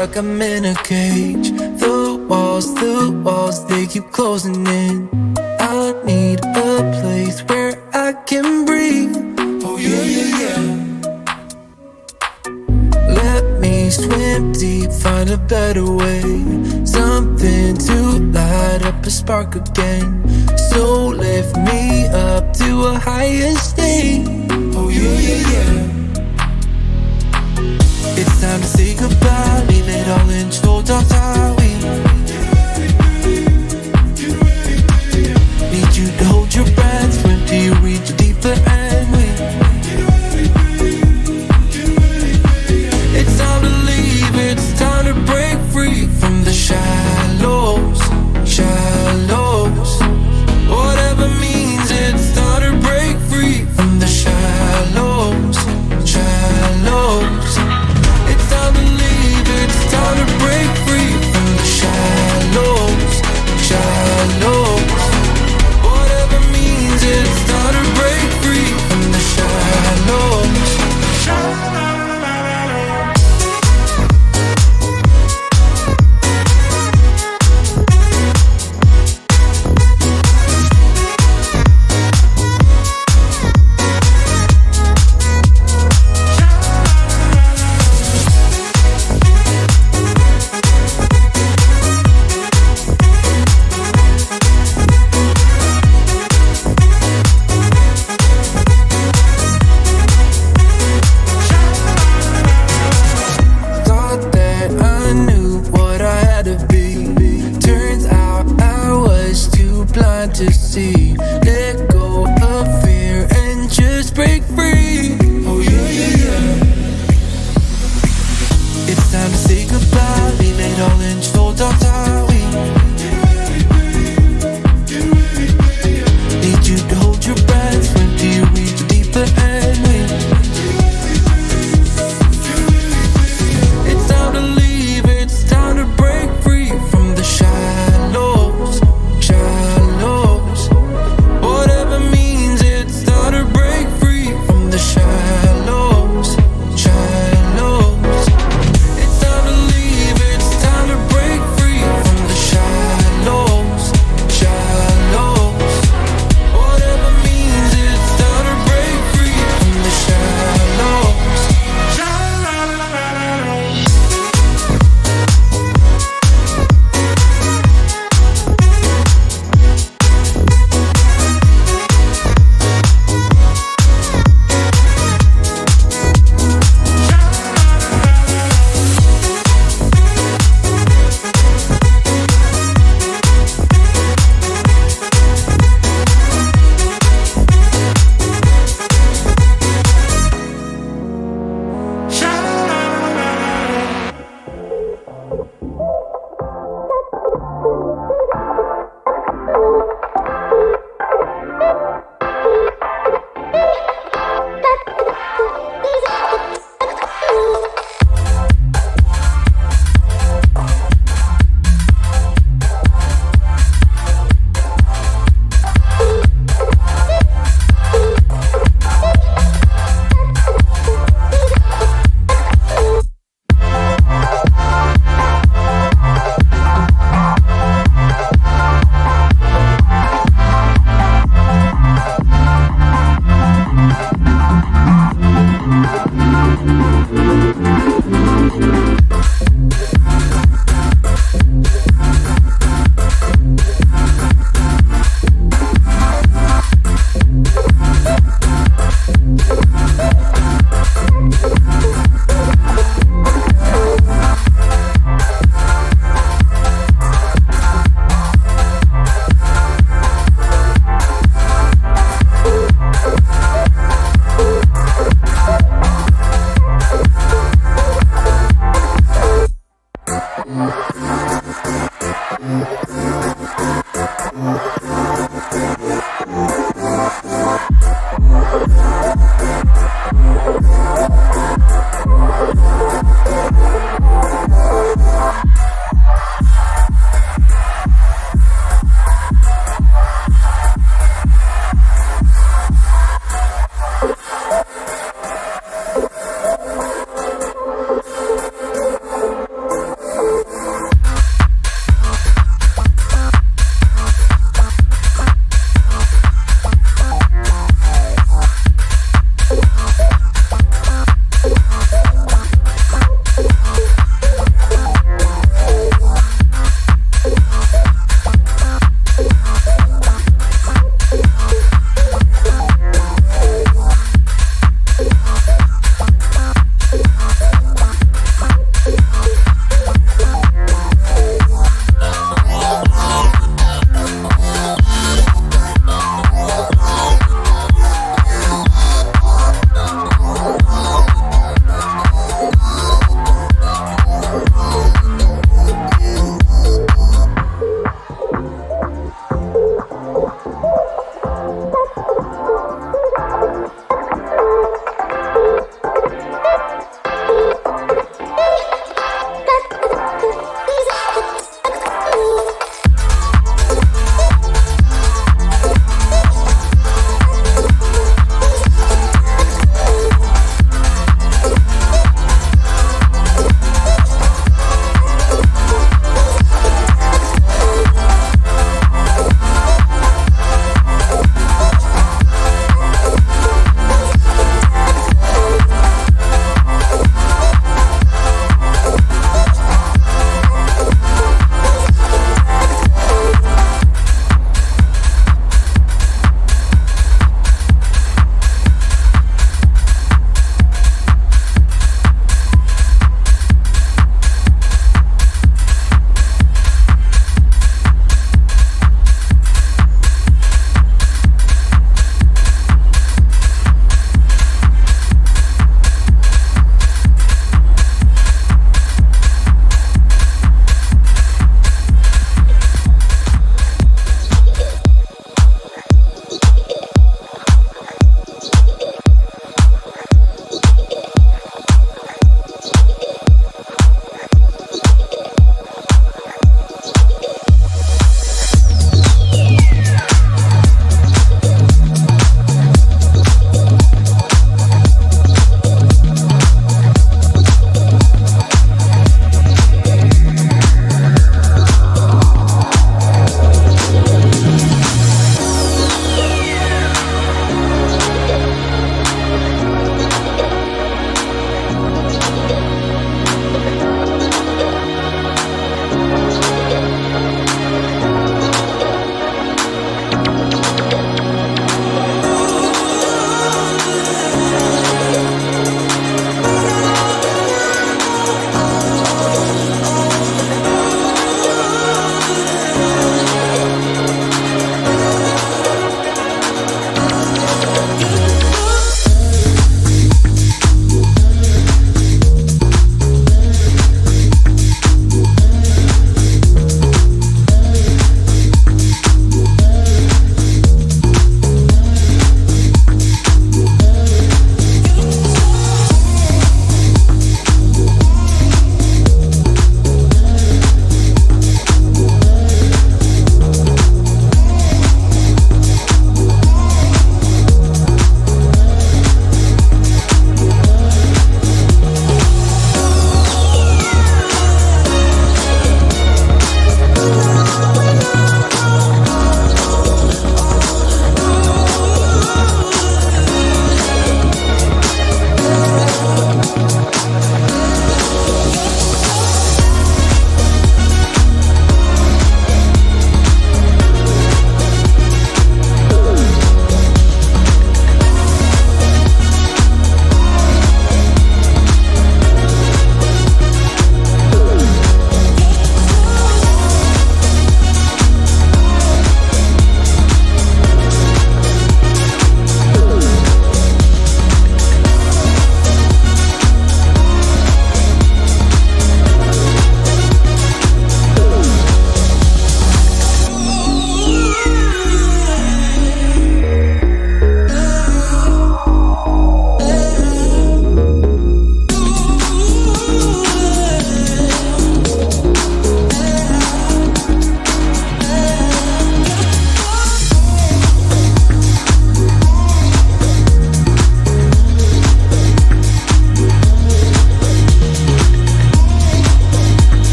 like I'm in a cage. The walls, they keep closing in. I need a place where I can breathe. Oh yeah, yeah, yeah. Let me swim deep, find a better way. Something to light up a spark again. So lift me up to a higher state. Oh yeah, yeah, yeah. It's time to say goodbye, leave it all in shoulder highway. Need you to hold your breath, swim till you reach a deeper end. It's time to leave, it's time to break free from the shallows, shallows. Whatever means, it's time to break free from the shallows, shallows. It's time to leave, it's time to break free from the shallows, shallows. Whatever means, it's time to break free from the shallows, shallows. To see, let go of fear and just break free. Oh yeah, yeah, yeah. It's time to say goodbye, leave it all in shoulder highway. Need you to hold your breath, swim till you reach a deeper end. It's time to leave, it's time to break free from the shadows.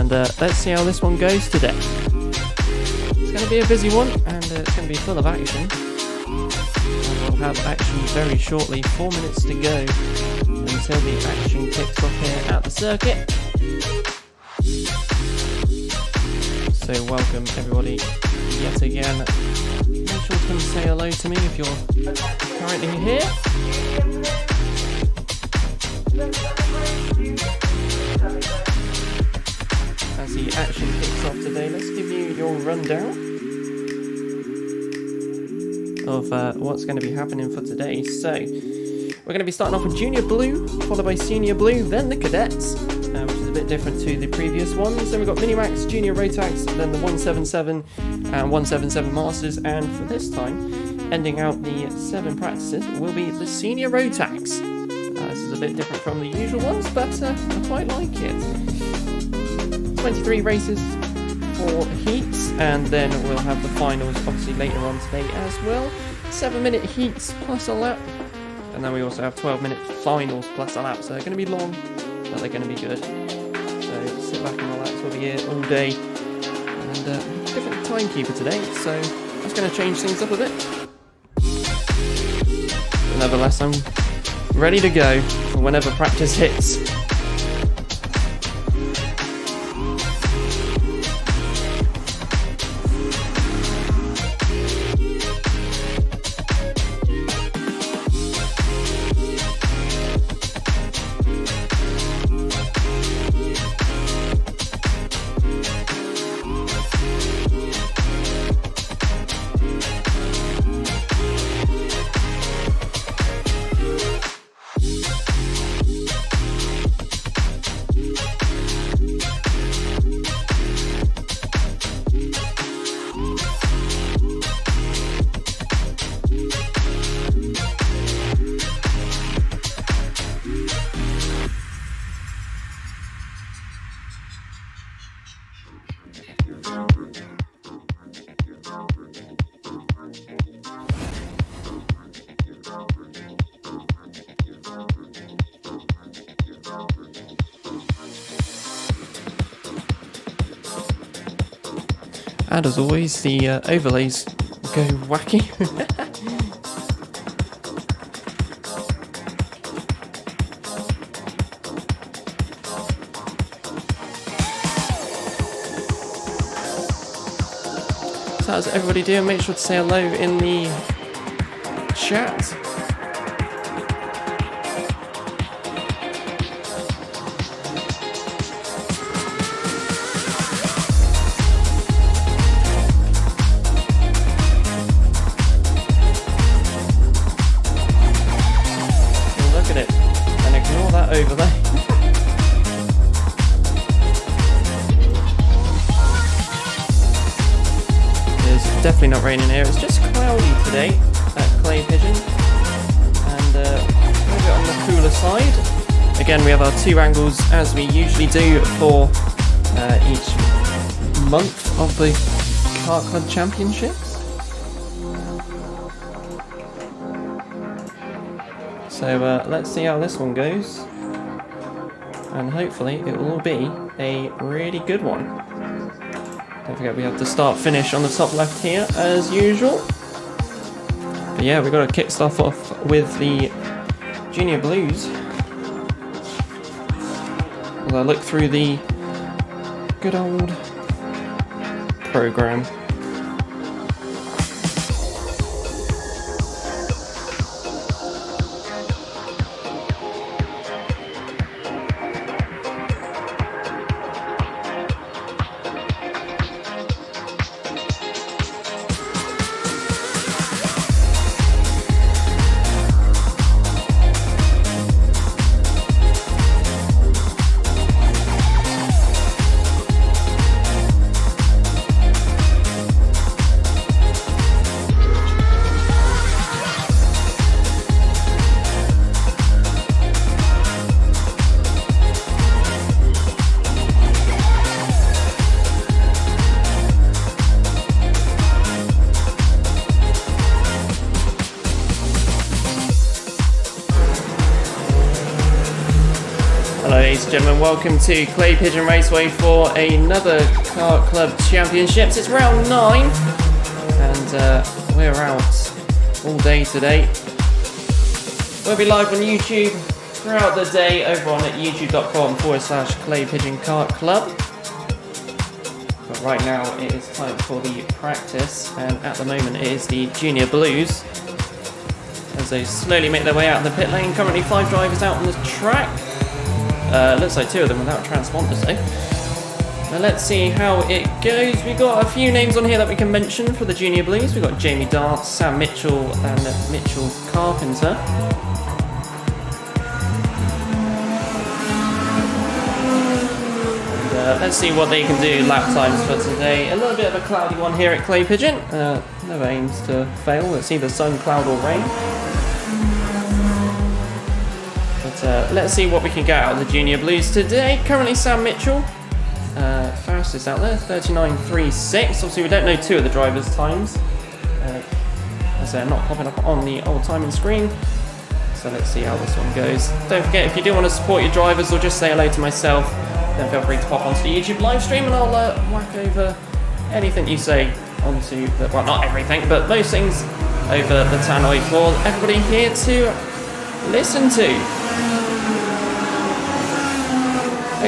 and let's see how this one goes today. It's going to be a busy one, and it's going to be full of action. And we'll have action very shortly. 4 minutes to go until the action kicks off here at the circuit. So welcome everybody yet again. Make sure to come say hello to me if you're currently here. As the action kicks off today, let's give you your rundown of what's going to be happening for today. So we're going to be starting off with Junior Blue, followed by Senior Blue, then the Cadets, which is a bit different to the previous ones. Then we've got Minimax, Junior Rotax, then the 177 and 177 Masters, and for this time, ending out the 7 practices, will be the Senior Rotax. This is a bit different from the usual ones, but I quite like it. 23 races for heats, and then we'll have the finals obviously later on today as well. 7-minute heats plus a lap And then we also have 12-minute finals plus a lap, so they're going to be long, but they're going to be good. So sit back and relax, we'll be here all day. And different timekeeper today, so that's going to change things up a bit. Nevertheless, I'm ready to go for whenever practice hits. And as always, the overlays go wacky. So how's everybody doing? Make sure to say hello in the chat. Overlay. It's definitely not raining here. It's just cloudy today at Clay Pigeon, and a little bit on the cooler side. Again, we have our 2 angles as we usually do for each month of the Kart Club Championships. So let's see how this one goes. And hopefully it will be a really good one. Don't forget we have the start finish on the top left here as usual. But yeah, we've got to kick stuff off with the Junior Blues. As I look through the good old program. Hello ladies and gentlemen, welcome to Clay Pigeon Raceway for another Kart Club Championships. It's round 9 and we're out all day today. We'll be live on YouTube throughout the day over on youtube.com/Clay Pigeon Kart Club. But right now it is time for the practice, and at the moment it is the Junior Blues as they slowly make their way out of the pit lane. Currently 5 drivers out on the track. Looks like 2 of them without transponders though. Now let's see how it goes. We've got a few names on here that we can mention for the Junior Blues. We've got Jamie Dart, Sam Mitchell and Mitchell Carpenter. And, let's see what they can do lap times for today. A little bit of a cloudy one here at Clay Pigeon. Never aims to fail. It's either sun, cloud or rain. Let's see what we can get out of the Junior Blues today. Currently Sam Mitchell, fastest out there, 39.36. Obviously we don't know 2 of the drivers' times, as they're not popping up on the old timing screen. So So let's see how this one goes. Don't forget, if you do want to support your drivers or just say hello to myself, then feel free to pop onto the YouTube live stream and I'll whack over anything you say onto the, well, not everything, but most things over the tannoy for everybody here to listen to.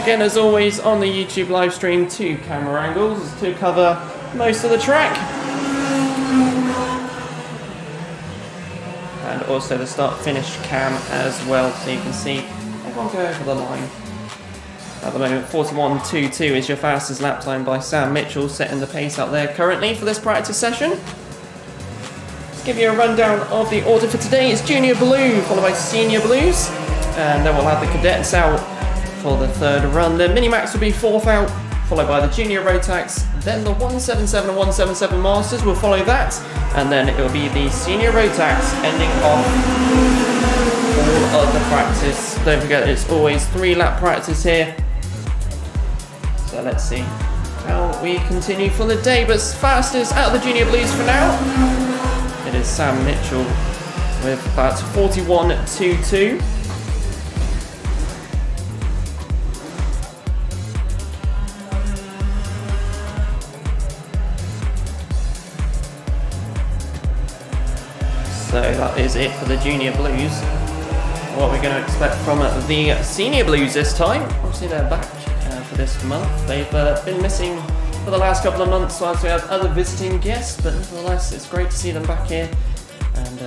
Again, as always, on the YouTube live stream, 2 camera angles to cover most of the track. And also the start-finish cam as well, so you can see everyone go over the line. At the moment, 41.22 is your fastest lap time by Sam Mitchell, setting the pace out there currently for this practice session. Let's give you a rundown of the order for today. It's Junior Blue, followed by Senior Blues, and then we'll have the Cadets out for the 3rd run. The Minimax will be 4th out, followed by the Junior Rotax, then the 177 and 177 Masters will follow that, and then it will be the Senior Rotax ending off all of the practice. Don't forget, it's always 3-lap practice here. So let's see how we continue for the day, but fastest out of the Junior Blues for now, it is Sam Mitchell with about 41.22. So that is it for the Junior Blues. What we're going to expect from the Senior Blues this time. Obviously they're back for this month. They've been missing for the last couple of months whilst we have other visiting guests, but nevertheless it's great to see them back here and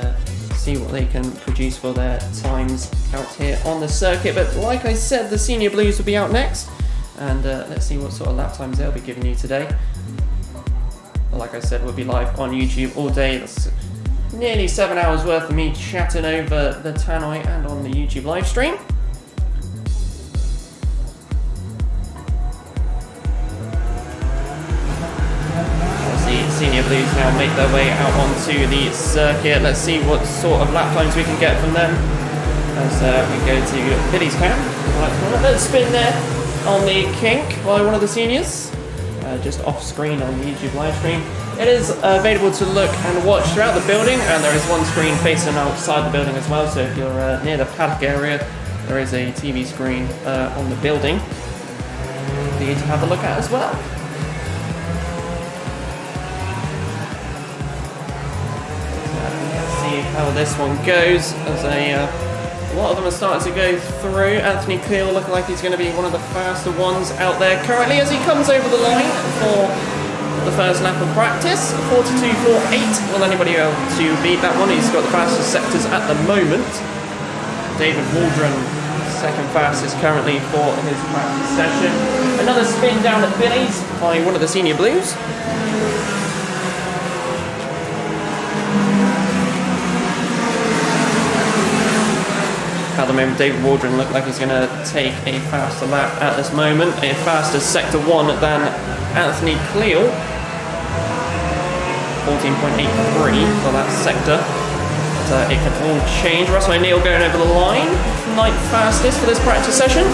see what they can produce for their times out here on the circuit. But like I said, the Senior Blues will be out next, and let's see what sort of lap times they'll be giving you today. Like I said, we'll be live on YouTube all day. That's nearly 7 hours worth of me chatting over the tannoy and on the YouTube live stream. Senior Blues now make their way out onto the circuit. Let's see what sort of lap times we can get from them as we go to Billy's cam. Let's spin there on the kink by one of the seniors, just off screen on the YouTube live stream. It is available to look and watch throughout the building, and there is one screen facing outside the building as well, so if you're near the paddock area, there is a TV screen on the building for you to have a look at as well. How this one goes, as a lot of them are starting to go through. Anthony Cleal looking like he's going to be one of the faster ones out there currently as he comes over the line for the first lap of practice. 42.48. Will anybody able to beat that one? He's got the fastest sectors at the moment. David Waldron, second fastest currently for his practice session. Another spin down at Billy's by one of the Senior Blues. At the moment, David Waldron looked like he's going to take a faster lap at this moment, a faster sector 1 than Anthony Cleal. 14.83 for that sector. But it can all change. Russell O'Neill going over the line, 9th fastest for this practice session.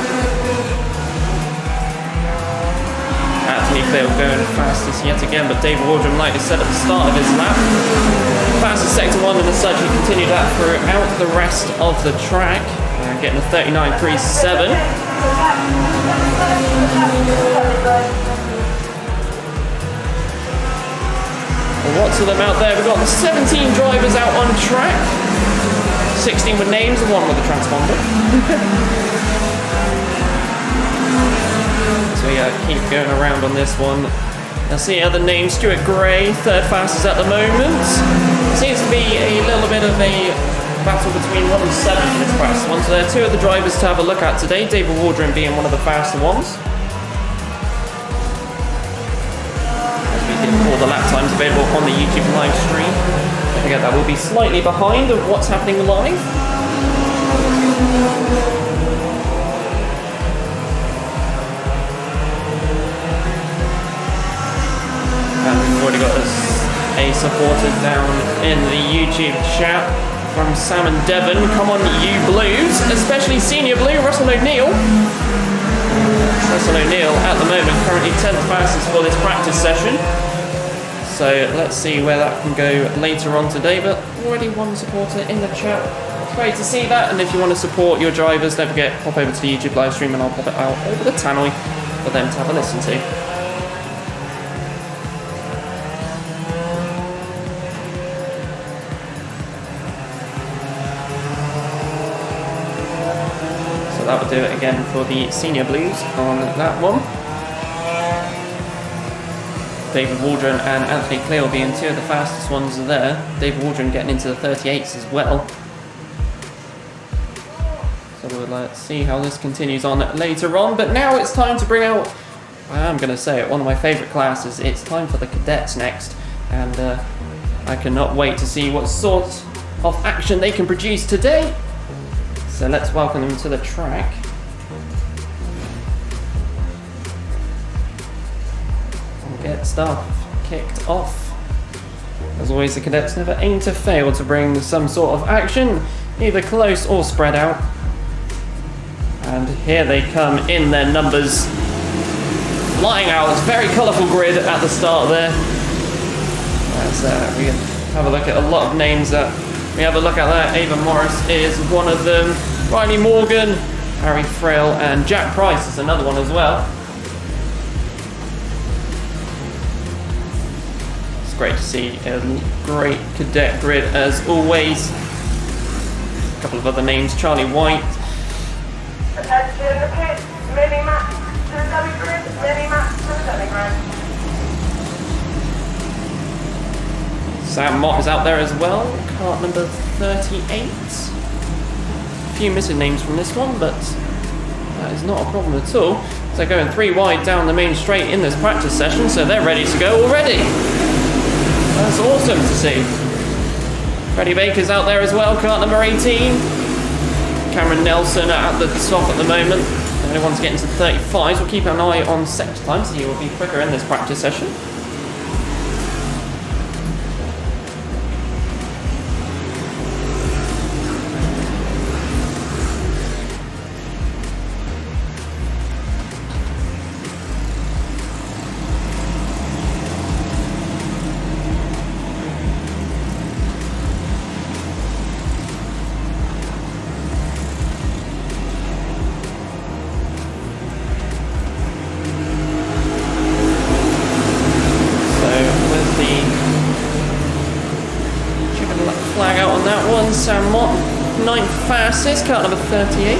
Anthony Cleal going fastest yet again, but David Waldron, like I said at the start of his lap, fastest sector 1, and as such he continued that throughout the rest of the track, getting a 39.37. Lots of them out there. We've got 17 drivers out on track, 16 with names and 1 with a transponder. So we keep going around on this one. Let's see other names. Stuart Gray, 3rd fastest at the moment. Seems to be a little bit of a battle between 1 and 7 in this fast one. So there are 2 of the drivers to have a look at today, David Waldron being one of the faster ones. As we get all the lap times available on the YouTube live stream. Don't forget that will be slightly behind of what's happening live. And we've already got a supporter down in the YouTube chat from Sam and Devon. Come on, you Blues, especially Senior Blue, Russell O'Neill. Russell O'Neill at the moment currently 10th fastest for this practice session. So let's see where that can go later on today. But already one supporter in the chat Great to see that, and if you want to support your drivers, don't forget, pop over to the YouTube live stream and I'll pop it out over the tannoy for them to have a listen to. So that would do it again for the Senior Blues on that one. David Waldron and Anthony Cleal being two of the fastest ones there. David Waldron getting into the 38s as well. So we'll see how this continues on later on. But now it's time to bring out, I'm going to say it, one of my favourite classes. It's time for the cadets next. And I cannot wait to see what sort of action they can produce today. So let's welcome them to the track. Get stuff kicked off. As always, the cadets never aim to fail to bring some sort of action, either close or spread out. And here they come in their numbers, flying out. It's a very colourful grid at the start there. As we have a look at a lot of names that we have a look at there. Ava Morris is one of them. Riley Morgan, Harry Frail, and Jack Price is another one as well. Great to see a great cadet grid as always. A couple of other names, Charlie White. Attention, the kids, mini max to the dummy grid, mini max to the dummy grid. Sam Mott is out there as well, cart number 38. A few missing names from this one, but that is not a problem at all. So going 3 wide down the main straight in this practice session, so they're ready to go already. That's awesome to see. Freddie Baker's out there as well, cart number 18. Cameron Nelson at the top at the moment. The only one's getting to 35s. We'll keep an eye on sector time, so he will be quicker in this practice session. Sam Mott, 9th fastest, cart number 38.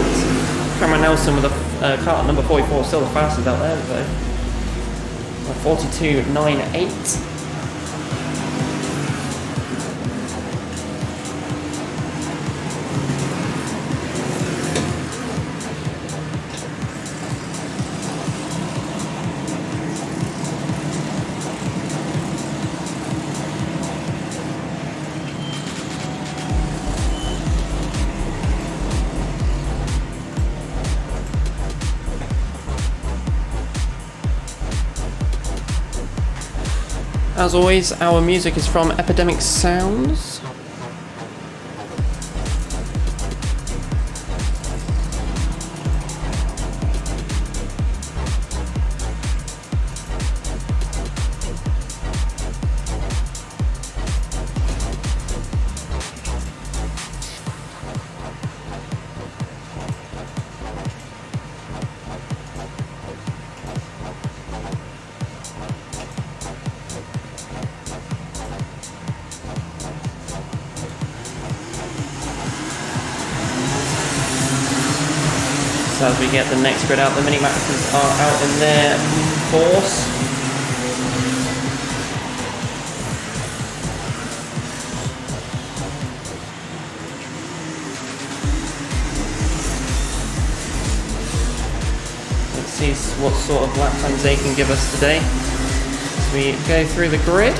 Cameron Nelson with a cart number 44, still the fastest out there, so 42.98. As always, our music is from Epidemic Sounds. So as we get the next grid out, the mini maxes are out in their course. Let's see what sort of lap times they can give us today as we go through the grid.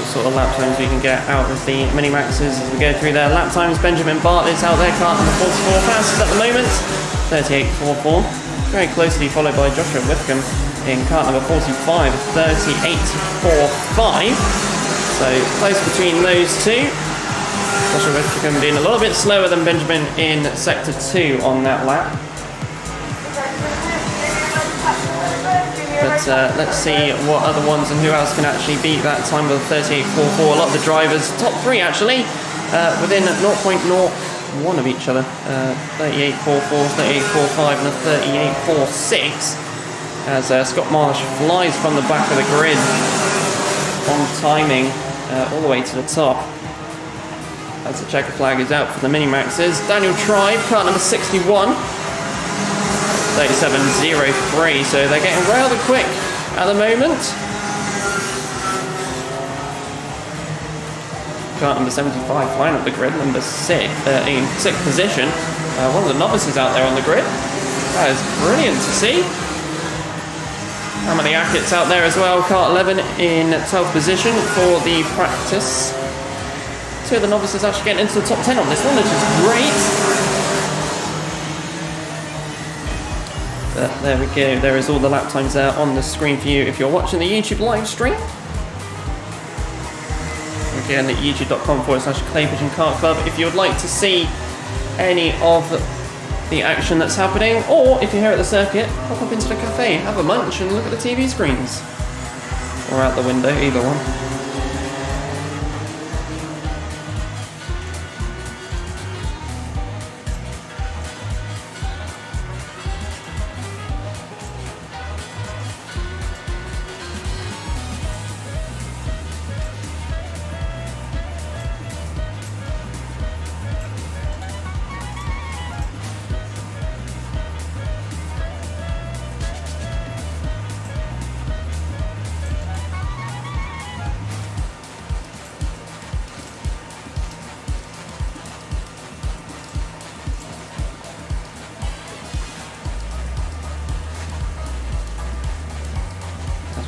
sort of lap times we can get out of the mini-maxes as we go through their lap times. Benjamin Bartlett's out there, kart number 44, fastest at the moment, 38.44. Very closely followed by Joshua Whitcomb in kart number 45, 38.45. So close between those two. Joshua Whitcomb being a little bit slower than Benjamin in sector 2 on that lap. But let's see what other ones and who else can actually beat that time of 38.44. A lot of the drivers, top 3 actually, within 0.01 of each other. 38.44, 38.45 and a 38.46. As Scott Marsh flies from the back of the grid on timing all the way to the top. As the checker flag is out for the mini-maxes. Daniel Tribe, kart number 61. 37.03, so they're getting rather quick at the moment. Kart number 75 flying up the grid, number 6, in 6th position. One of the novices out there on the grid. That is brilliant to see. Emily Ackett's out there as well, kart 11 in 12th position for the practice. 2 of the novices actually getting into the top 10 on this one, which is great. But there we go, there is all the lap times there on the screen for you if you're watching the YouTube live stream. Again, at youtube.com/Clay Pigeon Kart Club if you would like to see any of the action that's happening, or if you're here at the circuit, pop up into the cafe, have a munch and look at the TV screens. Or out the window, either one.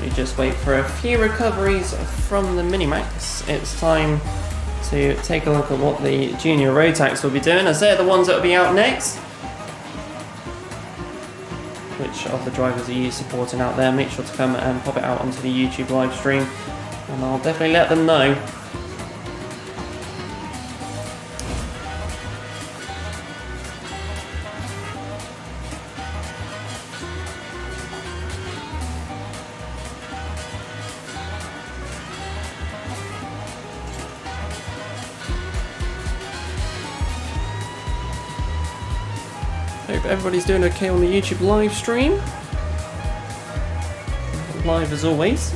We just wait for a few recoveries from the Minimax. It's time to take a look at what the Junior Rotax will be doing, as they're the ones that will be out next. Which of the drivers are you supporting out there? Make sure to come and pop it out onto the YouTube live stream, and I'll definitely let them know. Hope everybody's doing okay on the YouTube live stream. Live as always.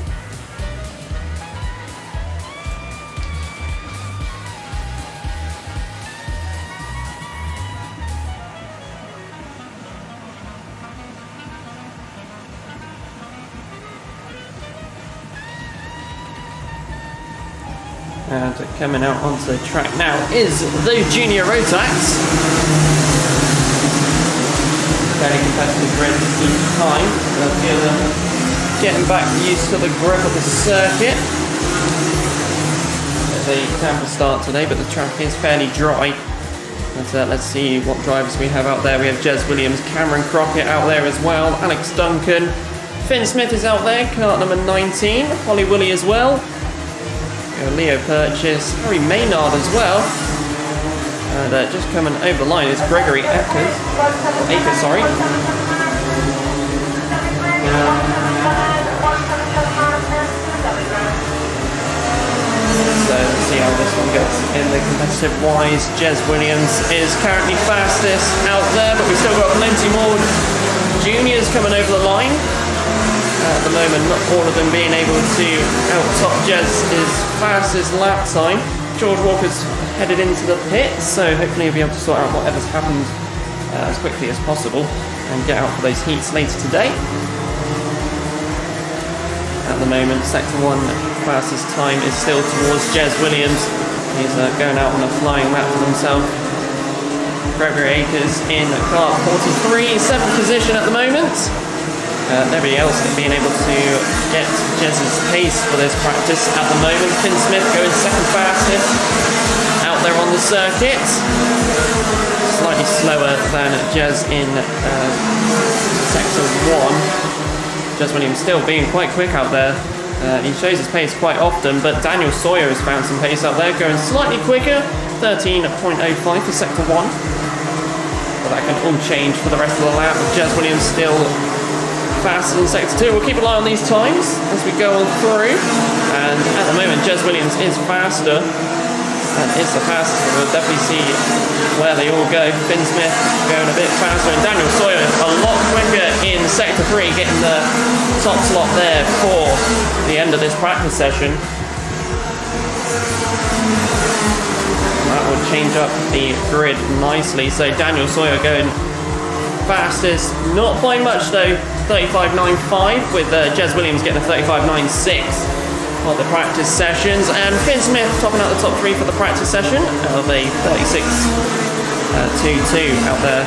And coming out onto the track now is the Junior Rotax. Fairly competitive grid each time. I feel them getting back used to the grip of the circuit. They camper start today, but the track is fairly dry. But, let's see what drivers we have out there. We have Jez Williams, Cameron Crockett out there as well, Alex Duncan, Finn Smith is out there, kart number 19, Holly Willie as well. We have Leo Purchase, Harry Maynard as well. And just coming over the line is Gregory Akers, sorry. So let's see how this one goes in the competitive wise. Jez Williams is currently fastest out there, but we've still got plenty more juniors coming over the line. At the moment, not all of them being able to out-top Jez's fastest lap time. George Walker's headed into the pits, so hopefully he'll be able to sort out whatever's happened as quickly as possible and get out for those heats later today. At the moment, Sector 1 fastest time is still towards Jez Williams. He's going out on a flying lap for himself. Gregory Akers in kart 43, 7th position at the moment. Nobody else being able to get Jez's pace for this practice at the moment. Finn Smith going second fastest out there on the circuit. Slightly slower than Jez in sector 1. Jez Williams still being quite quick out there. He shows his pace quite often, but Daniel Sawyer has found some pace out there, going slightly quicker, 13.05 for sector 1. But that can all change for the rest of the lap. Jez Williams still faster than sector 2. We'll keep an eye on these times as we go on through. And at the moment, Jez Williams is faster. And it's the fastest. We'll definitely see where they all go. Finn Smith going a bit faster, and Daniel Sawyer a lot quicker in sector 3, getting the top slot there for the end of this practice session. That will change up the grid nicely. So Daniel Sawyer going fastest, not by much though, 35.95, with Jez Williams getting a 35.96 for the practice sessions, and Finn Smith topping out the top 3 for the practice session of a 36.22 out there.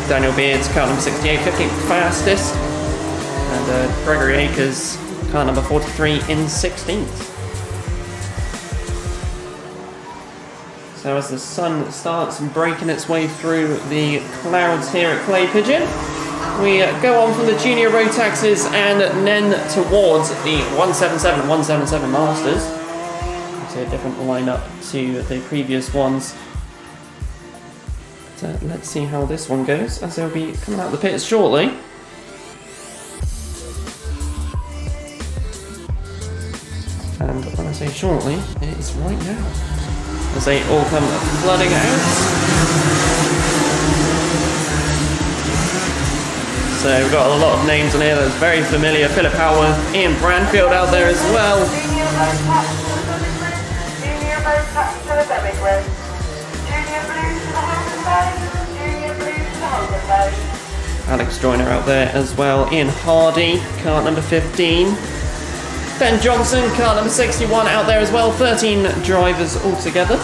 Daniel Beards, car number 68, 15th fastest, and Gregory Akers, car number 43 in 16th. So as the sun starts breaking its way through the clouds here at Clay Pigeon, we go on from the junior road taxes and then towards the 177 Masters. It's a different lineup to the previous ones. But, let's see how this one goes, as they'll be coming out of the pits shortly. And when I say shortly, it is right now, as they all come flooding out. So we've got a lot of names on here that's very familiar. Philip Howard, Ian Branfield out there as well. Junior road tax to the demi grid. Junior blue to the Holden Bay. Junior blue to the Holden Bay. Alex Joyner out there as well. Ian Hardy, cart number 15. Ben Johnson, car number 61 out there as well. 13 drivers altogether.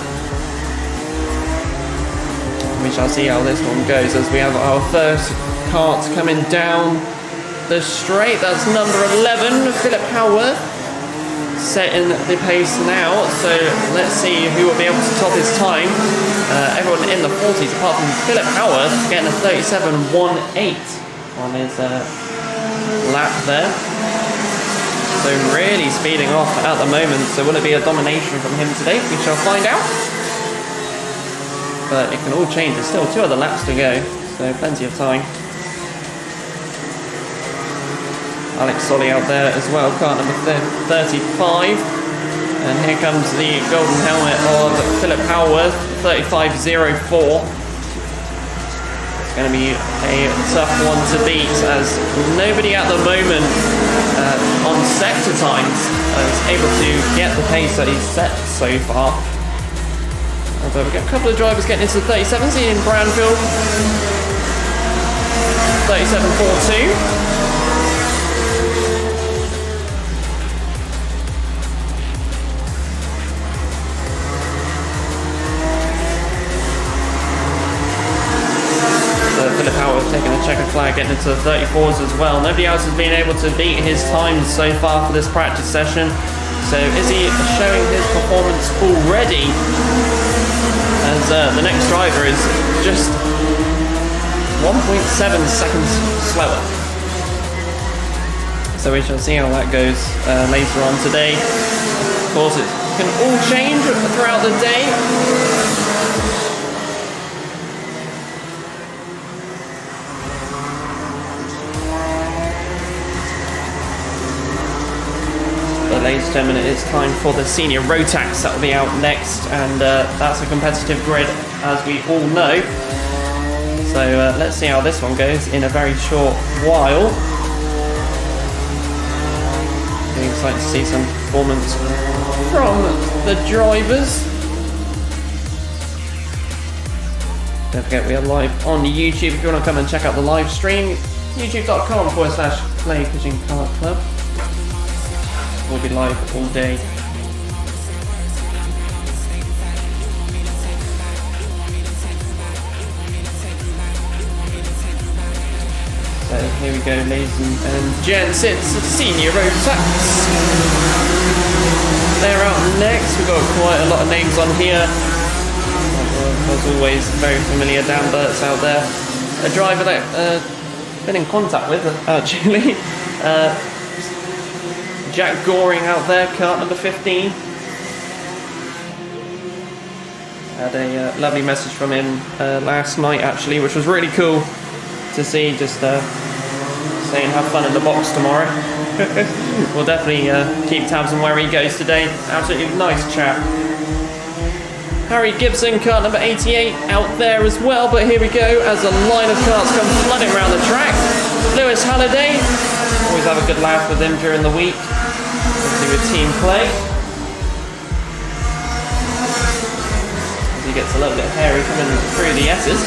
We shall see how this one goes as we have our first kart coming down the straight. That's number 11, Philip Howarth, setting the pace now. So let's see who will be able to top his time. Everyone in the 40s apart from Philip Howarth getting a 37.18 on his lap there. So really speeding off at the moment. So will it be a domination from him today? We shall find out. But it can all change. There's still 2 other laps to go, so plenty of time. Alex Solly out there as well, car number 35. And here comes the golden helmet of Philip Howarth, 35.04. It's going to be a tough one to beat, as nobody at the moment on sector times is able to get the pace that he's set so far. Although we've got a couple of drivers getting into the 37s, Ian Branfield, 37.42. Philip Howard taking a checkered flag, getting into the 34s as well. Nobody else has been able to beat his times so far for this practice session. So is he showing his performance already? As the next driver is just 1.7 seconds slower. So we shall see how that goes later on today. Of course, it can all change throughout the day. Ladies and gentlemen, it's time for the senior road tax. That will be out next, and that's a competitive grid, as we all know. So let's see how this one goes in a very short while. Really excited to see some performance from the drivers. Don't forget, we are live on YouTube. If you want to come and check out the live stream, youtube.com/Clay Pigeon Kart Club. We'll be live all day. So here we go, ladies and gents, it's Senior Road Tax. They're out next. We've got quite a lot of names on here. As always, very familiar Dan Burt's out there. A driver that been in contact with actually. Jack Goring out there, kart number 15. Had a lovely message from him last night actually, which was really cool to see. Just saying have fun in the box tomorrow. We'll definitely keep tabs on where he goes today. Absolutely nice chap. Harry Gibson, kart number 88, out there as well. But here we go as a line of karts come flooding around the track. Lewis Halliday, always have a good laugh with him during the week. Obviously with Team Clay. As he gets a little bit hairy coming through the S's.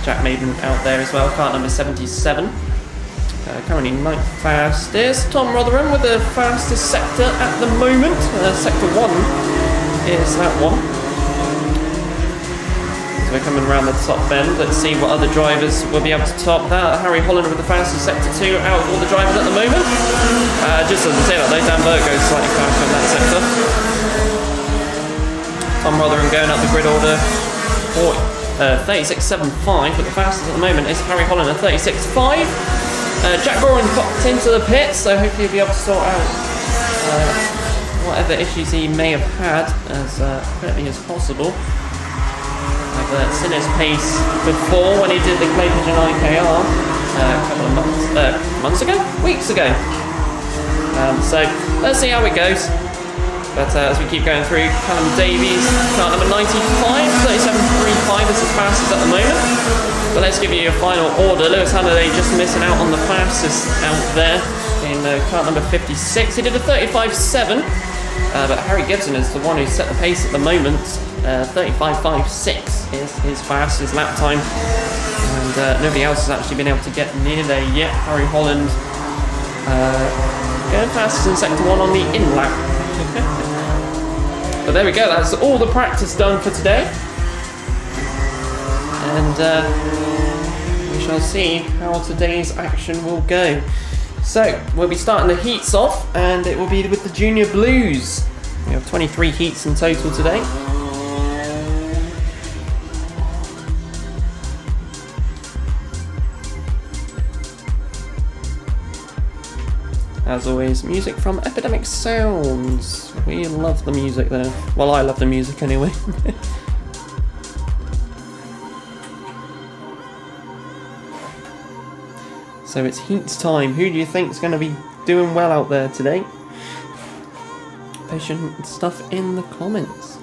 Jack Maiden out there as well, kart number 77. Currently 9th fastest. Tom Rotherham with the fastest sector at the moment. Sector 1 is that one. So we're coming around the top bend. Let's see what other drivers will be able to top that. Harry Holland with the fastest sector 2 out of all the drivers at the moment. Just as I say that though, Dan Burke goes slightly faster in that sector. Tom Rotherham going up the grid order. 36.75, but the fastest at the moment is Harry Holland at 36.5. Jack Goran popped into the pits, so hopefully he'll be able to sort out whatever issues he may have had as quickly as possible. I've seen his pace before when he did the Clay Pigeon IKR a couple of weeks ago. So let's see how it goes. But as we keep going through, Callum Davies, kart number 95, 37.35 is the fastest at the moment. But let's give you your final order. Lewis Halliday just missing out on the fastest out there in kart number 56. He did a 35.7, but Harry Gibson is the one who set the pace at the moment. 35.56 is his fastest lap time. And nobody else has actually been able to get near there yet. Harry Holland going fastest in sector 1 on the in lap. But there we go, that's all the practice done for today. And we shall see how today's action will go. So, we'll be starting the heats off, and it will be with the Junior Blues. We have 23 heats in total today. As always, music from Epidemic Sounds. We love the music there. Well, I love the music anyway. So it's heats time. Who do you think is going to be doing well out there today? Patient stuff in the comments.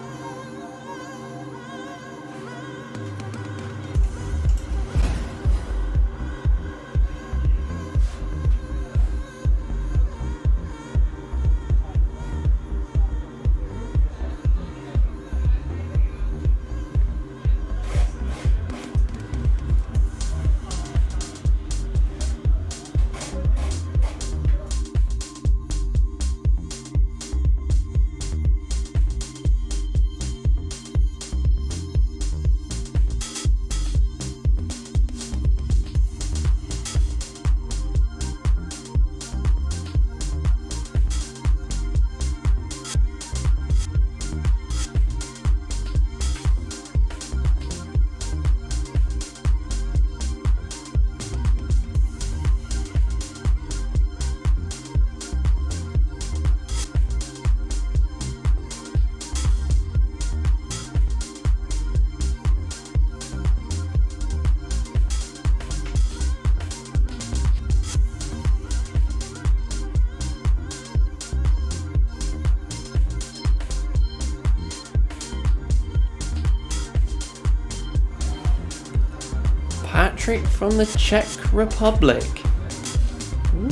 From the Czech Republic.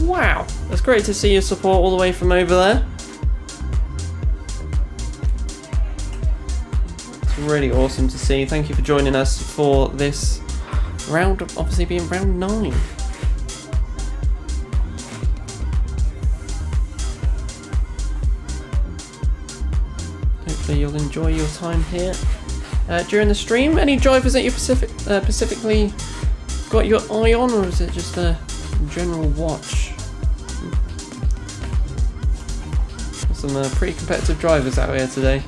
Wow, that's great to see your support all the way from over there. It's really awesome to see. Thank you for joining us for this round, obviously being round 9. Hopefully you'll enjoy your time here during the stream. Any drivers that you're specifically got your eye on, or is it just a general watch? Some pretty competitive drivers out here today.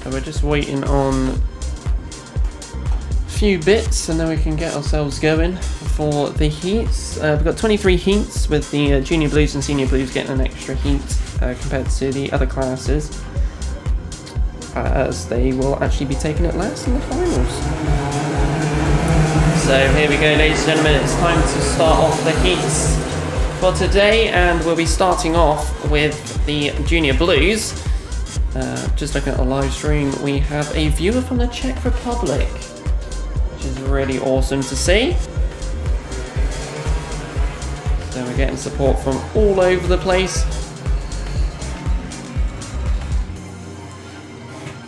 And we're just waiting on a few bits and then we can get ourselves going for the heats. We've got 23 heats with the junior blues and senior blues getting an extra heat compared to the other classes, as they will actually be taking it last in the finals. So here we go, ladies and gentlemen, it's time to start off the heats for today, and we'll be starting off with the junior blues. Just looking at the live stream, we have a viewer from the Czech Republic, which is really awesome to see. So we're getting support from all over the place.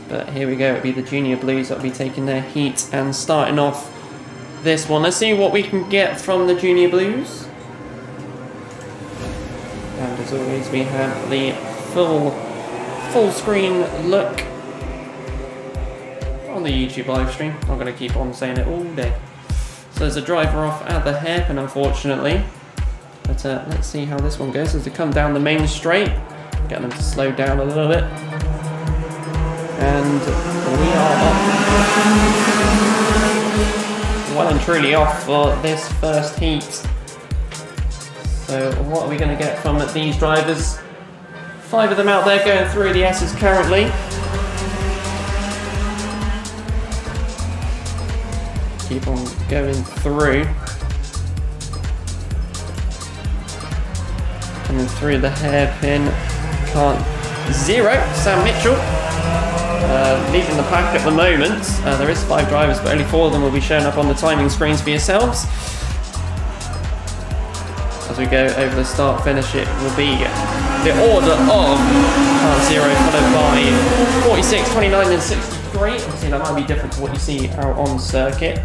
But here we go, it'll be the junior blues that'll be taking their heat and starting off this one. Let's see what we can get from the junior blues. And as always, we have the full screen look on the YouTube live stream. I'm going to keep on saying it all day. So there's a driver off at the hairpin, unfortunately. But let's see how this one goes as they come down the main straight. Get them to slow down a little bit. And we are off. Well and truly off for this first heat. So what are we going to get from these drivers? 5 of them out there going through the S's currently. Keep on going through. Coming through the hairpin. Can't. 0. Sam Mitchell. Leading the pack at the moment. There is 5 drivers, but only 4 of them will be showing up on the timing screens for yourselves. As we go over the start finish, it will be the order of 0 followed by 46, 29 and 63. Obviously that might be different to what you see out on circuit.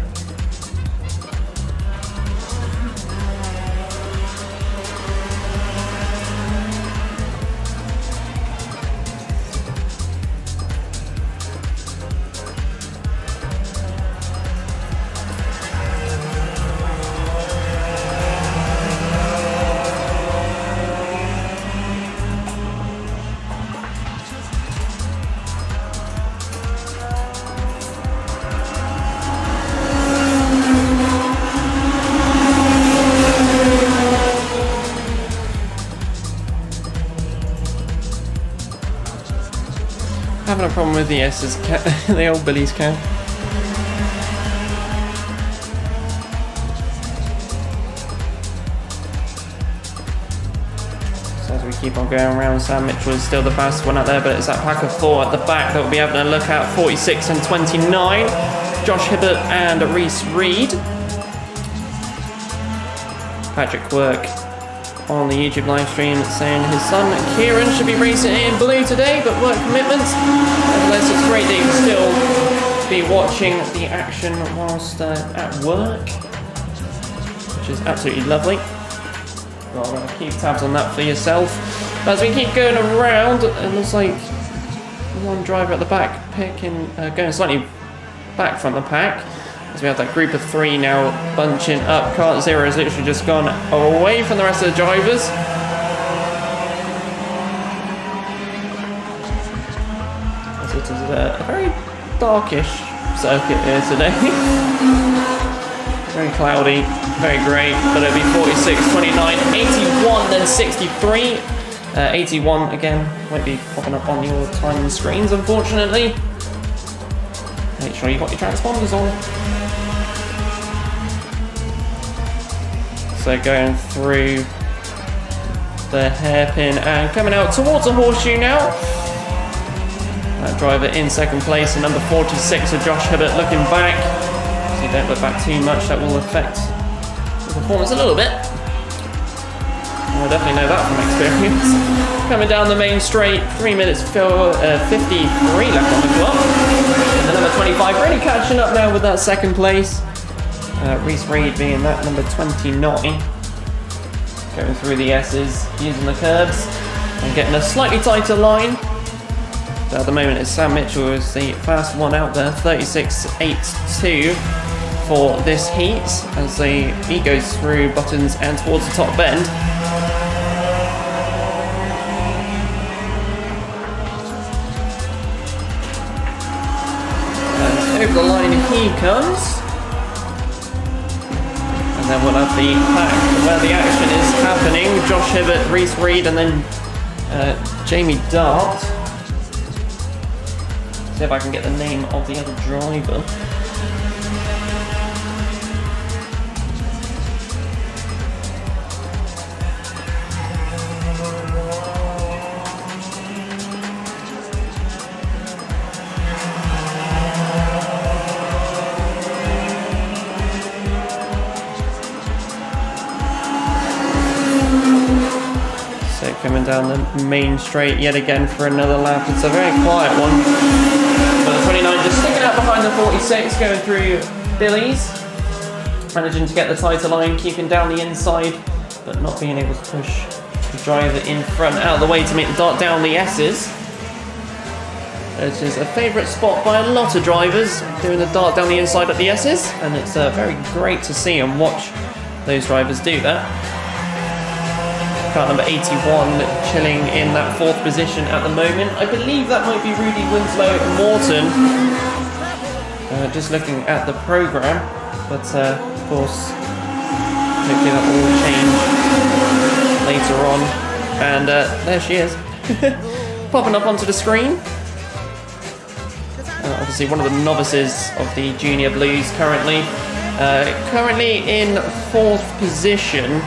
Having a problem with the S's, the old Billy's can. So as we keep on going around, Sam Mitchell is still the fastest one out there, but it's that pack of 4 at the back that we'll be having a look at. 46 and 29. Josh Hibbert and Reese Reed. Patrick Quirk on the YouTube live stream saying his son Kieran should be racing in blue today, but work commitments. Nevertheless, it's great that you can still be watching the action whilst at work, which is absolutely lovely. Well, I'm going to keep tabs on that for yourself. But as we keep going around, it looks like one driver at the back going slightly back from the pack. As we have that group of 3 now bunching up. Kart 0 has literally just gone away from the rest of the drivers. As it is a very darkish circuit here today. Very cloudy, very grey, but it'll be 46, 29, 81, then 63. 81 again, won't be popping up on your timing screens, unfortunately. Make sure you've got your transponders on. So going through the hairpin and coming out towards a horseshoe now. That driver in second place, and number 46 of Josh Hibbert looking back. So you don't look back too much, that will affect the performance a little bit. I definitely know that from experience. Coming down the main straight, 3 minutes 53 left on the clock. And the number 25 really catching up now with that second place. Reese Reed being that number 29. Going through the S's, using the curbs, and getting a slightly tighter line. But at the moment, it's Sam Mitchell who's the fast one out there, 36.82 for this heat, as he goes through buttons and towards the top bend. And over the line he comes. And then we'll have the pack where the action is happening. Josh Hibbert, Reese Reed, and then Jamie Dart. See if I can get the name of the other driver. So coming down the main straight yet again for another lap. It's a very quiet one. But the 29 just sticking out behind the 46, going through Billy's. Managing to get the tighter line, keeping down the inside, but not being able to push the driver in front out of the way to make the dart down the S's. This is a favourite spot by a lot of drivers, doing the dart down the inside at the S's, and it's very great to see and watch those drivers do that. Car number 81 chilling in that 4th position at the moment. I believe that might be Rudy Winslow Morton. Just looking at the programme, but of course, hopefully that will change later on. And there she is, popping up onto the screen. Obviously one of the novices of the Junior Blues currently. Currently in 4th position.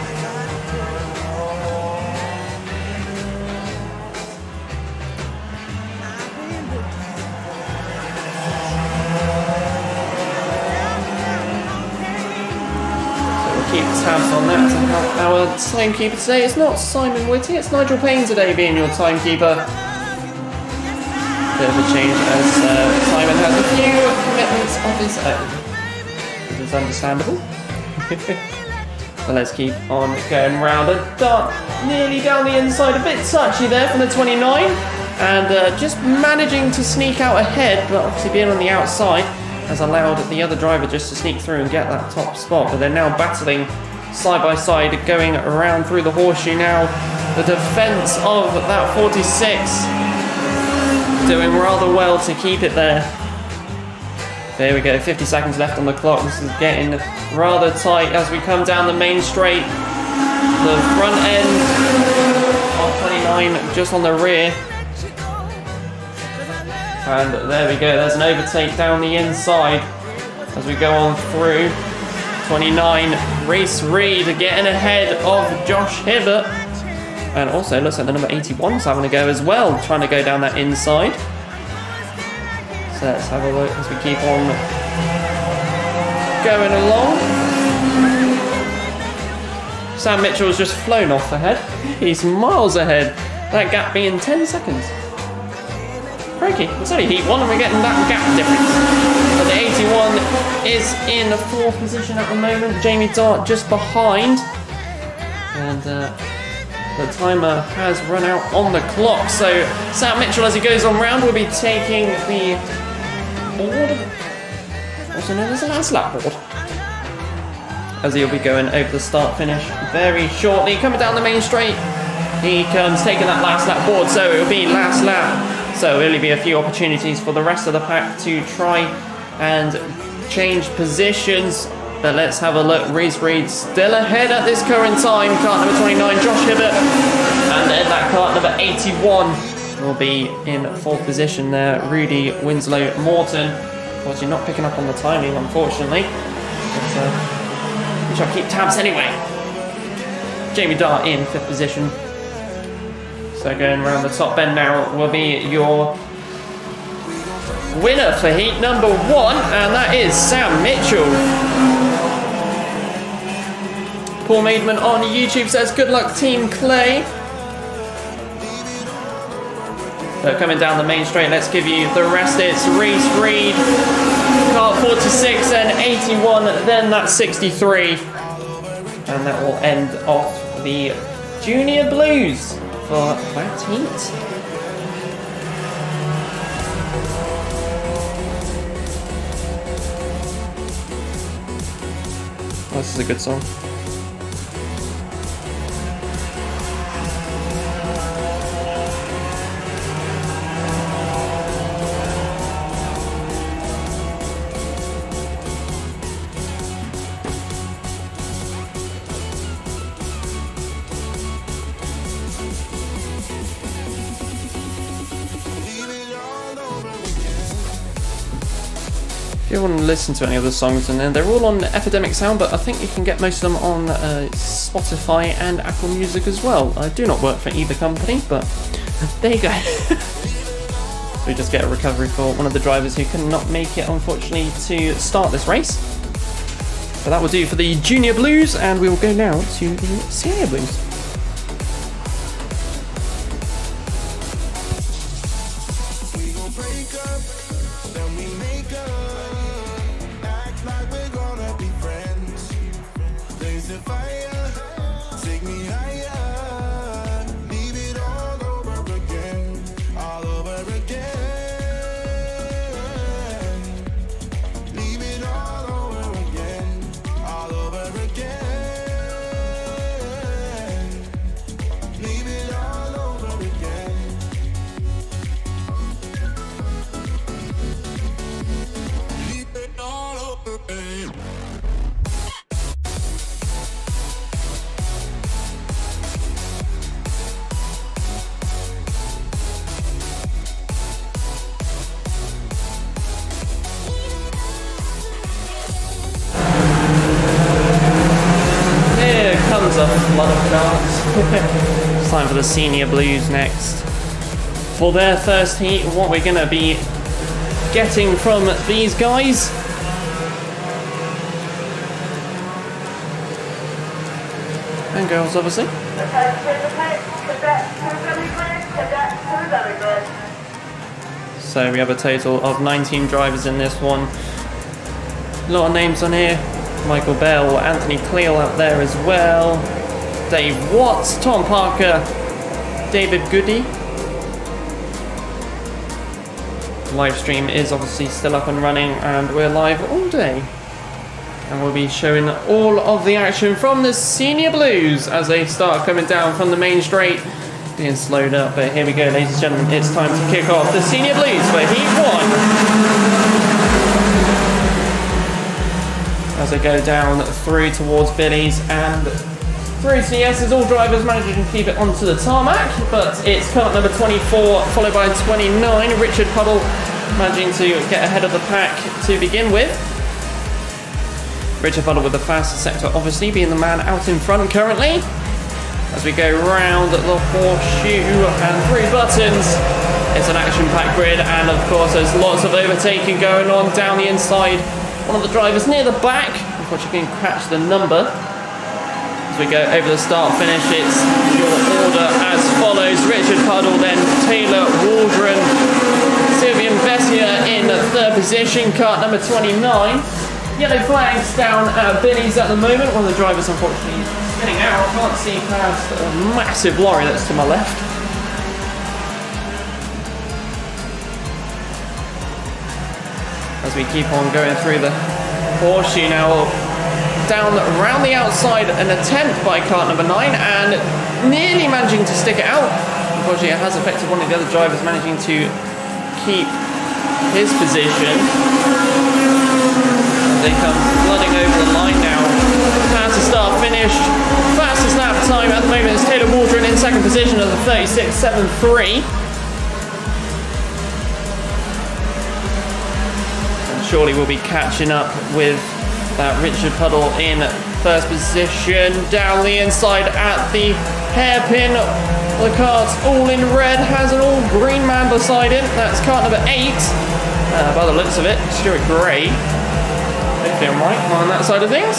Keep tabs on that to help our timekeeper today. It's not Simon Whitty, it's Nigel Payne today being your timekeeper. Bit of a change as Simon has a few commitments of his own. It is understandable. So let's keep on going round. A dart nearly down the inside, a bit touchy there from the 29. And just managing to sneak out ahead, but obviously being on the outside has allowed the other driver just to sneak through and get that top spot. But they're now battling side by side, going around through the horseshoe now. The defence of that 46 doing rather well to keep it there. There we go, 50 seconds left on the clock. This is getting rather tight as we come down the main straight. The front end of 29 just on the rear. And there we go, there's an overtake down the inside as we go on through. 29, Reese Reed getting ahead of Josh Hibbert. And also looks like the number 81's having a go as well, trying to go down that inside. So let's have a look as we keep on going along. Sam Mitchell's just flown off ahead. He's miles ahead. That gap being 10 seconds. Crikey, it's only heat 1 and we're getting that gap difference. But the 81 is in the 4th position at the moment. Jamie Dart just behind. And the timer has run out on the clock. So Sam Mitchell, as he goes on round, will be taking the board, also known as the last lap board, as he'll be going over the start finish very shortly. Coming down the main straight, he comes taking that last lap board, so it'll be last lap. So there'll only be a few opportunities for the rest of the pack to try and change positions. But let's have a look. Reese Reed still ahead at this current time. Cart number 29, Josh Hibbert. And then that cart number 81 will be in 4th position there. Rudy Winslow Morton. Of course, you're not picking up on the timing, unfortunately. But we shall keep tabs anyway. Jamie Dart in 5th position. So going around the top bend now will be your winner for heat number 1, and that is Sam Mitchell. Paul Maidman on YouTube says, good luck Team Clay. So coming down the main straight, let's give you the rest. It's Reese Reed, Kart 46, then 81, then that's 63. And that will end off the Junior Blues for that heat. Oh, this is a good song. If you want to listen to any of the songs, and then they're all on Epidemic Sound, but I think you can get most of them on Spotify and Apple Music as well. I do not work for either company, but there you go. So we just get a recovery for one of the drivers who cannot make it, unfortunately, to start this race. But that will do for the Junior Blues, and we will go now to the Senior Blues. A flood of cars. It's time for the Senior Blues next. For their first heat, what we're going to be getting from these guys. And girls, obviously. So we have a total of 19 drivers in this one. A lot of names on here. Michael Bell, Anthony Cleal out there as well, Dave Watts, Tom Parker, David Goody. The live stream is obviously still up and running, and we're live all day. And we'll be showing all of the action from the Senior Blues as they start coming down from the main straight, being slowed up. But here we go, ladies and gentlemen, it's time to kick off the Senior Blues for Heat 1. As they go down through towards Billy's and through to S's, all drivers managing to keep it onto the tarmac, but it's kart number 24 followed by 29, Richard Puddle managing to get ahead of the pack to begin with. Richard Puddle with the fastest sector, obviously being the man out in front currently. As we go round the horseshoe and through buttons, it's an action-packed grid, and of course there's lots of overtaking going on down the inside. One of the drivers near the back, unfortunately can catch the number. As we go over the start finish, it's your order as follows: Richard Puddle, then Taylor Waldron, Sylvian Vessia in third position, kart number 29. Yellow flags down at Billy's at the moment. One of the drivers unfortunately spinning out. I can't see past a massive lorry that's to my left. As we keep on going through the horseshoe now, down around the outside, an attempt by kart number 9 and nearly managing to stick it out. Unfortunately it has affected one of the other drivers managing to keep his position. They come flooding over the line now. Fastest start finished. Fastest lap time at the moment is Taylor Waldron in second position at the 36.73. Surely we'll be catching up with that Richard Puddle in first position. Down the inside at the hairpin, the kart's all in red, has an all green man beside it. That's kart number 8. By the looks of it, Stuart Gray. Hopefully I'm right on that side of things.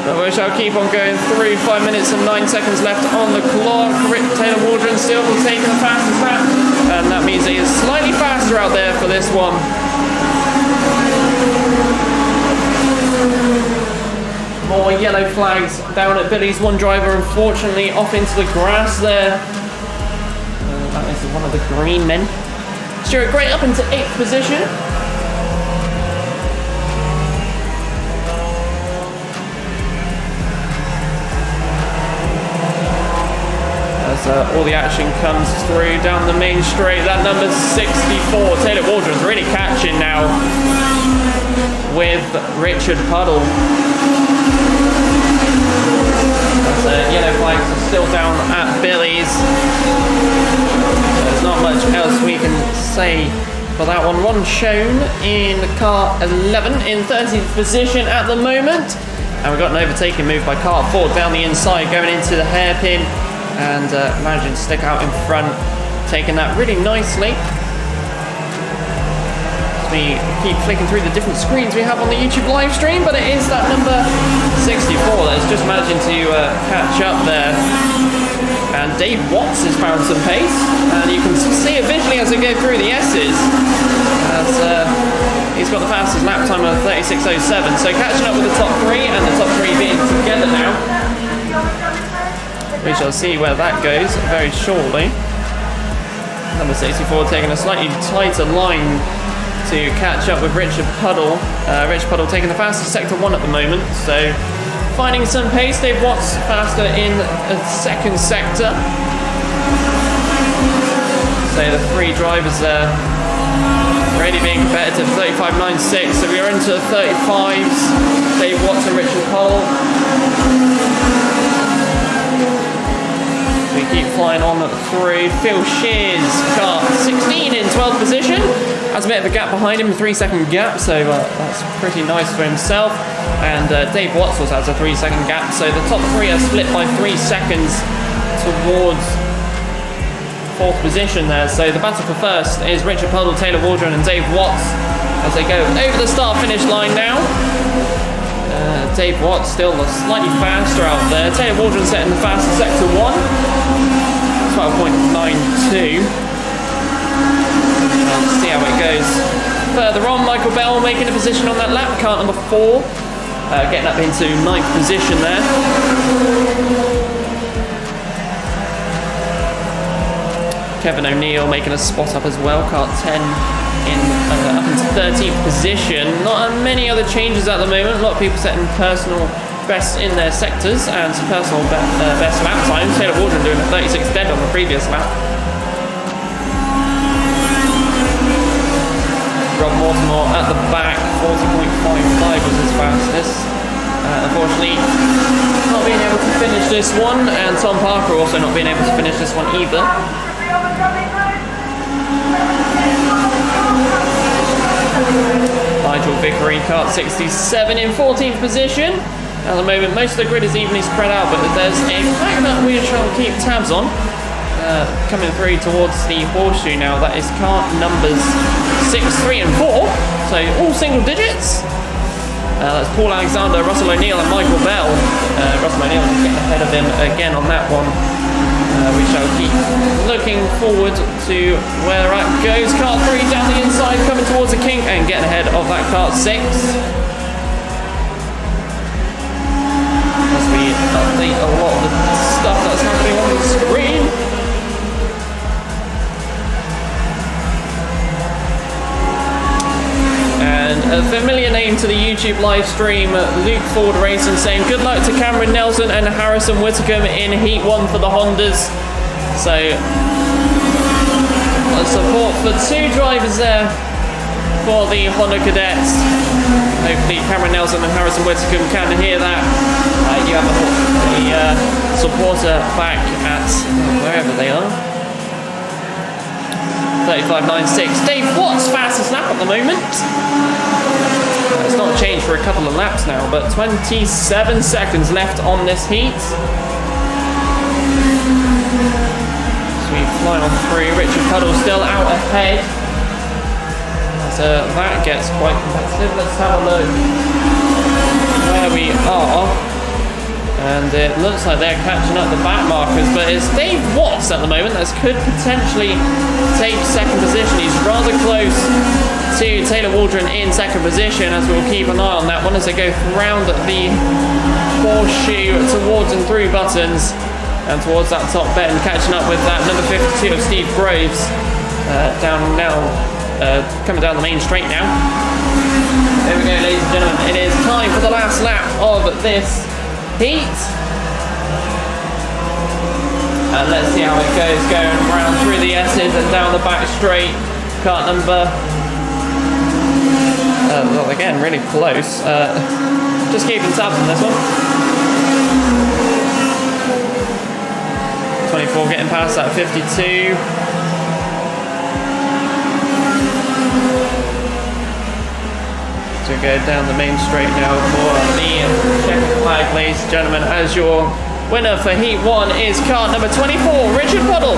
But we shall keep on going through. 5 minutes and 9 seconds left on the clock. Taylor Waldron still will take the fastest lap, and that means he is slightly faster out there for this one. more yellow flags down at Billy's. One driver unfortunately off into the grass there. That is one of the green men. Stuart Gray up into 8th position. As all the action comes through down the main straight, that number 64, Taylor Waldron's really catching now with Richard Puddle. Yellow flags are still down at Billy's. There's not much else we can say for that one. Ron shown in car 11 in 13th position at the moment. And we've got an overtaking move by car 4 down the inside, going into the hairpin and managing to stick out in front, taking that really nicely. We keep flicking through the different screens we have on the YouTube live stream, but it is that number 64 that's just managing to catch up there. And Dave Watts has found some pace, and you can see it visually as I go through the S's, as he's got the fastest lap time of 36.07, so catching up with the top 3, and the top 3 being together now. We shall see where that goes very shortly. Number 64 taking a slightly tighter line to catch up with Richard Puddle. Richard Puddle taking the fastest sector 1 at the moment, so finding some pace. Dave Watts faster in a second sector. So the 3 drivers there really being competitive. 35.96, so we are into 35s. Dave Watts and Richard Puddle. We keep flying on through. Phil Shears, car 16 in 12th position. Has a bit of a gap behind him, a 3-second gap, so that's pretty nice for himself. And Dave Watts also has a 3-second gap, so the top 3 are split by 3 seconds towards 4th position there. So the battle for first is Richard Puddle, Taylor Waldron and Dave Watts as they go over the start-finish line now. Dave Watts still slightly faster out there. Taylor Waldron setting the fastest sector 1, 12.92. Let's see how it goes. Further on, Michael Bell making a position on that lap, car number 4, getting up into 9th position there. Kevin O'Neill making a spot up as well, car 10 in up into 13th position. Not many other changes at the moment. A lot of people setting personal bests in their sectors and some personal best lap times. Taylor Waldron doing a 36 dead on the previous lap. Rob Mortimer at the back, 40.55 was his fastest. Unfortunately, not being able to finish this one, and Tom Parker also not being able to finish this one either. Nigel Vickery, kart 67 in 14th position. At the moment, most of the grid is evenly spread out, but there's a fact that we shall keep tabs on. Coming through towards the horseshoe now, that is kart numbers 6, 3 and 4, so all single digits. That's Paul Alexander, Russell O'Neill and Michael Bell. Russell O'Neill just getting ahead of him again on that one. We shall keep looking forward to where that goes. Kart 3 down the inside, coming towards the kink and getting ahead of that kart 6. As we update a lot of the stuff that's happening on the screen. And a familiar name to the YouTube live stream, Luke Ford Racing, saying good luck to Cameron Nelson and Harrison Whittaker in Heat 1 for the Hondas. So, support for 2 drivers there for the Honda Cadets. Hopefully Cameron Nelson and Harrison Whittaker can hear that. You have the supporter back at wherever they are. 35.96. Dave Watts fastest lap at the moment. It's not changed for a couple of laps now, but 27 seconds left on this heat. So we fly on through. Richard Puddle still out ahead. So that gets quite competitive. Let's have a look where we are. And it looks like they're catching up the back markers, but it's Dave Watts at the moment that could potentially take second position. He's rather close to Taylor Waldron in second position, as we'll keep an eye on that one as they go round the horseshoe towards and through buttons and towards that top bend, catching up with that number 52 of Steve Groves down now, coming down the main straight now. There we go, ladies and gentlemen, it is time for the last lap of this heat. And let's see how it goes, going round through the S's and down the back straight. Kart number, well again, really close. Just keeping tabs on this one. 24 getting past that 52. To go down the main straight now for the checkered flag, ladies and gentlemen, as your winner for Heat 1 is kart number 24, Richard Puddle.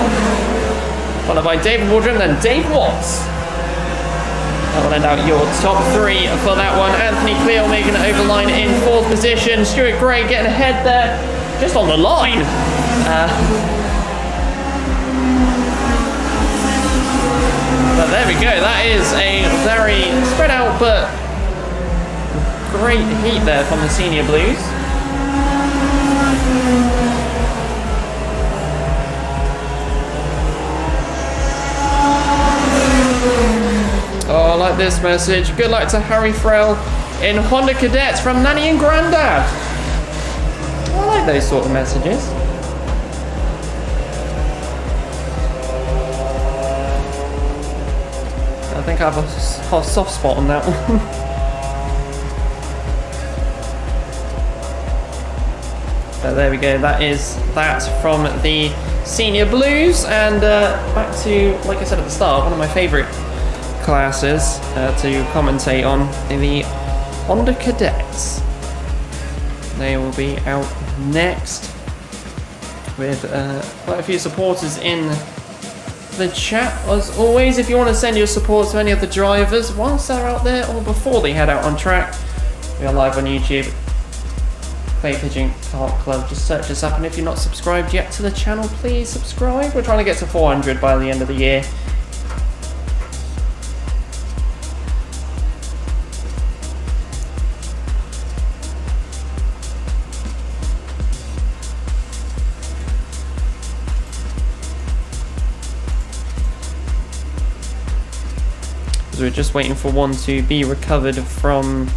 Followed by David Waldron, then Dave Watts. That will end out your top three for that one. Anthony Cleo making it over the line in fourth position. Stuart Gray getting ahead there, just on the line. But there we go. That is a very spread out but great heat there from the Senior Blues. Oh, I like this message. Good luck to Harry Frell in Honda Cadets from Nanny and Grandad. I like those sort of messages. I think I have a soft spot on that one. But there we go. That is that from the Senior Blues. And back to, like I said at the start, one of my favourite classes to commentate on, the Honda Cadets. They will be out next with quite a few supporters in the chat. As always, if you want to send your support to any of the drivers whilst they're out there or before they head out on track, we are live on YouTube. Clay Pigeon Kart Club, just search us up, and if you're not subscribed yet to the channel, please subscribe. We're trying to get to 400 by the end of the year. We're just waiting for one to be recovered from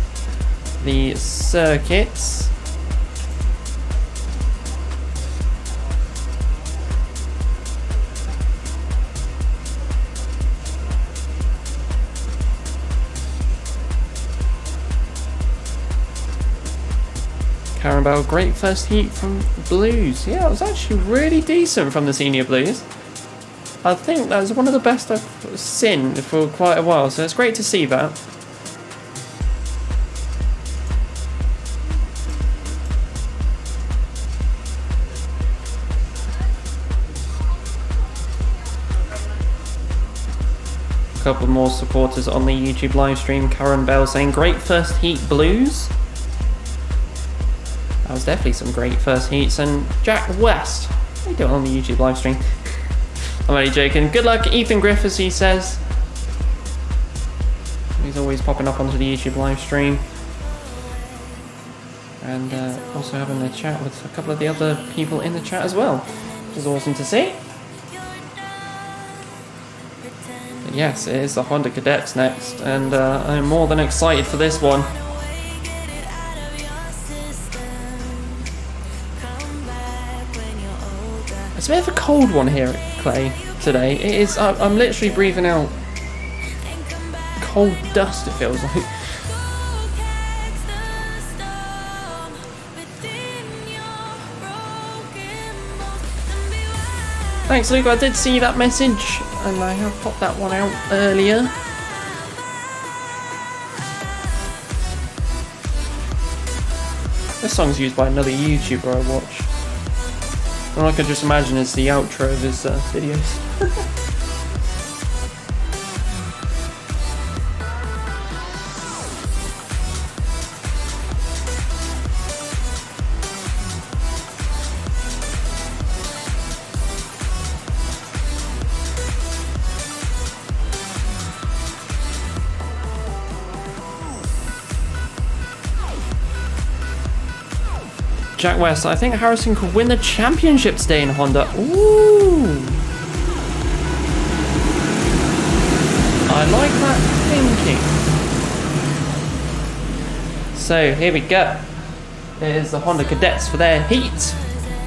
the circuits. Karen Bell, great first heat from Blues. Yeah, it was actually really decent from the Senior Blues. I think that was one of the best I've seen for quite a while, so it's great to see that. A couple more supporters on the YouTube live stream. Karen Bell saying, great first heat Blues. That was definitely some great first heats. And Jack West, how are you doing on the YouTube live stream? I'm only joking. Good luck, Ethan Griffiths, he says. He's always popping up onto the YouTube live stream. And also having a chat with a couple of the other people in the chat as well, which is awesome to see. But yes, it is the Honda Cadets next, and I'm more than excited for this one. It's a bit of a cold one here at Clay today. It is. I'm literally breathing out cold dust, it feels like. Thanks, Luke. I did see that message, and I have popped that one out earlier. This song's used by another YouTuber I watch. All I can just imagine is the outro of his videos. Jack West, I think Harrison could win the championship today in Honda. Ooh. I like that thinking. So here we go. It is the Honda Cadets for their heat.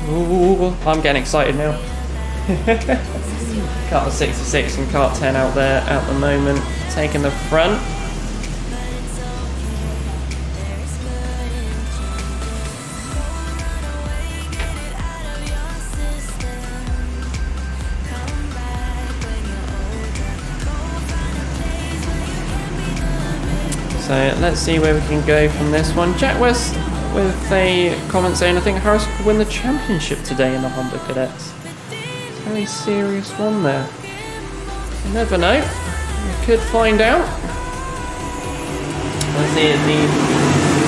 Ooh, I'm getting excited now. Kart 66 and Kart 10 out there at the moment, taking the front. So let's see where we can go from this one. Jack West with a comment saying, I think Harris could win the championship today in the Honda Cadets. It's a very serious one there. You never know. We could find out. Let's see if the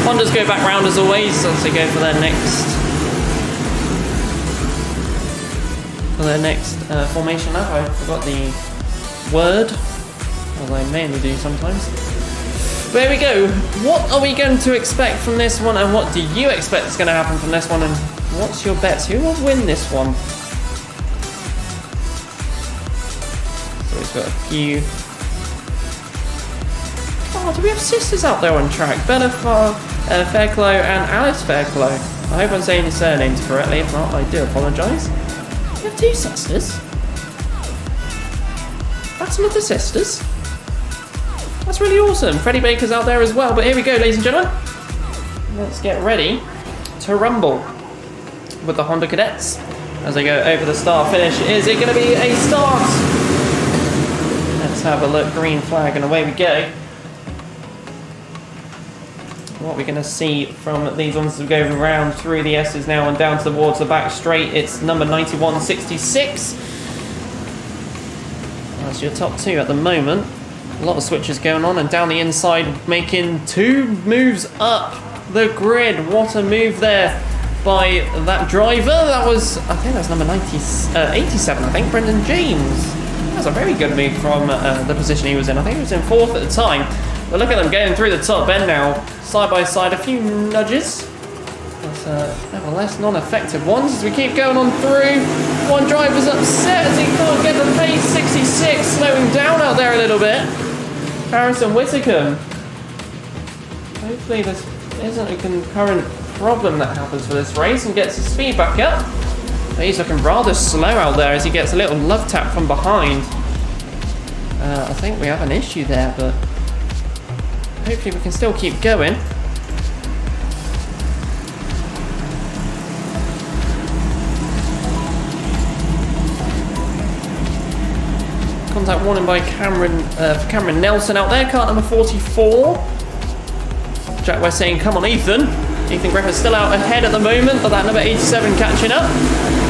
Hondas go back round as always as they go for their next formation lap. I forgot the word, as I mainly do sometimes. There we go. What are we going to expect from this one, and what do you expect is going to happen from this one, and what's your bets? Who will win this one? So we've got a few. Oh, do we have sisters out there on track? Bella Fairclough and Alice Fairclough. I hope I'm saying your surnames correctly. If not, I do apologise. We have 2 sisters. That's not the sisters. That's really awesome. Freddie Baker's out there as well. But here we go, ladies and gentlemen. Let's get ready to rumble with the Honda Cadets as they go over the start finish. Is it going to be a start? Let's have a look. Green flag and away we go. What we're going to see from these ones as we go around through the S's now and down towards the back straight. It's number 9166. That's your top 2 at the moment. A lot of switches going on, and down the inside making 2 moves up the grid. What a move there by that driver. That was, I think that's number 87, I think, Brendan James. That was a very good move from the position he was in. I think he was in 4th at the time. But look at them going through the top end now, side by side, a few nudges. But nevertheless, non-effective ones as we keep going on through. One driver's upset as he can't get the pace. 66 slowing down out there a little bit. Harrison Whitcomb. Hopefully this isn't a concurrent problem that happens for this race and gets his speed back up. But he's looking rather slow out there as he gets a little love tap from behind. I think we have an issue there, but hopefully we can still keep going. Contact warning by Cameron Nelson out there, kart number 44. Jack West saying, come on Ethan. Ethan Griffith's still out ahead at the moment, but that number 87 catching up.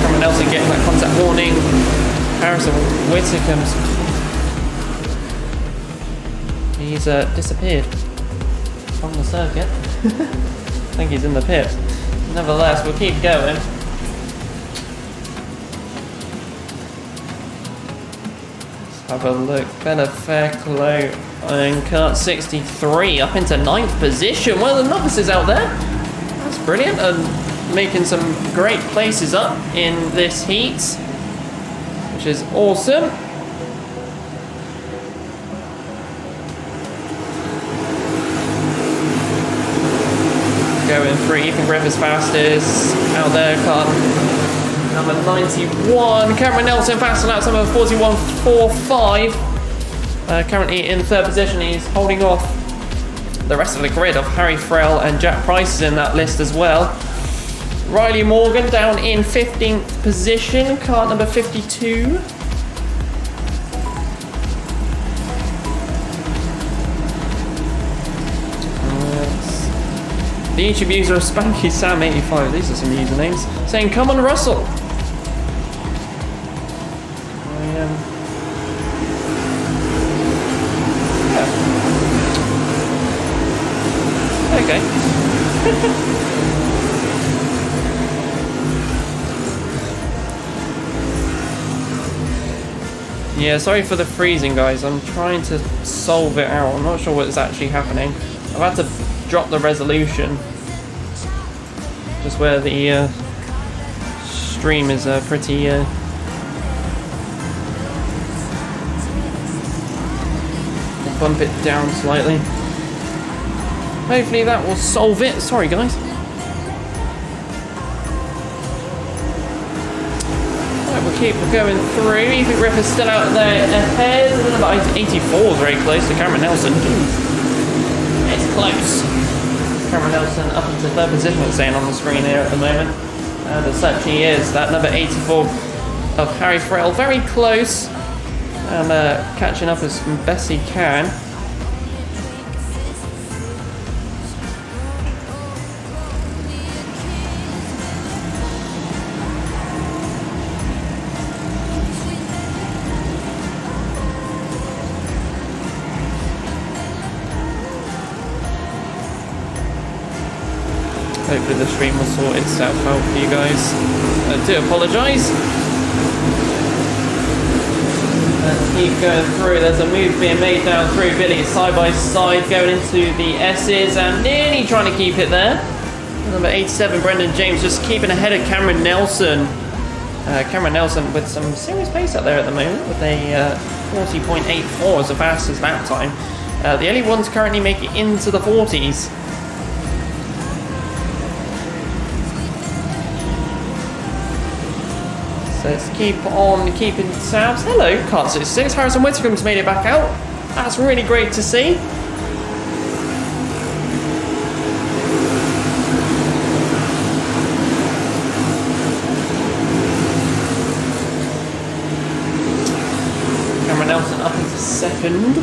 Cameron Nelson getting that contact warning. Harrison Whitcomb's. He's disappeared from the circuit. I think he's in the pit. Nevertheless, we'll keep going. Have a look. Bella Fairclough in kart 63 up into 9th position. One of the novices out there. That's brilliant, and making some great places up in this heat, which is awesome. Going through. Ethan Griffith's fastest out there. Kart number 91. Cameron Nelson fast laps number 41.45. Currently in 3rd position. He's holding off the rest of the grid of Harry Frell and Jack Price is in that list as well. Riley Morgan down in 15th position. Kart number 52. The YouTube user of Spanky Sam 85. These are some usernames. Saying, come on, Russell. Okay. Yeah, sorry for the freezing, guys. I'm trying to solve it out. I'm not sure what's actually happening. I've had to drop the resolution just where the stream is pretty bump it down slightly. Hopefully that will solve it. Sorry guys. Right, we'll keep going through. Ethan Griffith's still out there ahead. Number 84 is very close to Cameron Nelson. It's close. Cameron Nelson up into third position, it's saying on the screen here at the moment. And as such he is. That number 84 of Harry Frell, very close. And catching up as best he can. Hopefully the stream will sort itself out for you guys. I do apologise. Let's keep going through. There's a move being made down through. Billy side by side going into the S's and nearly trying to keep it there. Number 87, Brendan James, just keeping ahead of Cameron Nelson. Cameron Nelson with some serious pace out there at the moment with a 40.84 as the fastest lap time. The only ones currently make it into the 40s. So let's keep on keeping tabs. Hello, Kart 66. Harrison Whittaker's made it back out. That's really great to see. Cameron Nelson up into second.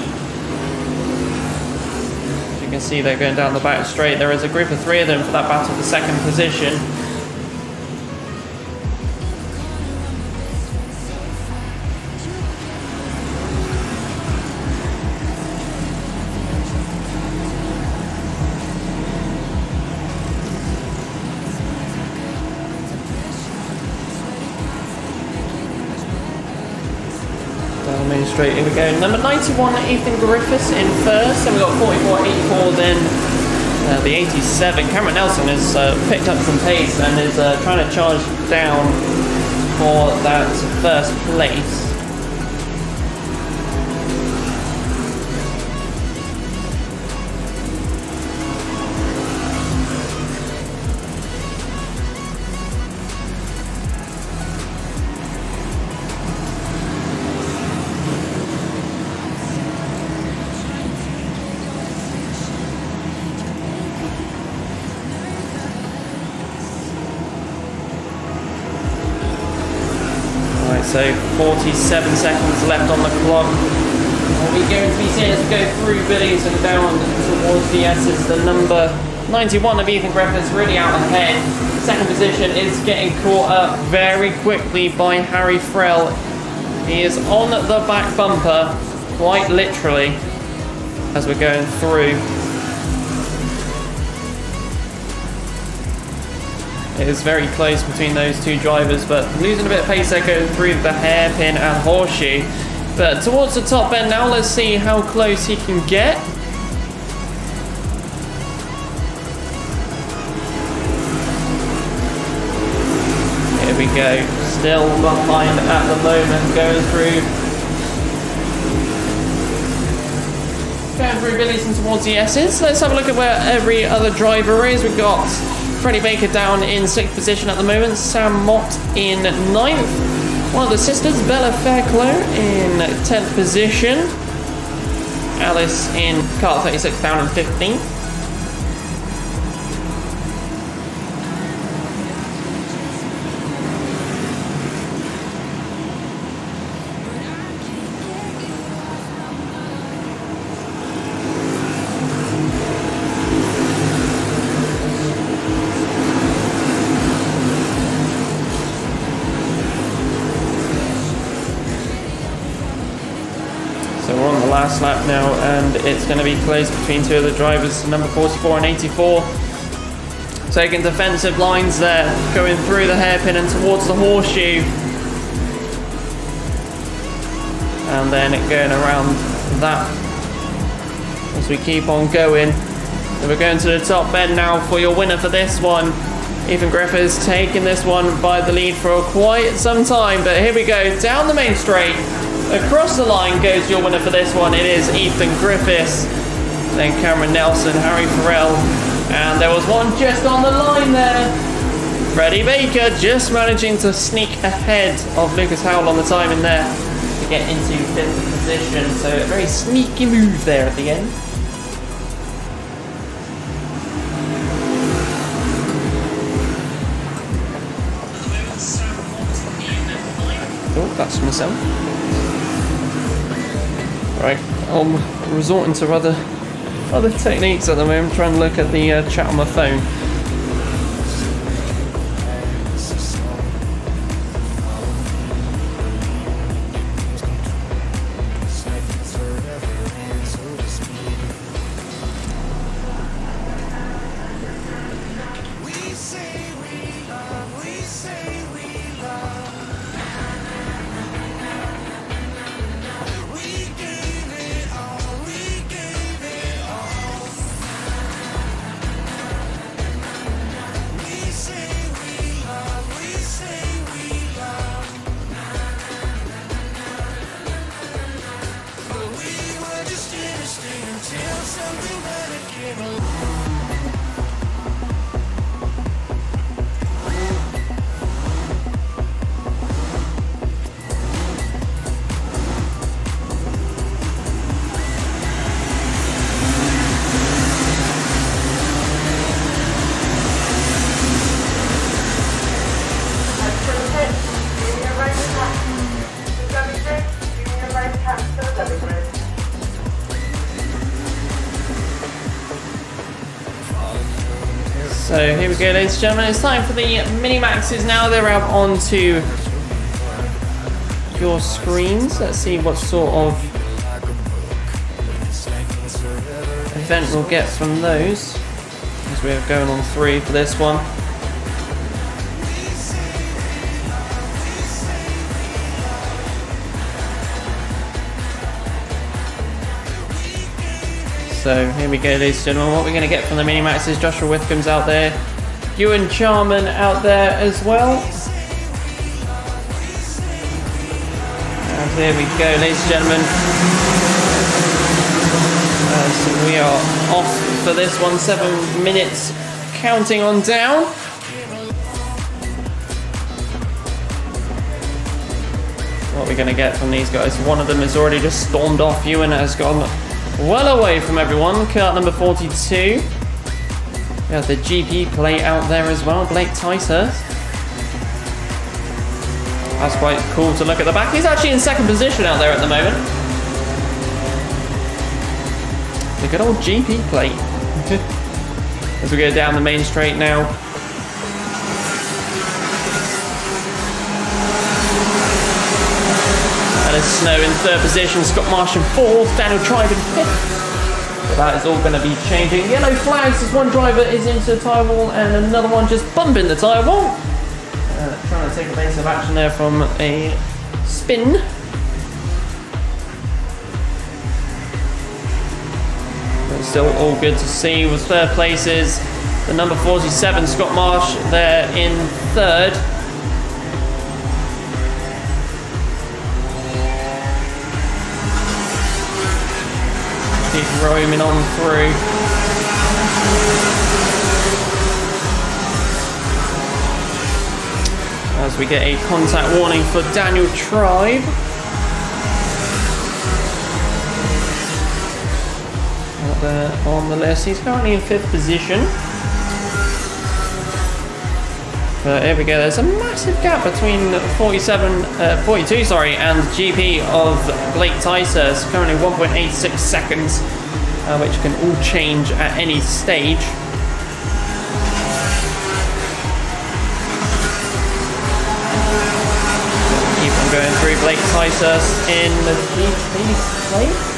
As you can see, they're going down the back straight. There is a group of 3 of them for that battle for second position. Straight, here we go. Number 91, Ethan Griffiths in first. Then we've got 44, 84, then the 87. Cameron Nelson has picked up some pace and is trying to charge down for that first place. So 47 seconds left on the clock. Are we going to be seeing as we go through Billy's and down towards the S's? The number 91 of Ethan Griffiths really out ahead. Second position is getting caught up very quickly by Harry Frell. He is on the back bumper, quite literally, as we're going through. It is very close between those two drivers, but losing a bit of pace there going through the hairpin and horseshoe. But towards the top end now, let's see how close he can get. Here we go, still behind at the moment, going through Billy's and towards the S's. Let's have a look at where every other driver is. We've got Freddie Baker down in 6th position at the moment, Sam Mott in 9th, one of the sisters, Bella Fairclough, in 10th position, Alice in Kart 36 down in 15th. Last lap now, and it's going to be close between 2 of the drivers, number 44 and 84. Taking defensive lines there, going through the hairpin and towards the horseshoe. And then it going around that as we keep on going. So we're going to the top end now for your winner for this one. Ethan Griffiths taking this one by the lead for quite some time, but here we go, down the main straight, across the line goes your winner for this one. It is Ethan Griffiths, then Cameron Nelson, Harry Farrell, and there was one just on the line there. Freddie Baker just managing to sneak ahead of Lucas Howell on the time in there to get into 5th position, so a very sneaky move there at the end. Oh, that's myself. Right, I'm resorting to other techniques at the moment, trying to look at the chat on my phone. So here we go, ladies and gentlemen, it's time for the mini-maxes now. They're out onto your screens. Let's see what sort of event we'll get from those, as we're going on 3 for this one. So here we go, ladies and gentlemen. What we're going to get from the mini-max is Joshua Whitcomb's out there, Ewan Charman out there as well. And here we go, ladies and gentlemen. So we are off for this one. 7 minutes counting on down. What we're going to get from these guys. One of them has already just stormed off. Ewan has gone well away from everyone. Kart number 42. We have the GP plate out there as well, Blake Ticehurst. That's quite cool to look at the back. He's actually in 2nd position out there at the moment. The good old GP plate. As we go down the main straight now. Alice Snow in 3rd position, Scott Marsh in 4th, Daniel Tribe in 5th. So that is all going to be changing. Yellow flags as one driver is into the tyre wall and another one just bumping the tyre wall. Trying to take a base of action there from a spin. But still all good to see with 3rd places. The number 47, Scott Marsh, there in 3rd. Keep roaming on through. As we get a contact warning for Daniel Tribe. Out there on the list. He's currently in 5th position. But here we go. There's a massive gap between 42, and GP of Blake Ticehurst. Currently 1.86 seconds, which can all change at any stage. Keep on going through. Blake Ticehurst in the GP plate.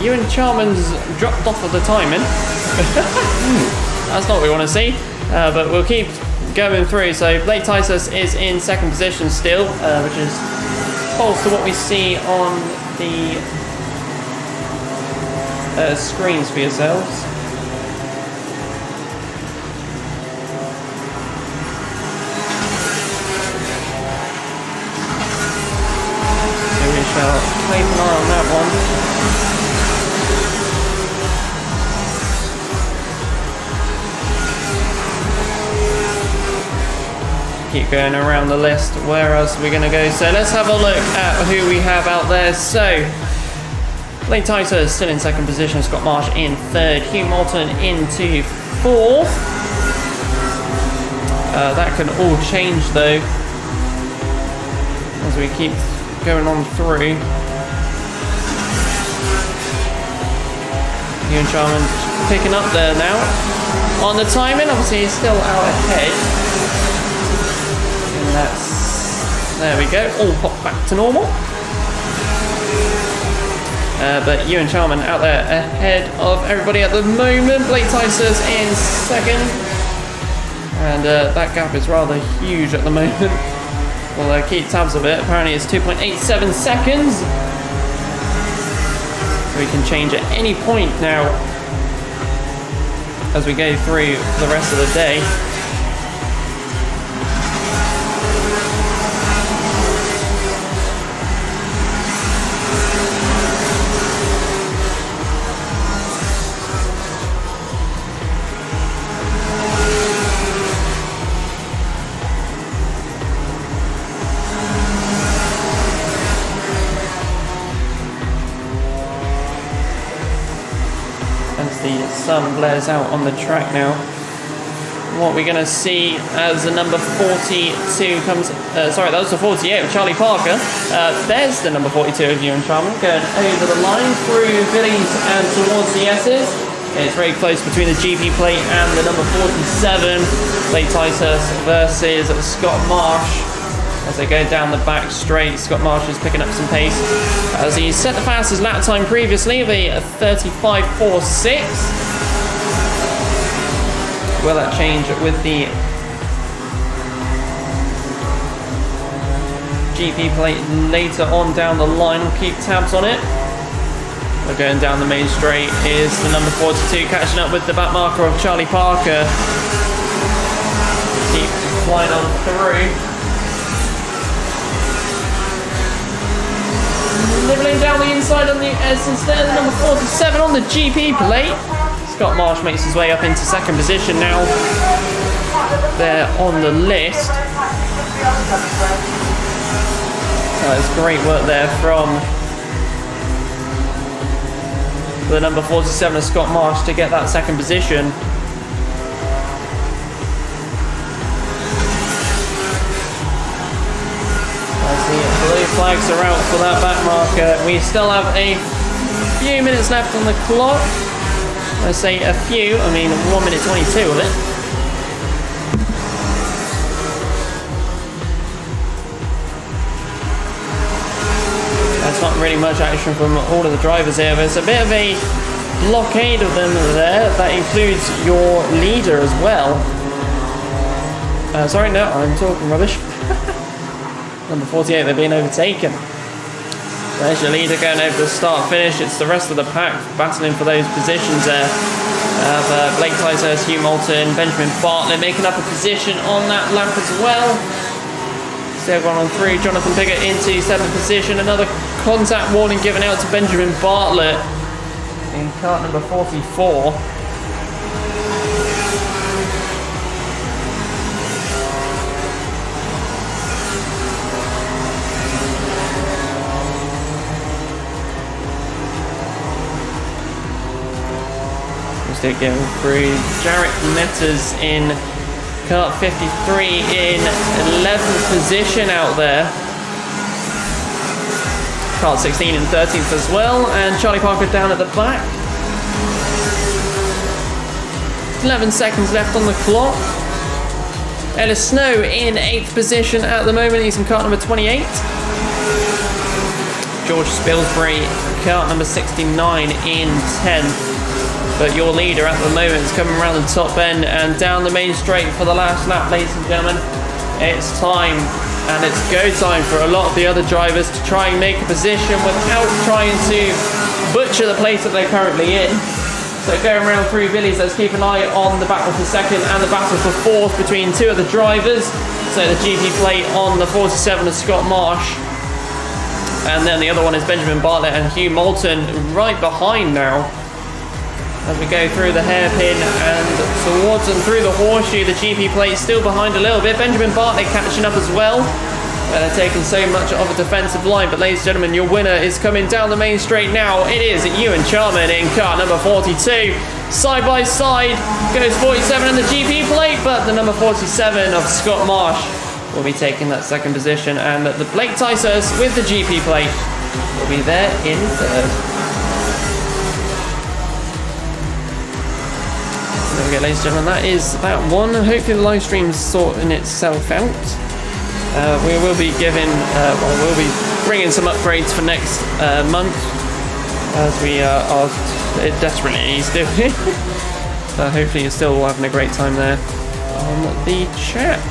Ewan Charman's dropped off of the timing. That's not what we want to see, but we'll keep going through. So Blake Ticehurst is in 2nd position still, which is false to what we see on the screens for yourselves. on. Keep going around the list. Where else are we going to go? So let's have a look at who we have out there. So Clay Pigeon is still in second position. Scott Marsh in third. Hugh Moulton into fourth. That can all change though as we keep going on through. Ewan Charman picking up there now. On the timing, obviously he's still out ahead. And there we go, all popped back to normal. But Ewan Charman out there ahead of everybody at the moment. Blake Tysers in second. And that gap is rather huge at the moment. We'll keep tabs of it. Apparently it's 2.87 seconds. So we can change at any point now as we go through the rest of the day. The sun blares out on the track now. What we're going to see as the number 42 comes... sorry, that was the 48 of Charlie Parker. There's the number 42 of Ewan Charman going over the line through Billy's and towards the S's. It's very close between the GP plate and the number 47. Clay Pigeon versus Scott Marsh. As they go down the back straight, Scott Marsh is picking up some pace as he set the fastest lap time previously of a 35.46. Will that change with the GP plate later on down the line? We'll keep tabs on it. We're going down the main straight. Is the number 42 catching up with the back marker of Charlie Parker. Keep flying on through. Nibbling down the inside on the Essence there, the number 47 on the GP plate. Scott Marsh makes his way up into second position now. There on the list. That's great work there from the number 47 of Scott Marsh to get that second position. Blue flags are out for that back marker. We still have a few minutes left on the clock. I say a few, I mean 1 minute 22 of it. There's not really much action from all of the drivers here. There's a bit of a blockade of them there. That includes your leader as well. Sorry, no, I'm talking rubbish. Number 48, they're being overtaken. There's your leader going over the start-finish. It's the rest of the pack battling for those positions there. Blake Pigeon, Hugh Moulton, Benjamin Bartlett making up a position on that lap as well. Still going on through. Jonathan Piggott into 7th position. Another contact warning given out to Benjamin Bartlett in kart number 44. Still getting through. Jarek Netters in kart 53 in 11th position out there. Kart 16 in 13th as well, and Charlie Parker down at the back. 11 seconds left on the clock. Ellis Snow in 8th position at the moment. He's in kart number 28. George Spilsbury, kart number 69 in 10th. But your leader at the moment is coming around the top end and down the main straight for the last lap, ladies and gentlemen. It's time, and it's go time for a lot of the other drivers to try and make a position without trying to butcher the place that they're currently in. So going around through Billy's, let's keep an eye on the battle for second and the battle for fourth between two of the drivers. So the GP plate on the 47 of Scott Marsh. and then the other one is Benjamin Bartlett and Hugh Moulton right behind now. As we go through the hairpin and towards and through the horseshoe, the GP plate still behind a little bit. Benjamin Bartlett catching up as well. They're taking so much of a defensive line, but ladies and gentlemen, your winner is coming down the main straight now. It is Ewan Charman in car number 42. Side by side goes 47 in the GP plate, but the number 47 of Scott Marsh will be taking that second position, and the Blake Tysers with the GP plate will be there in third. There we go, ladies and gentlemen, that is that one. Hopefully the live stream's sorting itself out. We will be we'll be bringing some upgrades for next month, as we are desperately needs to. So hopefully you're still having a great time there on the chat.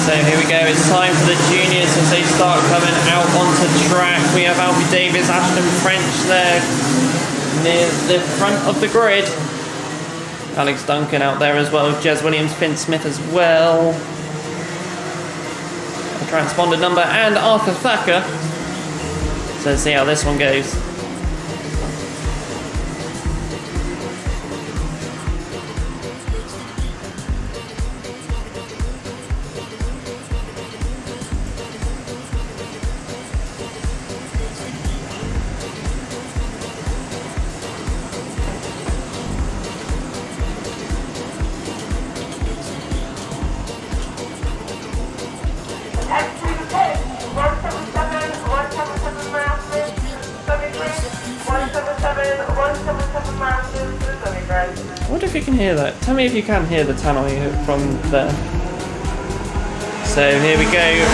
So here we go, it's time for the juniors as they start coming out onto track. We have Alfie Davis, Ashton French there near the front of the grid. Alex Duncan out there as well, Jez Williams, Finn Smith as well. A transponder number and Arthur Thacker. So let's see how this one goes. I wonder if you can hear that. Tell me if you can hear the tannoy from there. So here we go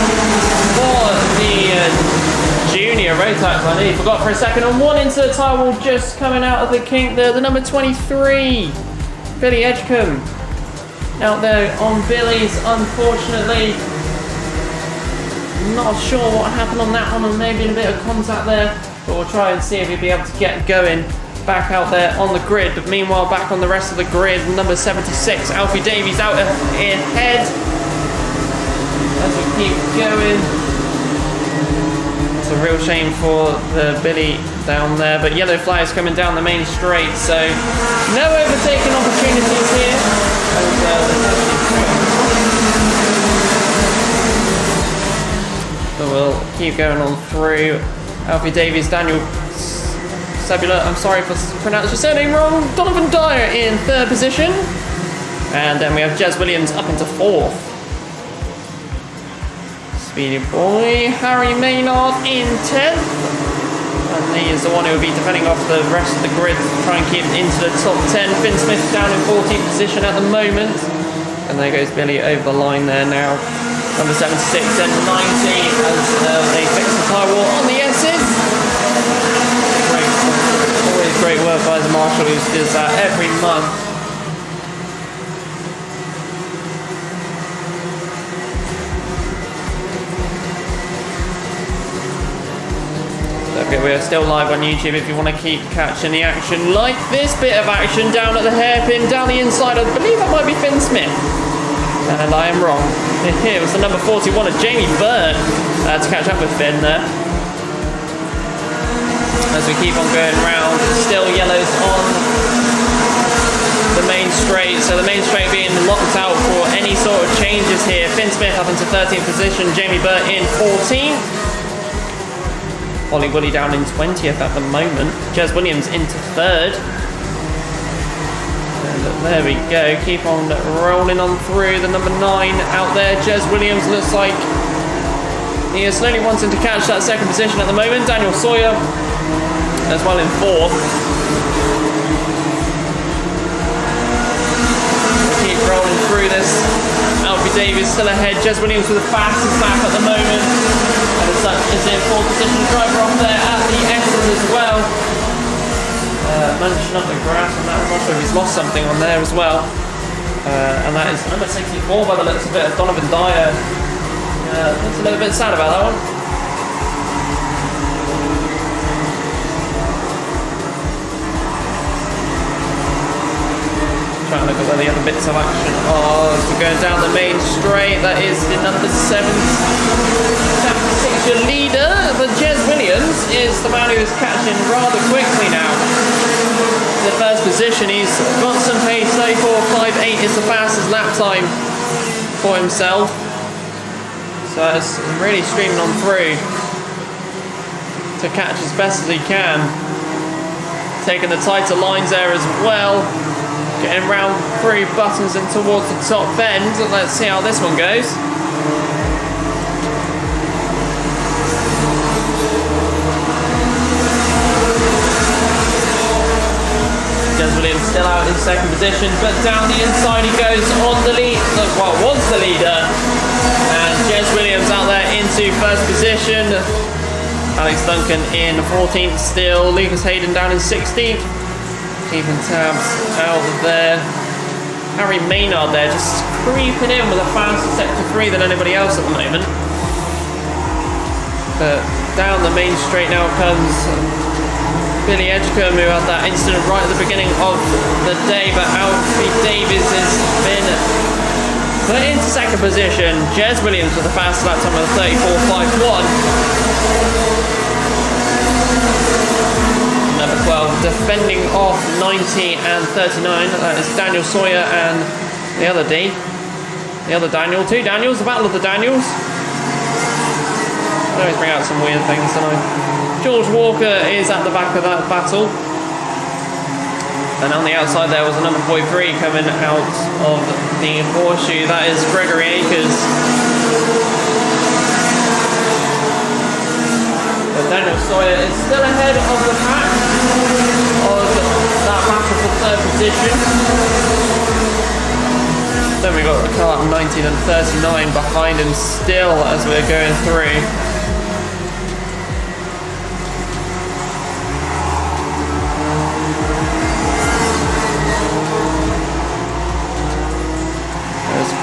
for the junior road tax. I nearly forgot for a second. And one into the tire wall just coming out of the kink there. The number 23, Billy Edgecombe, out there on Billy's, unfortunately. Not sure what happened on that one, and maybe a bit of contact there. But we'll try and see if he'll be able to get going back out there on the grid. But meanwhile, back on the rest of the grid, number 76, Alfie Davies out ahead as we keep going. It's a real shame for the Billy down there, but yellow flags coming down the main straight, so no overtaking opportunities here. But we'll keep going on through. Alfie Davies, Daniel Sabula, I'm sorry if I pronounced your surname wrong. Donovan Dyer in third position. And then we have Jez Williams up into fourth. Speedy Boy, Harry Maynard in 10th. And he is the one who will be defending off the rest of the grid to try and keep into the top 10. Finn Smith down in 14th position at the moment. And there goes Billy over the line there now. Number 76 and 90 as they fix the tire wall on the S's. Always great work by the marshal who does that every month. Okay, we are still live on YouTube if you want to keep catching the action like this bit of action down at the hairpin, down the inside. I believe that might be Finn Smith. And I am wrong. It was the number 41 of Jamie Byrne to catch up with Finn there. As we keep on going round, still yellows on the main straight. So the main straight being locked out for any sort of changes here. Finn Smith up into 13th position, Jamie Byrne in 14th. Ollie Woolley down in 20th at the moment. Jez Williams into third. And there we go. Keep on rolling on through. The number 9 out there, Jez Williams, looks like he is slowly wanting to catch that second position at the moment. Daniel Sawyer as well in 4th. Keep rolling through this. Alfie Davies still ahead. Jez Williams with the fastest lap at the moment. And as such is in 4th position. Driver off there at the S's as well. Munching up the grass on that. I'm not sure if he's lost something on there as well. And that is number 64 by the looks of it, Donovan Dyer. That's a little bit sad about that one. Trying to look at where the other bits of action are. As we're going down the main straight, that is the number 7. Your leader, but Jez Williams is the man who's catching rather quickly now. The first position, he's got some pace. 34.58 is the fastest lap time for himself. So it's really streaming on through to catch as best as he can. Taking the tighter lines there as well. Getting round through buttons and towards the top bend. Let's see how this one goes. Jez Williams still out in second position, but down the inside he goes on the lead. Well, was the leader. And Jez Williams out there into first position. Alex Duncan in 14th still. Lucas Hayden down in 16th. Keeping tabs out there. Harry Maynard there just creeping in with a faster sector 3 than anybody else at the moment. But down the main straight now comes Billy Edgecombe, who had that incident right at the beginning of the day, but Alfie Davies has been put into second position. Jez Williams with the fastest lap time of 34.51. Number 12 defending off 90 and 39. That is Daniel Sawyer and the other D. The other Daniel. 2 Daniels, the battle of the Daniels. I always bring out some weird things, don't I? George Walker is at the back of that battle. And on the outside there was a number 43 coming out of the horseshoe. That is Gregory Akers. But Daniel Sawyer is still ahead of the pack of that battle for third position. Then we got the car 19 and 39 behind him still as we're going through.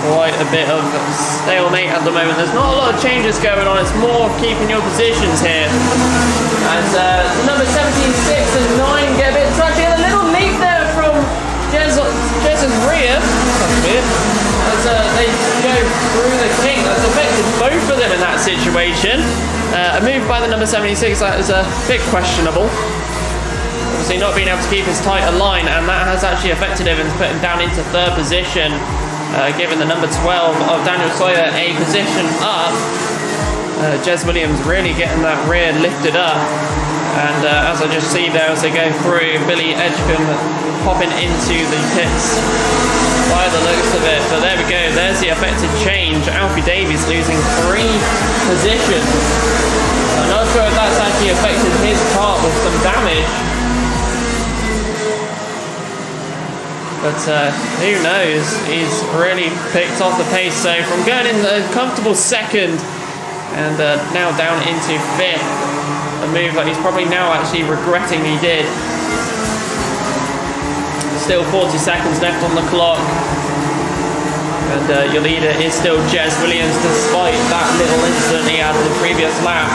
Quite a bit of stalemate at the moment. There's not a lot of changes going on. It's more of keeping your positions here. As number 17, 6 and 9 get a bit touchy. A little leap there from Jez's rear. That's weird. As they go through the king. That's affected both of them in that situation. A move by the number 76 that is a bit questionable. Obviously not being able to keep his tighter line, and that has actually affected him and put him down into third position. Giving the number 12 of Daniel Sawyer a position up. Jez Williams really getting that rear lifted up. And as I just see there as they go through, Billy Edgecombe popping into the pits by the looks of it. But there we go, there's the affected change. Alfie Davies losing 3 positions. I'm not sure if that's actually affected his car with some damage. But who knows, he's really picked off the pace. So from going in a comfortable second and now down into 5th, a move that he's probably now actually regretting he did. Still 40 seconds left on the clock. And your leader is still Jez Williams, despite that little incident he had in the previous lap.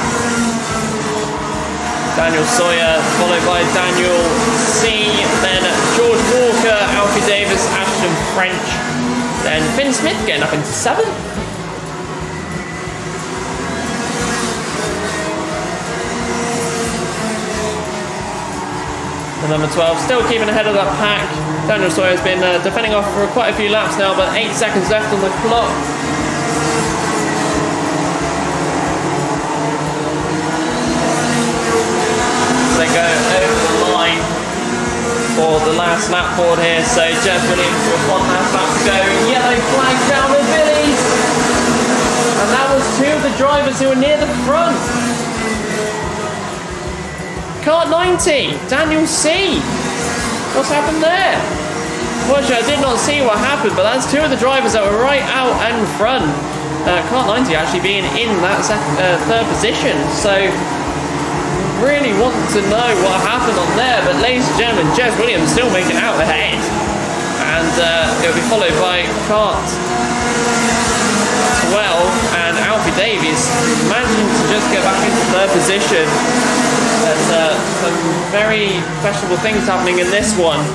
Daniel Sawyer, followed by Daniel C, then George Walker, Alfie Davis, Ashton French, then Finn Smith getting up into 7th. The number 12 still keeping ahead of that pack. Daniel Sawyer's been defending off for quite a few laps now, but 8 seconds left on the clock. They go over the line for the last lap board here, so Jez Williams with one last lap to go. Yellow flag down the Billies. And that was two of the drivers who were near the front. Kart 90, Daniel C. What's happened there? Unfortunately, I did not see what happened, but that's two of the drivers that were right out in front. Kart 90 actually being in that third position, so really want to know what happened on there. But ladies and gentlemen, Jez Williams still making out ahead, and it'll be followed by Kart 12 and Alfie Davies managing to just get back into third position. There's some very questionable things happening in this one,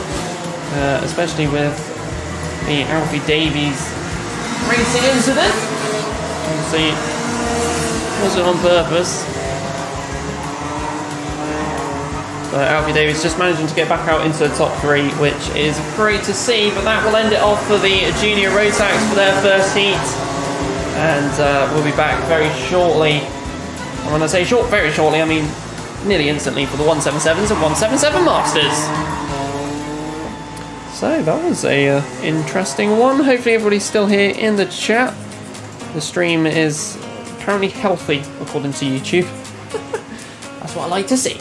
especially with the Alfie Davies racing incident. Obviously, wasn't on purpose. But Alfie Davies just managing to get back out into the top three, which is great to see. But that will end it off for the Junior Rotax for their first heat. And we'll be back very shortly. And when I say short, very shortly, I mean nearly instantly for the 177s and 177 Masters. So that was a interesting one. Hopefully everybody's still here in the chat. The stream is apparently healthy according to YouTube. That's what I like to see.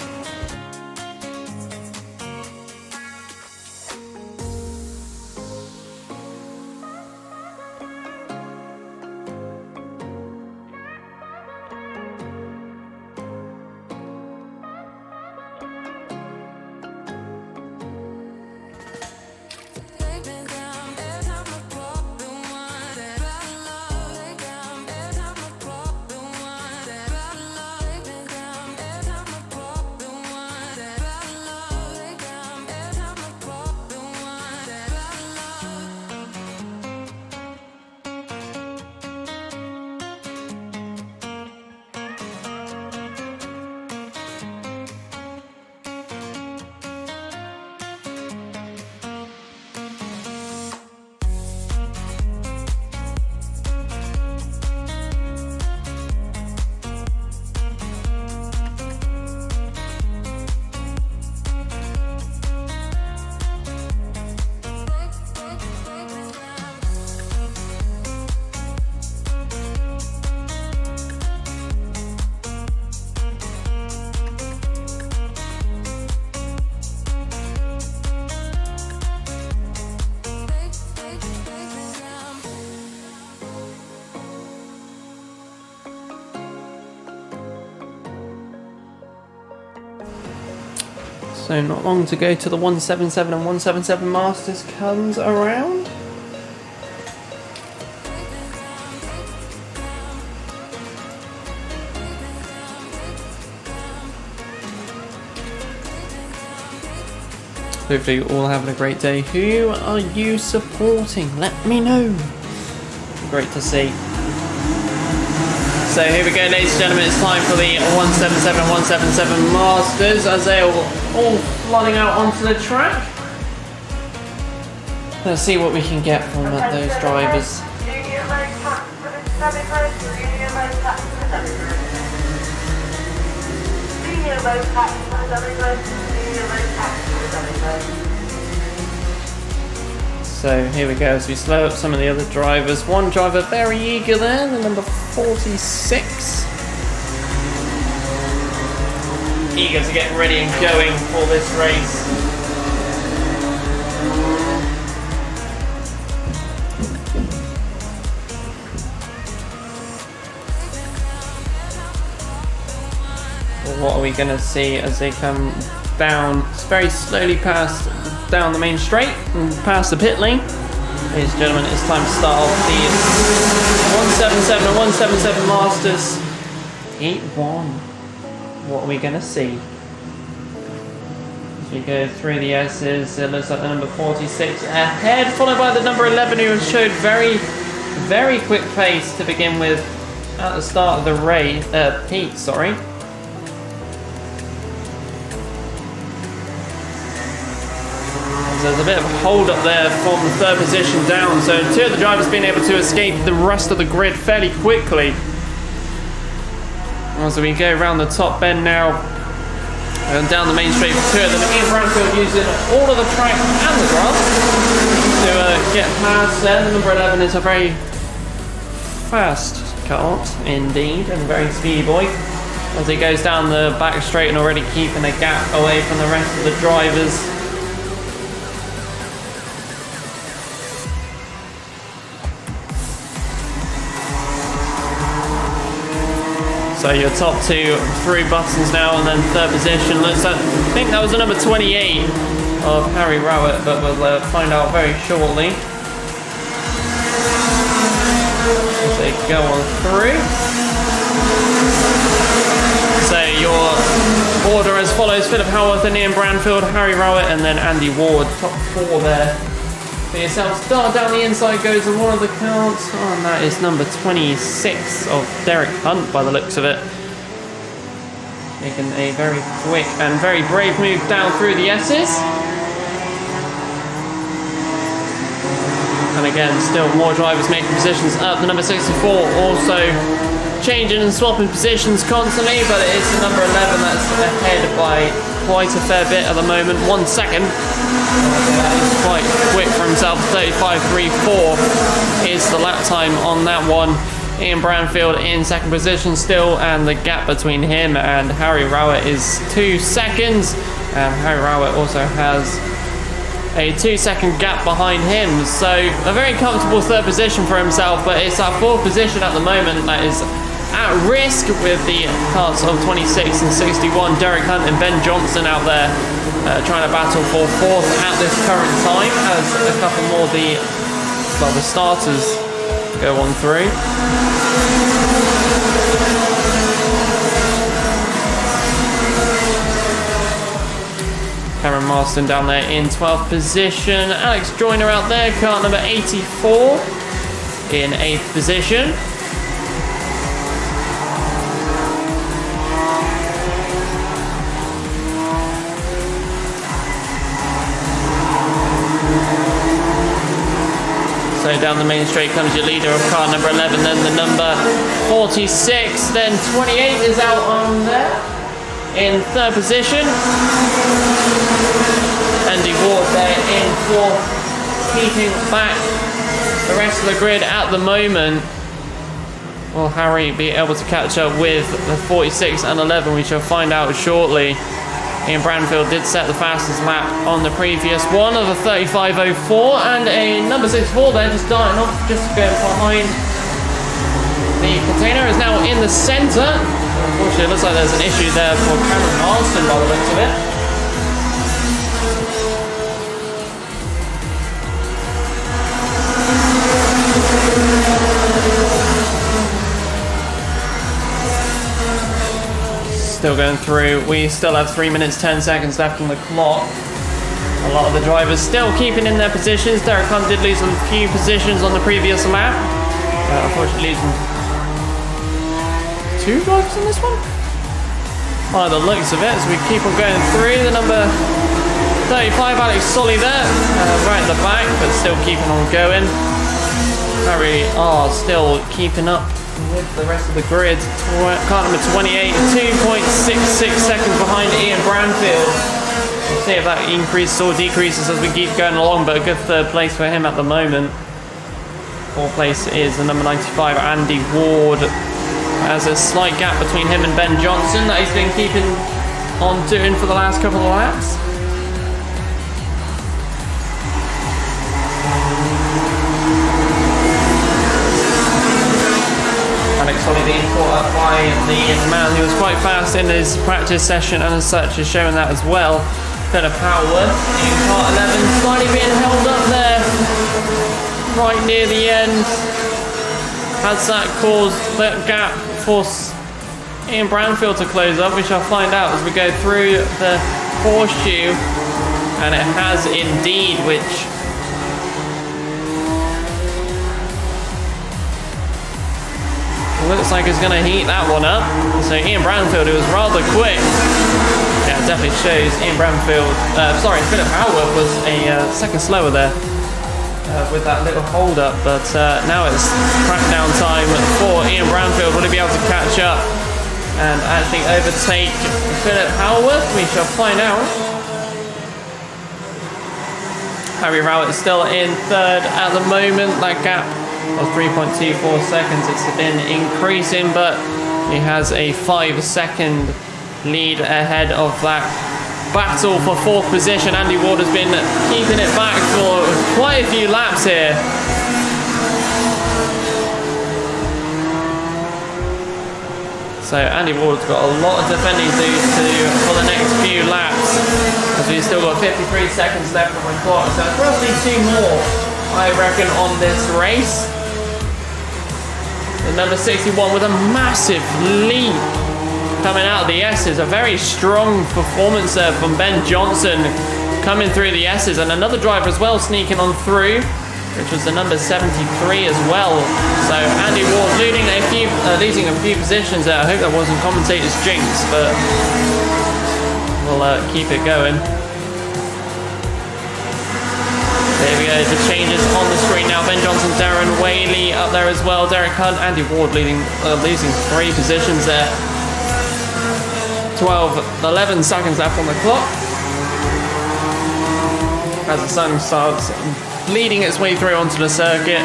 So not long to go to the 177 and 177 Masters comes around. Hopefully you're all having a great day. Who are you supporting? Let me know. Great to see. So here we go, ladies and gentlemen, it's time for the 177 177 Masters as they are all flooding out onto the track. Let's see what we can get from those drivers. So here we go as we slow up some of the other drivers. One driver very eager there, the number 46. Eager to get ready and going for this race. Well, what are we going to see as they come down very slowly down the main straight and past the pit lane? Ladies and gentlemen, it's time to start off the 177 and 177 Masters Heat 1. What are we going to see? As we go through the S's, it looks like the number 46 ahead, followed by the number 11 who showed very, very quick pace to begin with at the start of the heat, sorry. There's a bit of a hold up there from the third position down, so two of the drivers being able to escape the rest of the grid fairly quickly. As we go around the top bend now, And down the main straight for two of them. Ian Branfield using all of the track and the grass to get past there. The number 11 is a very fast kart indeed, and very speedy boy as he goes down the back straight and already keeping a gap away from the rest of the drivers. So your top two through buttons now, and then third position. I think that was the number 28 of Harry Rowett, but we'll find out very shortly. As they go on through. So your order as follows: Philip Howarth and Ian Branfield, Harry Rowett, and then Andy Ward. Top four there for yourself. Start down the inside goes on one of the counts, and that is number 26 of Derek Hunt by the looks of it. Making a very quick and very brave move down through the S's. And again, still more drivers making positions up. The number 64 also changing and swapping positions constantly, but it is the number 11 that's ahead by quite a fair bit at the moment. 1 second. That is quite quick for himself. 35.34 is the lap time on that one. Ian Branfield in second position still, and the gap between him and Harry Rowett is 2 seconds. And Harry Rowett also has a 2 second gap behind him, so a very comfortable third position for himself, but it's our fourth position at the moment that is at risk with the carts of 26 and 61. Derek Hunt and Ben Johnson out there trying to battle for fourth at this current time, as a couple more the starters go on through. Cameron Marston down there in 12th position. Alex Joyner out there, cart number 84 in 8th position. So down the main straight comes your leader of car number 11, then the number 46, then 28 is out on there in third position. Andy Ward there in fourth, keeping back the rest of the grid at the moment. Will Harry be able to catch up with the 46 and 11? We shall find out shortly. Ian Branfield did set the fastest lap on the previous one of a 35.04, and a number 64 there just starting off, just going behind the container, is now in the centre. Unfortunately, it looks like there's an issue there for Cameron Marston by the looks of it. Still going through. We still have 3 minutes 10 seconds left on the clock. A lot of the drivers still keeping in their positions. Derek Hunt did lose a few positions on the previous lap. Unfortunately losing 2 drivers on this one. By the looks of it, as we keep on going through. The number 35, Alex Solly there, right at the back, but still keeping on going. Harry still keeping up with the rest of the grid. Car number 28, 2.66 seconds behind Ian Branfield. We'll see if that increases or decreases as we keep going along, but a good third place for him at the moment. Fourth place is the number 95, Andy Ward. There's a slight gap between him and Ben Johnson that he's been keeping on doing for the last couple of laps. Alex Solly being caught up by the man who was quite fast in his practice session, and as such is showing that as well. Philip Howarth in car 11, slightly being held up there right near the end. Has that caused that gap for Ian Branfield to close up? We shall find out as we go through the horseshoe, and it has indeed, which looks like it's going to heat that one up. So Ian Branfield, who was rather quick, yeah, it definitely shows Ian Branfield, Philip Howarth was a second slower there with that little hold up, but now it's crackdown time for Ian Branfield. Will he be able to catch up and actually overtake Philip Howarth? We shall find out. Harry Rowett is still in third at the moment. That gap of 3.24 seconds, it's been increasing, but he has a 5-second lead ahead of that battle for fourth position. Andy Ward has been keeping it back for quite a few laps here. So Andy Ward's got a lot of defending to do for the next few laps, as we've still got 53 seconds left on the clock. So it's roughly 2 more, I reckon, on this race. The number 61 with a massive lead coming out of the S's. A very strong performance there from Ben Johnson coming through the S's, and another driver as well sneaking on through, which was the number 73 as well. So Andy Ward losing a few positions there. I hope that wasn't commentator's jinx, but we'll keep it going. There we go, the changes on the screen now. Ben Johnson, Darren Whaley up there as well. Derek Hunt, Andy Ward losing 3 positions there. 11 seconds left on the clock, as the sun starts bleeding its way through onto the circuit.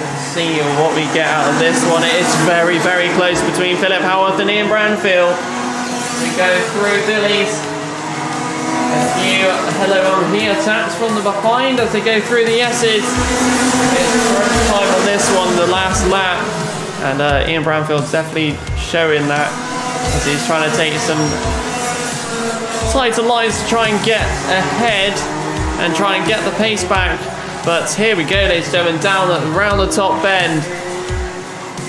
Let's see what we get out of this one. It is very, very close between Philip Howarth and Ian Branfield. We go through Billy's. A few hello on here attacks from the behind as they go through the S's. It's first time on this one, the last lap. And Ian Branfield's definitely showing that, as he's trying to take some tighter lines to try and get ahead and try and get the pace back. But here we go, ladies and gentlemen, down around the top bend.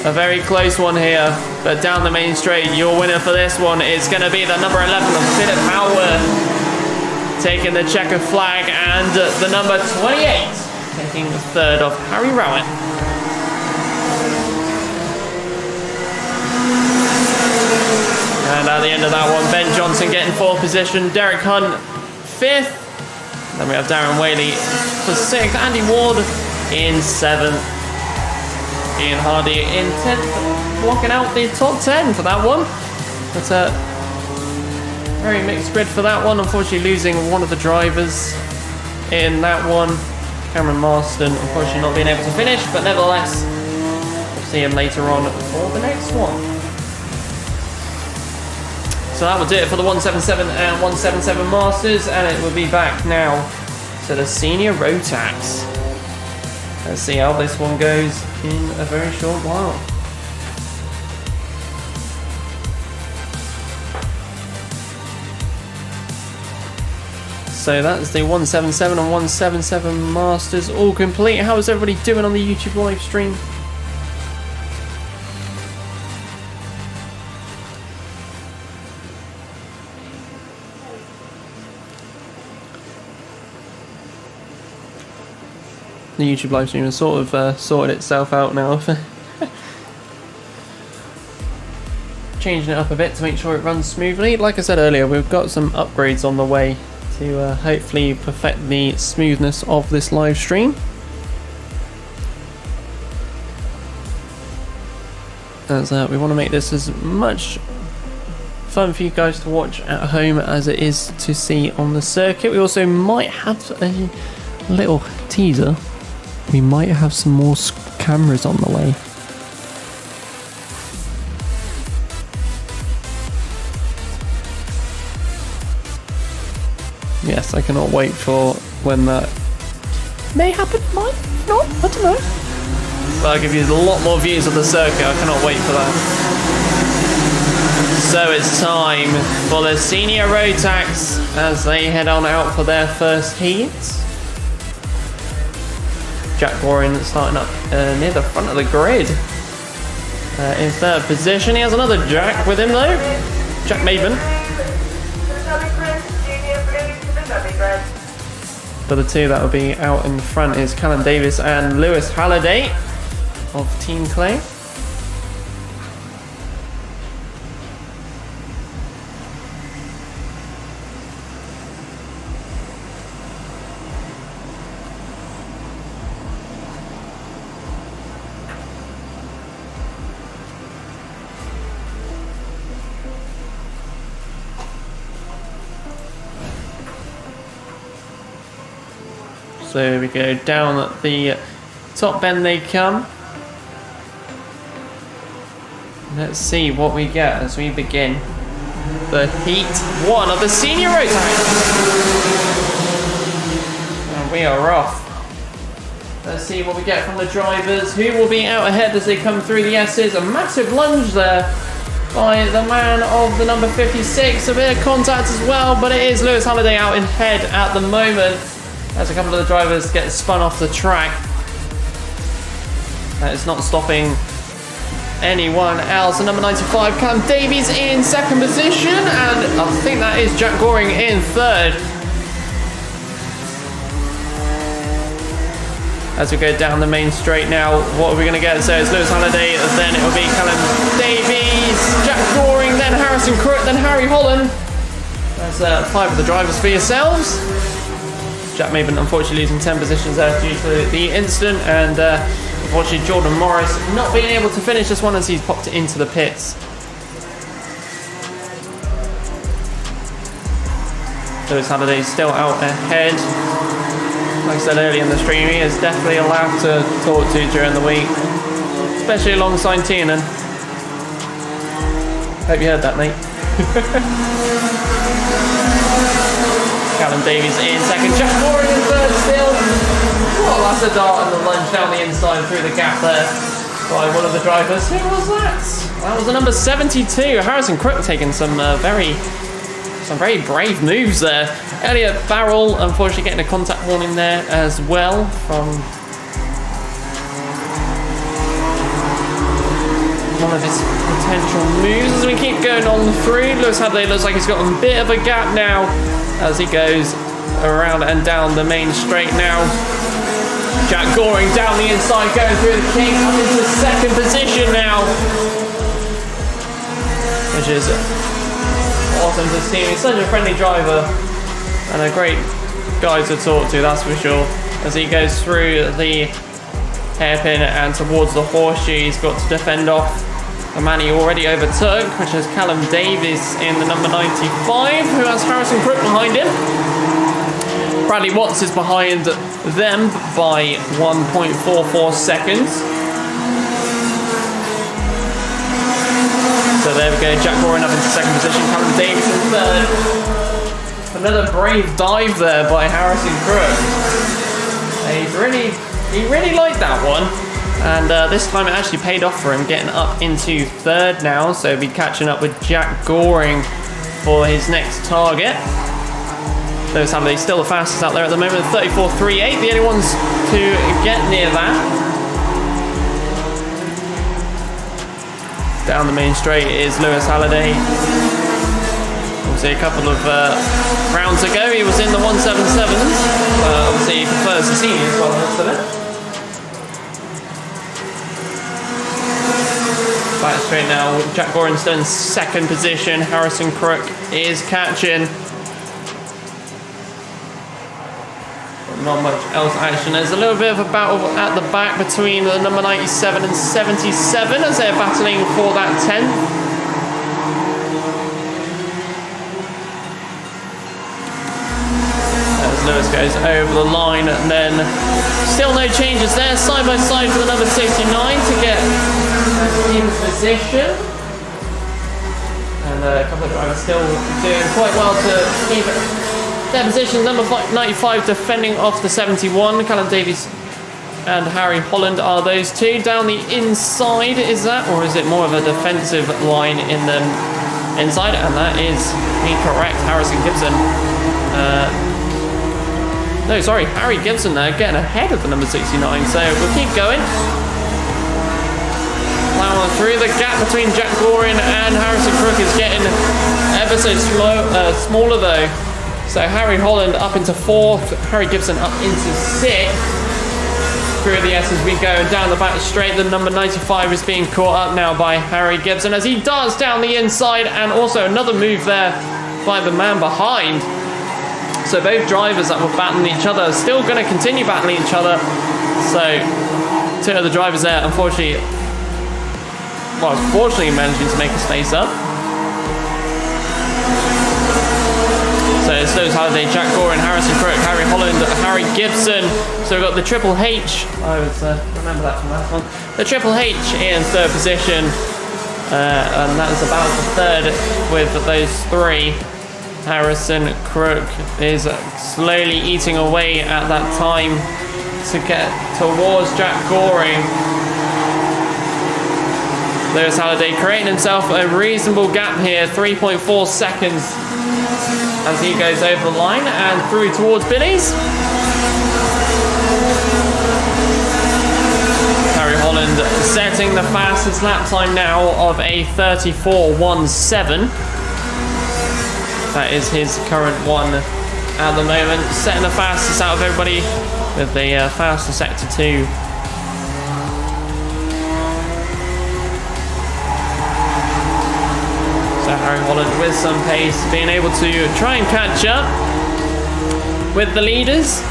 A very close one here, but down the main straight, your winner for this one is going to be the number 11 of Philip Howarth, taking the checker flag, and the number 28 taking the third of Harry Rowett. And at the end of that one, Ben Johnson getting 4th position, Derek Hunt 5th. Then we have Darren Whaley for 6th, Andy Ward in 7th. Ian Hardy in 10th, walking out the top 10 for that one. That's a very mixed grid for that one. Unfortunately losing one of the drivers in that one. Cameron Marston unfortunately not being able to finish, but nevertheless, we'll see him later on for the next one. So that will do it for the 177 and 177 Masters, and it will be back now to the Senior Rotax. Let's see how this one goes in a very short while. So that's the 177 and 177 Masters all complete. How is everybody doing on the YouTube live stream? The YouTube live stream has sort of sorted itself out now. Changing it up a bit to make sure it runs smoothly. Like I said earlier, we've got some upgrades on the way to hopefully perfect the smoothness of this live stream. As we want to make this as much fun for you guys to watch at home as it is to see on the circuit. We also might have a little teaser. We might have some more cameras on the way. Yes, I cannot wait for when that may happen, might not, I don't know. But I'll give you a lot more views of the circuit, I cannot wait for that. So it's time for the Senior Rotax as they head on out for their first heat. Jack Warren starting up near the front of the grid in 3rd position. He has another Jack with him though, Jack Maven. For the two that will be out in front is Callum Davis and Lewis Halliday of Team Clay. So here we go, down the top bend they come. Let's see what we get as we begin the Heat 1 of the Senior Road Tag. And we are off. Let's see what we get from the drivers. Who will be out ahead as they come through the S's? A massive lunge there by the man of the number 56. A bit of contact as well, but it is Lewis Halliday out in head at the moment as a couple of the drivers get spun off the track. That is not stopping anyone else. The number 95, Cam Davies in second position, and I think that is Jack Goring in third. As we go down the main straight now, what are we going to get? So it's Lewis Halliday, then it will be Callum Davies, Jack Goring, then Harrison Crook, then Harry Holland. That's 5 of the drivers for yourselves. Jack Maben unfortunately losing 10 positions there due to the incident, and unfortunately Jordan Morris not being able to finish this one as he's popped into the pits. Lewis Halliday still out ahead. Like I said earlier in the stream, he is definitely allowed to talk to during the week, especially alongside Tiernan. Hope you heard that, mate. Callum Davies in second, Jack Goring in third still. Oh, that's a dart and the lunge down the inside through the gap there by one of the drivers. Who was that? That was the number 72, Harrison Crook, taking some very brave moves there. Elliot Farrell, unfortunately, getting a contact warning there as well from one of his potential moves. As we keep going on through, Lewis Hadley looks like he's got a bit of a gap now as he goes around and down the main straight now. Jack Goring down the inside, going through the kink up into second position now, which is awesome to see. He's such a friendly driver and a great guy to talk to, that's for sure. As he goes through the hairpin and towards the horseshoe, he's got to defend off the man he already overtook, which is Callum Davies in the number 95, who has Harrison Crook behind him. Bradley Watts is behind them by 1.44 seconds. So there we go, Jack Goring up into second position, Callum Davies in third. Another brave dive there by Harrison Crook. He really liked that one. And this time it actually paid off for him, getting up into third now. So he'll be catching up with Jack Goring for his next target. Lewis Halliday still the fastest out there at the moment, 34.38. The only ones to get near that. Down the main straight is Lewis Halliday. Obviously a couple of rounds ago he was in the 177s. Obviously he prefers the seniors by the looks of it. Back straight now, Jack Goring still in second position. Harrison Crook is catching. Not much else action. There's a little bit of a battle at the back between the number 97 and 77 as they're battling for that 10th. As Lewis goes over the line, and then still no changes there. Side by side for the number 69 to get in position. And a couple of drivers still doing quite well to keep their position. Number 95 defending off the 71. Callum Davies and Harry Holland are those two. Down the inside, is that? Or is it more of a defensive line in the inside? And that is incorrect. Harrison Gibson. No, sorry, Harry Gibson there getting ahead of the number 69. So we'll keep going. Plowing through the gap between Jack Goring and Harrison Crook is getting ever so smaller though. So Harry Holland up into fourth, Harry Gibson up into sixth. Through the S as we go, and down the back straight, the number 95 is being caught up now by Harry Gibson as he darts down the inside, and also another move there by the man behind. So both drivers that were battling each other are still going to continue battling each other. So two of the drivers there, unfortunately, managing to make a space up. So it's There's Lewis Halliday, Jack Goring, Harrison Crook, Harry Holland, Harry Gibson. So we've got the Triple H. I was remember that from last one. The Triple H in third position. And that is about the third with those three. Harrison Crook is slowly eating away at that time to get towards Jack Goring. Lewis Halliday creating himself a reasonable gap here, 3.4 seconds as he goes over the line and through towards Billy's. Harry Holland setting the fastest lap time now of a 34.17. That is his current one at the moment, setting the fastest out of everybody with the fastest sector 2. So Harry Holland with some pace, being able to try and catch up with the leaders.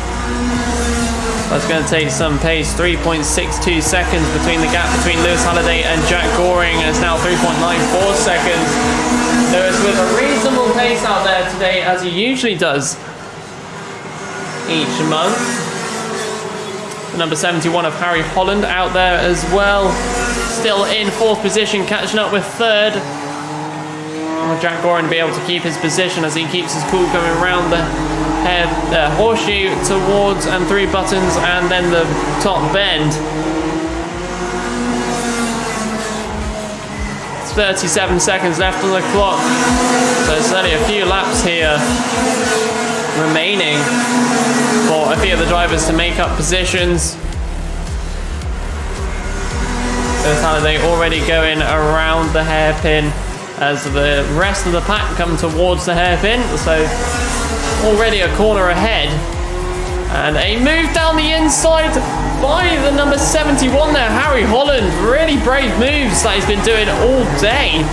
That's going to take some pace, 3.62 seconds between the gap between Lewis Halliday and Jack Goring. It's now 3.94 seconds. Lewis with a reasonable pace out there today, as he usually does each month. The number 71 of Harry Holland out there as well. Still in fourth position, catching up with third. Jack Goring to be able to keep his position as he keeps his pool going around the horseshoe towards and through buttons and then the top bend. It's 37 seconds left on the clock, so there's only a few laps here remaining for a few of the drivers to make up positions. There's Halliday already going around the hairpin as the rest of the pack come towards the hairpin, so already a corner ahead. And a move down the inside by the number 71 there, Harry Holland. Really brave moves that he's been doing all day.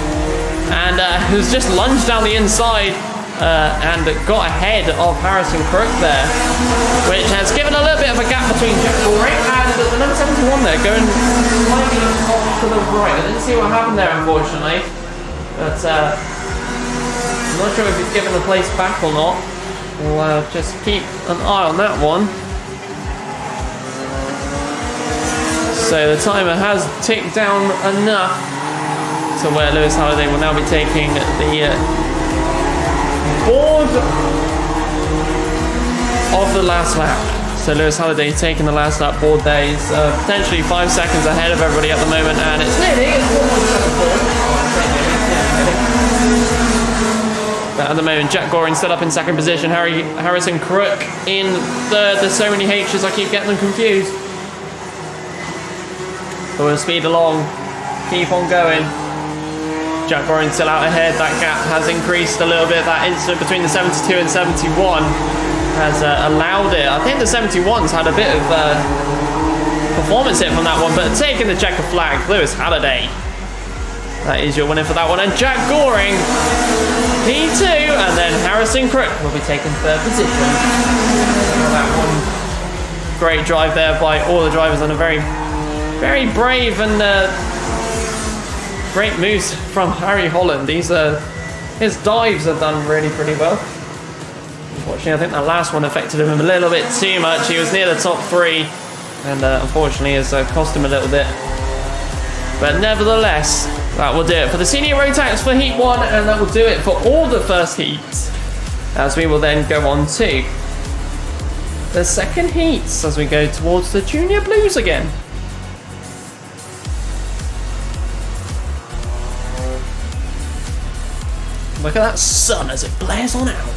And has just lunged down the inside and got ahead of Harrison Crook there, which has given a little bit of a gap between Jack Goring and the number 71 there, going slightly off to the right. I didn't see what happened there, unfortunately. But I'm not sure if he's given the place back or not. We'll just keep an eye on that one. So the timer has ticked down enough to where Lewis Halliday will now be taking the board of the last lap. So Lewis Halliday taking the last lap board there. He's potentially 5 seconds ahead of everybody at the moment, and it's nearly 4.74. But at the moment, Jack Goring still up in second position. Harrison Crook in third. There's so many H's, I keep getting them confused. But we'll speed along, keep on going. Jack Goring still out ahead. That gap has increased a little bit. That incident between the 72 and 71 has allowed it. I think the 71's had a bit of performance hit from that one, but taking the checker flag, Lewis Halliday. That is your winner for that one. And Jack Goring, P2, and then Harrison Crook will be taking third position. That one. Great drive there by all the drivers, and a very, very brave and great moves from Harry Holland. His dives have done really pretty well. Unfortunately, I think that last one affected him a little bit too much. He was near the top three, and unfortunately has cost him a little bit. But nevertheless, that will do it for the senior Rotax for Heat 1, and that will do it for all the first heats, as we will then go on to the second heats as we go towards the Junior Blues again. Look at that sun as it blares on out.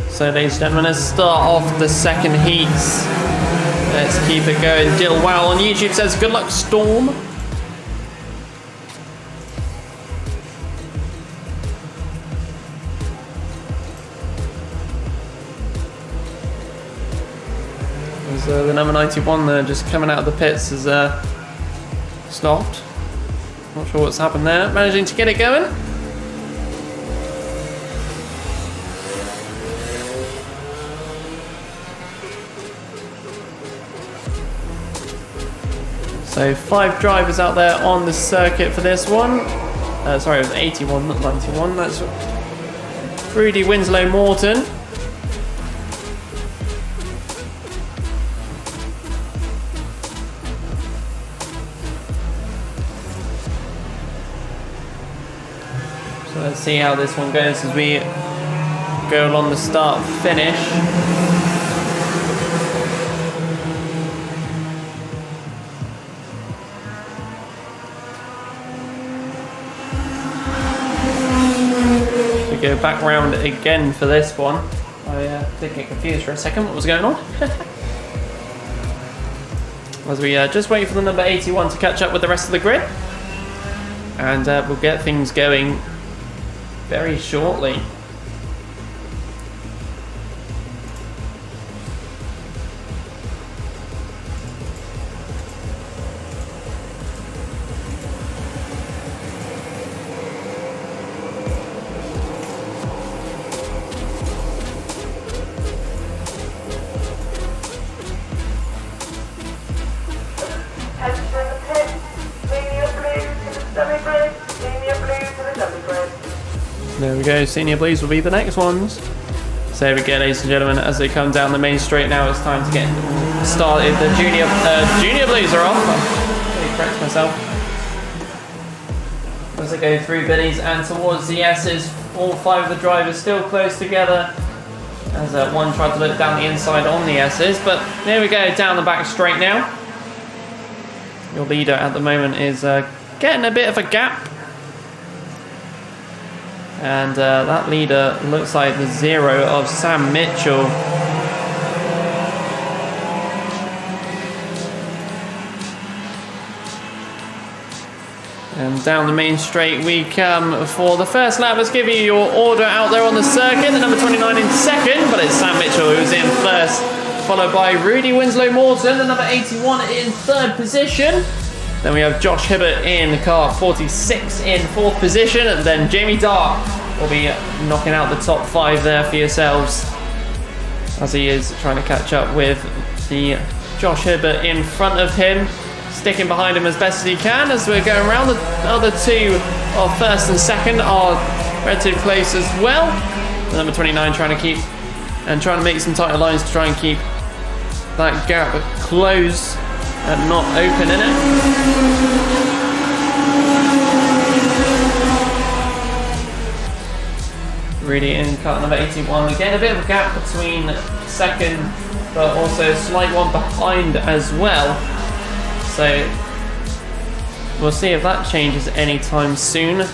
So ladies and gentlemen, let's start off the second heats. Let's keep it going. Dill Wow on YouTube says, good luck, Storm. There's the number 91 there just coming out of the pits as stopped. Not sure what's happened there. Managing to get it going. So 5 drivers out there on the circuit for this one. Sorry, it was 81, not 91. That's Rudy Winslow Morton. So let's see how this one goes as we go along the start finish. We go back round again for this one. I did get confused for a second. What was going on? As we just wait for the number 81 to catch up with the rest of the grid, and we'll get things going very shortly. Head to the pit. Senior blue to the dummy grid. Senior blue to the dummy grid. There we go, Senior Blues will be the next ones. So there we go, ladies and gentlemen, as they come down the main straight now, it's time to get started. The Junior Blues are off. Let me correct myself. As they go through Billies and towards the S's, all 5 of the drivers still close together. As one tried to look down the inside on the S's, but there we go, down the back straight now. Your leader at the moment is getting a bit of a gap. And that leader looks like the 0 of Sam Mitchell. And down the main straight we come for the first lap. Let's give you your order out there on the circuit. The number 29 in second, but it's Sam Mitchell who's in first, followed by Rudy Winslow Morton, the number 81 in third position. Then we have Josh Hibbert in car 46 in fourth position, and then Jamie Dark will be knocking out the top 5 there for yourselves, as he is trying to catch up with the Josh Hibbert in front of him, sticking behind him as best as he can as we're going around. The other 2 of first and second are relatively close as well. The number 29 trying to make some tighter lines to try and keep that gap closed and not open in it. Really in car number 81. Again, a bit of a gap between second, but also a slight one behind as well. So we'll see if that changes anytime soon.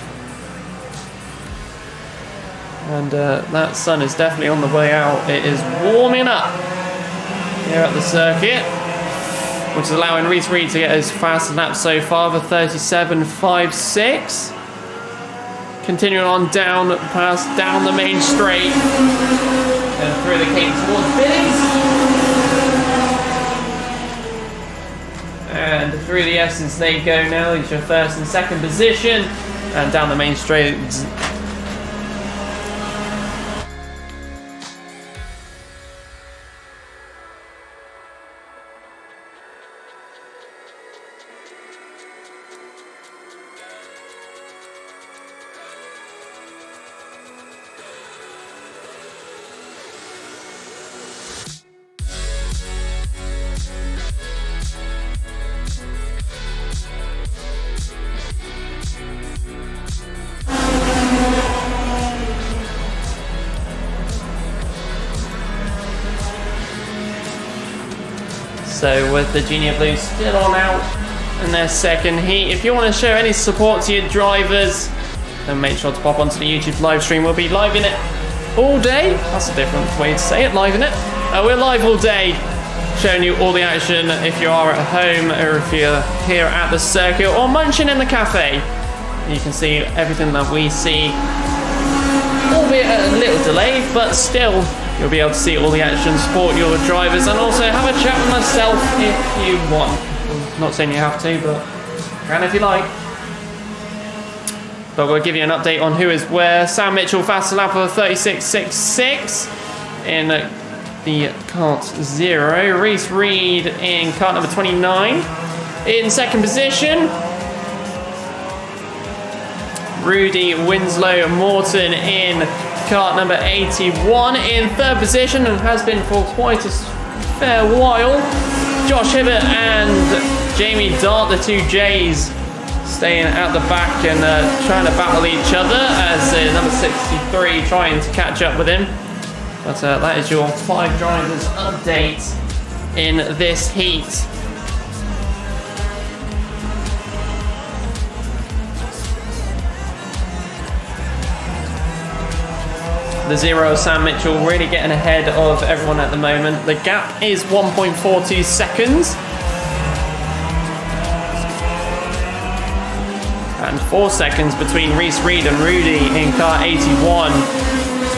And that sun is definitely on the way out. It is warming up here at the circuit, which is allowing Reese Reed to get his fastest lap so far of a 37.56. Continuing on down the main straight and through the Cape towards Billies. And through the S's they go now. It's your first and second position. And down the main straight. So with the Junior Blues still on out in their second heat, if you want to show any support to your drivers, then make sure to pop onto the YouTube live stream. We'll be live in it all day. That's a different way to say it, live in it. We're live all day, showing you all the action if you are at home or if you're here at the circuit or munching in the cafe. You can see everything that we see, albeit at a little delay, but still you'll be able to see all the action, support your drivers, and also have a chat with myself if you want. I'm not saying you have to, but can if you like. But we'll give you an update on who is where. Sam Mitchell, fastest lap of 36.66 in the kart 0. Reese Reed in kart number 29 in second position. Rudy Winslow Morton in kart number 81 in third position, and has been for quite a fair while. Josh Hibbert and Jamie Dart, the two J's, staying at the back and trying to battle each other as number 63 trying to catch up with him. But that is your 5 drivers update in this heat. The 0 of Sam Mitchell really getting ahead of everyone at the moment. The gap is 1.42 seconds. And 4 seconds between Reese Reed and Rudy in car 81.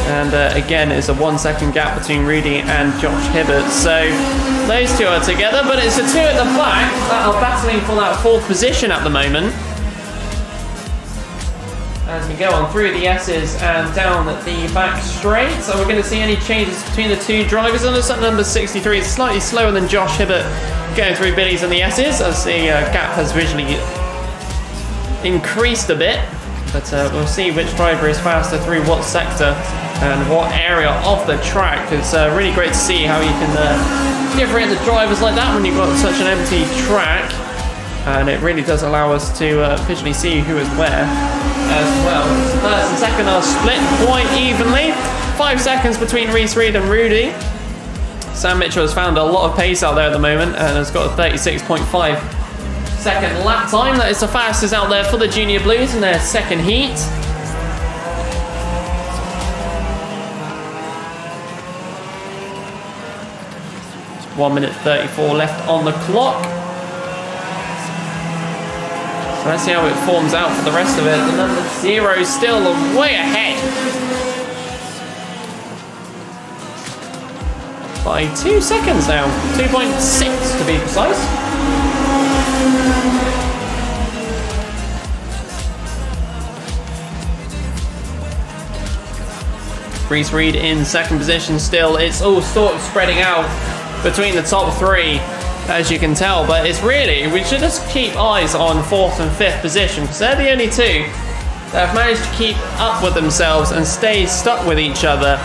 And again, it's a 1 second gap between Rudy and Josh Hibbert. So those two are together, but it's the two at the back that are battling for that 4th position at the moment. As we go on through the S's and down the back straight. So we're going to see any changes between the two drivers. And number 63 is slightly slower than Josh Hibbert going through Billy's and the S's, as the gap has visually increased a bit. But we'll see which driver is faster through what sector and what area of the track. It's really great to see how you can differentiate the drivers like that when you've got such an empty track. And it really does allow us to visually see who is where as well. First and second are split quite evenly. 5 seconds between Reese Reed and Rudy. Sam Mitchell has found a lot of pace out there at the moment and has got a 36.5 second lap time. That is the fastest out there for the Junior Blues in their second heat. Just 1 minute 34 left on the clock. So let's see how it forms out for the rest of it. The number 0 still way ahead by 2 seconds now. 2.6 to be precise. Reese Reed in second position still. It's all sort of spreading out between the top 3, as you can tell, but it's really, we should just keep eyes on 4th and 5th position, because they're the only two that have managed to keep up with themselves and stay stuck with each other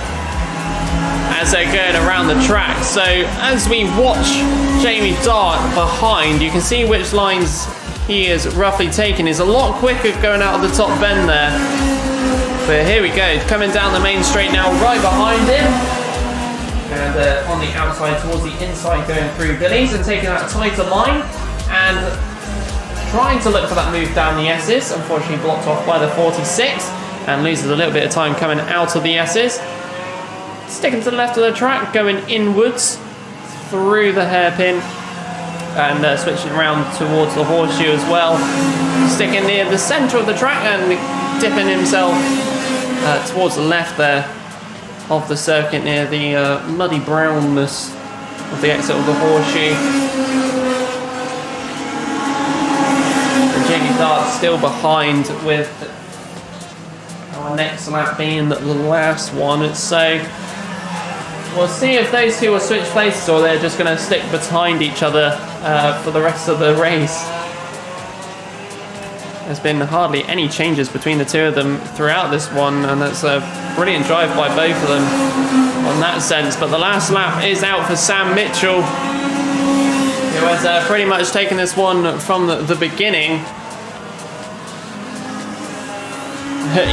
as they're going around the track. So as we watch Jamie Dart behind, you can see which lines he is roughly taking. He's a lot quicker going out of the top bend there. But here we go, coming down the main straight now, right behind him. And on the outside towards the inside, going through Billy's and taking that tighter line and trying to look for that move down the S's. Unfortunately blocked off by the 46 and loses a little bit of time coming out of the S's. Sticking to the left of the track, going inwards through the hairpin and switching around towards the horseshoe as well. Sticking near the centre of the track and dipping himself towards the left there of the circuit near the muddy brownness of the exit of the horseshoe. And Jamie Dart still behind, with our next lap being the last one. So we'll see if those two will switch places or they're just going to stick behind each other for the rest of the race. There's been hardly any changes between the two of them throughout this one, and that's a brilliant drive by both of them on that sense. But the last lap is out for Sam Mitchell, who has pretty much taken this one from the beginning.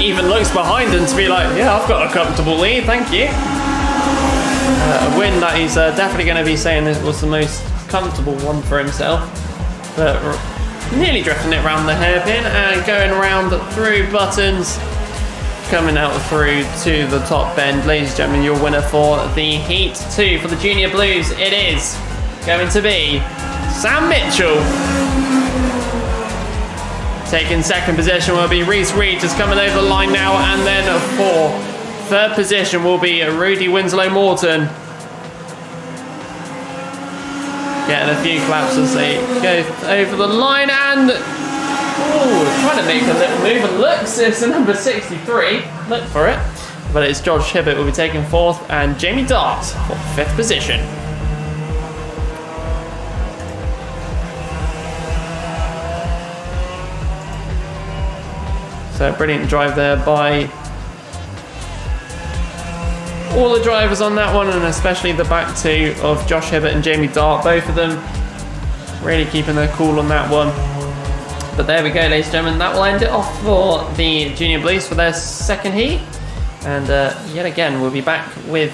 Even looks behind him to be like, yeah, I've got a comfortable lead, thank you. A win that he's definitely going to be saying this was the most comfortable one for himself. But nearly drifting it around the hairpin and going around through buttons, coming out through to the top bend. Ladies and gentlemen, your winner for the Heat 2 for the Junior Blues, it is going to be Sam Mitchell. Taking second position will be Reese Reed, just coming over the line now, and then for third position will be Rudy Winslow Morton. Getting a few claps as they go over the line, and trying to make a little move and looks. It's the number 63. Look for it. But it's Josh Hibbert will be taking 4th and Jamie Dart for 5th position. So brilliant drive there by all the drivers on that one, and especially the back two of Josh Hibbert and Jamie Dart. Both of them really keeping their cool on that one. But there we go, ladies and gentlemen. That will end it off for the Junior Blues for their second heat. And yet again, we'll be back with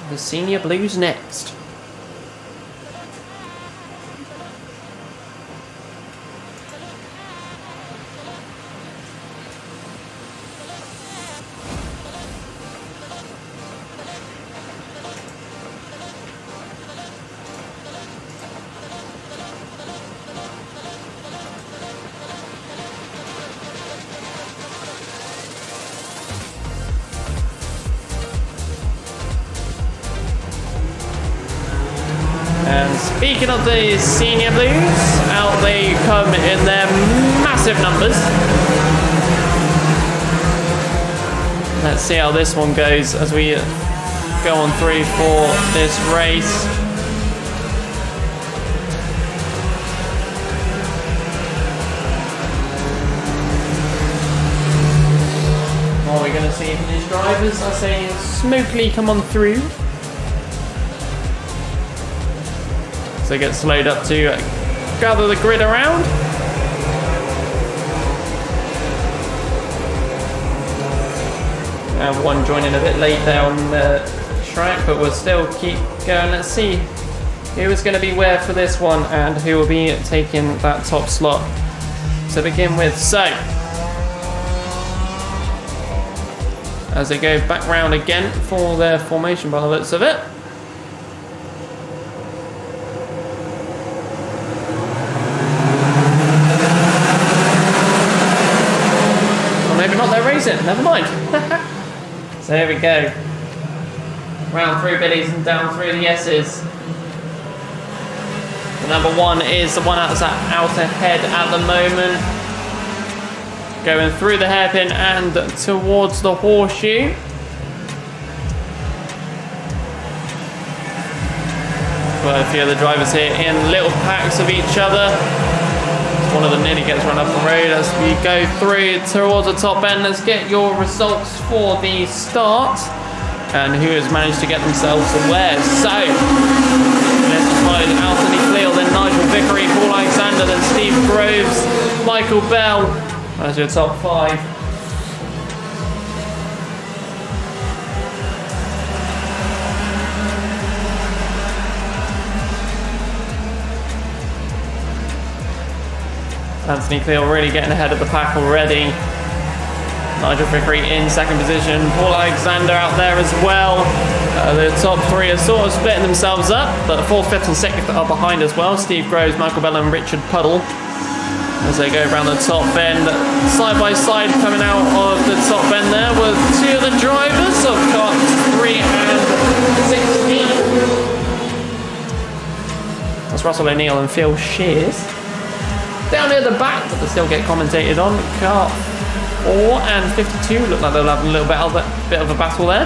the Senior Blues next. And speaking of the Senior Blues, out they come in their massive numbers. Let's see how this one goes as we go on through for this race. What are we going to see from these drivers? I say smoothly come on through. So get slowed up to gather the grid around. And one joining a bit late there on the track, but we'll still keep going. Let's see who is going to be where for this one and who will be taking that top slot to begin with. So, as they go back round again for their formation by the looks of it. Never mind. So here we go. Round through Billies and down through the S's. The number 1 is the one that's out ahead at the moment. Going through the hairpin and towards the horseshoe. Well, a few of the drivers here in little packs of each other. One of them nearly gets run up the road as we go through towards the top end. Let's get your results for the start and who has managed to get themselves aware. So, let's find Anthony Cleal, then Nigel Vickery, Paul Alexander, then Steve Groves, Michael Bell as your top 5. Anthony Cleal really getting ahead of the pack already. Nigel Vickery in 2nd position. Paul Alexander out there as well. The top 3 are sort of splitting themselves up, but 4th, 5th and 6th are behind as well. Steve Groves, Michael Bell and Richard Puddle as they go around the top end. Side by side coming out of the top end there were 2 of the drivers of karts 3 and 16. That's Russell O'Neill and Phil Shears. Down near the back, but they still get commentated on. Kart 4 and 52 look like they'll have a little bit of a battle there.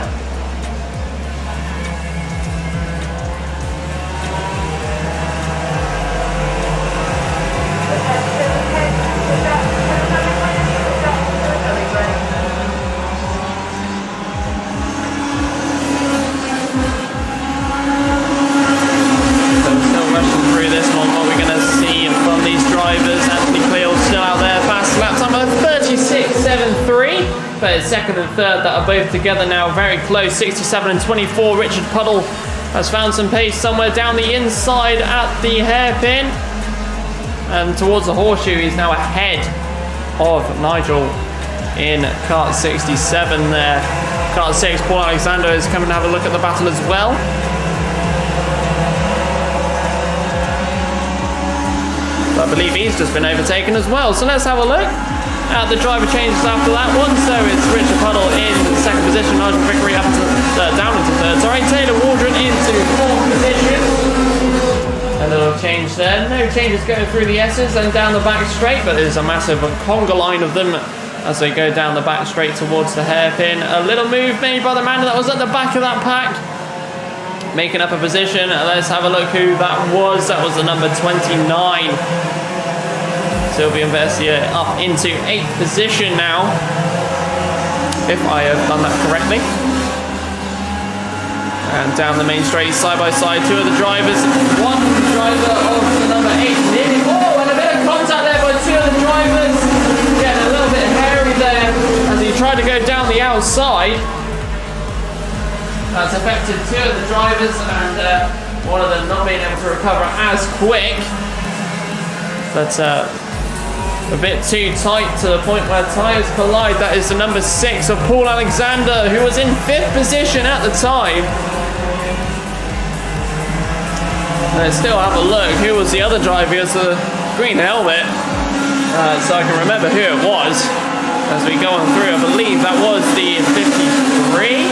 So still rushing through this one. What we're going to see from these drivers. Anthony Cleal still out there, fast lap time of 36.73, but it's 2nd and 3rd that are both together now, very close, 67 and 24. Richard Puddle has found some pace somewhere down the inside at the hairpin, and towards the horseshoe he's now ahead of Nigel in kart 67 there. Kart 6, Paul Alexander is coming to have a look at the battle as well. I believe he's just been overtaken as well. So let's have a look at the driver changes after that one. So it's Richard Puddle in 2nd position, Nigel Vickery up to, down into 3rd. Sorry, Taylor Waldron into 4th position. A little change there. No changes going through the S's and down the back straight, but there's a massive conga line of them as they go down the back straight towards the hairpin. A little move made by the man that was at the back of that pack, making up a position. Let's have a look who that was. That was the number 29. Sylvian Versier up into 8th position now, if I have done that correctly. And down the main straight, side by side, two of the drivers. One driver of the number 8 nearly. Oh, and a bit of contact there by two of the drivers. Getting a little bit hairy there as he tried to go down the outside. That's affected two of the drivers, and one of them not being able to recover as quick. That's a bit too tight to the point where tyres collide. That is the number 6 of Paul Alexander, who was in 5th position at the time. Let's still have a look. Who was the other driver? He has the green helmet, so I can remember who it was as we go on through. I believe that was the 53.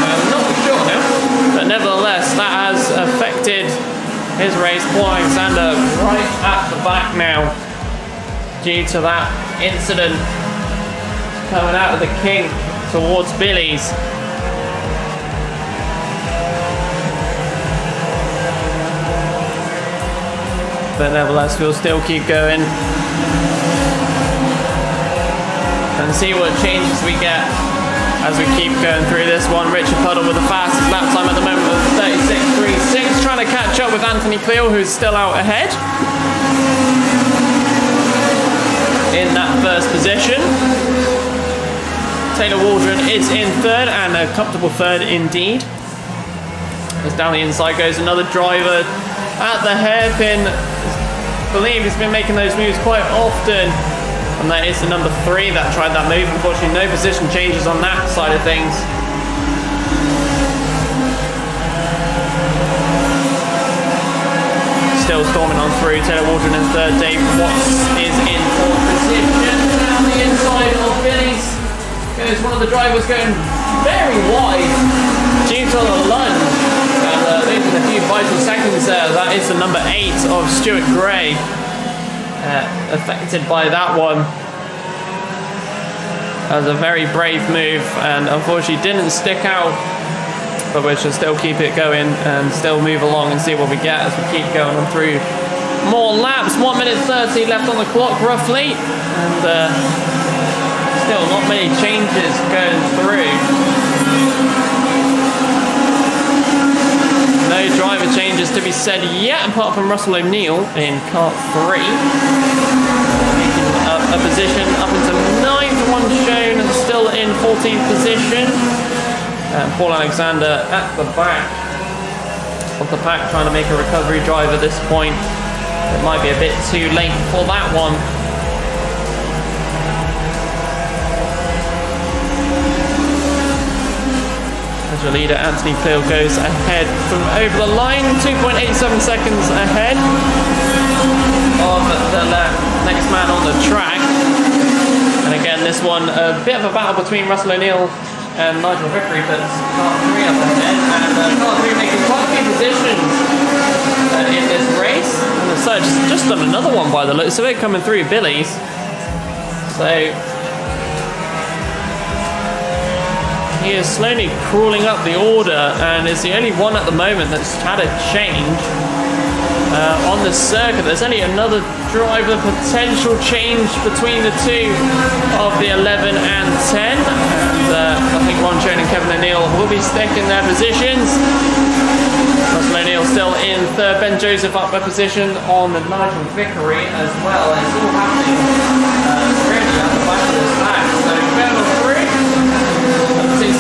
I'm not sure now, but nevertheless, that has affected his race. Paul Alexander right at the back now due to that incident coming out of the King towards Billy's. But nevertheless, we'll still keep going and see what changes we get as we keep going through this one. Richard Puddle with the fastest lap time at the moment of 36.36, trying to catch up with Anthony Cleo, who's still out ahead in that first position. Taylor Waldron is in 3rd, and a comfortable 3rd indeed. As down the inside goes another driver at the hairpin. I believe he's been making those moves quite often, and that is the number 3 that tried that move. Unfortunately, no position changes on that side of things. Still storming on through. Taylor Waldron in 3rd. Dave Watts is in 4th position. Down the inside of Billy's goes one of the drivers, going very wide due to the lunge. Losing a few vital seconds there. That is the number 8 of Stuart Gray, affected by that one. That was a very brave move, and unfortunately didn't stick out, but we should still keep it going and still move along and see what we get as we keep going on through more laps. 1 minute 30 left on the clock roughly, and still not many changes going through. No driver changes to be said yet, apart from Russell O'Neill in kart 3. Making up a position up into 9th, one shown, and still in 14th position. And Paul Alexander at the back of the pack, trying to make a recovery drive at this point. It might be a bit too late for that one. Your leader Anthony Cleo goes ahead from over the line, 2.87 seconds ahead of the next man on the track. And again, this one a bit of a battle between Russell O'Neill and Nigel Vickery, but kart 3 up ahead, and kart 3 making quite a few positions in this race. And as such, just done another one by the looks of it, coming through Billy's. So he is slowly crawling up the order, and is the only one at the moment that's had a change on the circuit. There's only another driver potential change between the two of the 11 and 10. And I think Ron Schoen and Kevin O'Neill will be sticking their positions. Russell O'Neill still in 3rd. Ben Joseph up a position on the Nigel Vickery as well. It's all happening really at the back of this pack. So going on through.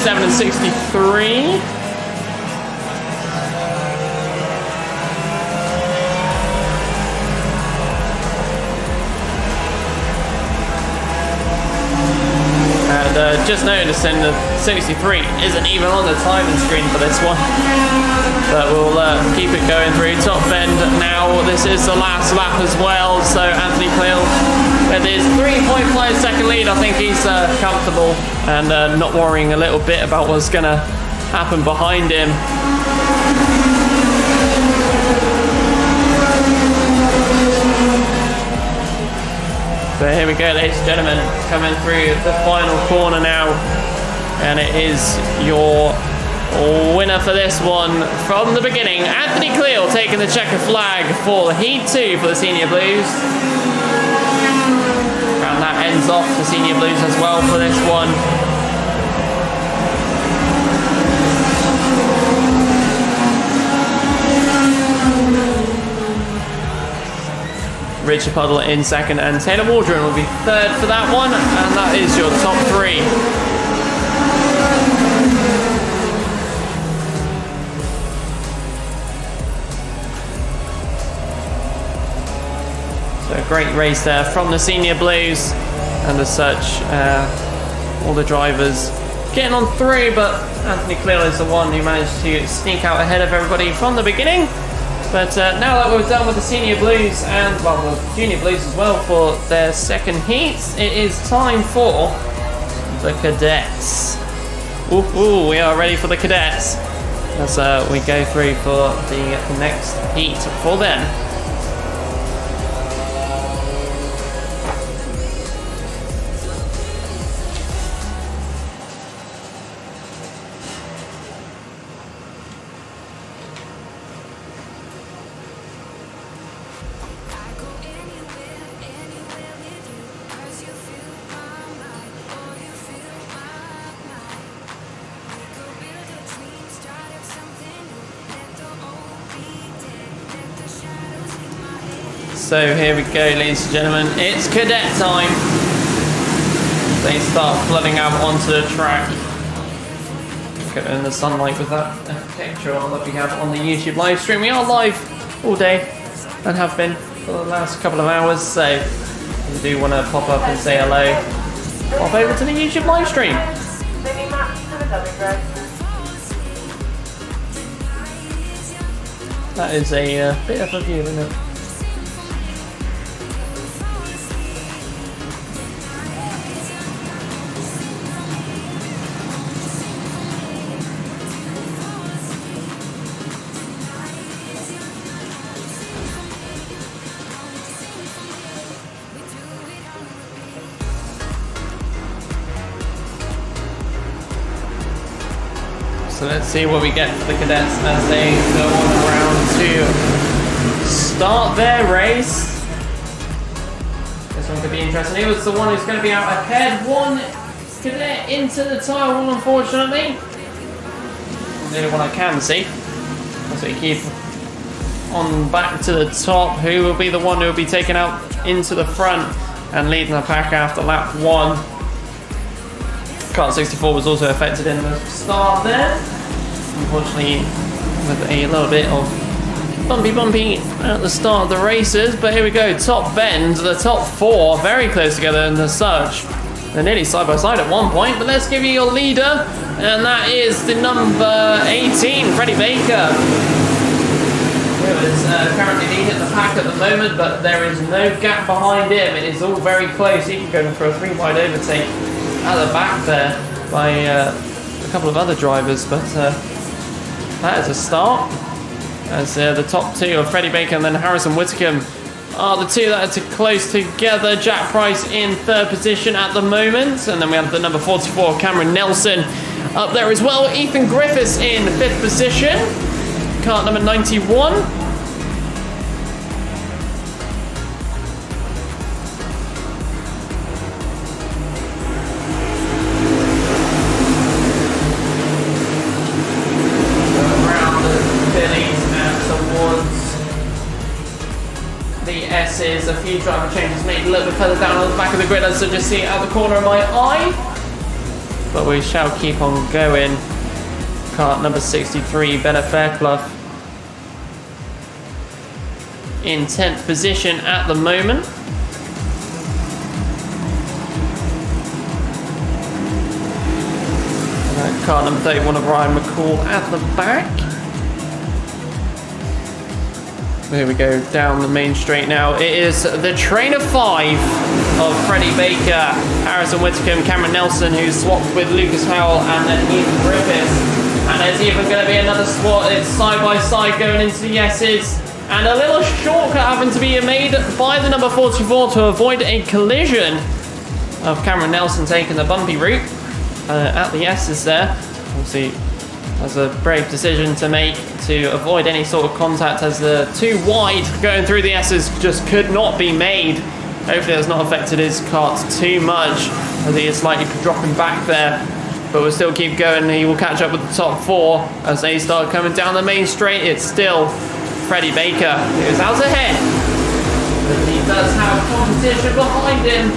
7 and 63. And just noticing the 63 isn't even on the timing screen for this one. But we'll keep it going through. Top bend now. This is the last lap as well. So Anthony Cleo with his 3.5 second lead. I think he's comfortable and not worrying a little bit about what's going to happen behind him. So here we go, ladies and gentlemen, coming through the final corner now, and it is your winner for this one from the beginning, Anthony Cleal, taking the checker flag for Heat 2 for the Senior Blues. And that ends off the Senior Blues as well for this one. Richard Puddle in second, and Taylor Waldron will be third for that one, and that is your top three. So a great race there from the Senior Blues, and as such, all the drivers getting on through, but Anthony Cleal is the one who managed to sneak out ahead of everybody from the beginning. But now that we're done with the Senior Blues and, well, the Junior Blues as well for their second heat, it is time for the Cadets. Ooh, we are ready for the Cadets as we go through for the next heat for them. So here we go, ladies and gentlemen, it's cadet time. They start flooding out onto the track. Get in the sunlight with that picture that we have on the YouTube live stream. We are live all day and have been for the last couple of hours, so if you do want to pop up and say hello, pop over to the YouTube live stream. Mini maps to the dummy bread. That is a bit of a view, isn't it? So let's see what we get for the cadets as they go on around to start their race. This one could be interesting. He was the one who's going to be out ahead. One cadet into the tyre wall, unfortunately. The only one I can see. So we keep on back to the top. Who will be the one who will be taken out into the front and leading the pack after lap 1? Kart 64 was also affected in the start there. Unfortunately, with a little bit of bumpy at the start of the races. But here we go, top bend, the top 4 very close together in the such. They're nearly side by side at one point, but let's give you your leader, and that is the number 18, Freddie Baker. Who is currently leading the pack at the moment, but there is no gap behind him. It is all very close. He can go for a 3-wide overtake at the back there by a couple of other drivers, but that is a start as the top 2 of Freddie Baker and then Harrison Whitcomb are the 2 that are too close together. Jack Price in 3rd position at the moment, and then we have the number 44 Cameron Nelson up there as well. Ethan Griffiths in 5th position, kart number 91. A few driver changes made a little bit further down on the back of the grid, as I just see it out the corner of my eye. But we shall keep on going. Kart number 63, Bella Fairclough in 10th position at the moment. Kart number 31 of Ryan McCall at the back. Here we go down the main straight now. It is the train of 5 of Freddie Baker, Harrison Whitcomb, Cameron Nelson, who's swapped with Lucas Howell, and then Ethan Griffiths And there's even going to be another spot. It's side by side going into the S's. And a little shortcut having to be made by the number 44 to avoid a collision of Cameron Nelson taking the bumpy route at the S's there. Obviously, that's a brave decision to make to avoid any sort of contact, as the too wide going through the S's just could not be made. Hopefully that's not affected his kart too much, as he is slightly dropping back there. But we'll still keep going. He will catch up with the top 4 as they start coming down the main straight. It's still Freddie Baker who's out ahead, but he does have competition behind him.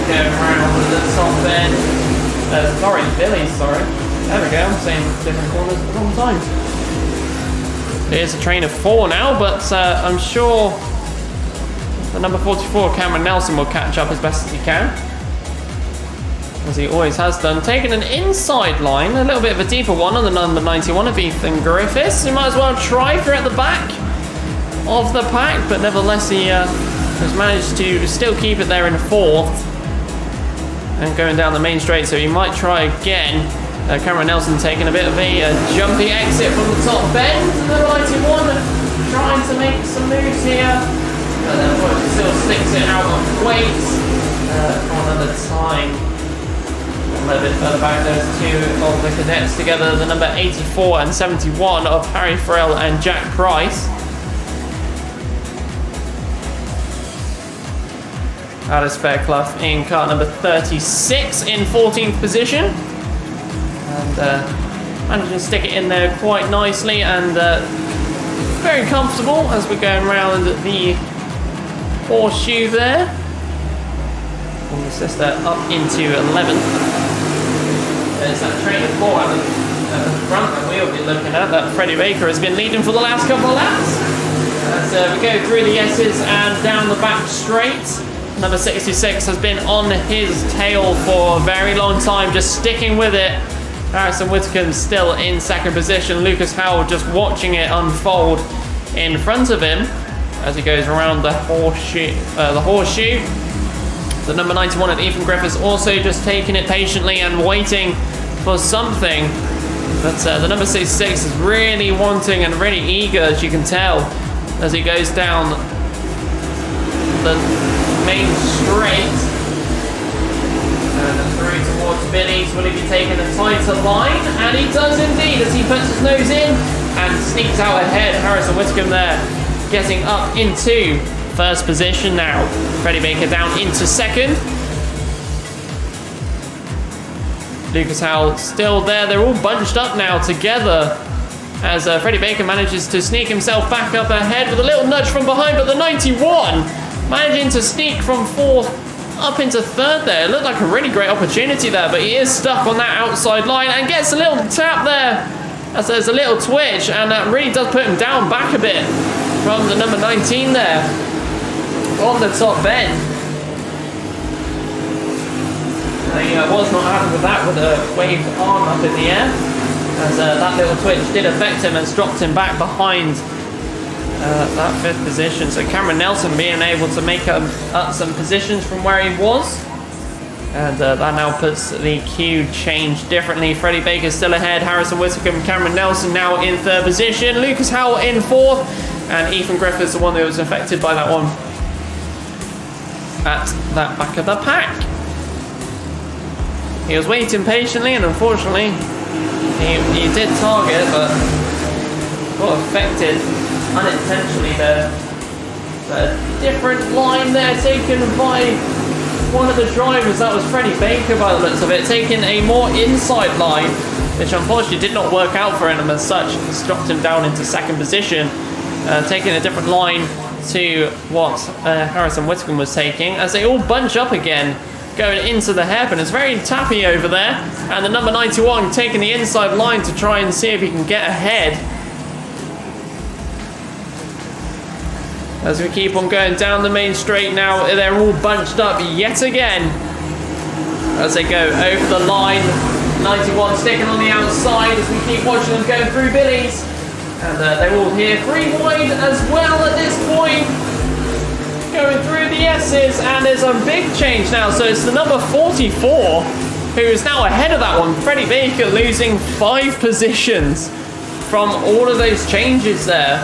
Going around with the top end. Billy, sorry. There we go, I'm saying different corners at the wrong time. There's a train of 4 now, but I'm sure the number 44, Cameron Nelson, will catch up as best as he can, as he always has done. Taking an inside line, a little bit of a deeper one on the number 91 of Ethan Griffiths. He might as well try for at the back of the pack, but nevertheless he has managed to still keep it there in 4th and going down the main straight, so he might try again. Cameron Nelson taking a bit of a jumpy exit from the top bend. The 91 trying to make some moves here, but then still sticks it out on weights for another time. A little bit further back, there's 2 of the cadets together, the number 84 and 71 of Harry Farrell and Jack Price. Alice Fairclough in car number 36 in 14th position. And managing to stick it in there quite nicely, and very comfortable as we're going around the horseshoe there. And the sister up into 11th. There's that train of 4 at the front that we'll be looking at, that Freddie Baker has been leading for the last couple of laps. As we go through the S's and down the back straight. Number 66 has been on his tail for a very long time, just sticking with it. Harrison Whitcomb still in 2nd position. Lucas Howell just watching it unfold in front of him as he goes around the horseshoe. The number 91 at Ethan Griffiths also just taking it patiently and waiting for something. But the number 66 is really wanting and really eager, as you can tell, as he goes down the main straight. And through towards Billy's. Will he be taking a tighter line? And he does indeed, as he puts his nose in and sneaks out ahead. Harrison Whitcomb there, getting up into 1st position now. Freddie Baker down into 2nd. Lucas Howell still there. They're all bunched up now together, as Freddie Baker manages to sneak himself back up ahead with a little nudge from behind, but the 91 managing to sneak from 4th up into 3rd there. It looked like a really great opportunity there, but he is stuck on that outside line and gets a little tap there as there's a little twitch, and that really does put him down back a bit from the number 19 there on the top bend. He was not happy with that, with a waved arm up in the air, as that little twitch did affect him and dropped him back behind that 5th position. So Cameron Nelson being able to make up some positions from where he was, and that now puts the queue change differently. Freddie Baker still ahead, Harrison Whitcomb, Cameron Nelson now in 3rd position, Lucas Howell in 4th, and Ethan Griffiths the one that was affected by that one at that back of the pack. He was waiting patiently, and unfortunately he did target, but got affected unintentionally there. A different line there taken by one of the drivers. That was Freddie Baker by the looks of it, taking a more inside line, which unfortunately did not work out for him, and as such has dropped him down into 2nd position, taking a different line to what Harrison Whitcomb was taking, as they all bunch up again going into the hairpin. It's very tappy over there, and the number 91 taking the inside line to try and see if he can get ahead. As we keep on going down the main straight now, they're all bunched up yet again as they go over the line. 91 sticking on the outside as we keep watching them go through Billy's. And they're all here 3 wide as well at this point. Going through the S's, and there's a big change now. So it's the number 44 who is now ahead of that one. Freddie Baker losing 5 positions from all of those changes there.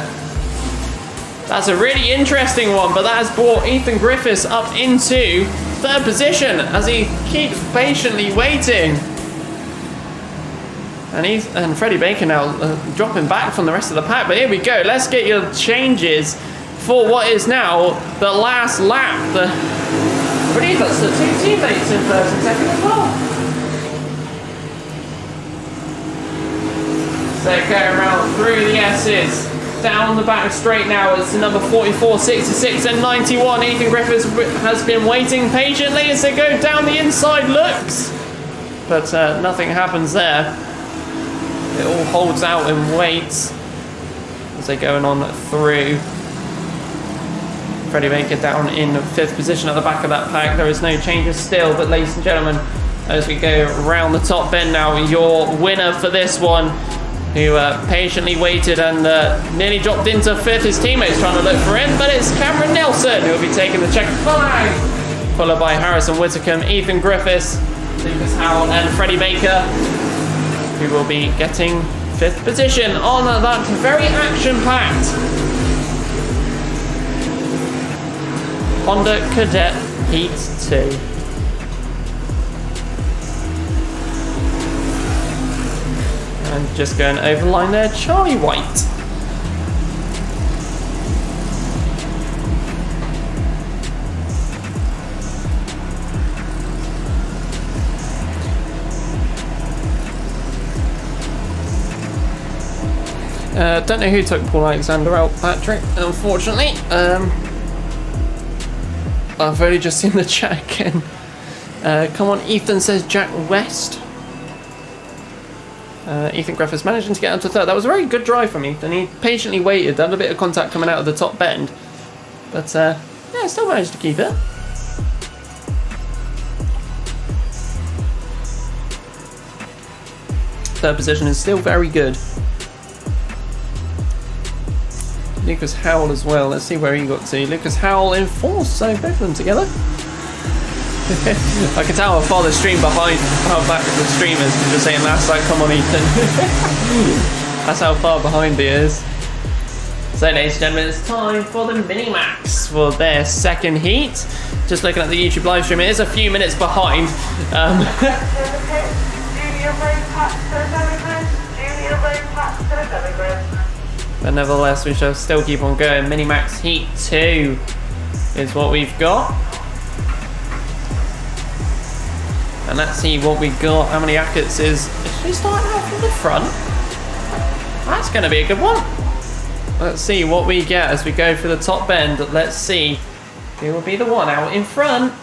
That's a really interesting one, but that has brought Ethan Griffiths up into 3rd position as he keeps patiently waiting. And Freddie Baker now dropping back from the rest of the pack. But here we go. Let's get your changes for what is now the last lap. I believe that's the 2 teammates in 1st and 2nd as well. So going around through the S's. Down the back straight now is number 44, 66 and 91. Ethan Griffiths has been waiting patiently as they go down the inside loops. But nothing happens there. It all holds out and waits as they're going on through. Freddie Baker down in 5th position at the back of that pack. There is no changes still, but ladies and gentlemen, as we go around the top bend now, your winner for this one, who patiently waited and nearly dropped into 5th. His teammates trying to look for him, but it's Cameron Nelson who will be taking the checkered flag, followed by Harrison Whittaker, Ethan Griffiths, Lucas Howell and Freddie Baker, who will be getting 5th position on that very action-packed Honda Cadet Heat 2. And just going over the line there, Charlie White. Don't know who took Paul Alexander out, Patrick, unfortunately. I've only just seen the chat again. Come on, Ethan says Jack West. Ethan Griffiths managing to get up to 3rd. That was a very good drive from Ethan. He patiently waited, had a bit of contact coming out of the top bend. But yeah, still managed to keep it. Third position is still very good. Lucas Howell as well. Let's see where he got to. Lucas Howell in 4th, so both of them together. I can tell how far the stream behind, how back the stream is. Just saying last night, come on Ethan. That's how far behind he is. So ladies and gentlemen, it's time for the Minimax for their 2nd heat. Just looking at the YouTube live stream, it is a few minutes behind. But nevertheless, we shall still keep on going. Minimax Heat 2 is what we've got. And let's see what we got. How many Ackerts is she starting out from the front? That's going to be a good one. Let's see what we get as we go for the top bend. Let's see who will be the one out in front.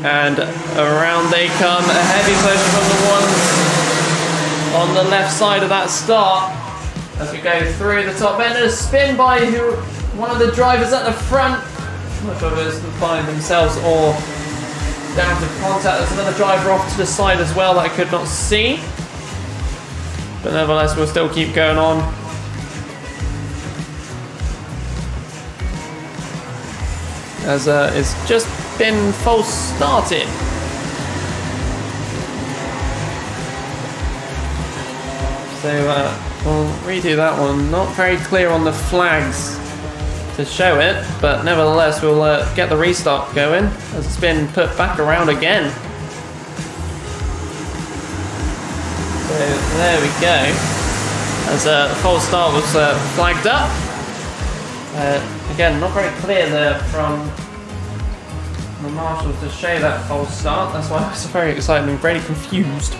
And around they come, a heavy push from the ones on the left side of that start. As we go through the top bend, a spin by one of the drivers at the front. I'm not sure if it was by themselves or down to contact. There's another driver off to the side as well that I could not see. But nevertheless, we'll still keep going on. As it's just been false started. So we'll redo that one. Not very clear on the flags to show it, but nevertheless we'll get the restart going as it's been put back around again. So there we go. As a false start was flagged up. Again, not very clear there from the marshal to show that false start. That's why I was very excited and very confused.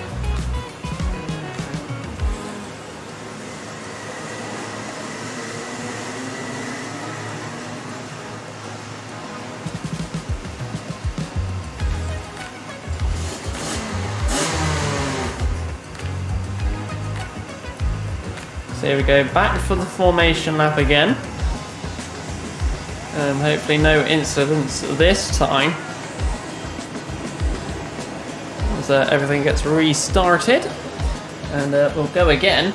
So here we go, back for the formation lap again. Hopefully no incidents this time. As everything gets restarted. And we'll go again.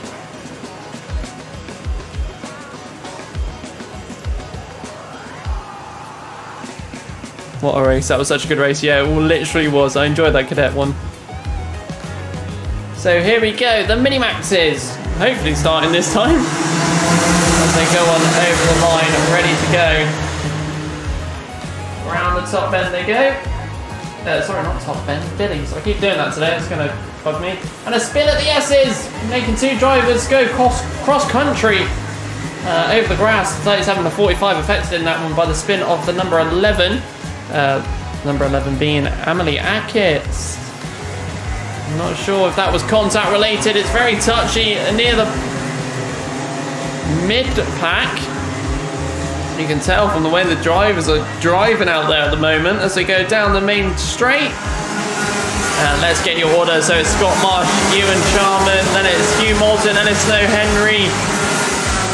What a race. That was such a good race. Yeah, it literally was. I enjoyed that cadet one. So here we go. The Minimaxes. Hopefully starting this time. As they go on over the line, ready to go. Around the top bend they go. Sorry, not top bend. Billies. I keep doing that today. It's going to bug me. And a spin at the S's. Making two drivers go cross country. Over the grass, 37 to 45 affected in that one by the spin of the number 11. Number 11 being Amelie Ackett. I'm not sure if that was contact related. It's very touchy near the mid-pack. You can tell from the way the drivers are driving out there at the moment as they go down the main straight. Let's get your order. So it's Scott Marsh, Ewan Charman, then it's Hugh Moulton, then it's Snow Henry,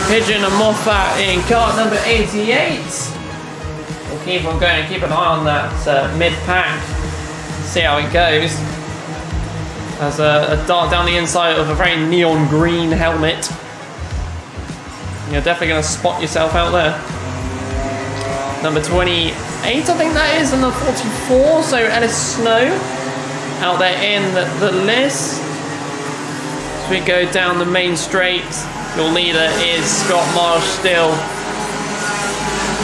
Pigeon and Moffat in cart number 88. We'll keep on going, keep an eye on that mid-pack, see how it goes. As a dart down the inside of a very neon green helmet. You're definitely going to spot yourself out there. Number 28, I think that is, and the 44, so Ellis Snow out there in the list. As we go down the main straight, your leader is Scott Marsh still.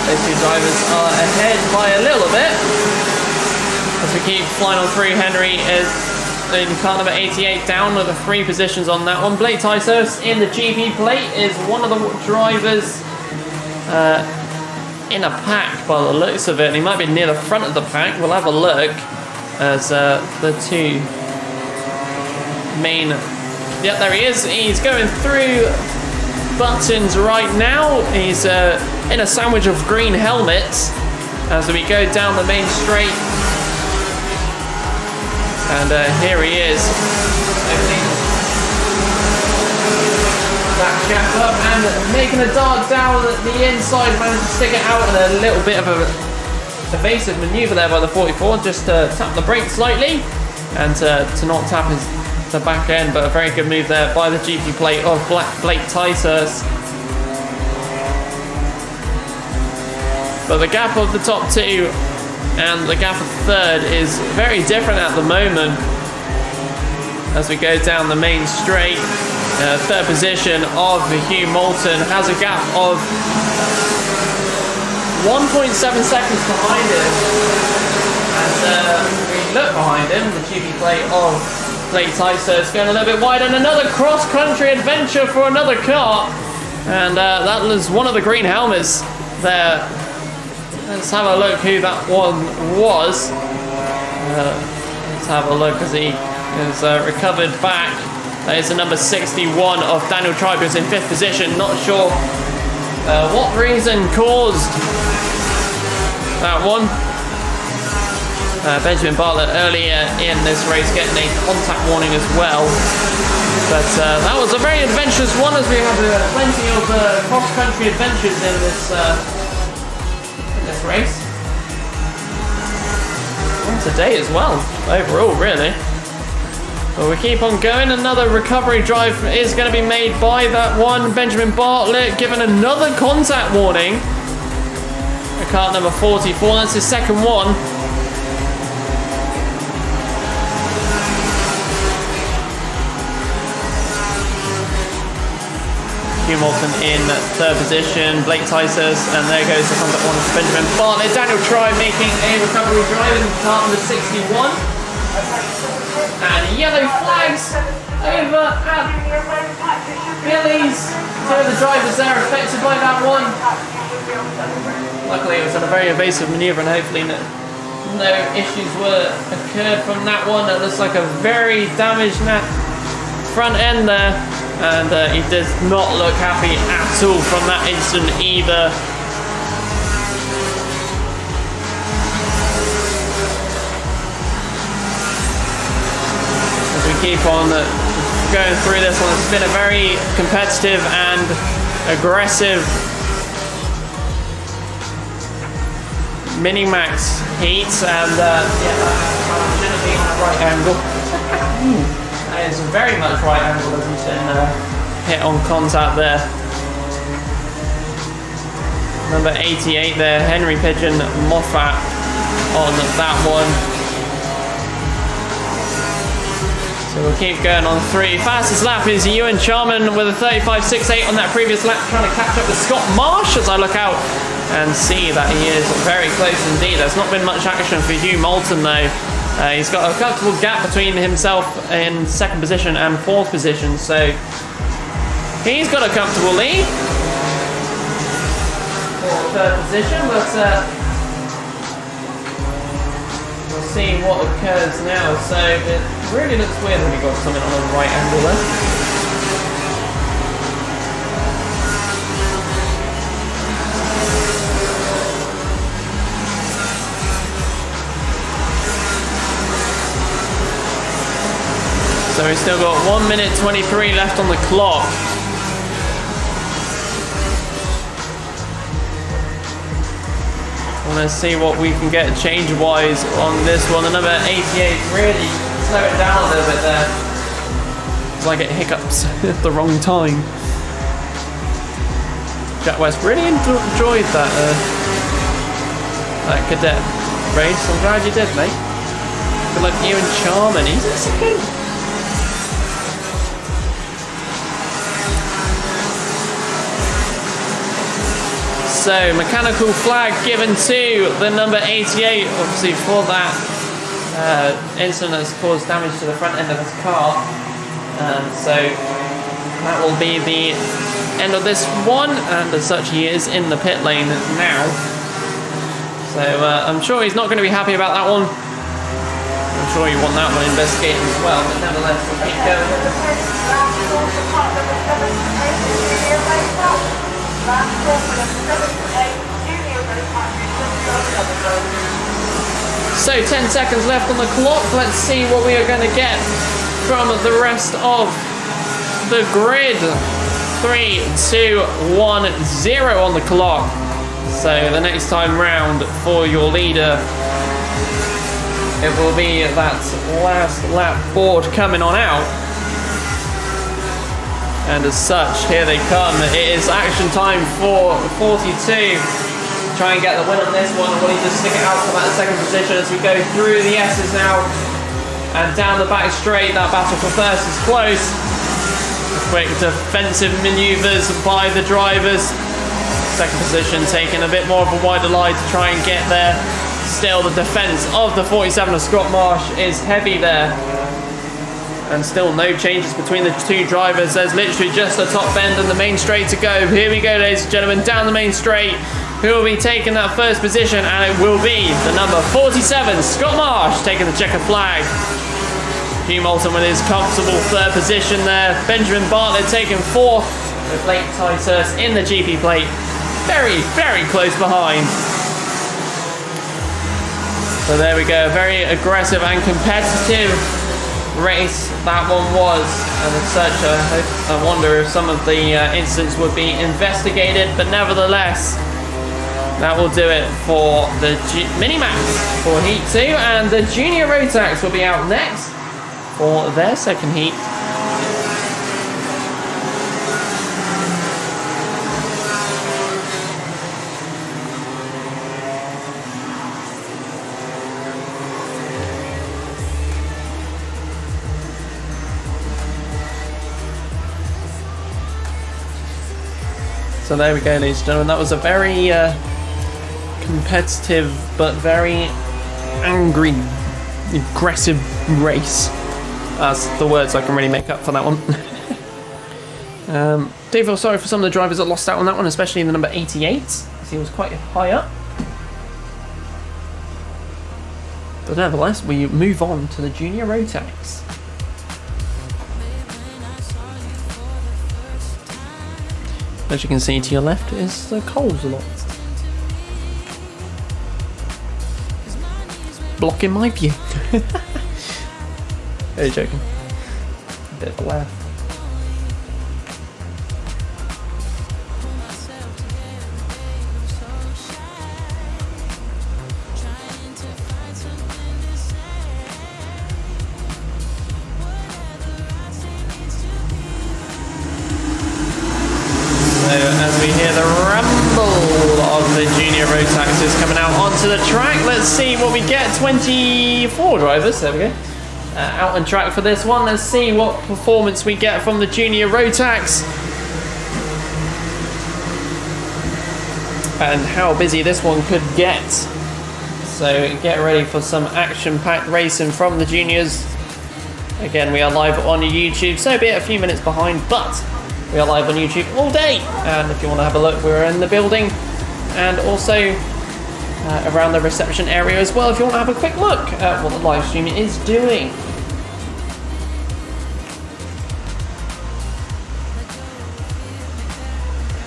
Those two drivers are ahead by a little bit. As we keep flying on through, Henry is in car number 88 down with the 3 positions on that one. Blake Tysos in the GP plate is one of the drivers in a pack by the looks of it. And he might be near the front of the pack. We'll have a look as the two main... Yep, there he is. He's going through buttons right now. He's in a sandwich of green helmets as we go down the main straight. And here he is. That gap up and making a dart down the inside, managed to stick it out in a little bit of a evasive manoeuvre there by the 44, just to tap the brake slightly and to not tap the back end, but a very good move there by the GP plate of Blake Tysus. But the gap of the top 2 and the gap of third is very different at the moment. As we go down the main straight, third position of Hugh Moulton has a gap of 1.7 seconds behind him. And we look behind him, the GP plate of Blake Tysus going a little bit wide, and another cross-country adventure for another car. And that was one of the green helmets there. Let's have a look who that one was. Let's have a look as he is recovered back. That is the number 61 of Daniel Tribe, who's in 5th position. Not sure what reason caused that one. Benjamin Bartlett earlier in this race getting a contact warning as well. But that was a very adventurous one, as we have plenty of cross-country adventures in this race. And today as well, overall, really. But we keep on going. Another recovery drive is going to be made by that one. Benjamin Bartlett given another contact warning. Car number 44, that's his second one. Hugh Moulton in 3rd position, Blake Tysus, and there goes the contact one of Benjamin Bartlett. Daniel Tribe making a recovery drive in car number 61. And yellow flags over at Billy's. 2 of the drivers there affected by that one. Luckily it was a very evasive manoeuvre and hopefully no issues were occurred from that one. It looks like a very damaged front end there. And he does not look happy at all from that incident either. As we keep on going through this one, it's been a very competitive and aggressive Minimax heat, and yeah, that shouldn't be in a right angle. That is very much right angle as he's been hit on contact there. Number 88 there, Henry Pigeon Moffat on that one. So we'll keep going on 3. Fastest lap is Ewan Charman with a 35.68 on that previous lap, trying to catch up with Scott Marsh as I look out and see that he is very close indeed. There's not been much action for Hugh Moulton though. He's got a comfortable gap between himself in 2nd position and 4th position, so he's got a comfortable lead for 3rd position, but we'll see what occurs now. So it really looks weird when you've got something on the right angle there. So we've still got 1 minute 23 left on the clock. And let's see what we can get change-wise on this one. The number 88 really slow it down a little bit there. It's like it hiccups at the wrong time. Jack West really enjoyed that cadet race. I'm glad you did, mate. Good luck to you and Charman. He's in 2nd. So, mechanical flag given to the number 88, obviously for that incident that's caused damage to the front end of his car. So, that will be the end of this one, and as such he is in the pit lane now. So, I'm sure he's not going to be happy about that one. I'm sure you want that one investigated as well, but nevertheless, we'll keep going. So 10 seconds left on the clock. Let's see what we are going to get from the rest of the grid. 3, 2, 1, 0 on the clock. So the next time round for your leader, it will be that last lap board coming on out. And as such, here they come. It is action time for 42. Try and get the win on this one. We'll need to stick it out for that 2nd position as we go through the S's now. And down the back straight, that battle for 1st is close. Quick defensive manoeuvres by the drivers. 2nd position taking a bit more of a wider line to try and get there. Still, the defence of the 47 of Scott Marsh is heavy there. And still no changes between the 2 drivers. There's literally just a top bend and the main straight to go. Here we go, ladies and gentlemen, down the main straight. Who will be taking that 1st position? And it will be the number 47, Scott Marsh, taking the checker flag. Hugh Moulton with his comfortable 3rd position there. Benjamin Bartlett taking 4th, with Blake Titus in the GP plate. Very, very close behind. So there we go, very aggressive and competitive race that one was, and as such I wonder if some of the incidents would be investigated, but nevertheless that will do it for the Minimax for Heat 2, and the Junior Rotax will be out next for their 2nd heat. So there we go, ladies and gentlemen. That was a very competitive but very angry, aggressive race. That's the words I can really make up for that one. Do feel sorry for some of the drivers that lost out on that one, especially the number 88, as he was quite high up. But nevertheless, we move on to the Junior Rotax. As you can see to your left is the Coles lot. Blocking my view. Are you joking? A bit of a laugh. As we hear the rumble of the Junior Rotaxes coming out onto the track, let's see 24 drivers, there we go, out on track for this one. Let's see what performance we get from the junior Rotax and how busy this one could get. So get ready for some action-packed racing from the juniors. Again, we are live on YouTube, so be it a few minutes behind, but we are live on YouTube all day. And if you want to have a look, we're in the building and also around the reception area as well if you want to have a quick look at what the live stream is doing.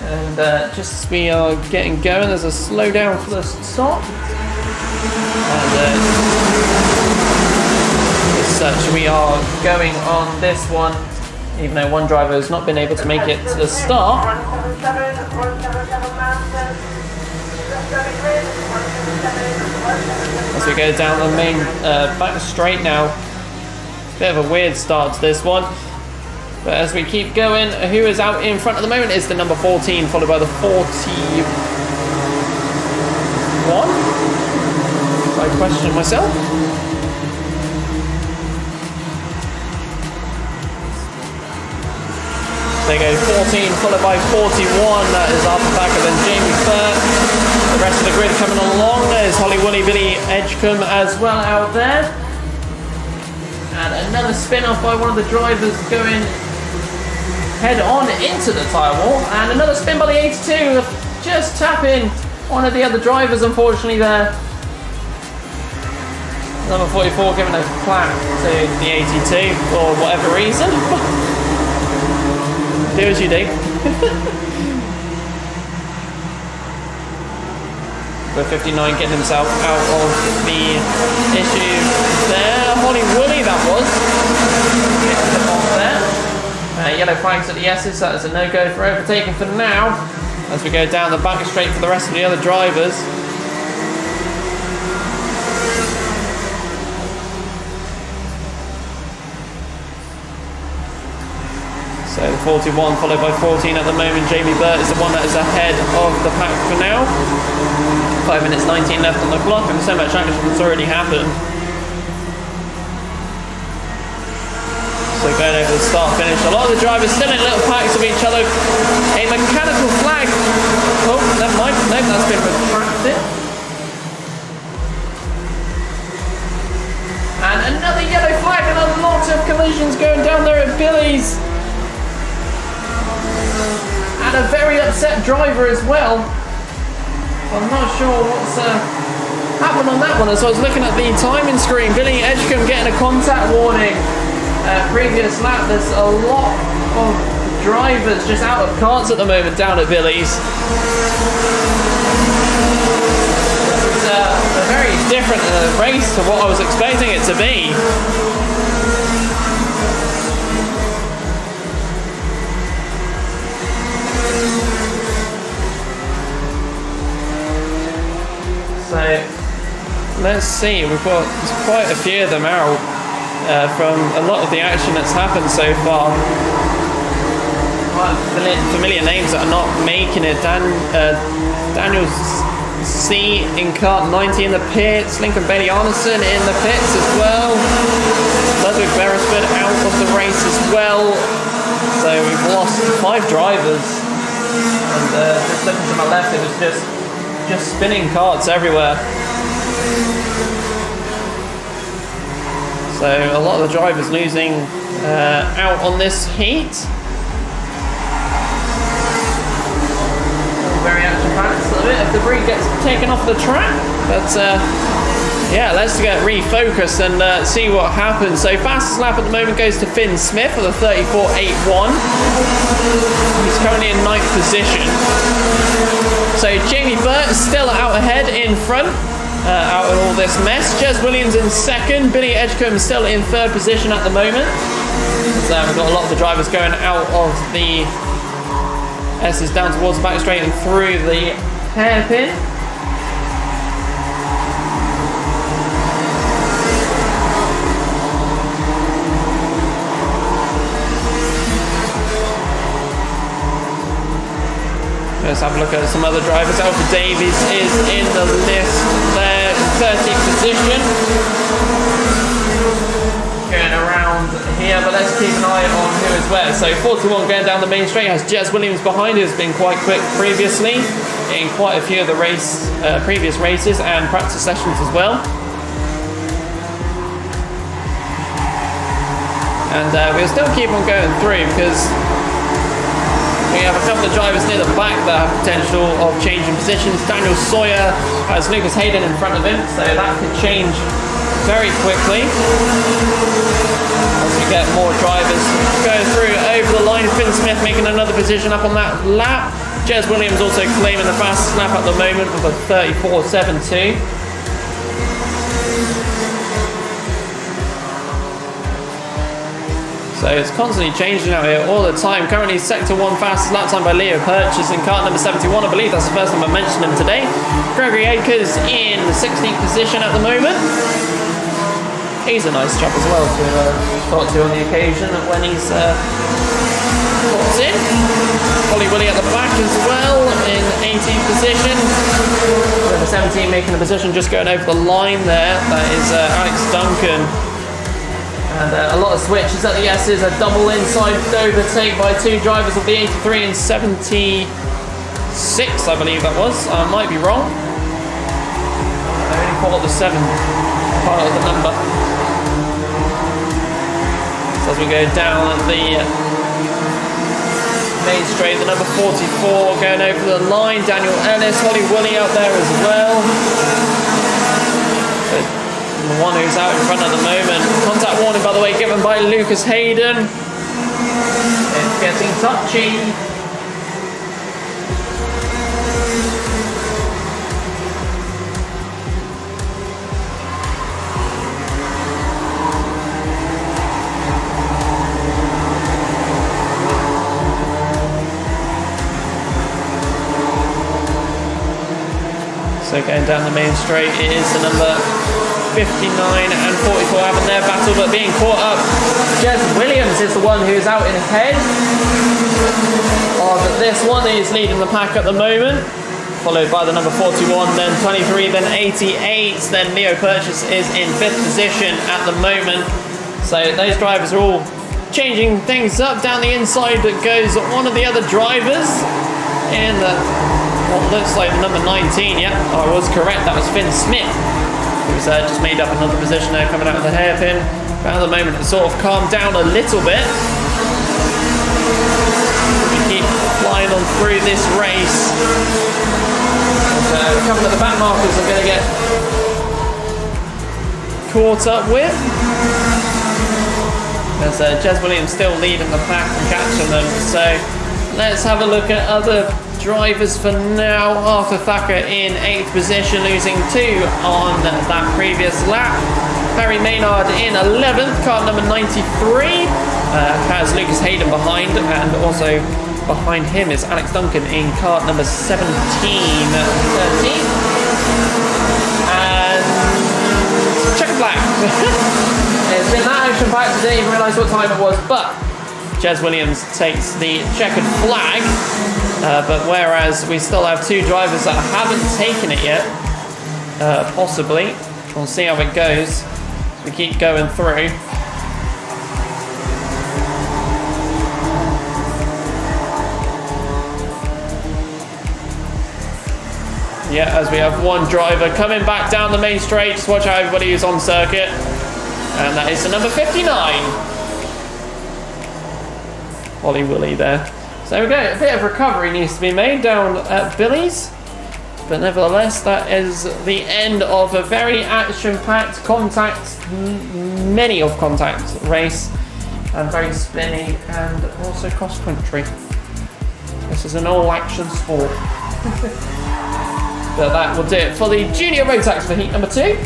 And just as we are getting going, there's a slowdown for the stop. And as such, we are going on this one, even though one driver has not been able to make it to the start. 177, 177 Masters. As we go down the main back straight now. Bit of a weird start to this one. But as we keep going, who is out in front at the moment is the number 14, followed by the 41. I question myself. There you go, 14 followed by 41. That is after back of then Jamie Burt. The rest of the grid coming along. There's Holly Woolly Billy Edgecombe as well out there. And another spin off by one of the drivers going head on into the tyre wall. And another spin by the 82, just tapping one of the other drivers unfortunately there. Number 44 giving a clap to the 82 for whatever reason. Do as you do. With 59 getting himself out of the issue there. Holly Woolly that was. Getting him off there. Yellow flags at the S's, that is a no-go for overtaking for now. As we go down the back straight for the rest of the other drivers. So the 41 followed by 14 at the moment. Jamie Burt is the one that is ahead of the pack for now. 5 minutes 19 left on the clock and so much action has already happened. So going over the start finish. A lot of the drivers still in little packs of each other. A mechanical flag. Oh, never mind. Nope, that's been retracted. And another yellow flag and a lot of collisions going down there at Billy's. And a very upset driver as well. I'm not sure what's happened on that one. As I was looking at the timing screen, Billy Edgecombe getting a contact warning. Previous lap, there's a lot of drivers just out of carts at the moment down at Billy's. It's a very different race to what I was expecting it to be. So let's see, we've got quite a few of them out from a lot of the action that's happened so far. Quite familiar names that are not making it. Daniel C in kart 90 in the pits, Lincoln Bailey Arneson in the pits as well. Ludwig Beresford out of the race as well. So we've lost 5 drivers. And just looking to my left, it was just spinning carts everywhere. So a lot of the drivers losing out on this heat. Very action-packed. So a bit of debris gets taken off the track, but yeah, let's get refocused and see what happens. So fastest lap at the moment goes to Finn Smith with a 34.81. He's currently in 9th position. So Jamie Burt is still out ahead in front. Out of all this mess. Jez Williams in 2nd. Billy Edgecombe still in 3rd position at the moment. So we've got a lot of the drivers going out of the S's down towards the back straight and through the hairpin. Let's have a look at some other drivers. Alfred Davies is in the list there, 13th position. Going around here, but let's keep an eye on who is where. So 41 going down the main straight has Jez Williams behind, who's been quite quick previously in quite a few of the previous races and practice sessions as well. And we'll still keep on going through because we have a couple of drivers near the back that have potential of changing positions. Daniel Sawyer has Lucas Hayden in front of him, so that could change very quickly as we get more drivers going through over the line. Finn Smith making another position up on that lap. Jez Williams also claiming the fastest lap at the moment with a 34.72. So it's constantly changing out here all the time. Currently sector 1 fastest lap time by Leo Purchase in kart number 71. I believe that's the first time I mentioned him today. Gregory Akers in the 16th position at the moment. He's a nice chap as well to talk to on the occasion when he's pops in. Holly Willie at the back as well in 18th position. Number 17 making a position just going over the line there. That is Alex Duncan. And a lot of switches at the S's, a double inside overtake by two drivers of the 83 and 76, I believe that was. I might be wrong. I only caught the 7 part of the number. So as we go down the main straight, the number 44 going over the line. Daniel Ellis, Holly Willie out there as well. The one who's out in front at the moment. Contact warning, by the way, given by Lucas Hayden. It's getting touchy. So going down the main straight, it is the number 59 and 44 having their battle, but being caught up. Jez Williams is the one who's out in ahead of this one. He's leading the pack at the moment, followed by the number 41, then 23, then 88. Then Leo Purchase is in 5th position at the moment. So those drivers are all changing things up. Down the inside that goes one of the other drivers in what looks like number 19. Yeah, I was correct. That was Finn Smith. Who's just made up another position there coming out of the hairpin. But at the moment it's sort of calmed down a little bit. We keep flying on through this race. And, a couple of the back markers are going to get caught up with. There's Jez Williams still leading the pack and catching them. So let's have a look at other drivers for now. Arthur Thacker in 8th position, losing 2 on that previous lap. Barry Maynard in 11th, kart number 93. Has Lucas Hayden behind, and also behind him is Alex Duncan in kart number 17. 13. And checkered flag. It's been that action packed, I didn't even realise what time it was, but Jez Williams takes the checkered flag. But whereas we still have 2 drivers that haven't taken it yet, possibly. We'll see how it goes. We keep going through. Yeah, as we have one driver coming back down the main straight. Just watch out everybody who's on circuit. And that is the number 59. Holly Willie there. So we got a bit of recovery needs to be made down at Billy's, but nevertheless that is the end of a very action-packed many of contact race, and very spinny and also cross-country. This is an all-action sport. But that will do it for the Junior Rotax for heat number 2.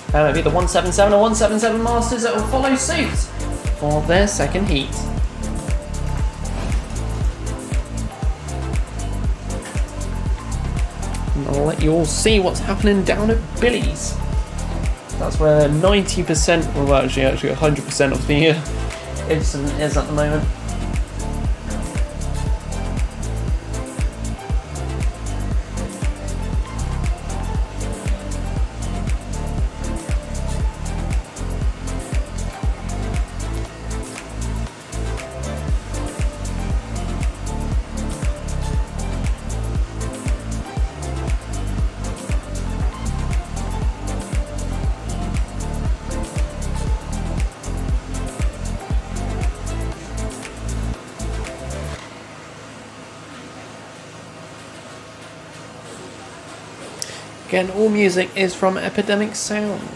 It'll be the 177 or 177 Masters that will follow suit for their second heat. I'll let you all see what's happening down at Billy's. That's where 90%, well actually 100% of the incident is at the moment. Again, all music is from Epidemic Sound.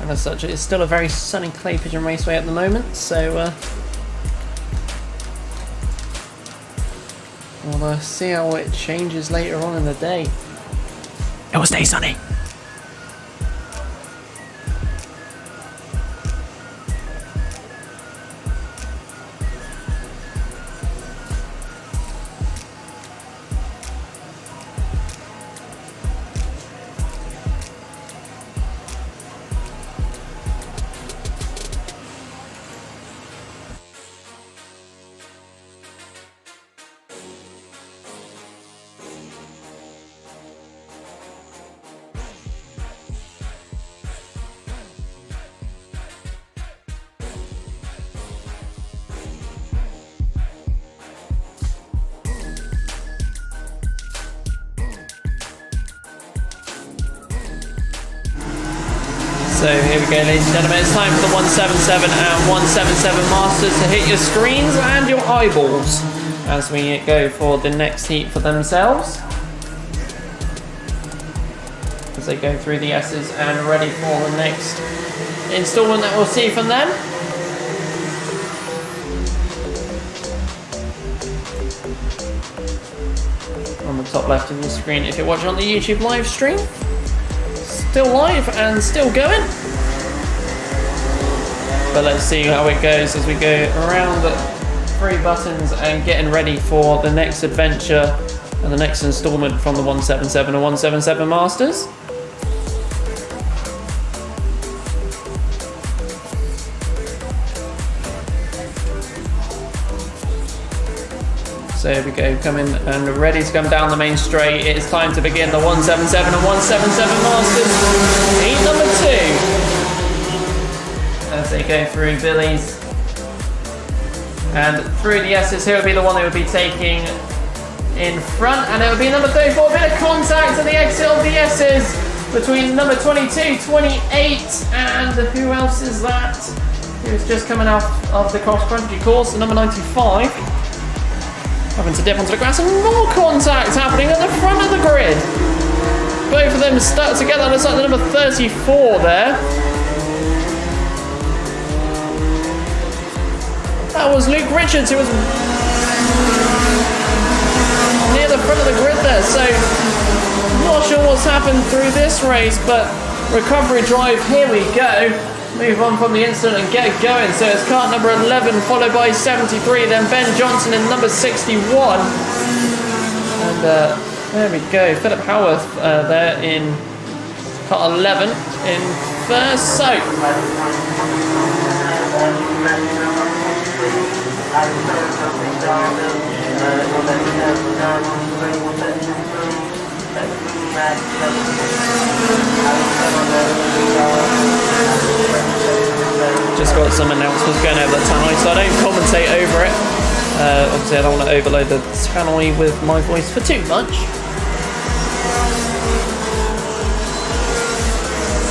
As such, it's still a very sunny Clay Pigeon Raceway at the moment, so we'll see how it changes later on in the day. It will stay sunny. So here we go, ladies and gentlemen, it's time for the 177 and 177 Masters to hit your screens and your eyeballs as we go for the next heat for themselves. As they go through the S's and ready for the next installment that we'll see from them. On the top left of your screen if you're watching on the YouTube live stream. Still live and still going. But let's see how it goes as we go around the 3 buttons and getting ready for the next adventure and the next installment from the 177 and 177 Masters. So here we go, coming and ready to come down the main straight. It is time to begin the 177 and 177 Masters heat number 2. As they go through Billy's and through the S's, here will be the one that will be taking in front, and it will be number 34. A bit of contact at the exit of the S's between number 22, 28, and who else is that? Who's just coming out of the cross-country course, the number 95. Having to dip onto the grass and more contact happening at the front of the grid. Both of them stuck together. Looks like the number 34 there. That was Luke Richards who was near the front of the grid there. So not sure what's happened through this race, but recovery drive, here we go. Move on from the incident and get it going. So it's kart number 11 followed by 73, then Ben Johnson in number 61. And there we go, Philip Howarth there in kart 11 in first. So just got some announcements going over the tannoy, so I don't commentate over it. Obviously I don't want to overload the tannoy with my voice for too much.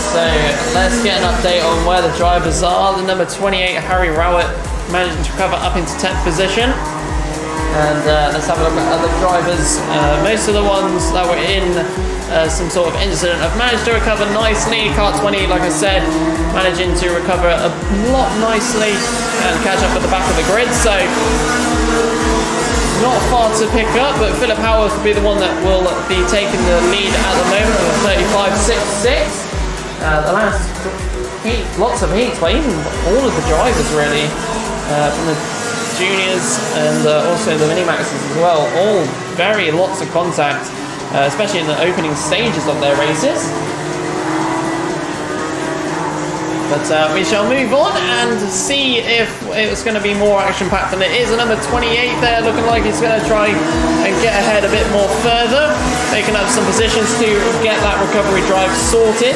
So let's get an update on where the drivers are. The number 28, Harry Rowett, managing to recover up into 10th position. And let's have a look at other drivers. Most of the ones that were in some sort of incident have managed to recover nicely. Kart 20, like I said, managing to recover a lot nicely and catch up at the back of the grid. So not far to pick up, but Philip Howarth will be the one that will be taking the lead at the moment with 35.66. The last heat, lots of heats, but even all of the drivers really, from the juniors and also the mini-maxes as well, all very lots of contact, especially in the opening stages of their races. But we shall move on and see if it's going to be more action-packed than it is. The number 28 there looking like he's going to try and get ahead a bit more further, making up some positions to get that recovery drive sorted.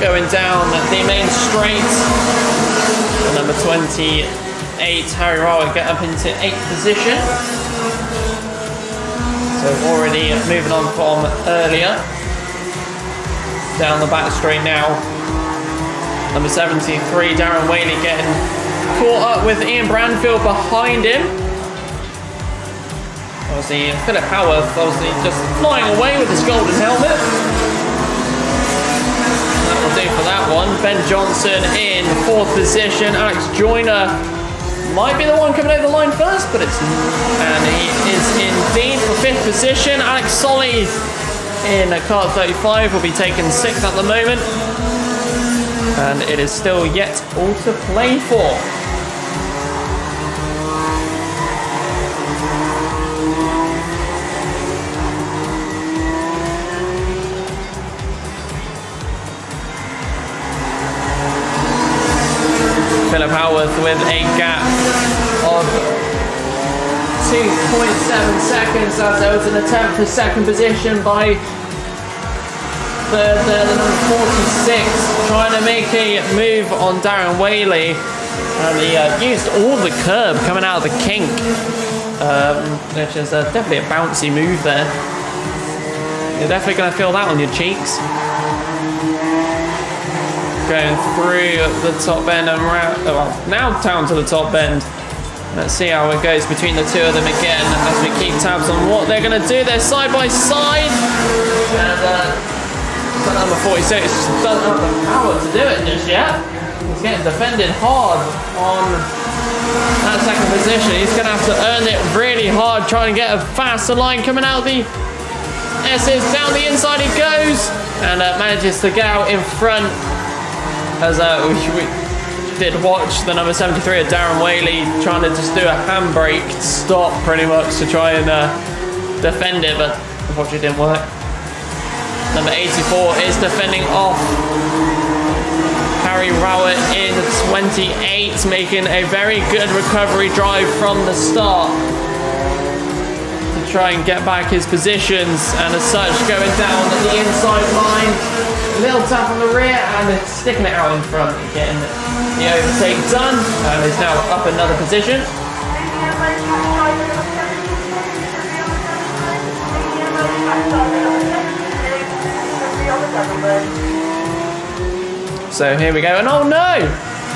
Going down the main straight, the number 28, Harry Rowett, get up into 8th position. So already moving on from earlier. Down the back straight now. Number 73, Darren Whaley, getting caught up with Ian Branfield behind him. Obviously, Philip Howarth obviously just flying away with his golden helmet. That will do for that one. Ben Johnson in 4th position. Alex Joyner might be the one coming over the line first, but it's... And he is indeed for 5th position. Alex Solly in kart 35 will be taken 6th at the moment, and it is still yet all to play for. Philip Howarth with a gap of 2.7 seconds. That's out in the 10th to 2nd position by the number 46, trying to make a move on Darren Whaley. And he used all the curb coming out of the kink, which is definitely a bouncy move there. You're definitely going to feel that on your cheeks. Going through the top bend and now down to the top bend. Let's see how it goes between the two of them again as we keep tabs on what they're going to do. They're side by side. And number 46 doesn't have the power to do it just yet. He's getting defended hard on that 2nd position. He's going to have to earn it really hard, trying to get a faster line coming out of the S's. Down the inside he goes and manages to get out in front as we did watch the number 73 of Darren Whaley trying to just do a handbrake stop pretty much to try and defend it, but unfortunately it didn't work. Number 84 is defending off Harry Rowett in 28, making a very good recovery drive from the start to try and get back his positions, and as such going down the inside line. A little tap on the rear and sticking it out in front, getting the overtake done, and is now up another position. So here we go, and oh no!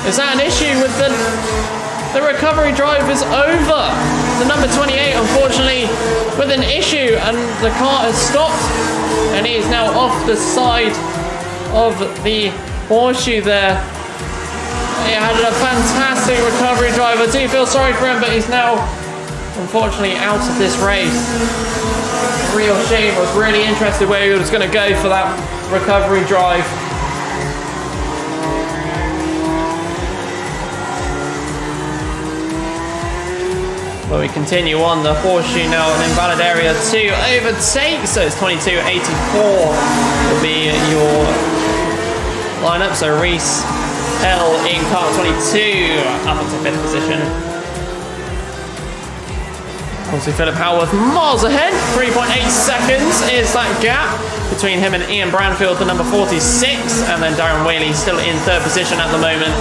Is that an issue with the recovery drive is over? The number 28, unfortunately, with an issue, and the car has stopped, and he is now off the side of the horseshoe there. He had a fantastic recovery drive. I do feel sorry for him, but he's now unfortunately out of this race. Real shame. I was really interested where he was going to go for that recovery drive. But we continue on the horseshoe now, an invalid area to overtake, so it's 22.84 will be your lineup. So Reese L in car 22 up into 5th position. Obviously Philip Howarth miles ahead, 3.8 seconds is that gap between him and Ian Branfield, the number 46, and then Darren Whaley still in 3rd position at the moment.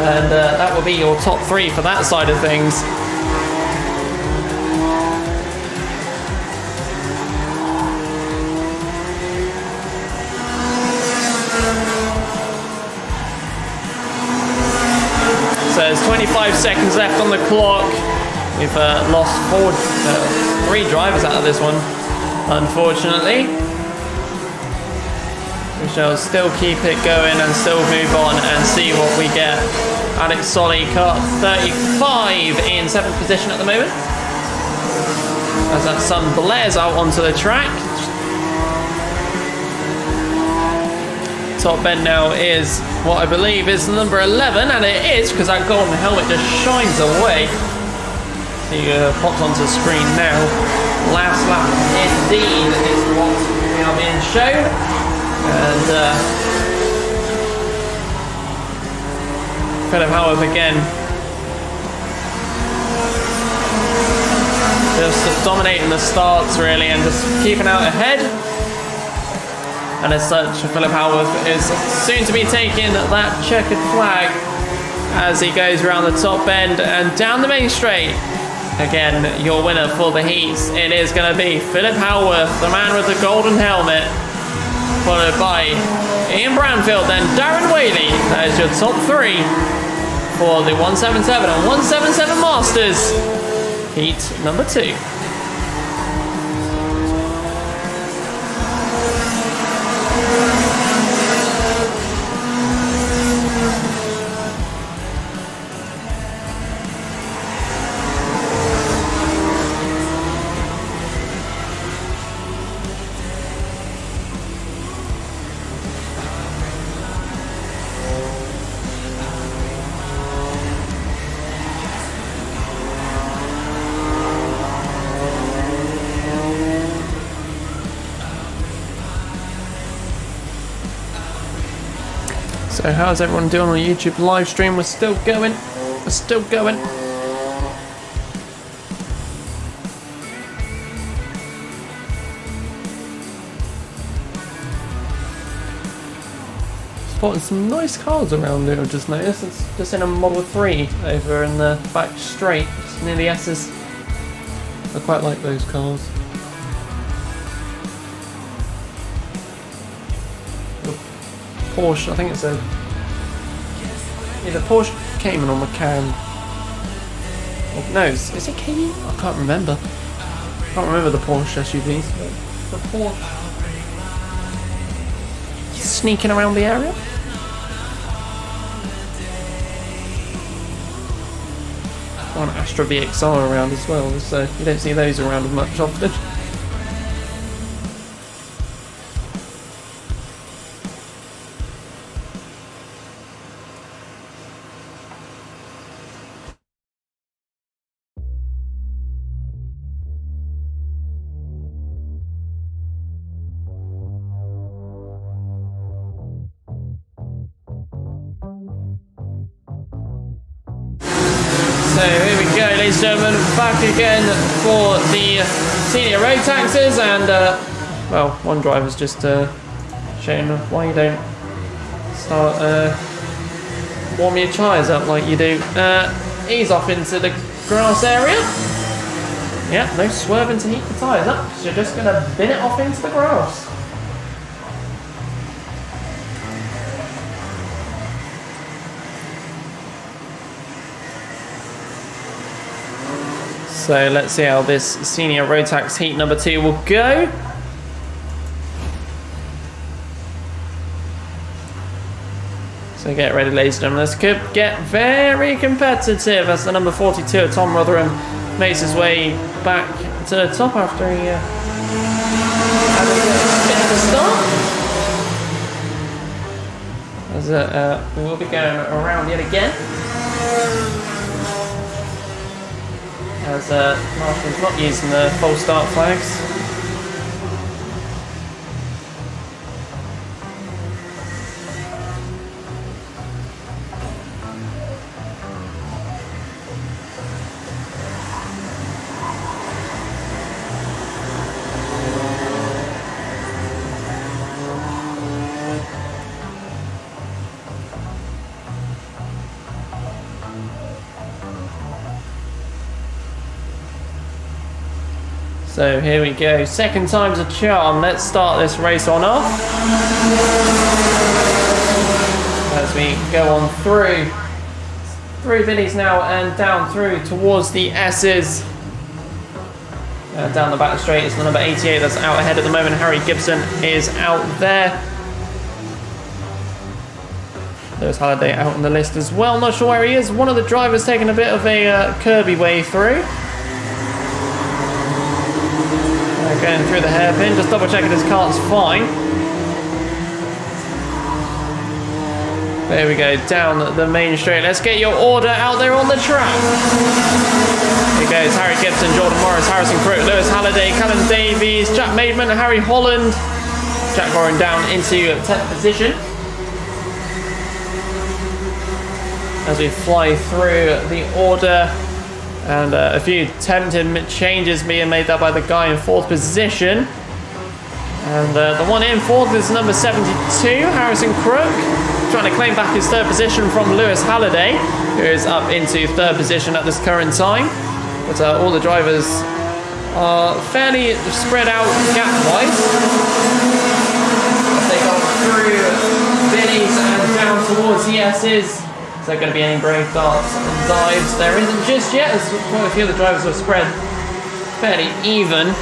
And that will be your top 3 for that side of things. So there's 25 seconds left on the clock. We've lost 3 drivers out of this one, unfortunately. We shall still keep it going and still move on and see what we get. Alex Solly, car 35 in 7th position at the moment, as that sun blares out onto the track. Top bend now is what I believe is the number 11, and it is, because that golden helmet just shines away. See, pops onto the screen now. Last lap indeed is what we are being shown. And Philip Howarth again. Just dominating the starts really and just keeping out ahead. And as such, Philip Howarth is soon to be taking that checkered flag as he goes around the top end and down the main straight. Again, your winner for the heats, it is going to be Philip Howarth, the man with the golden helmet, followed by Ian Branfield, then Darren Whaley. That is your top three for the 177 and 177 Masters heat number 2. So how's everyone doing on the YouTube live stream? We're still going. We're still going. Spotted some nice cars around here, I've just noticed. It's just in a Model 3 over in the back straight, just near the S's. I quite like those cars. Porsche, I think it's a either Porsche Cayman or Macan. Oh, no, is it Cayman? I can't remember. I can't remember the Porsche SUVs. But the Porsche sneaking around the area. Got an Astra VXR around as well, so you don't see those around much often. So here we go, ladies and gentlemen, back again for the senior road taxes, and well, one driver's just showing why you don't start warming your tyres up like you do. Ease off into the grass area. Yeah, no swerving to heat the tyres up, because you're just going to bin it off into the grass. So let's see how this senior road tax heat number 2 will go. So get ready, ladies and gentlemen. This could get very competitive as the number 42, Tom Rotherham, makes his way back to the top after he had a bit of a start. As we will be going around yet again. As Marston's not using the false start flags. So here we go, second time's a charm. Let's start this race on off. As we go on through Vinnies now and down through towards the S's. Down the back straight is the number 88 that's out ahead at the moment. Harry Gibson is out there. There's Halliday out on the list as well. Not sure where he is. One of the drivers taking a bit of a curvy way through. Going through the hairpin, just double checking his cart's fine. There we go, down the main straight. Let's get your order out there on the track. Here goes Harry Gibson, Jordan Morris, Harrison Crook, Lewis Halliday, Callum Davies, Jack Maidman, Harry Holland, Jack Goring down into 10th position. As we fly through the order, and a few tempting changes being made there by the guy in 4th position. And the one in 4th is number 72, Harrison Crook, trying to claim back his 3rd position from Lewis Halliday, who is up into 3rd position at this current time. But all the drivers are fairly spread out gap-wise. They go through Billy's and down towards the S's. Is there going to be any brave darts and dives? There isn't just yet, as quite a few of the drivers are spread fairly even.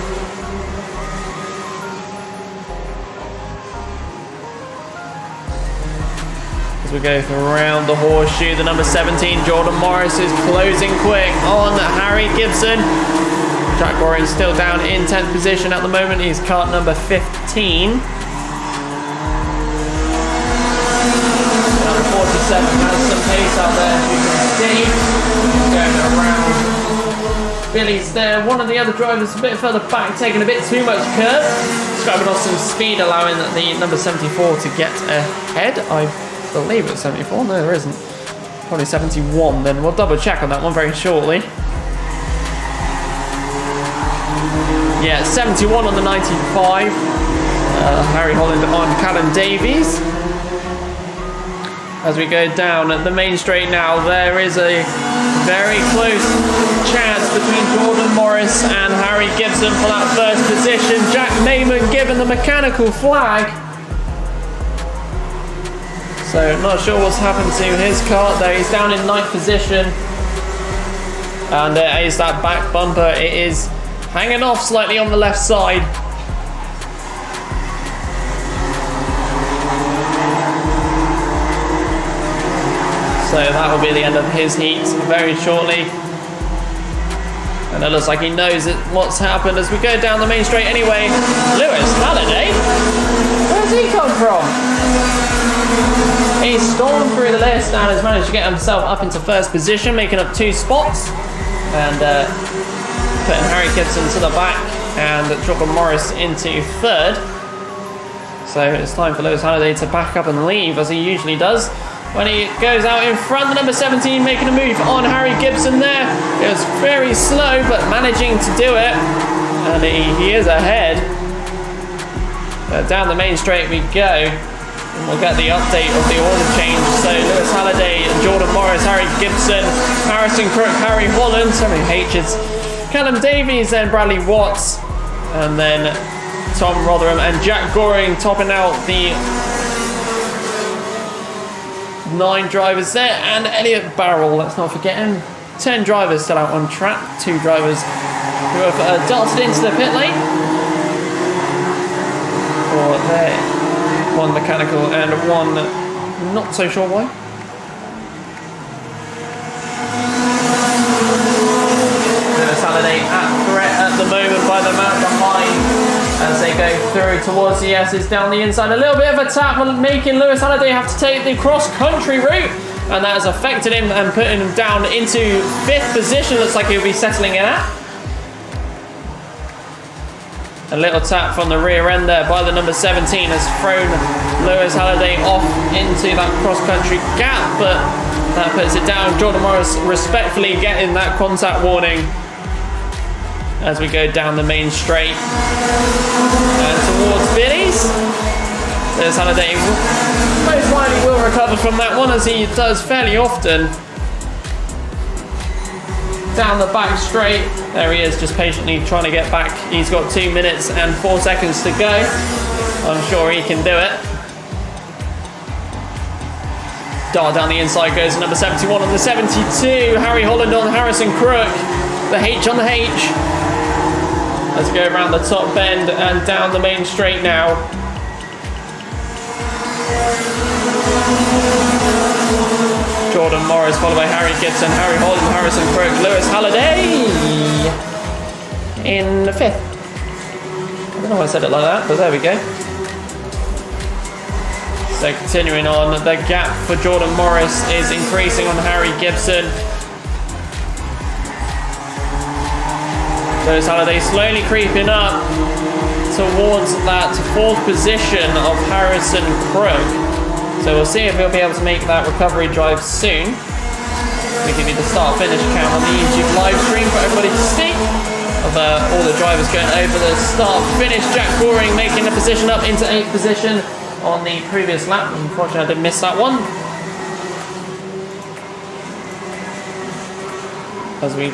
As we go around the horseshoe, the number 17, Jordan Morris, is closing quick on Harry Gibson. Jack Goring's still down in 10th position at the moment. He's kart number 15. Number 47 has some pace out there, as you can see. Going around Billy's there. One of the other drivers a bit further back, taking a bit too much curve. Scrapping off some speed, allowing the number 74 to get ahead. I believe it's 74. No, there isn't. Probably 71 then. We'll double check on that one very shortly. Yeah, 71 on the 95. Harry Holland on Callum Davies. As we go down the main straight now, there is a very close chance between Jordan Morris and Harry Gibson for that 1st position. Jack Mayman given the mechanical flag. So not sure what's happened to his kart there. He's down in 9th position. And there is that back bumper. It is hanging off slightly on the left side. So that will be the end of his heat very shortly. And it looks like he knows what's happened as we go down the main straight anyway. Lewis Halliday? Where's he come from? He's stormed through the list and has managed to get himself up into 1st position, making up 2 spots. And putting Harry Gibson to the back and Jordan Morris into 3rd. So it's time for Lewis Halliday to back up and leave, as he usually does when he goes out in front. The number 17 making a move on Harry Gibson there. It was very slow, but managing to do it. And he is ahead. Down the main straight we go. And we'll get the update of the order change. So Lewis Halliday, Jordan Morris, Harry Gibson, Harrison Crook, Harry Holland, so many H's. Callum Davies, then Bradley Watts, and then Tom Rotherham and Jack Goring topping out the 9 drivers there, and Elliot Barrell, let's not forget him. 10 drivers still out on track. 2 drivers who have darted into the pit lane for their one mechanical and one not so sure why. Lewis Halliday at threat at the moment by the man behind as they go through towards the S's down the inside. A little bit of a tap making Lewis Halliday have to take the cross-country route, and that has affected him and putting him down into 5th position. Looks like he'll be settling in at. A little tap from the rear end there by the number 17 has thrown Lewis Halliday off into that cross-country gap, but that puts it down. Jordan Morris respectfully getting that contact warning as we go down the main straight and towards Billy's. Lewis Halliday most likely will recover from that one, as he does fairly often. Down the back straight, there he is, just patiently trying to get back. He's got 2 minutes and 4 seconds to go. I'm sure he can do it. Dart down the inside goes number 71 on the 72. Harry Holland on Harrison Crook. The H on the H. Let's go around the top bend and down the main straight now. Jordan Morris followed by Harry Gibson, Harry Holland, Harrison Crook, Lewis Halliday in 5th. I don't know why I said it like that, but there we go. So continuing on, the gap for Jordan Morris is increasing on Harry Gibson. Lewis Halliday slowly creeping up towards that 4th position of Harrison Crook. So we'll see if he'll be able to make that recovery drive soon. We give you the start-finish count on the YouTube live stream for everybody to see of all the drivers going over the start-finish. Jack Goring making the position up into 8th position on the previous lap. Unfortunately, I did miss that one. As we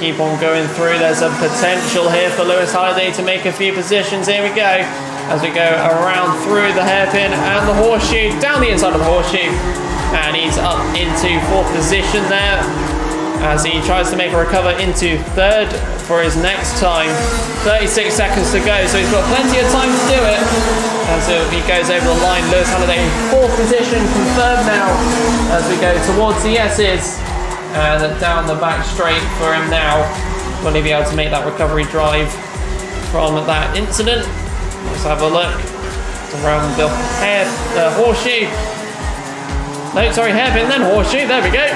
keep on going through, there's a potential here for Lewis Halliday to make a few positions. Here we go. As we go around through the hairpin and the horseshoe, down the inside of the horseshoe. And he's up into 4th position there as he tries to make a recover into 3rd for his next time. 36 seconds to go, so he's got plenty of time to do it. As he goes over the line, Lewis Halliday in 4th position, confirmed now as we go towards the S's. And down the back straight for him now. Will he be able to make that recovery drive from that incident? Let's have a look. Around the horseshoe. No, sorry, hairpin, then horseshoe. There we go.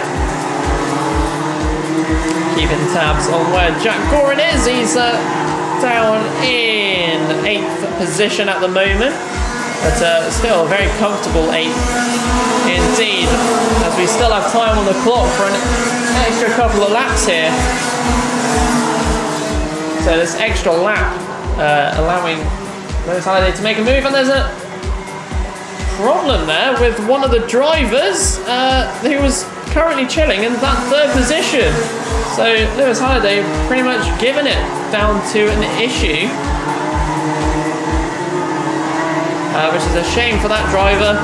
Keeping tabs on where Jack Goring is. He's down in 8th position at the moment. But still a very comfortable 8th indeed, as we still have time on the clock for an extra couple of laps here. So this extra lap allowing Lewis Halliday to make a move, and there's a problem there with one of the drivers who was currently chilling in that 3rd position. So Lewis Halliday pretty much given it down to an issue. Which is a shame for that driver,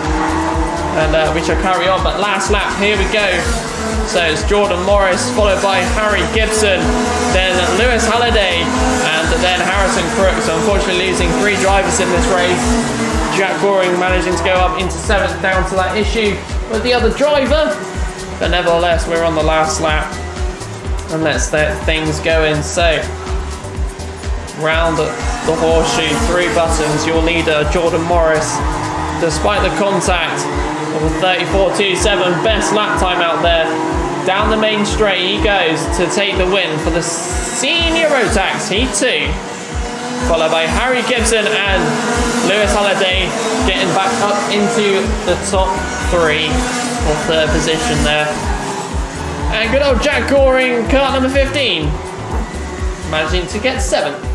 and we shall carry on. But last lap, here we go. So it's Jordan Morris, followed by Harry Gibson, then Lewis Halliday, and then Harrison Crook. So unfortunately losing 3 drivers in this race. Jack Goring managing to go up into 7th down to that issue with the other driver. But nevertheless, we're on the last lap, and let's get things going. So round the horseshoe, 3 buttons, your leader Jordan Morris, despite the contact of a 34.27, best lap time out there, down the main straight he goes to take the win for the Senior Rotax Heat 2, followed by Harry Gibson and Lewis Halliday getting back up into the top 3 or 3rd position there. And good old Jack Goring, kart number 15, managing to get 7th.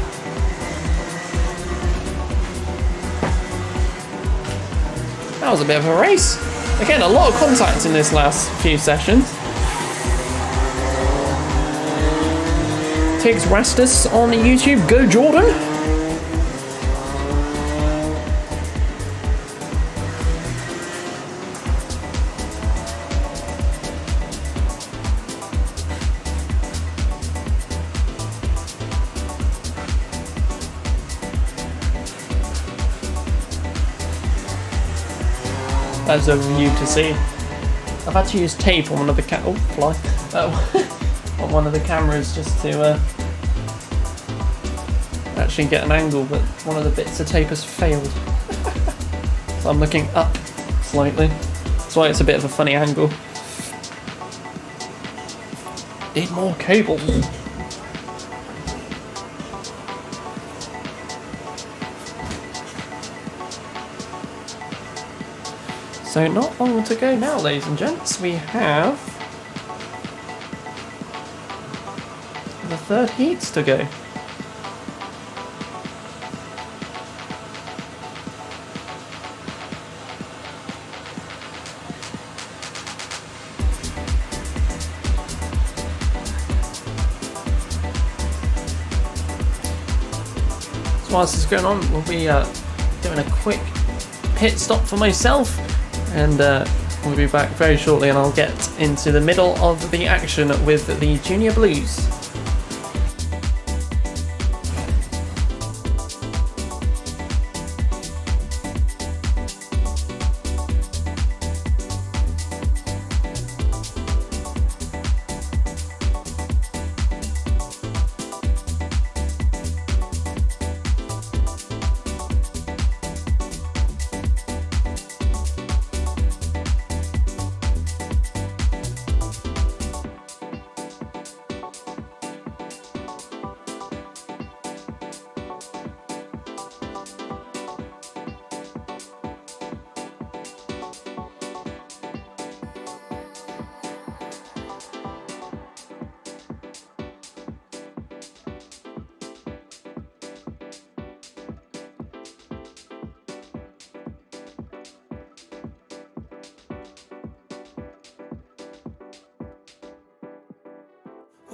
That was a bit of a race. Again, a lot of contact in this last few sessions. Tiggs Rastus on YouTube. Go Jordan. As of you to see. I've had to use tape on one of the on one of the cameras just to actually get an angle, but one of the bits of tape has failed. So I'm looking up slightly. That's why it's a bit of a funny angle. Need more cables. So not long to go now, ladies and gents. We have the 3rd heats to go. So whilst this is going on, we'll be doing a quick pit stop for myself. And we'll be back very shortly, and I'll get into the middle of the action with the Junior Blues.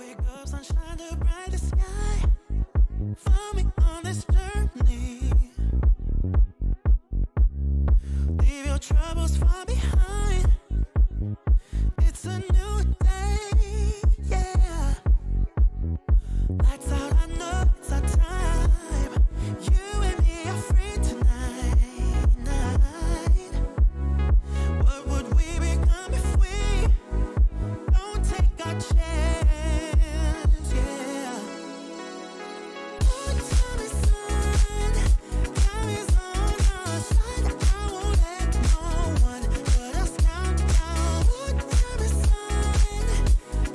wake up, sunshine to bright the sky. Follow me on this journey. Leave your troubles far behind. It's a new day, yeah. Lights out, I know it's our time. You and me are free tonight. What would we become if we don't take our chance, yeah. Oh, tell me, son, time is on our side. I won't let no one put us down. Oh, tell me, son,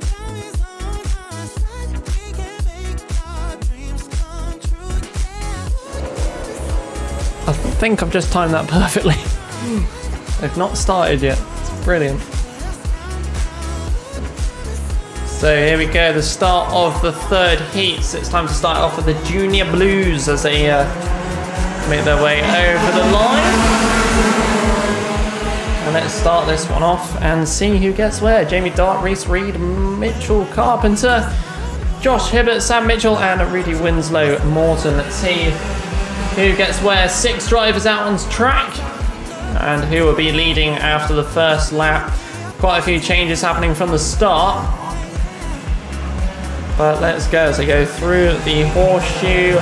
time is on our side. We can make our dreams come true, yeah. I think I've just timed that perfectly. They've not started yet. It's brilliant. So here we go, the start of the third heat. So it's time to start off with the Junior Blues as they make their way over the line. And let's start this one off and see who gets where. Jamie Dart, Reese Reed, Mitchell Carpenter, Josh Hibbert, Sam Mitchell and Rudy Winslow Morton. Let's see who gets where. 6 drivers out on track and who will be leading after the first lap. Quite a few changes happening from the start. But let's go. So go through the horseshoe,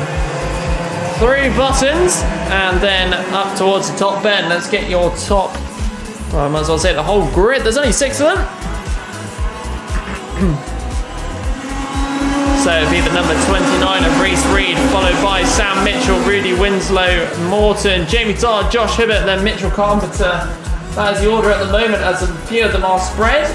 through buttons, and then up towards the top bend. Let's get your top, well, I might as well say the whole grid. There's only 6 of them. So it'll be the number 29 of Reese Reed, followed by Sam Mitchell, Rudy Winslow, Morton, Jamie Dart, Josh Hibbert, then Mitchell Carpenter. That is the order at the moment as a few of them are spread.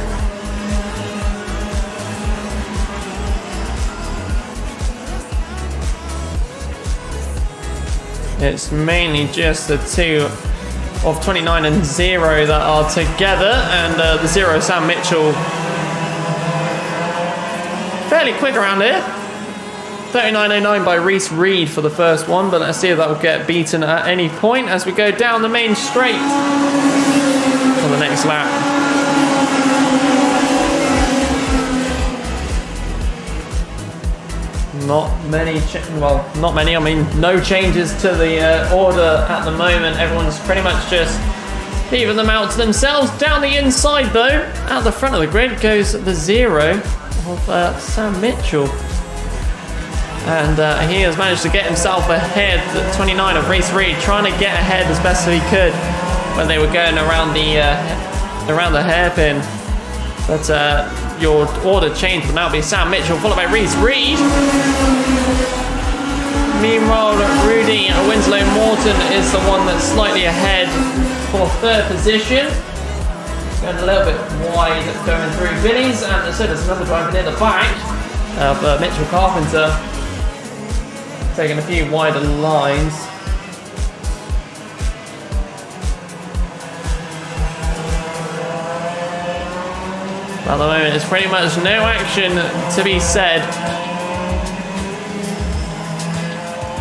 It's mainly just the 2 of 29 and 0 that are together, and the 0 Sam Mitchell fairly quick around here. 39.09 by Reese Reed for the first one, but let's see if that will get beaten at any point as we go down the main straight for the next lap. No changes to the order at the moment. Everyone's pretty much just leaving them out to themselves. Down the inside though, at the front of the grid goes the 0 of Sam Mitchell. And he has managed to get himself ahead. The 29 of Reese Reed trying to get ahead as best as he could when they were going around the hairpin. But your order change will now be Sam Mitchell, followed by Reese Reed. Meanwhile, Rudy Winslow Morton is the one that's slightly ahead for third position. Going a little bit wide going through Billy's, and so there's another driver near the back of Mitchell Carpenter, taking a few wider lines. At the moment, there's pretty much no action to be said.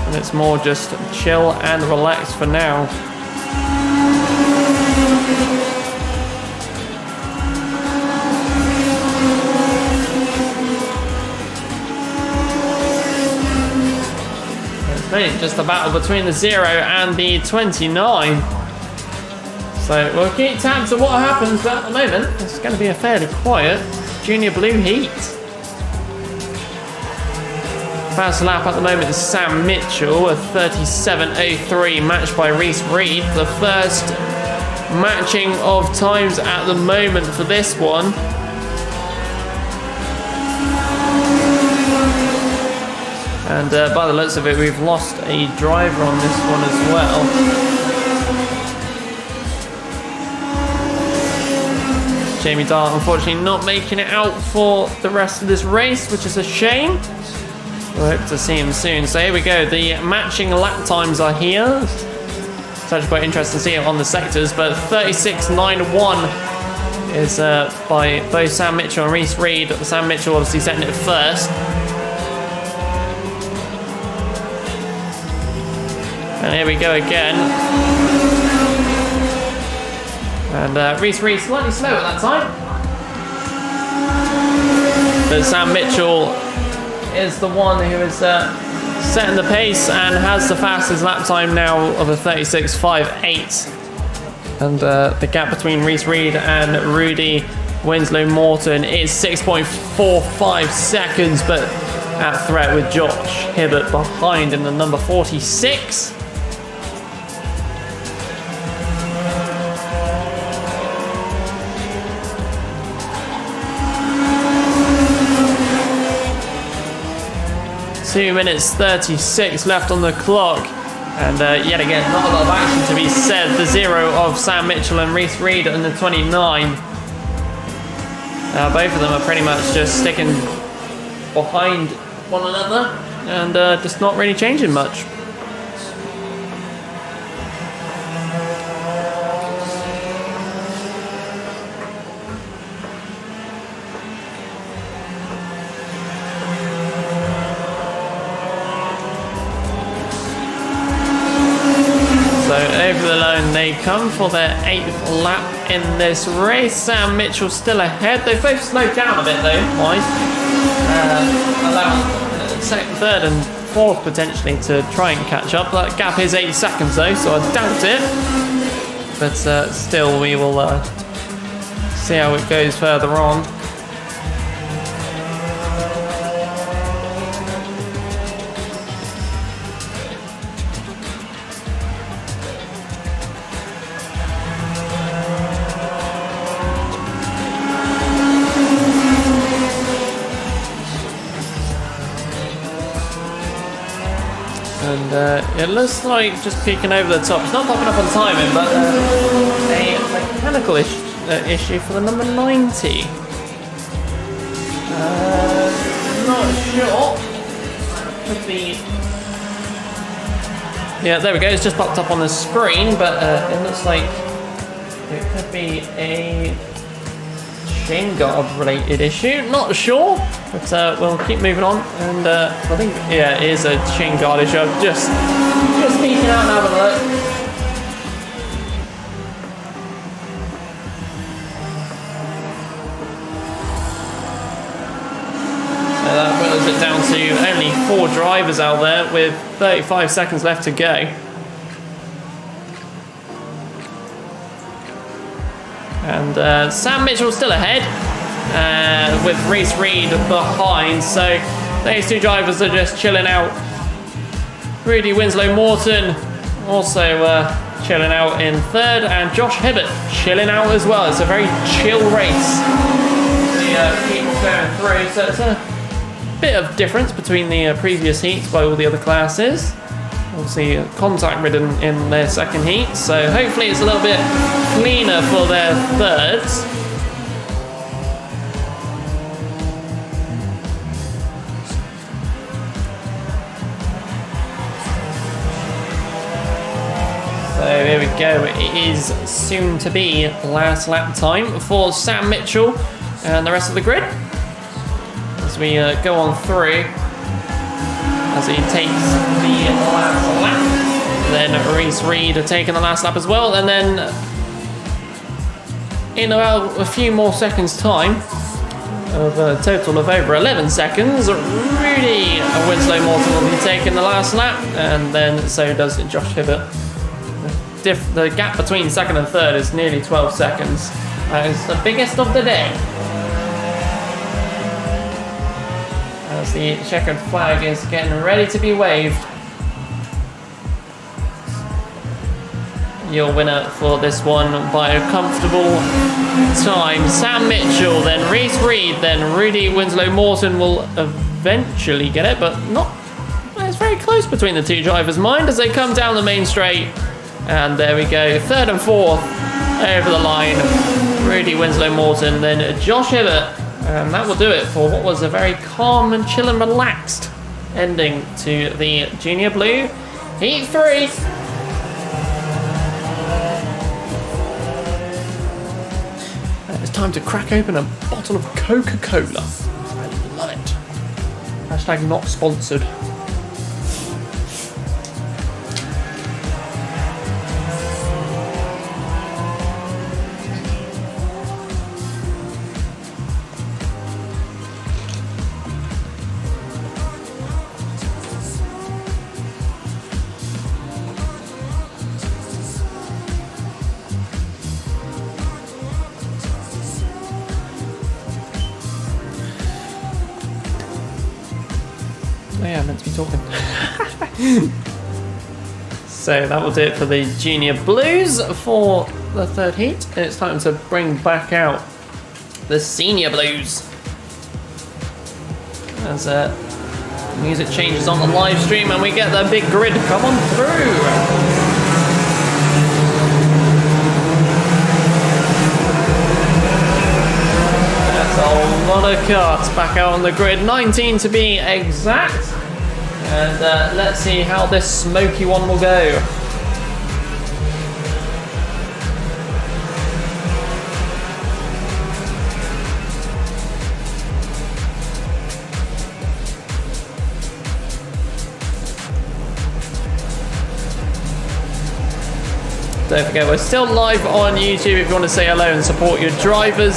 And it's more just chill and relax for now. It's just a battle between the 0 and the 29. So we'll keep tabs on what happens, but at the moment it's going to be a fairly quiet Junior Blue heat. First lap at the moment is Sam Mitchell, a 37.03 matched by Reese Reed. The first matching of times at the moment for this one. And by the looks of it, we've lost a driver on this one as well. Jamie Dart unfortunately not making it out for the rest of this race, which is a shame. We'll hope to see him soon. So here we go, the matching lap times are here. It's actually quite interesting to see it on the sectors, but 36.91 is by both Sam Mitchell and Reese Reed. Sam Mitchell obviously setting it first. And here we go again. And Reese Reed slightly slow at that time. But Sam Mitchell is the one who is setting the pace and has the fastest lap time now of a 36.58. And the gap between Reese Reed and Rudy Winslow Morton is 6.45 seconds, but at threat with Josh Hibbert behind in the number 46. Two minutes 36 left on the clock, and yet again not a lot of action to be said. The 0 of Sam Mitchell and Reese Reed and the 29. Both of them are pretty much just sticking behind one another and just not really changing much. Over the line they come for their 8th lap in this race. Sam Mitchell still ahead. They've both slowed down a bit though, wise. Allowing second, third and fourth potentially to try and catch up. That gap is 8 seconds though, so I doubt it. But still we will see how it goes further on. And it looks like just peeking over the top. It's not popping up on timing, but a mechanical issue for the number 90. Not sure. Could be. Yeah, there we go. It's just popped up on the screen, but it looks like it could be a chain guard related issue. Not sure, but we'll keep moving on. And I think, yeah, it is a chain guard issue. I'm just peeking out and having a look. So that whittles it down to only 4 drivers out there with 35 seconds left to go. And Sam Mitchell still ahead, with Reese Reed behind, so those 2 drivers are just chilling out. Rudy Winslow Morton also chilling out in 3rd, and Josh Hibbert chilling out as well. It's a very chill race. The people going through, so it's a bit of difference between the previous heats by all the other classes. Obviously contact ridden in their second heat, so hopefully it's a little bit cleaner for their thirds. So here we go, it is soon to be last lap time for Sam Mitchell and the rest of the grid. As we go on through, as he takes the last lap. Then Reese Reed taking the last lap as well, and then in about a few more seconds time, of a total of over 11 seconds, Rudy Winslow Morton will be taking the last lap, and then so does Josh Hibbert. The gap between 2nd and 3rd is nearly 12 seconds. That is the biggest of the day. As the checkered flag is getting ready to be waved. Your winner for this one by a comfortable time, Sam Mitchell, then Reese Reed, then Rudy Winslow Morton will eventually get it, but not. It's very close between the 2 drivers, mind, as they come down the main straight. And there we go, 3rd and 4th over the line. Rudy Winslow Morton, then Josh Hibbert. And that will do it for what was a very calm and chill and relaxed ending to the Junior Blue Heat 3. It's time to crack open a bottle of Coca-Cola. I love it. Hashtag not sponsored. yeah, I meant to be talking. So that will do it for the Junior Blues for the third heat. And it's time to bring back out the Senior Blues. As music changes on the live stream and we get the big grid come on through. That's a lot of karts back out on the grid, 19 to be exact. And let's see how this smoky one will go. Don't forget, we're still live on YouTube if you want to say hello and support your drivers.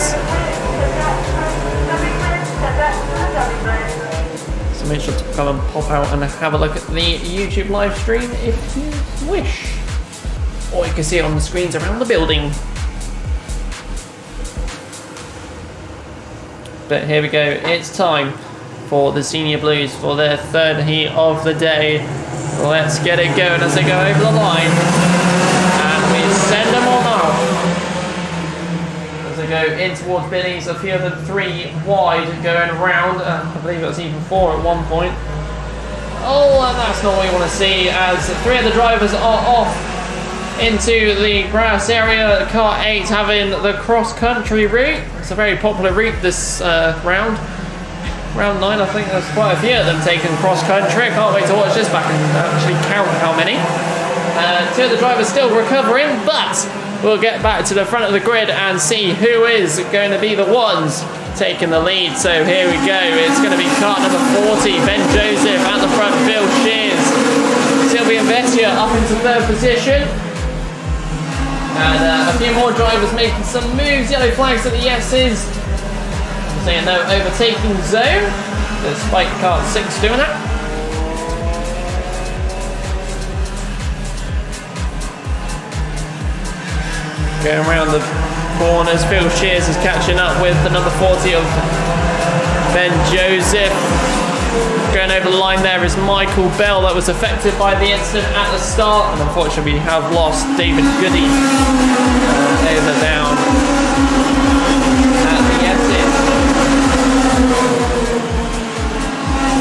So make sure to come and pop out and have a look at the YouTube live stream if you wish. Or you can see it on the screens around the building. But here we go, it's time for the Senior Blues for their third heat of the day. Let's get it going as they go over the line. We send them on out as they go in towards Billy's. A few of them 3 wide going around. I believe it was even 4 at one point. Oh, and that's not what you want to see as 3 of the drivers are off into the grass area. Car 8 having the cross-country route. It's a very popular route this round. Round 9, I think there's quite a few of them taking cross-country. I can't wait to watch this back and actually count how many. 2 of the drivers still recovering, but we'll get back to the front of the grid and see who is going to be the ones taking the lead. So here we go. It's going to be car number 40, Ben Joseph at the front, Phil Shears. Sylvia Vestia up into 3rd position. And a few more drivers making some moves. Yellow flags at the S's. Saying no overtaking zone, despite car 6 doing that. Going around the corners, Phil Shears is catching up with the number 40 of Ben Joseph. Going over the line there is Michael Bell, that was affected by the incident at the start, and unfortunately we have lost David Goody over down at the exit.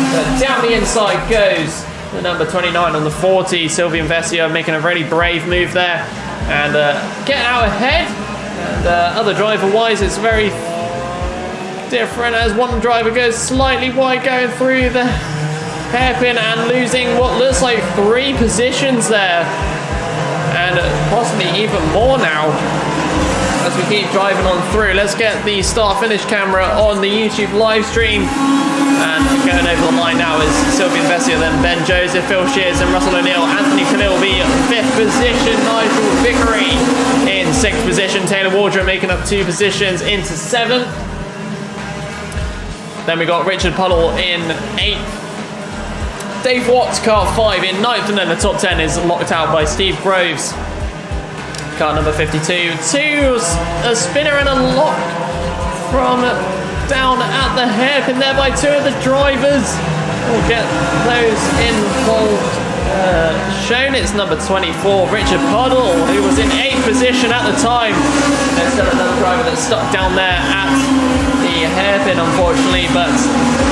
So down the inside goes the number 29 on the 40, Sylvian Vessia, making a really brave move there. And getting out ahead, and other driver wise it's very different as one driver goes slightly wide going through the hairpin and losing what looks like 3 positions there, and possibly even more now as we keep driving on through. Let's get the start finish camera on the YouTube live stream. And going over the line now is Sylvian Vessia, then Ben Joseph, Phil Shears and Russell O'Neill. Anthony Canilby 5th position, Nigel Vickery in 6th position, Taylor Wardrobe making up 2 positions into 7th. Then we got Richard Puddle in 8th. Dave Watts, car 5 in 9th, and then the top 10 is locked out by Steve Groves. Car number 52, 2 a spinner and a lock from down at the hairpin there by 2 of the drivers. We'll get those involved shown. It's number 24, Richard Puddle, who was in 8th position at the time. There's still another driver that's stuck down there at the hairpin, unfortunately, but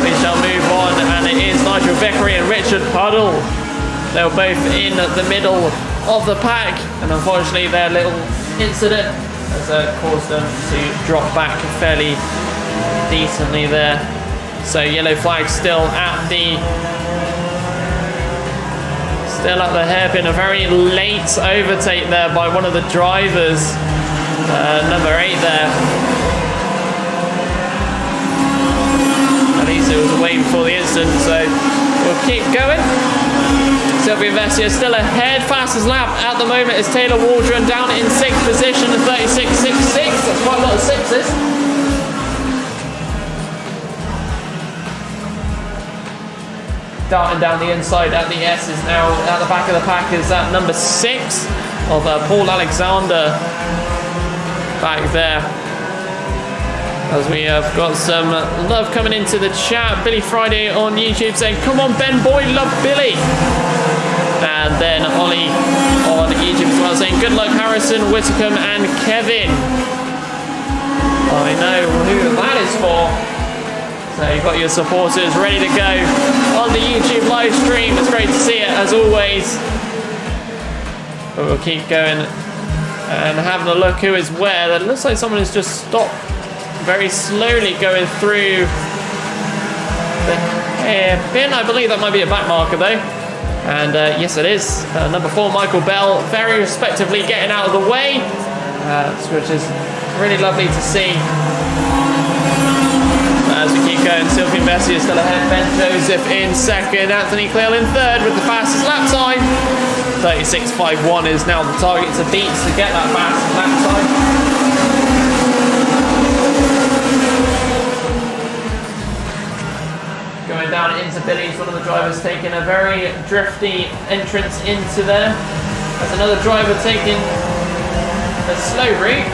we shall move on, and it is Nigel Vickery and Richard Puddle. They were both in the middle of the pack, and unfortunately their little incident has caused them to drop back fairly decently there. So yellow flag still at the hairpin. A very late overtake there by one of the drivers, number 8 there. At least it was away before the incident, so we'll keep going. Sylvia Vessia still ahead, fastest lap at the moment is Taylor Waldron down in 6th position at 36.66. That's quite a lot of 6s. Darting down the inside at the S's now. At the back of the pack is that number 6 of Paul Alexander back there. As we have got some love coming into the chat. Billy Friday on YouTube saying, come on Ben boy, love Billy. And then Ollie on YouTube as well saying, good luck Harrison, Whitcomb and Kevin. I know who that is for. So you've got your supporters ready to go on the YouTube live stream. It's great to see it as always. But we'll keep going and having a look who is where. It looks like someone has just stopped very slowly going through the hairpin. I believe that might be a back marker though. And yes it is. Number 4 Michael Bell very respectively getting out of the way, which is really lovely to see. As we keep going, Sylvian Bessie is still ahead, Ben Joseph in second, Anthony Cleal in third with the fastest lap time. 36.51 is now the target to beat to get that fast lap time. Going down into Billy's, one of the drivers taking a very drifty entrance into there. There's another driver taking a slow route.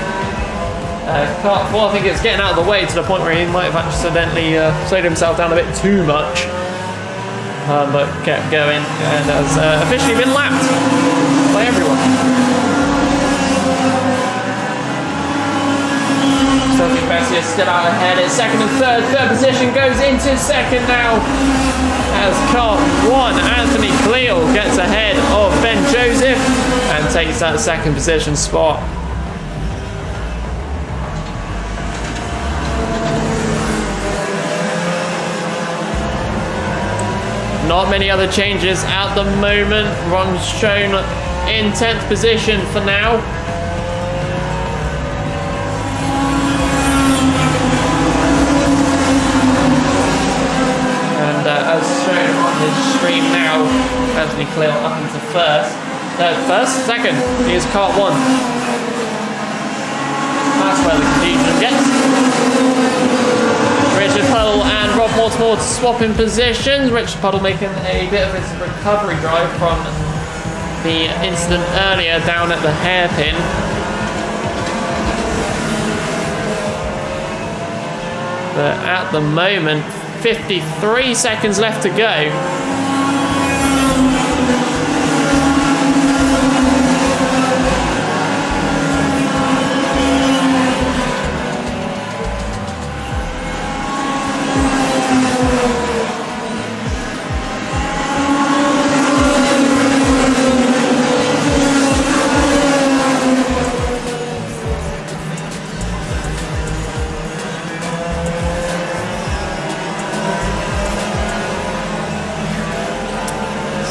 Kart 4, I think it's getting out of the way to the point where he might have accidentally slowed himself down a bit too much. But kept going and has officially been lapped by everyone. Sophie Bessie is still out ahead. It's second and third. Third position goes into second now. As Kart 1, Anthony Cleal gets ahead of Ben Joseph and takes that second position spot. Not many other changes at the moment. Ron's shown in 10th position for now. And as shown on his stream now, Anthony Cleal up into first. Second is Kart 1. That's where the confusion gets. Richard Puddle and Rob Mortimer swapping positions. Richard Puddle making a bit of his recovery drive from the incident earlier down at the hairpin. But at the moment, 53 seconds left to go.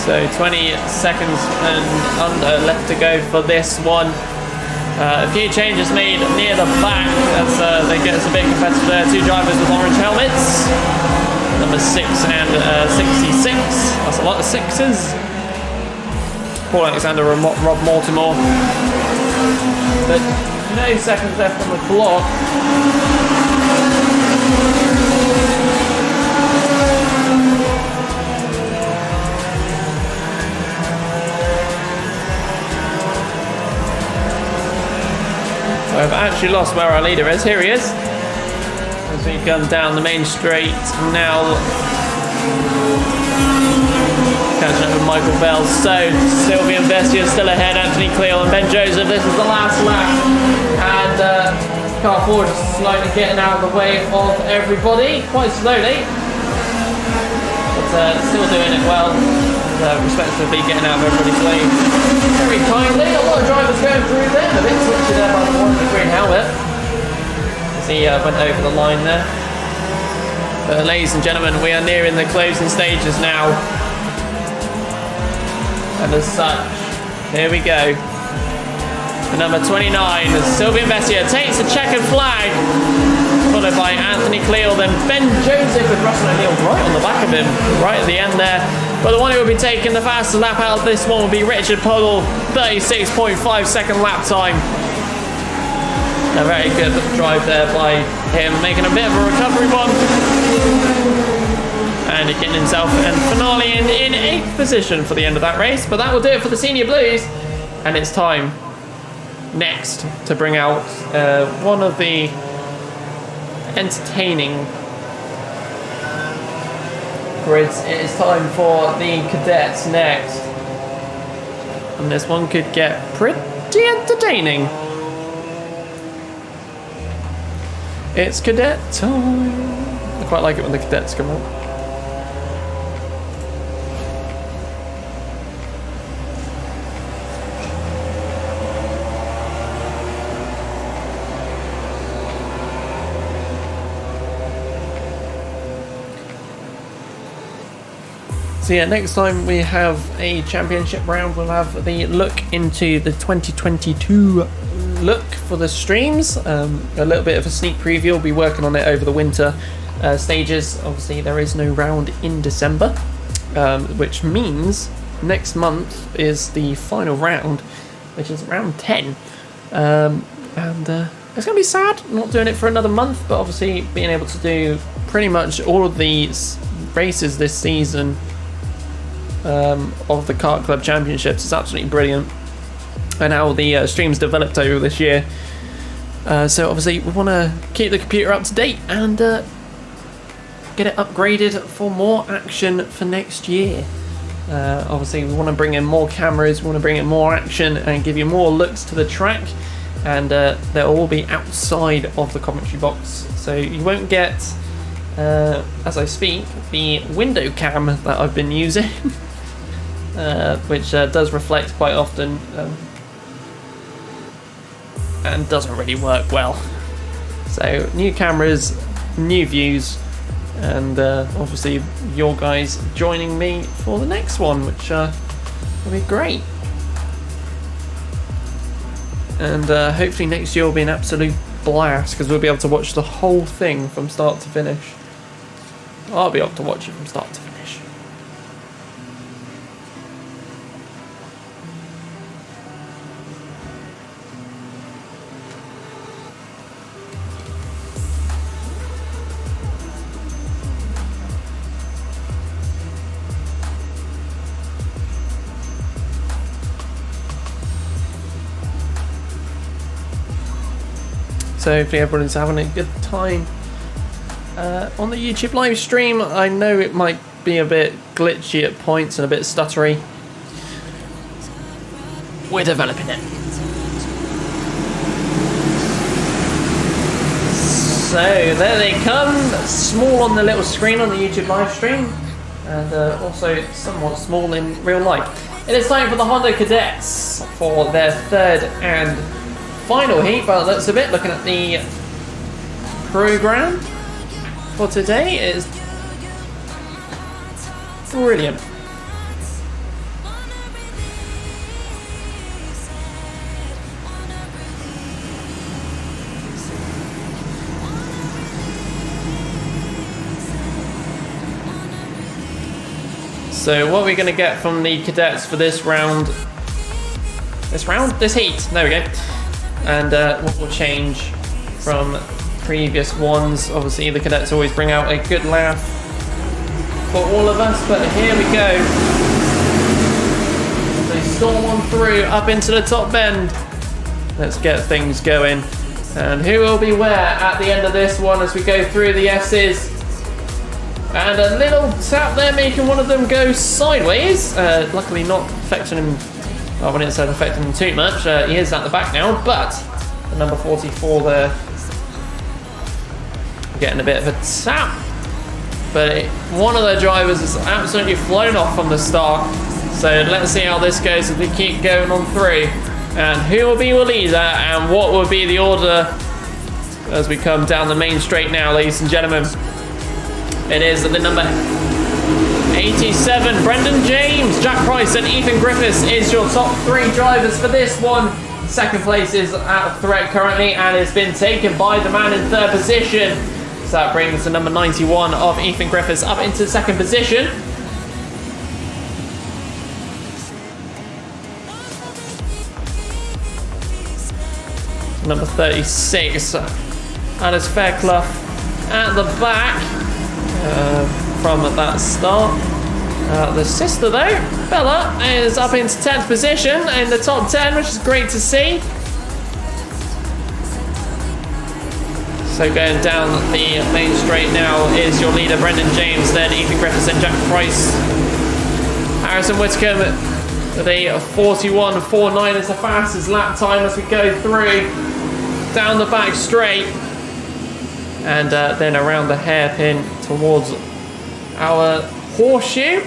So 20 seconds and under left to go for this one. A few changes made near the back as they get us a bit competitive there. 2 drivers with orange helmets. Number 6 and 66. That's a lot of 6s. Paul Alexander and Rob Mortimer. But no seconds left on the clock. I've actually lost where our leader is. Here he is. As we come down the main straight now. Catching up with Michael Bell. So, Sylvian Bessie is still ahead. Anthony Cleal and Ben Joseph. This is the last lap. And Car 4 just slowly getting out of the way of everybody. Quite slowly. But still doing it well. Respectively getting out of everybody's lane very kindly. A lot of drivers going through there. A bit twitchy there by the one in the green helmet as he went over the line there. But ladies and gentlemen, we are nearing the closing stages now. And as such, here we go. The number 29, Sylvian Bessie takes a checkered flag, followed by Anthony Cleal, then Ben Joseph with Russell O'Neill right on the back of him, right at the end there. But the one who will be taking the fastest lap out of this one will be Richard Puddle, 36.5 second lap time. A very good drive there by him, making a bit of a recovery one. And getting himself in finale in 8th position for the end of that race. But that will do it for the Senior Blues. And it's time next to bring out one of the entertaining grids, it is time for the cadets next. And this one could get pretty entertaining. It's cadet time. I quite like it when the cadets come out. So yeah, next time we have a championship round, we'll have the look into the 2022 look for the streams. A little bit of a sneak preview. We'll be working on it over the winter stages. Obviously, there is no round in December, which means next month is the final round, which is round 10. And it's going to be sad not doing it for another month, but obviously being able to do pretty much all of these races this season of the Kart Club Championships is absolutely brilliant, and how the streams developed over this year. So obviously we want to keep the computer up to date and get it upgraded for more action for next year. Obviously we want to bring in more cameras, we want to bring in more action and give you more looks to the track, and they'll all be outside of the commentary box, so you won't get, as I speak, the window cam that I've been using. Which does reflect quite often and doesn't really work well. So new cameras, new views, and obviously your guys joining me for the next one, which will be great. And hopefully next year will be an absolute blast, because we'll be able to watch the whole thing from start to finish. I'll be able to watch it from start to finish. So hopefully everyone's having a good time on the YouTube live stream. I know it might be a bit glitchy at points and a bit stuttery. We're developing it. So there they come, small on the little screen on the YouTube live stream, and also somewhat small in real life. It is time for the Honda Cadets for their third and final heat, but that's a bit looking at the program for today. It is brilliant. So what are we going to get from the cadets for this round? This heat. There we go. And what will change from previous ones? Obviously the cadets always bring out a good laugh for all of us, but here we go. They storm on through up into the top bend. Let's get things going. And who will be where at the end of this one as we go through the S's? And a little tap there making one of them go sideways. Luckily not affecting him. Well, when it says affecting him too much, he is at the back now, but the number 44 there getting a bit of a tap. But one of the drivers is absolutely flown off from the start. So let's see how this goes as we keep going on through. And who will be your leader and what will be the order as we come down the main straight now, ladies and gentlemen. It is the number 87, Brendan James, Jack Price and Ethan Griffiths is your top three drivers for this one. Second place is out of threat currently and it's been taken by the man in third position. So that brings the number 91 of Ethan Griffiths up into second position. Number 36, Alice Fairclough at the back. From that start. The sister though, Bella, is up into 10th position in the top 10, which is great to see. So going down the main straight now is your leader Brendan James, then Ethan Griffiths and Jack Price. Harrison Whitcomb with a 41.49 is the fastest lap time as we go through down the back straight and then around the hairpin towards our horseshoe.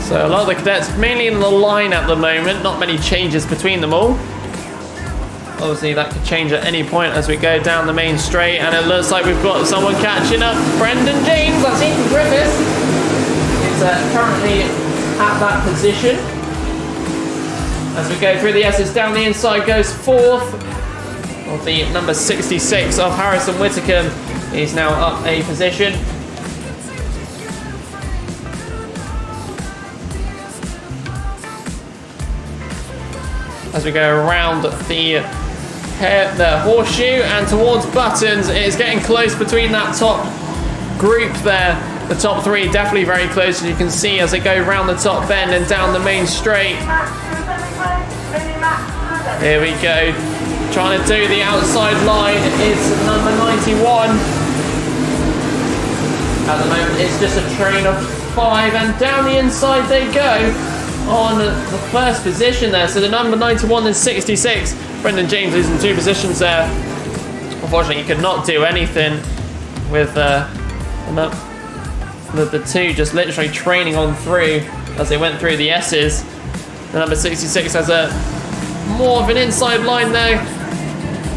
So a lot of the cadets mainly in the line at the moment, not many changes between them all. Obviously that could change at any point as we go down the main straight, and it looks like we've got someone catching up. Brendan James, that's Ethan Griffiths, is currently at that position. As we go through the S's, down the inside goes fourth of the number 66 of Harrison Whitcomb. He's now up a position. As we go around the horseshoe and towards buttons, it is getting close between that top group there. The top three definitely very close, as you can see as they go around the top bend and down the main straight. Here we go. Trying to do the outside line is number 91. At the moment it's just a train of 5, and down the inside they go on the first position there. So the number 91 and 66. Brendan James is in 2 positions there. Unfortunately, he could not do anything with the two just literally training on through as they went through the S's. The number 66 has a more of an inside line there,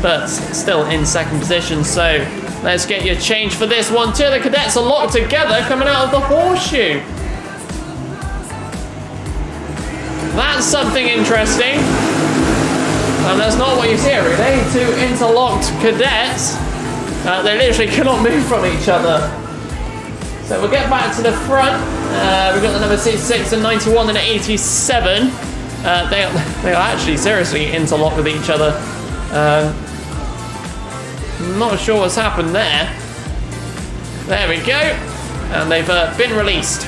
but still in 2nd position. So let's get your change for this one. 2 of the cadets are locked together coming out of the horseshoe. That's something interesting. And that's not what you see every day. 2 interlocked cadets. They literally cannot move from each other. So we'll get back to the front. We've got the number 66 and 91 and 87. They are actually seriously interlocked with each other. Not sure what's happened there. There we go. And they've been released.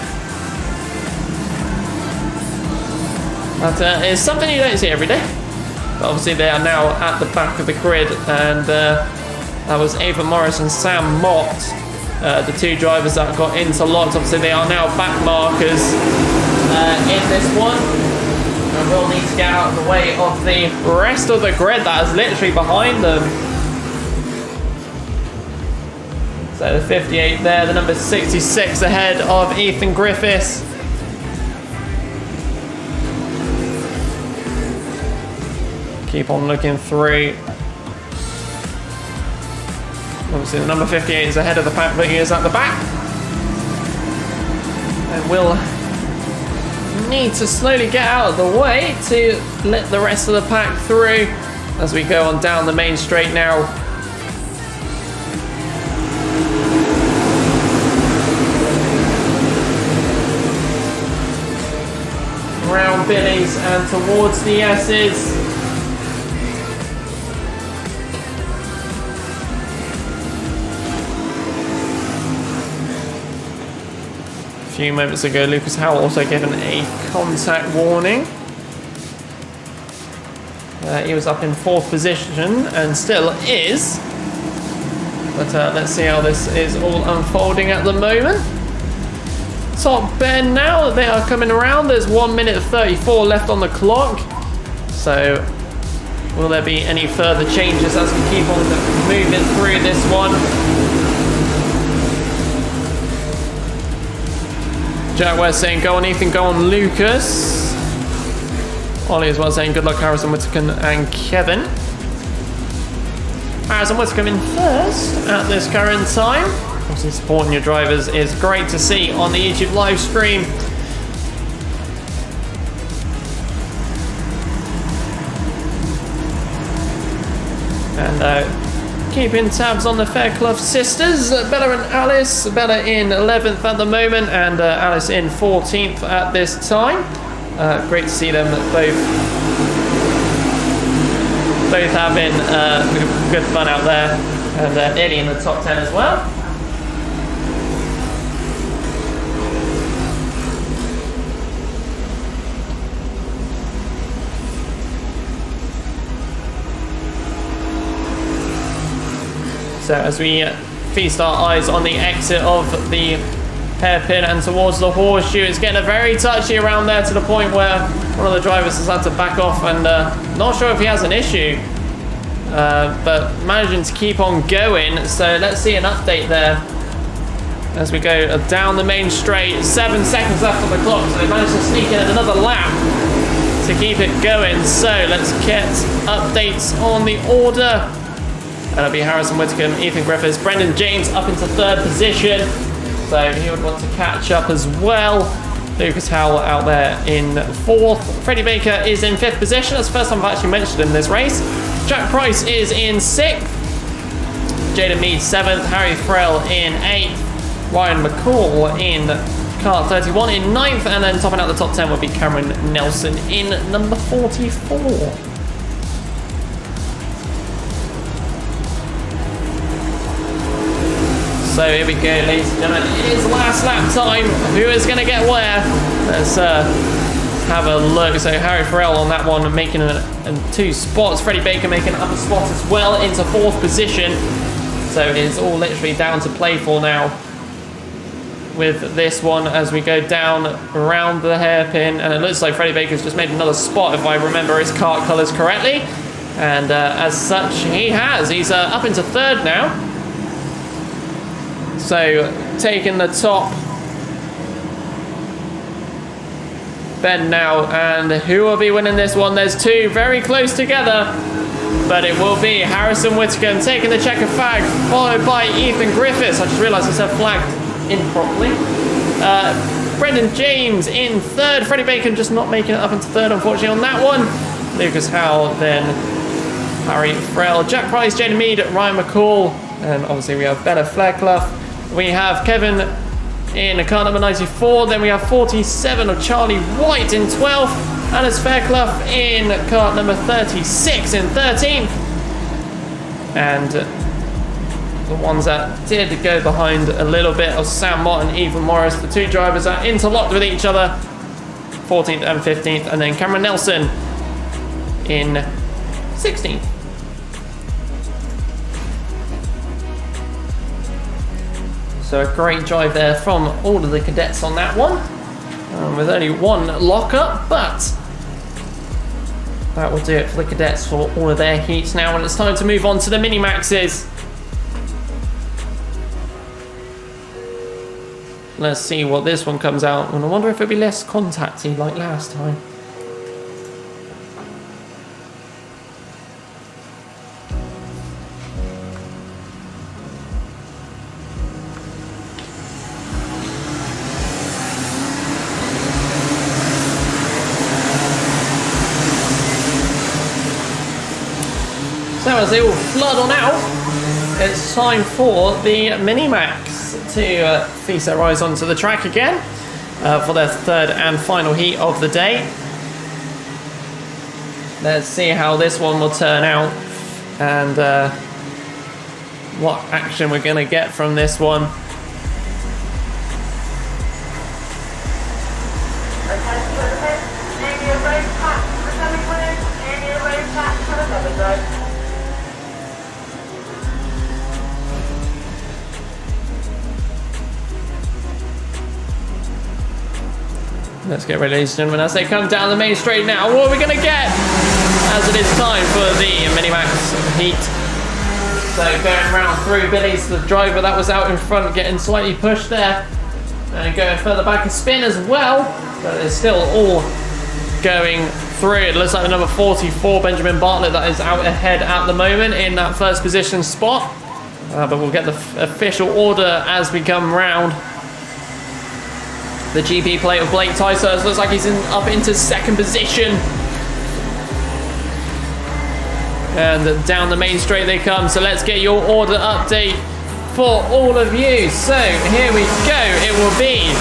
That is something you don't see every day. But obviously they are now at the back of the grid, and that was Ava Morris and Sam Mott, the 2 drivers that got interlocked. Obviously they are now back markers in this one, and we'll need to get out of the way of the rest of the grid that is literally behind them. So the 58 there, the number 66 ahead of Ethan Griffiths. Keep on looking through. Obviously the number 58 is ahead of the pack, but he is at the back. And we'll need to slowly get out of the way to let the rest of the pack through as we go on down the main straight now. Around Billy's and towards the S's. A few moments ago, Lucas Howell also given a contact warning. He was up in 4th position and still is. But let's see how this is all unfolding at the moment. Top bend now, they are coming around. There's 1 minute 34 left on the clock. So will there be any further changes as we keep on moving through this one? Jack West saying, go on Ethan, go on Lucas. Ollie as well saying, good luck Harrison Whitcomb and Kevin. Harrison Whitcomb in 1st at this current time. Obviously supporting your drivers is great to see on the YouTube live stream. And keeping tabs on the Fairclough sisters, Bella and Alice. Bella in 11th at the moment, and Alice in 14th at this time. Great to see them both having good fun out there, and nearly in the top 10 as well. So as we feast our eyes on the exit of the hairpin and towards the horseshoe, it's getting a very touchy around there to the point where one of the drivers has had to back off, and not sure if he has an issue, but managing to keep on going. So let's see an update there as we go down the main straight. 7 seconds left on the clock, so they managed to sneak in another lap to keep it going. So let's get updates on the order. That'll be Harrison Whitcomb, Ethan Griffiths, Brendan James up into 3rd position. So he would want to catch up as well. Lucas Howell out there in 4th. Freddie Baker is in 5th position. That's the first time I've actually mentioned him in this race. Jack Price is in 6th. Jaden Mead 7th. Harry Farrell in 8th. Ryan McCall in Kart 31 in 9th. And then topping out the top 10 would be Cameron Nelson in number 44. So here we go, ladies and gentlemen. It is last lap time. Who is going to get where? Let's have a look. So Harry Farrell on that one making 2 spots. Freddie Baker making an upper spot as well into 4th position. So it is all literally down to play for now with this one as we go down around the hairpin. And it looks like Freddie Baker's just made another spot, if I remember his kart colours correctly. And as such, he has. He's up into 3rd now. So taking the top bend now, and who will be winning this one? There's 2 very close together, but it will be Harrison Whitcomb taking the checker flag, followed by Ethan Griffiths. I just realised I said flagged improperly. Brendan James in 3rd. Freddie Bacon just not making it up into 3rd, unfortunately, on that one. Lucas Howell, then Harry Farrell, Jack Price, Jaden Mead, Ryan McCall, and obviously we have Bella Fairclough. We have Kevin in car number 94. Then we have 47 of Charlie White in 12th. Alice Fairclough in car number 36 in 13th. And the ones that did go behind a little bit of Sam Mott and Ethan Morris, the 2 drivers are interlocked with each other, 14th and 15th. And then Cameron Nelson in 16th. So a great drive there from all of the cadets on that one, with only 1 lockup, but that will do it for the cadets for all of their heats now, and it's time to move on to the mini-maxes. Let's see what this one comes out, and I wonder if it'll be less contacty like last time. So as they all flood on out, it's time for the Mini-Max to feast their eyes onto the track again for their 3rd and final heat of the day. Let's see how this one will turn out and what action we're going to get from this one. Junior race pack for the semi-winners. Junior race pack for the semi-winners. Let's get ready, ladies and gentlemen, as they come down the main straight now. What are we going to get? As it is time for the Mini-Max heat. So going round through, Billy's the driver that was out in front, getting slightly pushed there. And going further back a spin as well. But it's still all going through. It looks like the number 44, Benjamin Bartlett, that is out ahead at the moment in that 1st position spot. But we'll get the official order as we come round. The GP plate of Blake Tyser looks like he's up into 2nd position. And down the main straight they come. So let's get your order update for all of you. So here we go. It will be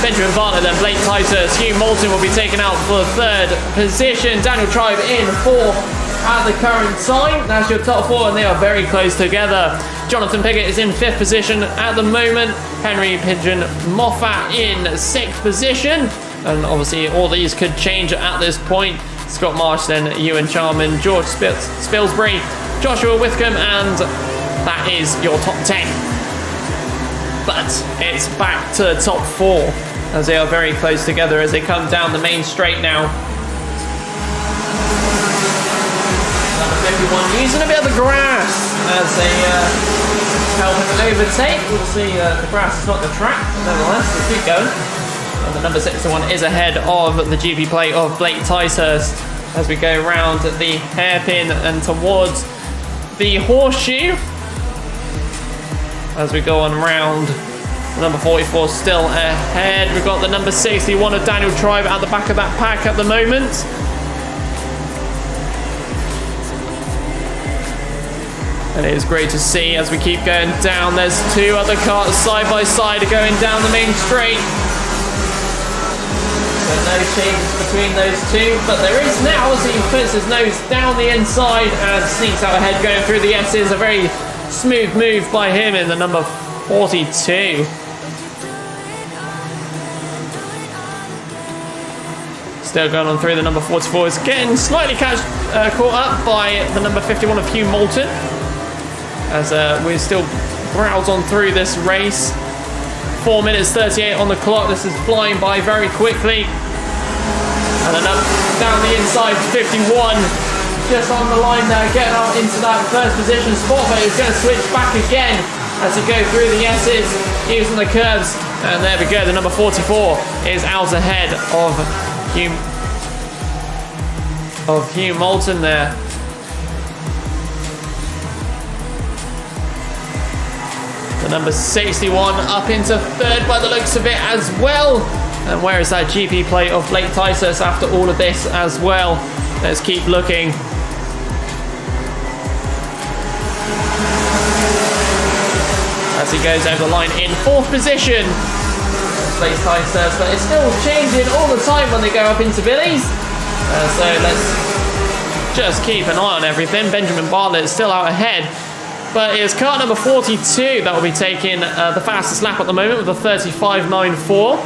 Benjamin Bartlett, then Blake Tyser. Hugh Moulton will be taken out for 3rd position. Daniel Tribe in 4th at the current time. That's your top 4, and they are very close together. Jonathan Piggott is in 5th position at the moment. Henry Pigeon Moffat in 6th position. And obviously all these could change at this point. Scott Marsh, then Ewan Charman, George Spilsbury, Joshua Whitcomb, and that is your top 10. But it's back to the top 4 as they are very close together as they come down the main straight now. Number 51 using a bit of the grass as they help him overtake. We'll see the grass is not the track, but nevertheless, we'll keep going. And the number 61 is ahead of the GP plate of Blake Ticehurst as we go round the hairpin and towards the horseshoe. As we go on round, the number 44 still ahead. We've got the number 61 of Daniel Tribe at the back of that pack at the moment. And it is great to see as we keep going down. There's 2 other cars side by side going down the main straight. So no changes between those 2, but there is now as he puts his nose down the inside and sneaks out ahead going through the S's. A very smooth move by him in the number 42. Still going on through the number 44. Is getting slightly caught up by the number 51 of Hugh Moulton. As we're still growls on through this race. 4 minutes 38 on the clock. This is flying by very quickly. And then up down the inside, 51. Just on the line there, getting out into that first position spot, but he's going to switch back again as he goes through the S's, using the curves. And there we go, the number 44 is out ahead of Hugh Moulton there. The number 61 up into 3rd by the looks of it as well. And where is that GP plate of Blake Ticehurst after all of this as well? Let's keep looking. As he goes over the line in 4th position. Blake Ticehurst, but it's still changing all the time when they go up into Billies. So let's just keep an eye on everything. Benjamin Bartlett is still out ahead. But it's car number 42 that will be taking the fastest lap at the moment with a 35.94.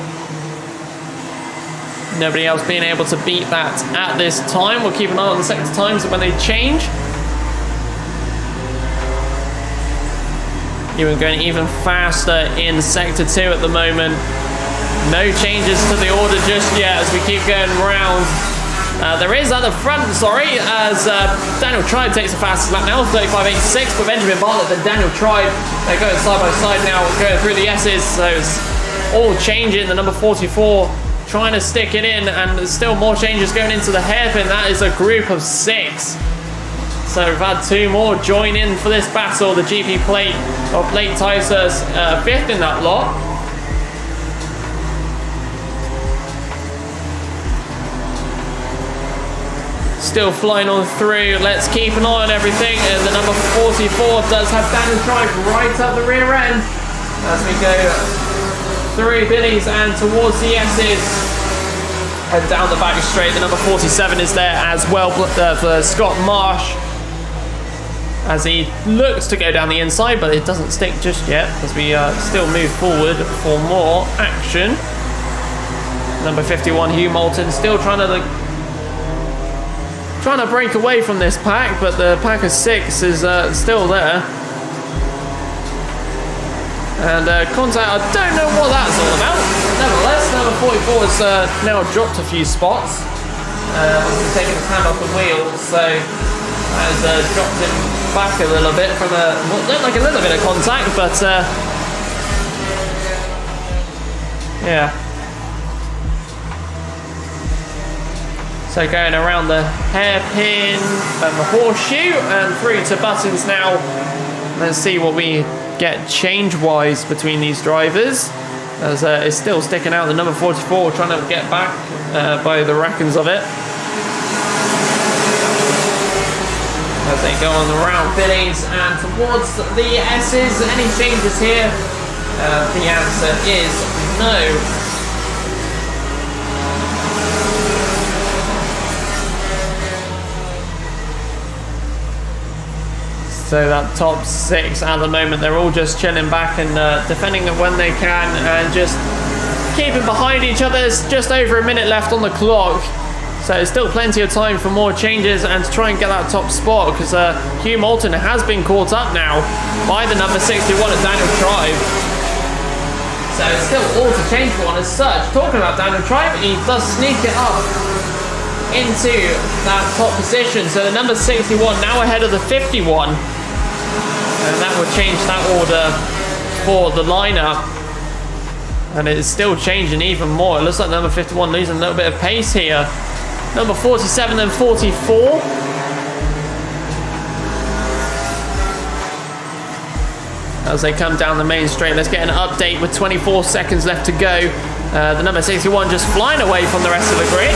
Nobody else being able to beat that at this time. We'll keep an eye on the sector times when they change. Even going even faster in sector 2 at the moment. No changes to the order just yet as we keep going round. There is at the front, as Daniel Tribe takes the fastest lap now, 35.86, but Benjamin Bartlett and Daniel Tribe, they're going side by side now, going through the S's, so it's all changing. The number 44 trying to stick it in, and there's still more changes going into the hairpin. That is a group of 6. So we've had 2 more join in for this battle. The GP plate of Blake Ticehurst, 5th in that lot. Still flying on through. Let's keep an eye on everything. And the number 44 does have Daniel Tribe right up the rear end as we go through Billies and towards the S's and down the back straight. The number 47 is there as well for Scott Marsh as he looks to go down the inside, but it doesn't stick just yet as we still move forward for more action. Number 51 Hugh Moulton still trying to break away from this pack, but the pack of 6 is still there. And contact, I don't know what that's all about. Nevertheless, number 44 has now dropped a few spots. He's taking his hand off the wheel, so has dropped him back a little bit from what looked like a little bit of contact, but yeah. So going around the hairpin and the horseshoe and through to buttons now. Let's see what we get change-wise between these drivers. As it's still sticking out, the number 44 trying to get back by the reckons of it. As they go on the round Billies and towards the S's. Any changes here? The answer is no. So that top 6 at the moment, they're all just chilling back and defending it when they can and just keeping behind each other. There's just over a minute left on the clock. So there's still plenty of time for more changes and to try and get that top spot, because Hugh Moulton has been caught up now by the number 61 at Daniel Tribe. So it's still all to change for one as such. Talking about Daniel Tribe, he does sneak it up into that top position. So the number 61 now ahead of the 51. And that will change that order for the lineup. And it is still changing even more. It looks like number 51 losing a little bit of pace here. Number 47 and 44. As they come down the main straight, let's get an update with 24 seconds left to go. The number 61 just flying away from the rest of the grid.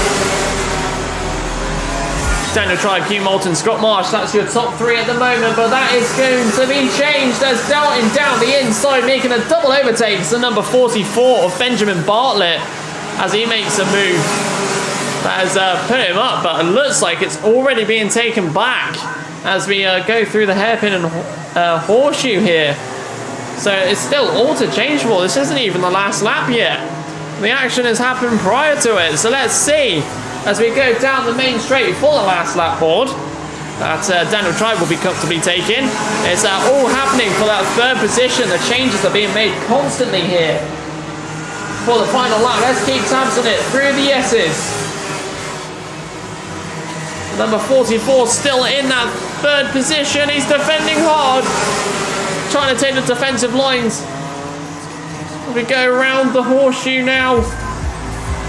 Daniel Tribe, Hugh Moulton, Scott Marsh, that's your top three at the moment, but that is going to be changed as darting down the inside, making a double overtake. It's the number 44 of Benjamin Bartlett as he makes a move that has put him up, but it looks like it's already being taken back as we go through the hairpin and horseshoe here. So it's still all to change for. This isn't even the last lap yet. The action has happened prior to it, so let's see as we go down the main straight for the last lap board that Daniel Tribe will be comfortably taken. It's all happening for that third position. The changes are being made constantly here for the final lap. Let's keep tabs on it through the S's. Number 44 still in that third position. He's defending hard, trying to take the defensive lines. We go around the horseshoe now,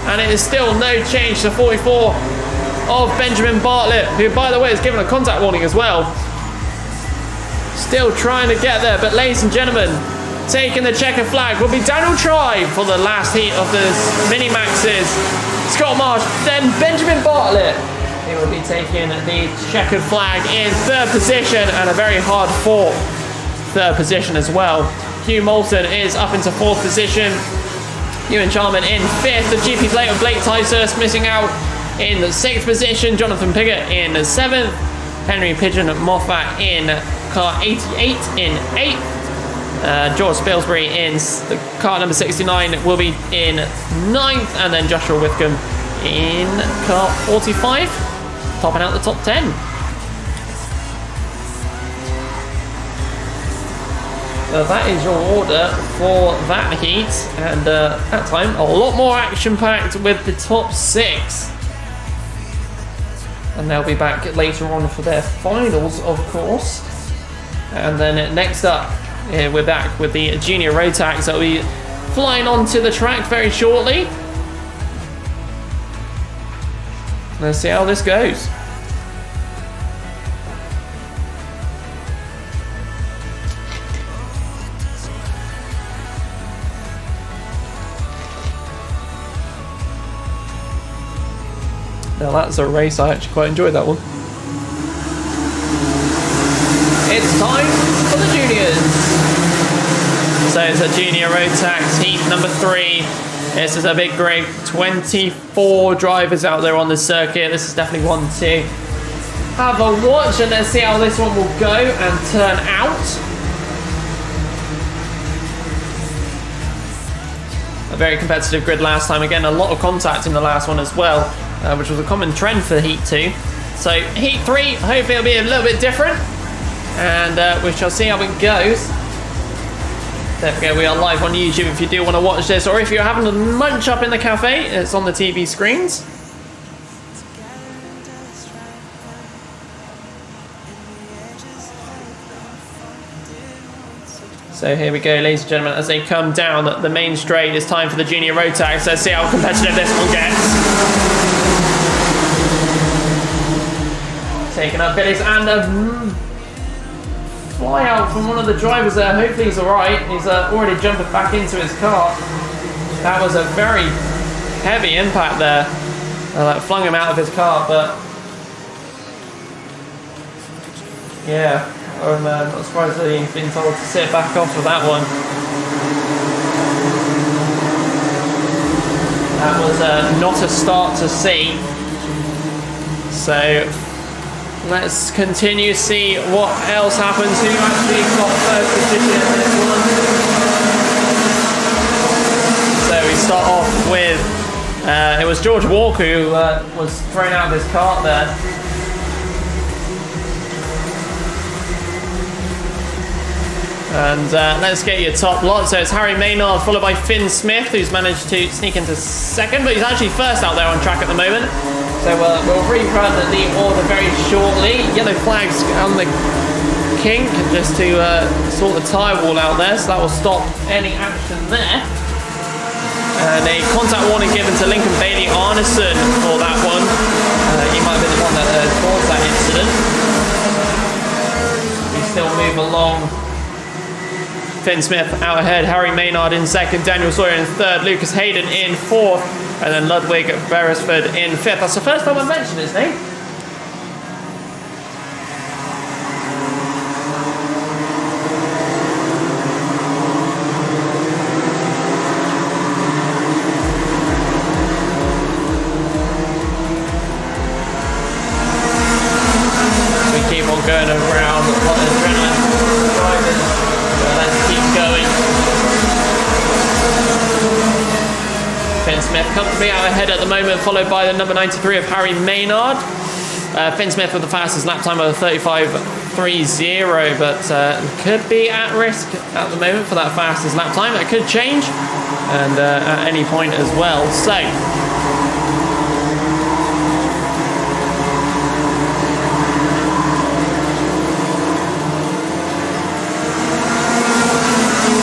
and it is still no change to 44 of Benjamin Bartlett, who, by the way, is given a contact warning as well. Still trying to get there, but ladies and gentlemen, taking the checker flag will be Daniel Tribe for the last heat of the mini-maxes. Scott Marsh, then Benjamin Bartlett. He will be taking the checkered flag in third position, and a very hard fought third position as well. Hugh Moulton is up into fourth position. Ewan Charman in fifth. The GP plate of Blake Tysus missing out in the sixth position. Jonathan Piggott in the seventh. Henry Pigeon Moffat in car 88 in eighth. George Spilsbury in the car number 69 will be in ninth. And then Joshua Whitcomb in car 45, topping out the top 10. That is your order for that heat, and that time a lot more action packed with the top six, and they'll be back later on for their finals, of course. And then next up, we're back with the junior road tax that will be flying onto the track very shortly. Let's see how this goes. Now that's a race, I actually quite enjoyed that one. It's time for the juniors. So it's a junior road tax heat number 3. This is a big grid, 24 drivers out there on the circuit. This is definitely one to have a watch, and let's see how this one will go and turn out. A very competitive grid last time. Again, a lot of contact in the last one as well, which was a common trend for Heat 2. So Heat 3, hopefully it'll be a little bit different, and we shall see how it goes. Don't forget, we are live on YouTube if you do want to watch this, or if you're having a munch up in the cafe, it's on the TV screens. So here we go, ladies and gentlemen, as they come down the main straight. It's time for the junior road tax. Let's see how competitive this one gets. Taking up Billy's, and fly out from one of the drivers there. Hopefully he's alright. He's already jumping back into his car. That was a very heavy impact there. That flung him out of his car, but yeah, I'm not surprised that he's been told to sit back off of that one. That was not a start to see. So let's continue to see what else happens. Who actually got first position in this one? So we start off with It was George Walker who was thrown out of his kart there. And let's get your top lot. So it's Harry Maynard followed by Finn Smith, who's managed to sneak into second, but he's actually first out there on track at the moment. So we'll rerun the order very shortly. Yellow flags on the kink just to sort the tyre wall out there, so that will stop any action there. And a contact warning given to Lincoln Bailey Arneson for that one. He might have been the one that caused that incident. We still move along. Finn Smith out ahead, Harry Maynard in second, Daniel Sawyer in third, Lucas Hayden in fourth, and then Ludwig Beresford in fifth. That's the first time I've mentioned his name. We keep on going around the adrenaline driving. Let's keep going. Finn Smith comfortably out ahead at the moment, followed by the number 93 of Harry Maynard. Finn Smith with the fastest lap time of 35.30, but could be at risk at the moment for that fastest lap time. That could change, and at any point as well. So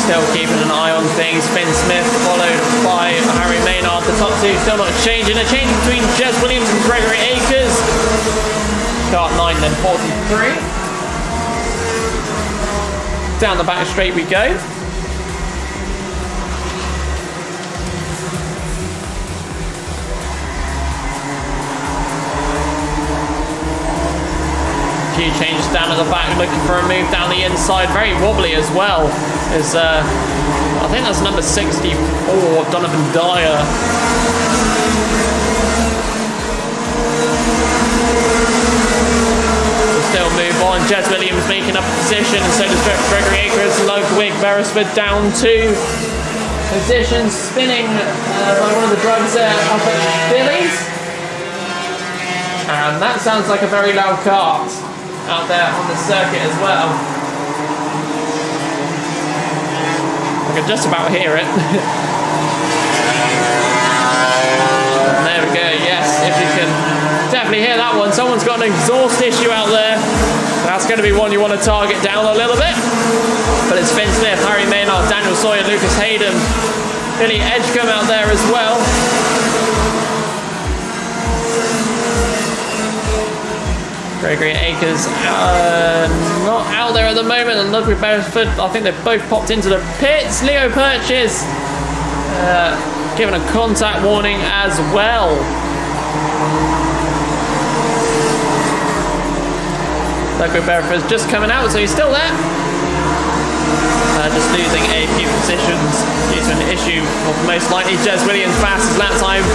still keeping an eye on things. Finn Smith followed by Harry Maynard. The top two still not changing. A change between Jez Williams and Gregory Akers. Kart 9 then 43. Down the back straight we go. Few changes down at the back, looking for a move down the inside, very wobbly as well. Is I think that's number 64, Donovan Dyer. Still move on. Jez Williams making up a position, and so does Gregory Akers. Ludwig Beresford down 2 positions, spinning by one of the drivers there up at Billy's. And that sounds like a very loud kart out there on the circuit as well. I can just about hear it. There we go, yes, if you can definitely hear that one. Someone's got an exhaust issue out there. That's going to be one you want to target down a little bit. But it's Finn Smith, Harry Maynard, Daniel Sawyer, Lucas Hayden, Billy Edgecombe out there as well. Gregory Akers not out there at the moment, and Ludwig Beresford, I think they've both popped into the pits. Leo Purchase given a contact warning as well. Ludwig Beresford's just coming out, so he's still there. Just losing a few positions due to an issue of most likely Jez Williams' fastest lap time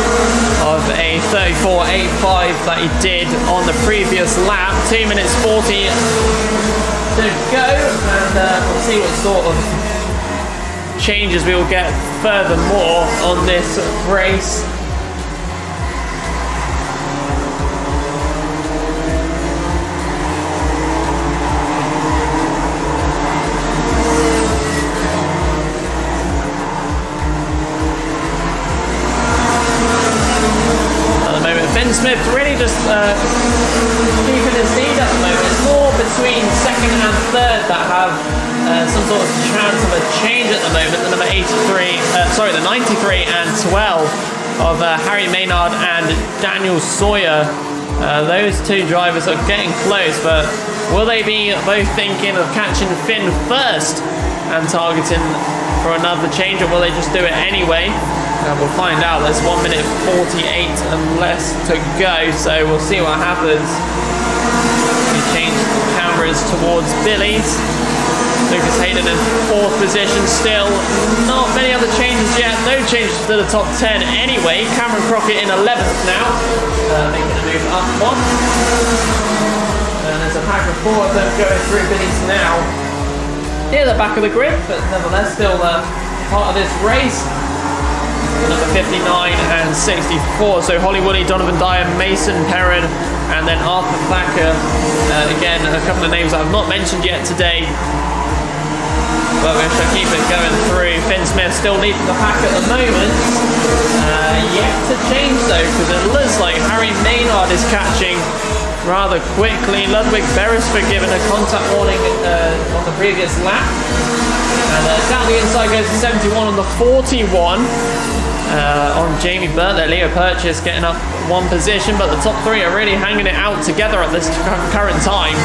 of a 34.85 that he did on the previous lap. 2 minutes 40 to go, and we'll see what sort of changes we will get furthermore on this race. Finn Smith really just keeping his lead at the moment. It's more between second and third that have some sort of chance of a change at the moment. The number the 93 and 12 of Harry Maynard and Daniel Sawyer. Those two drivers are getting close, but will they be both thinking of catching Finn first and targeting for another change, or will they just do it anyway? We'll find out. There's 1 minute 48 and less to go, so we'll see what happens. We change cameras towards Billy's. Lucas Hayden in 4th position still. Not many other changes yet. No changes to the top 10 anyway. Cameron Crockett in 11th now, making a move up 1. And there's a pack of 4 of them going through Billy's now. Near the back of the grid, but nevertheless still part of this race. number 59 and 64. So Holly Woody, Donovan Dyer, Mason Perrin, and then Arthur Thacker. Again, a couple of names that I've not mentioned yet today. But we shall keep it going through. Finn Smith still leading the pack at the moment. Yet to change though, because it looks like Harry Maynard is catching rather quickly. Ludwig Beresford given a contact warning on the previous lap. And down the inside goes to 71 on the 41. On Jamie Burt there. Leo Purchase getting up one position, but the top three are really hanging it out together at this current time.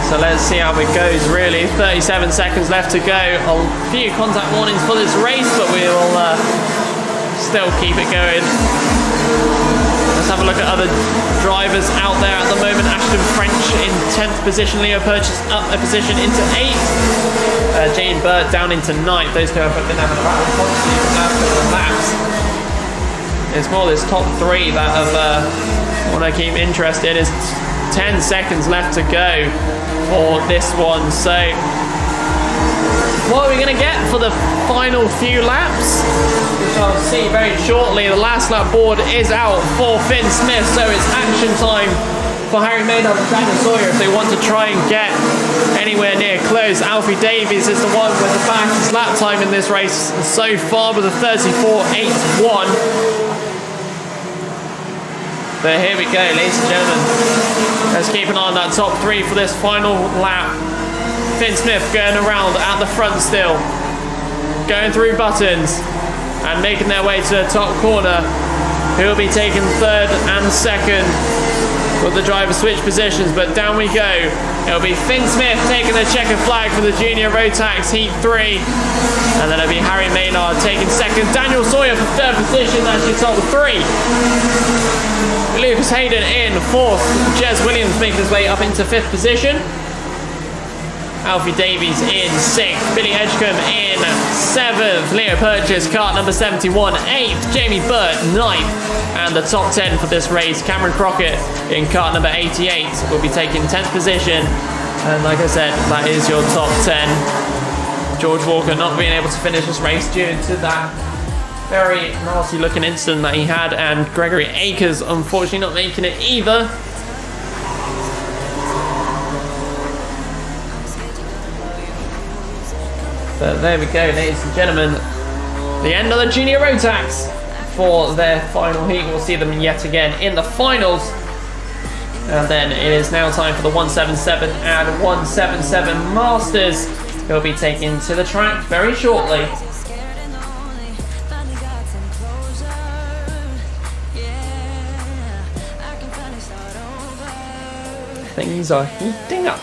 So let's see how it goes really. 37 seconds left to go. A few contact warnings for this race, but we will still keep it going. Let's have a look at other drivers out there at the moment. Ashton French in 10th position. Leo Purchase up a position into 8th. Jane Burt down into 9th. Those two have been having a battle constantly for the last couple of laps. It's more this top three that have want to keep interested. Is 10 seconds left to go for this one. So what are we going to get for the final few laps? Which I'll see very shortly. The last lap board is out for Finn Smith, so it's action time for Harry Maynard and Daniel Sawyer if they want to try and get anywhere near close. Alfie Davies is the one with the fastest lap time in this race so far with a 34.81. But here we go, ladies and gentlemen. Let's keep an eye on that top three for this final lap. Finn Smith going around at the front still. Going through buttons and making their way to the top corner. He'll be taking third and second with the driver switch positions, but down we go. It'll be Finn Smith taking the checkered flag for the Junior Rotax Heat 3. And then it'll be Harry Maynard taking second. Daniel Sawyer for third position, that's your top three. Lucas Hayden in fourth. Jez Williams making his way up into fifth position. Alfie Davies in sixth. Billy Edgecombe in seventh. Leo Purchase, kart number 71, eighth. Jamie Burt, ninth. And the top 10 for this race, Cameron Crockett in kart number 88 will be taking 10th position. And like I said, that is your top 10. George Walker not being able to finish this race due to that very nasty looking incident that he had, and Gregory Akers unfortunately not making it either. But there we go, ladies and gentlemen, the end of the Junior Rotax for their final heat. We'll see them yet again in the finals. And then it is now time for the 177 and 177 Masters. He'll be taken to the track very shortly. Things are heating up.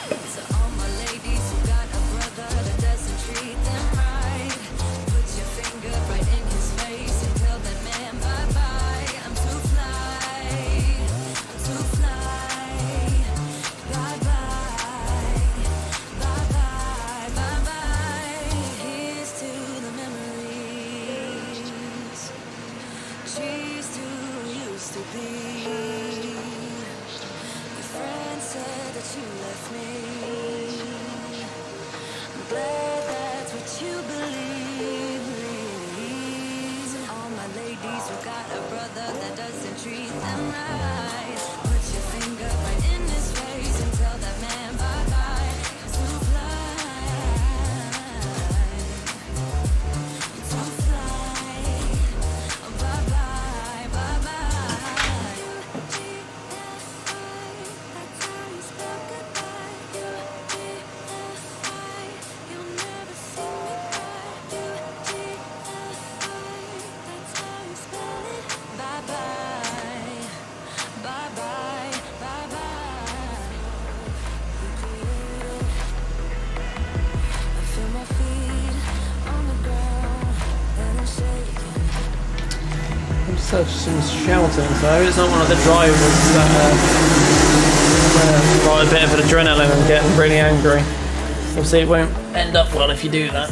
Such some shouting, so it's not one of the drivers that got a bit of an adrenaline and getting really angry. Obviously it won't end up well if you do that.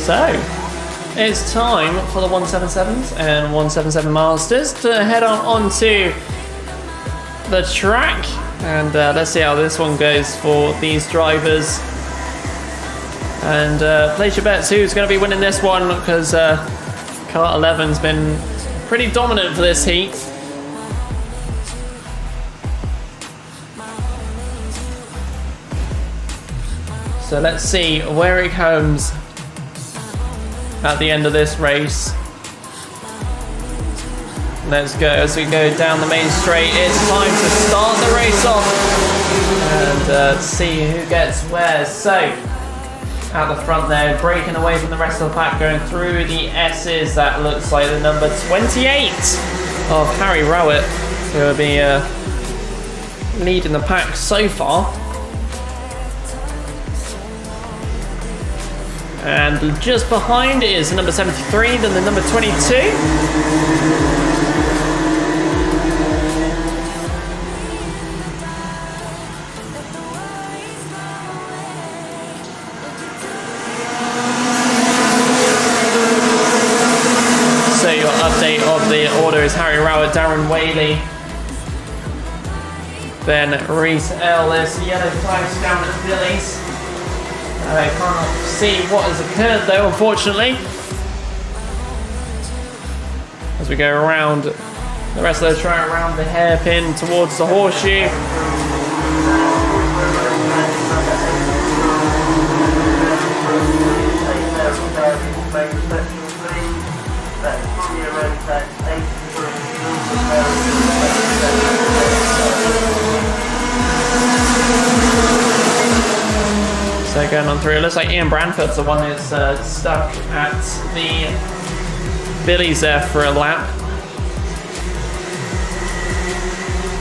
So, it's time for the 177s and 177 Masters to head on onto the track. And let's see how this one goes for these drivers. And place your bets who's going to be winning this one, because Kart 11's been pretty dominant for this heat. So let's see where it comes at the end of this race. Let's go as we go down the main straight. It's time to start the race off and see who gets where. So at the front there, breaking away from the rest of the pack, going through the S's. That looks like the number 28 of Harry Rowett, who will be leading the pack so far. And just behind is the number 73, then the number 22. So your update of the order is Harry Rowett, Darren Whaley, then Reese Ellis, yellow flags down at Billy's. I can't see what has occurred though, unfortunately. As we go around the rest of the track, around the hairpin towards the horseshoe. So going on through, it looks like Ian Branford's the one that's stuck at the Billy's there for a lap.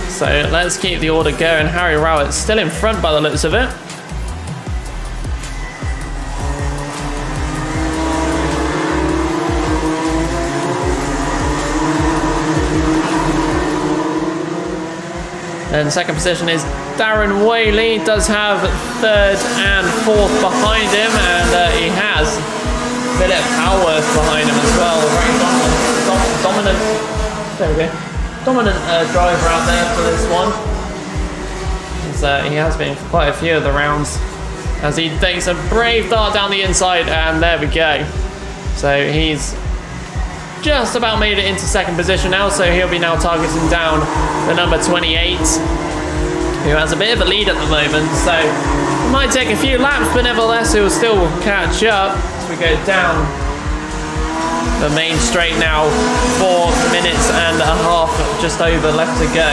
So let's keep the order going. Harry Rowett still in front by the looks of it. And second position is Darren Whaley. Does have third and fourth behind him, and he has Philip Howarth behind him as well. Very dominant. There we go. Dominant driver out there for this one. He has been for quite a few of the rounds, as he takes a brave dart down the inside, and there we go. So he's just about made it into second position now, so he'll be now targeting down the number 28, who has a bit of a lead at the moment. So it might take a few laps, but nevertheless he'll still catch up as we go down the main straight now. 4 minutes and a half just over left to go.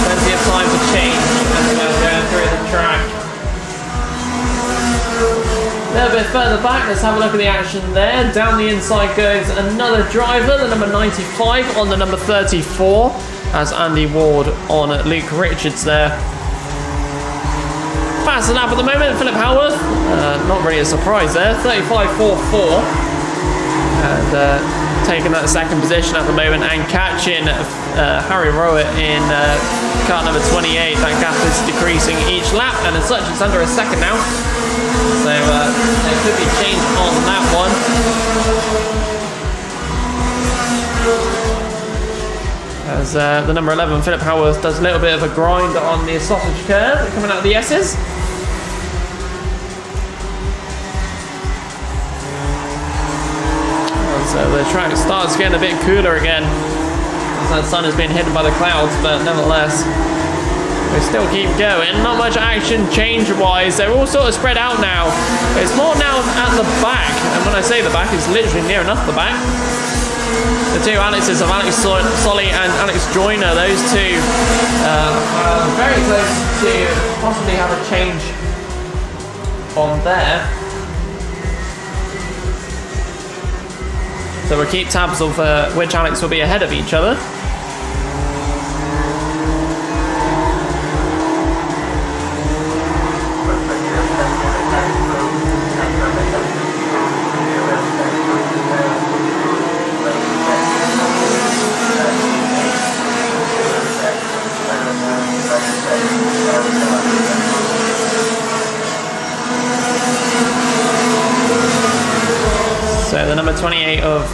Plenty of time to change as we go going through the track. A little bit further back, let's have a look at the action there. Down the inside goes another driver, the number 95 on the number 34, as Andy Ward on Luke Richards there. Fast lap at the moment, Philip Howarth. Not really a surprise there, 35.44. And taking that second position at the moment and catching Harry Rowett in car number 28. That gap is decreasing each lap, and as such it's under a second now. So there could be change on that one. As the number 11, Philip Howarth, does a little bit of a grind on the sausage curve coming out of the S's. So the track starts getting a bit cooler again, as that sun has been hidden by the clouds, but nevertheless we still keep going. Not much action change-wise. They're all sort of spread out now. It's more now at the back, and when I say the back, it's literally near enough the back. The two Alexes of Alex Solly and Alex Joyner, those two are very close to possibly have a change on there. So we'll keep tabs of which Alex will be ahead of each other.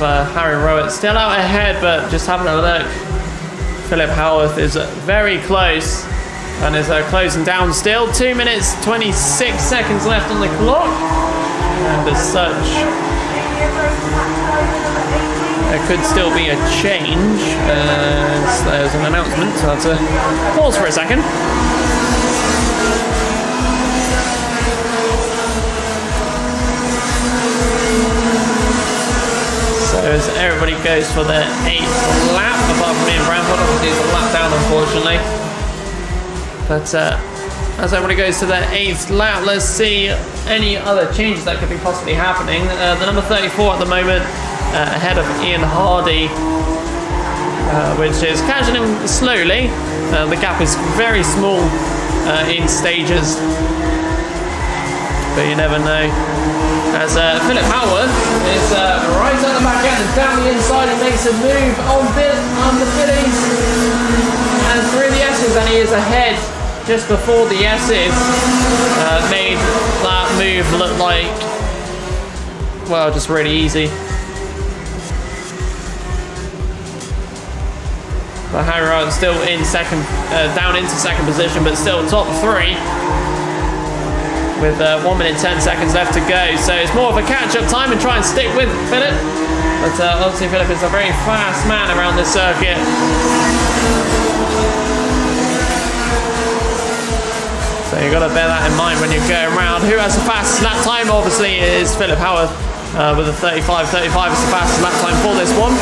of Harry Rowett. Still out ahead, but just having a look, Philip Howarth is very close and is closing down still. 2 minutes 26 seconds left on the clock, and as such there could still be a change. There's an announcement, so I have to pause for a second. So as everybody goes for their 8th lap, apart from me and Bramford, obviously it's a lap down unfortunately. But as everybody goes to their 8th lap, let's see any other changes that could be possibly happening. The number 34 at the moment, ahead of Ian Hardy, which is catching him slowly. The gap is very small in stages, but you never know. As Philip Howarth is right at the back end and down the inside, he makes a move on the biddies and through the S's, and he is ahead just before the S's. Made that move look like, well, just really easy. But Harry Rowett still in second, down into second position, but still top 3. With 1 minute 10 seconds left to go, so it's more of a catch-up time and try and stick with Philip. But obviously Philip is a very fast man around this circuit. So you've got to bear that in mind when you're going around. Who has the fastest lap time? Obviously it is Philip Howarth with a 35. 35 is the fastest lap time for this one.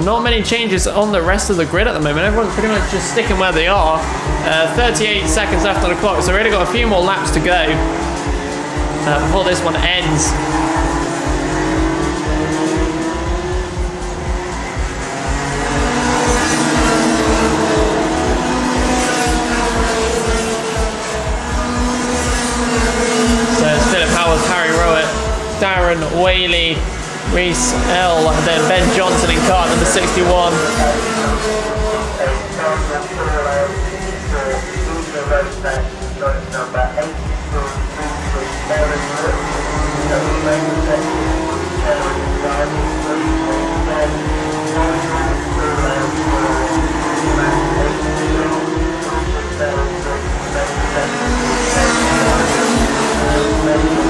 Not many changes on the rest of the grid at the moment. Everyone's pretty much just sticking where they are. 38 seconds left on the clock, so we've really got a few more laps to go before this one ends. So it's Philip Howarth, Harry Rowett, Darren Whaley, Reese L, and then Ben Johnson in car number 61.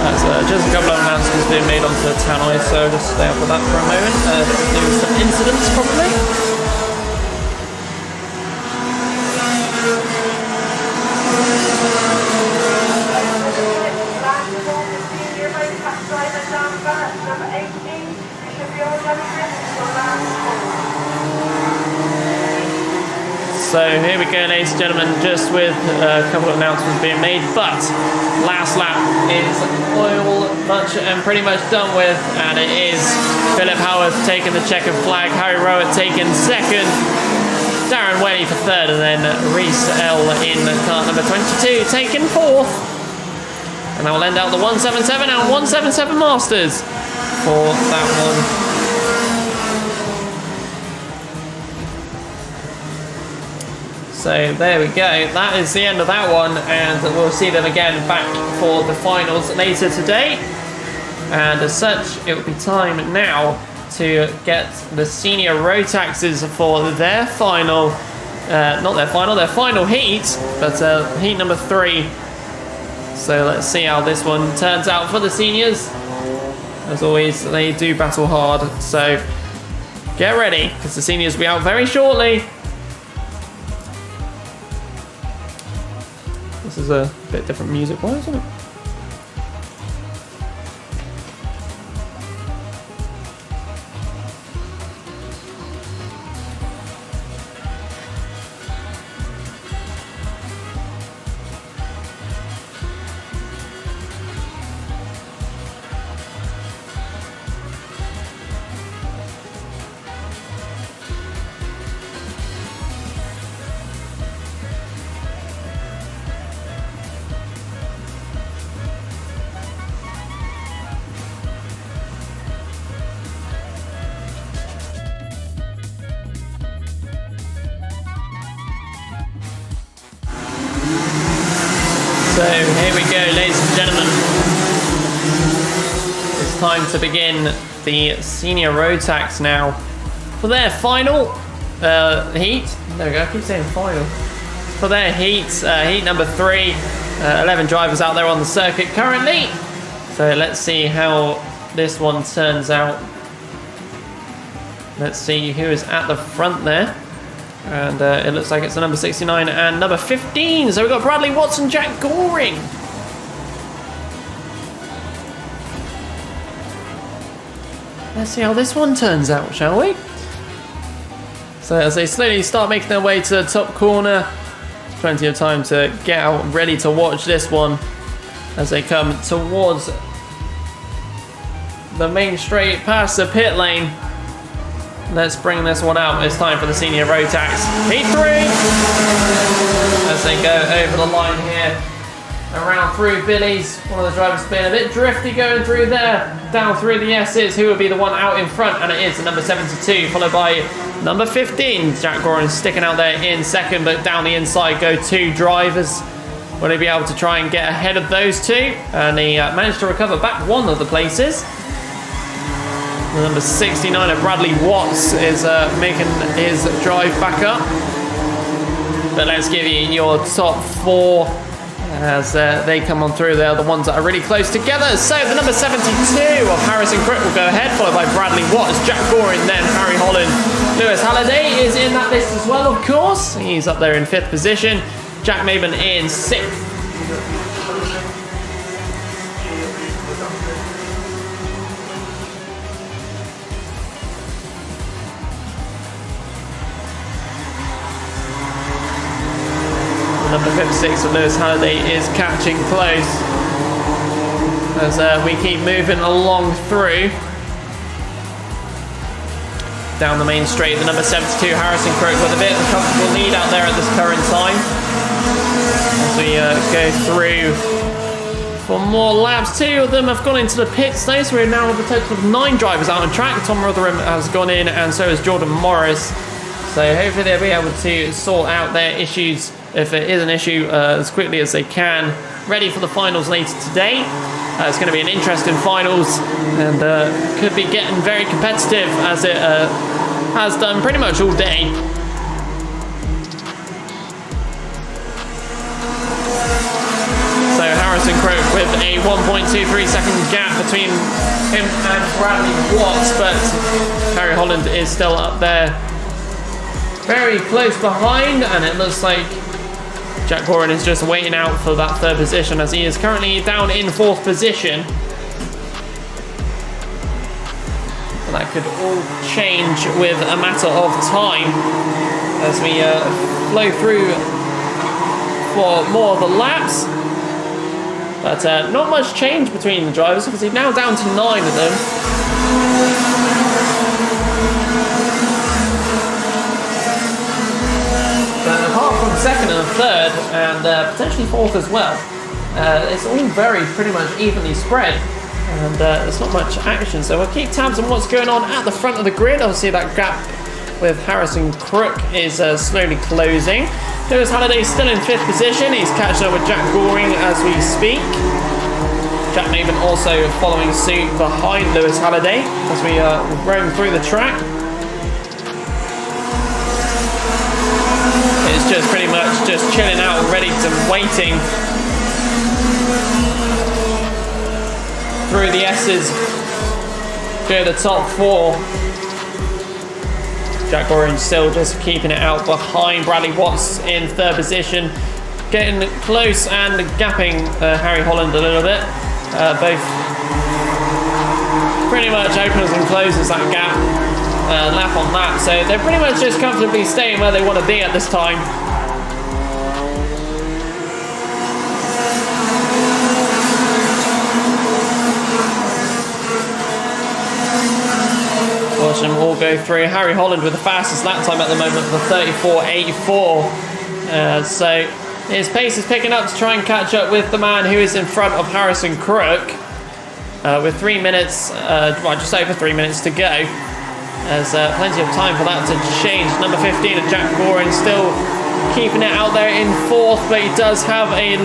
That's just a couple of announcements being made onto the tannoy, so just stay up with that for a moment. There was some incidents probably. So here we go, ladies and gentlemen, just with a couple of announcements being made, but last lap is all much and pretty much done with, and it is Philip Howarth taking the checkered flag, Harry Rowett taking second, Darren Whaley for third, and then Reese L in car number 22 taking fourth. And that will end out the 177 and 177 Masters for that one. So there we go, that is the end of that one, and we'll see them again back for the finals later today. And as such, it will be time now to get the senior road taxes for their final, their final heat, but heat number 3. So let's see how this one turns out for the seniors. As always, they do battle hard, so get ready, because the seniors will be out very shortly. This is a bit different music-wise, isn't it? here we go, ladies and gentlemen. It's time to begin the senior road tax now for their final heat. There we go, I keep saying final. For their heat number 3. 11 drivers out there on the circuit currently. So let's see how this one turns out. Let's see who is at the front there. And it looks like it's the number 69 and number 15. So we've got Bradley Watson, Jack Goring. Let's see how this one turns out, shall we? So as they slowly start making their way to the top corner, plenty of time to get out ready to watch this one as they come towards the main straight past the pit lane. Let's bring this one out. It's time for the senior road tax. Heat 3! As they go over the line here. Around through Billy's. One of the drivers being a bit drifty going through there. Down through the S's. Who will be the one out in front? And it is the number 72, followed by number 15. Jack Gorin sticking out there in second, but down the inside go 2 drivers. Will he be able to try and get ahead of those 2? And he managed to recover back one of the places. The number 69 of Bradley Watts is making his drive back up. But let's give you your top 4 as they come on through. They're the ones that are really close together. So the number 72 of Harrison Crook will go ahead, followed by Bradley Watts, Jack Goring, then Harry Holland. Lewis Halliday is in that list as well, of course. He's up there in 5th position. Jack Maben in 6th. Number 56 of Lewis Halliday is catching close as we keep moving along through. Down the main straight, the number 72 Harrison Crook with a bit of a comfortable lead out there at this current time. As we go through for more laps. 2 of them have gone into the pits though, so we now have a total of 9 drivers out on track. Tom Rotherham has gone in and so has Jordan Morris. So hopefully they'll be able to sort out their issues, if it is an issue, as quickly as they can. Ready for the finals later today. It's going to be an interesting finals and could be getting very competitive as it has done pretty much all day. So Harrison Crook with a 1.23 second gap between him and Bradley Watts, but Harry Holland is still up there very close behind, and it looks like Jack Gorin is just waiting out for that 3rd position as he is currently down in 4th position. And that could all change with a matter of time as we flow through for more of the laps. But not much change between the drivers because he's now down to 9 of them. Apart from 2nd and 3rd, and potentially 4th as well, it's all very pretty much evenly spread, and there's not much action. So we'll keep tabs on what's going on at the front of the grid. Obviously that gap with Harrison Crook is slowly closing. Lewis Halliday still in 5th position. He's catching up with Jack Goring as we speak. Jack Maben also following suit behind Lewis Halliday as we roam through the track. It's just pretty much just chilling out, ready to waiting through the S's, go the top 4. Jack Gorin still just keeping it out behind Bradley Watts in 3rd position, getting close and gapping Harry Holland a little bit. Both pretty much opens and closes that gap. Lap on lap, so they're pretty much just comfortably staying where they want to be at this time. Watch them all go through. Harry Holland with the fastest lap time at the moment for 34.84. So his pace is picking up to try and catch up with the man who is in front of Harrison Crook with 3 minutes, well, just over 3 minutes to go. There's plenty of time for that to change. Number 15 of Jack Gorin still keeping it out there in 4th, but he does have a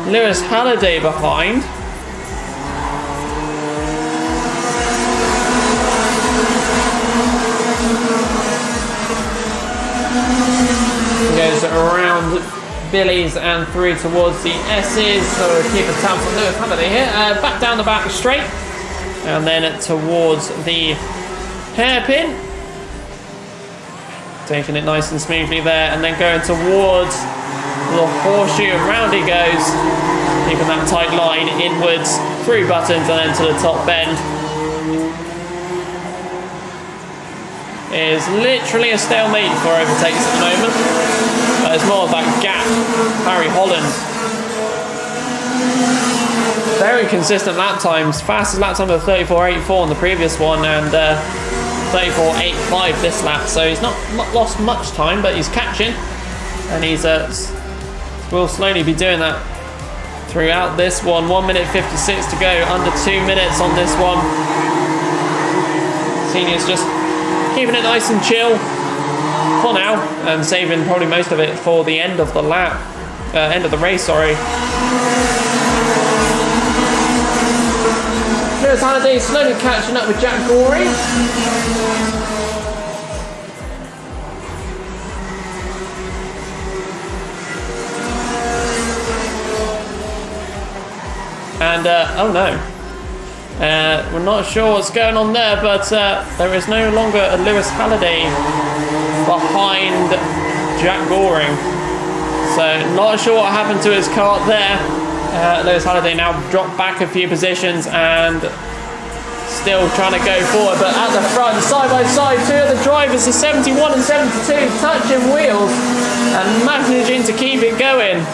Lewis Halliday behind. Goes around Billy's and through towards the S's. So we'll keep a tab on Lewis Halliday here. Back down the back straight. And then towards the hairpin. Taking it nice and smoothly there. And then going towards the horseshoe. And round he goes. Keeping that tight line inwards. Through buttons and then to the top bend. Is literally a stalemate for overtakes at the moment. But it's more of that gap. Harry Holland. Very consistent lap times. Fastest lap time of 34.84 on the previous one and 34.85 this lap. So he's not lost much time, but he's catching. And he's will slowly be doing that throughout this one. 1 minute 56 to go. Under 2 minutes on this one. Senior's just keeping it nice and chill for now and saving probably most of it for the end of the lap, end of the race, sorry. Lewis Halliday slowly catching up with Jack Goring. And, oh no. We're not sure what's going on there, but there is no longer a Lewis Halliday behind Jack Goring. So not sure what happened to his kart there. Lewis Halliday now dropped back a few positions and still trying to go forward, but at the front, side by side, two of the drivers, the 71 and 72, touching wheels and managing to keep it going.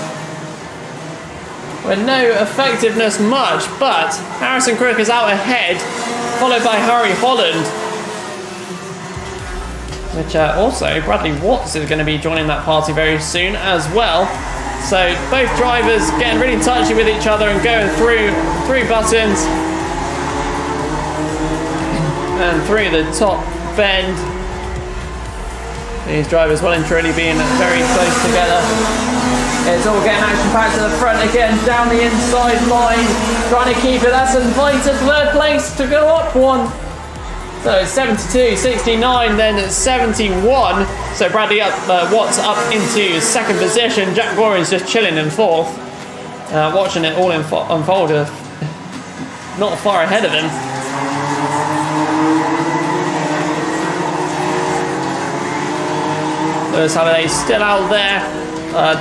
With no effectiveness much, but Harrison Crook is out ahead, followed by Harry Holland. Which also, Bradley Watts is going to be joining that party very soon as well. So both drivers getting really touchy with each other and going through buttons. And through the top bend. These drivers well and truly being very close together. It's all getting action-packed to the front again, down the inside line, trying to keep it. That's invited third place to go up one. So it's 72, 69, then it's 71. So Bradley Watts up into second position. Jack Goring's just chilling in fourth, watching it all unfold. Not far ahead of him. Lewis Halliday still out there.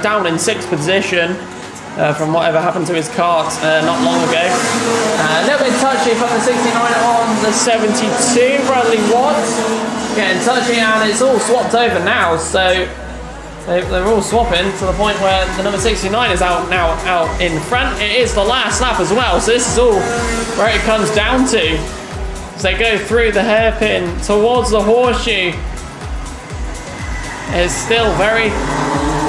Down in sixth position from whatever happened to his kart not long ago. A little bit touchy from the 69 on the 72. Bradley Watts getting touchy, and it's all swapped over now. So they're all swapping to the point where the number 69 is out in front. It is the last lap as well, so this is all where it comes down to. As they go through the hairpin towards the horseshoe. It's still very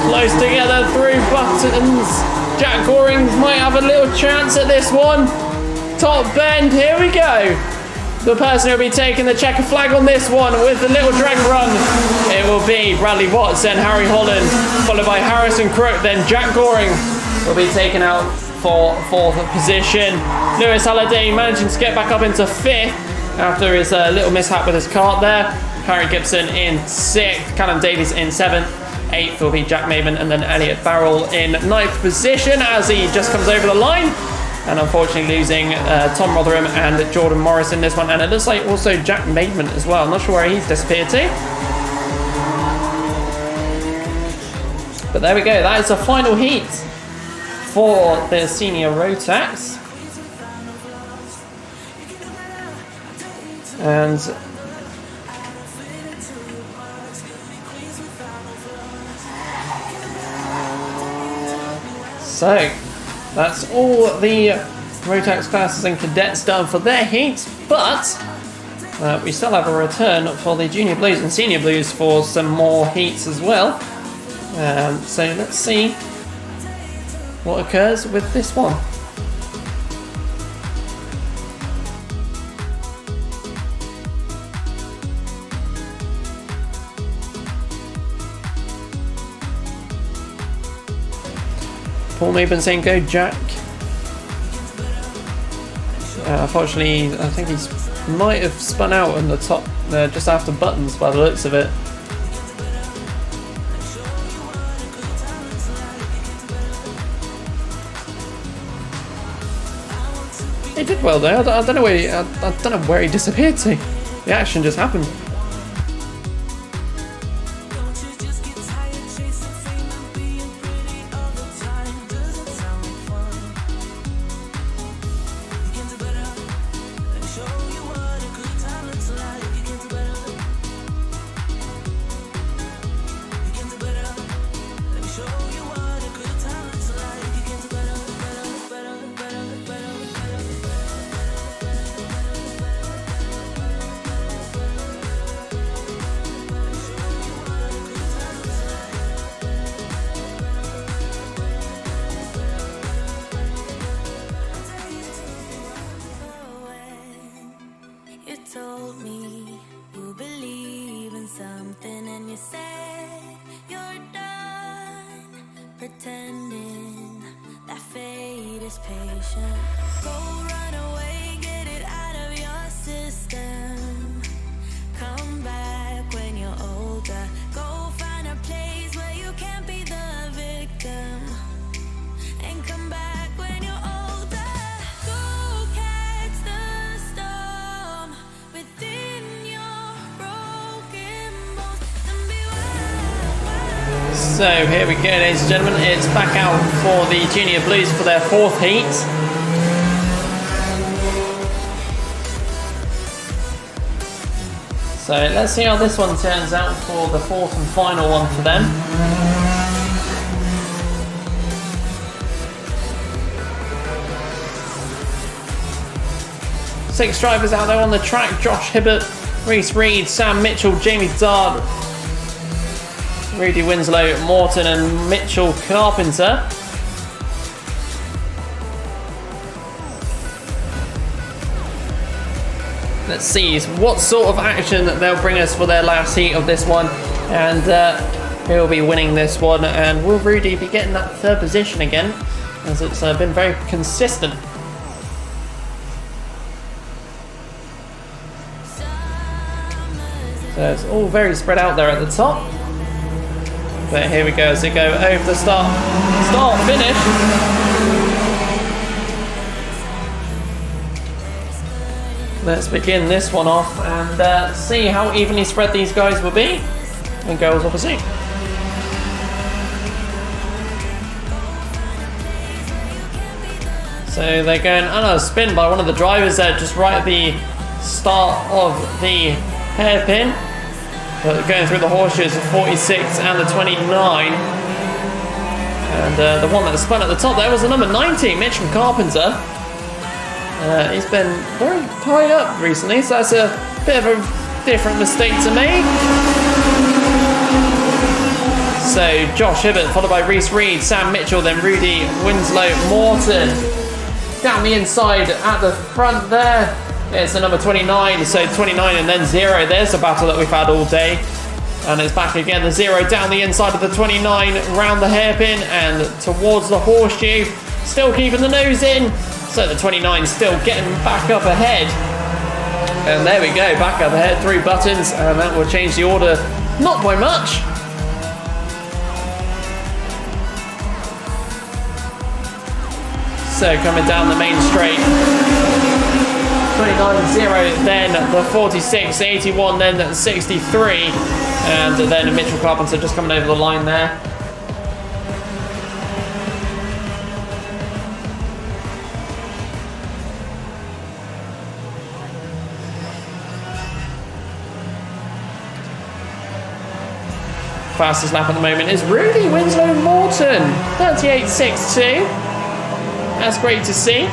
close together through buttons. Jack Goring might have a little chance at this one. Top bend, here we go. The person who will be taking the checker flag on this one with the little drag run. It will be Bradley Watts, then Harry Holland, followed by Harrison Crook, then Jack Goring will be taken out for fourth position. Lewis Halliday managing to get back up into fifth after his little mishap with his kart there. Harry Gibson in sixth, Callum Davies in seventh. Eighth will be Jack Maven, and then Elliot Barrell in ninth position as he just comes over the line. And unfortunately losing Tom Rotherham and Jordan Morris in this one. And it looks like also Jack Maven as well. I'm not sure where he's disappeared to. But there we go. That is the final heat for the senior Rotax. And so that's all the Rotax classes and cadets done for their heats, but we still have a return for the Junior Blues and Senior Blues for some more heats as well. So let's see what occurs with this one. Paul Maben saying go Jack. Unfortunately, I think he's might have spun out on the top just after buttons by the looks of it. He did well though. I don't know where he disappeared to. The action just happened. Told me you believe in something and you said you're done pretending that fate is patient. Go run away, get it out of your system. Come back when you're older. Go find a place where you can't be the victim. And come back when you're older. Go catch the storm within your broken bones and be wild. So here we go, ladies and gentlemen. It's back out for the Junior Blues for their fourth heat. So let's see how this one turns out for the fourth and final one for them. Six drivers out there on the track: Josh Hibbert, Reese Reed, Sam Mitchell, Jamie Dard, Rudy Winslow, Morton and Mitchell Carpenter. Let's see what sort of action they'll bring us for their last heat of this one, and who will be winning this one, and will Rudy be getting that third position again, as it's been very consistent. So it's all very spread out there at the top. But here we go as they go over the start, finish. Let's begin this one off and see how evenly spread these guys will be, and girls obviously. So they're going on a spin by one of the drivers there, just right at the start of the hairpin. But going through the horseshoes, the 46 and the 29. And the one that spun at the top there was the number 19, Mitchell Carpenter. He's been very high up recently, so that's a bit of a different mistake to make. So Josh Hibbert, followed by Reese Reed, Sam Mitchell, then Rudy Winslow, Morton. Down the inside at the front there, it's the number 29, so 29 and then 0. There's the battle that we've had all day. And it's back again, the 0 down the inside of the 29, round the hairpin and towards the horseshoe. Still keeping the nose in. So the 29 still getting back up ahead. And there we go, back up ahead, 3 buttons, and that will change the order, not by much. So coming down the main straight, 29-0, then the 46, 81, then the 63, and then Mitchell Carpenter just coming over the line there. Fastest lap at the moment is Rudy Winslow Morton, 38.62. That's great to see.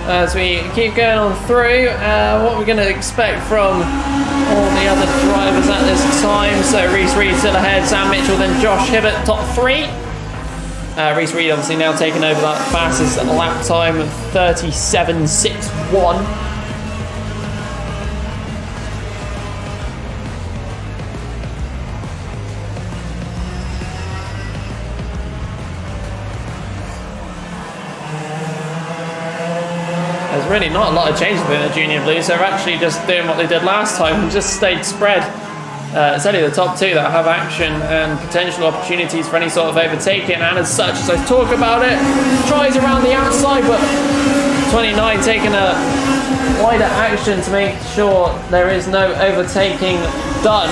As we keep going on through, what we're going to expect from all the other drivers at this time. So Reese Reed still ahead, Sam Mitchell, then Josh Hibbert, top 3. Reese Reed obviously now taking over that fastest lap time, 37.61. There's really not a lot of changes within the Junior Blues. They're actually just doing what they did last time and just stayed spread. It's only the top two that have action and potential opportunities for any sort of overtaking, and as such, as I talk about it, tries around the outside, but 29 taking a wider action to make sure there is no overtaking done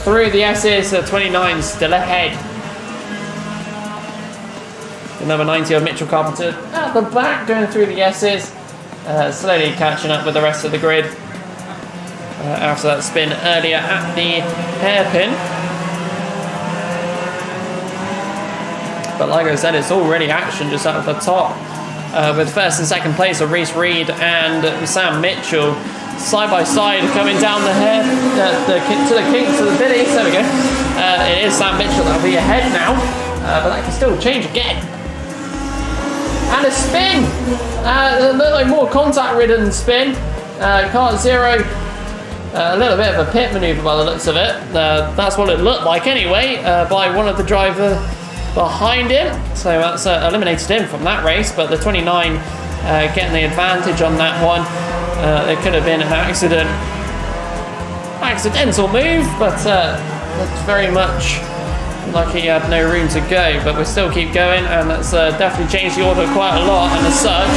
through the S's. 29 still ahead. The number 90 of Mitchell Carpenter at the back going through the S's, slowly catching up with the rest of the grid. After that spin earlier at the hairpin. But like I said, it's already action just at the top. With first and second place of Reese Reed and Sam Mitchell side by side coming down the hair, to the biddies. There we go. It is Sam Mitchell that'll be ahead now, but that can still change again. And a spin! A little like more contact-ridden spin. Kart Zero. A little bit of a pit manoeuvre by the looks of it. That's what it looked like anyway, by one of the driver behind him. So that's eliminated him from that race, but the 29 getting the advantage on that one. It could have been an accidental move, but that's very much like he had no room to go. But we still keep going, and that's definitely changed the order quite a lot, and as such,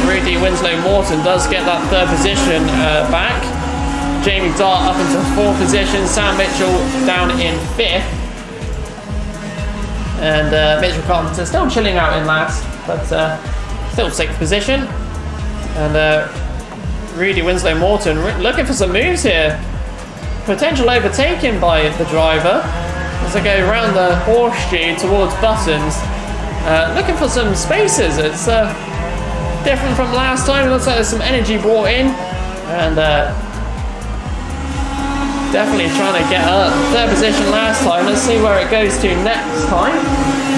Rudy Winslow Morton does get that third position back. Jamie Dart up into fourth position, Sam Mitchell down in fifth, and Mitchell Carpenter still chilling out in last, but still sixth position. And Rudy Winslow Morton looking for some moves here. Potential overtaking by the driver as they go around the horseshoe towards Buttons. Looking for some spaces. It's different from last time. It looks like there's some energy brought in, and definitely trying to get up. Third position last time. Let's see where it goes to next time.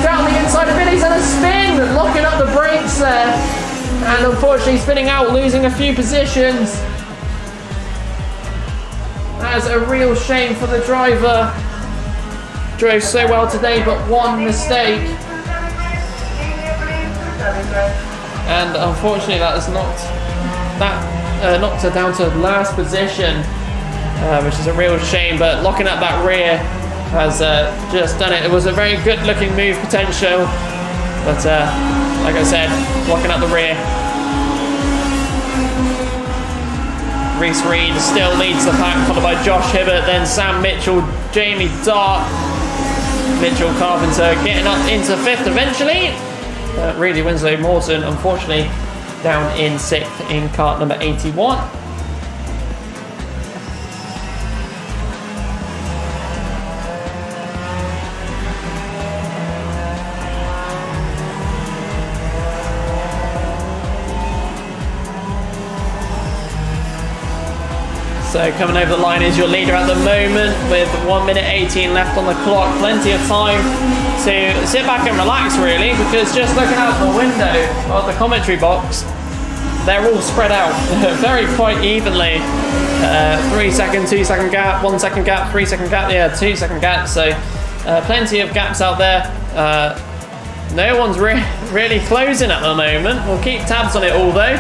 Down the inside of Billy's and a spin, locking up the brakes there. And unfortunately spinning out, losing a few positions. That's a real shame for the driver. Drove so well today, but one mistake. And unfortunately that is knocked her down to last position. Which is a real shame, but locking up that rear has just done it. It was a very good looking move potential, but like I said, locking up the rear. Reese Reed still leads the pack, followed by Josh Hibbert, then Sam Mitchell, Jamie Dart, Mitchell Carpenter getting up into fifth eventually. Rudy Winslow Morton unfortunately down in sixth in kart number 81. So coming over the line is your leader at the moment with 1 minute 18 left on the clock. Plenty of time to sit back and relax really, because just looking out the window of the commentary box, they're all spread out very quite evenly. 3 second, 2 second gap, 1 second gap, 3 second gap, 2 second gap. So plenty of gaps out there. No one's really closing at the moment. We'll keep tabs on it all though.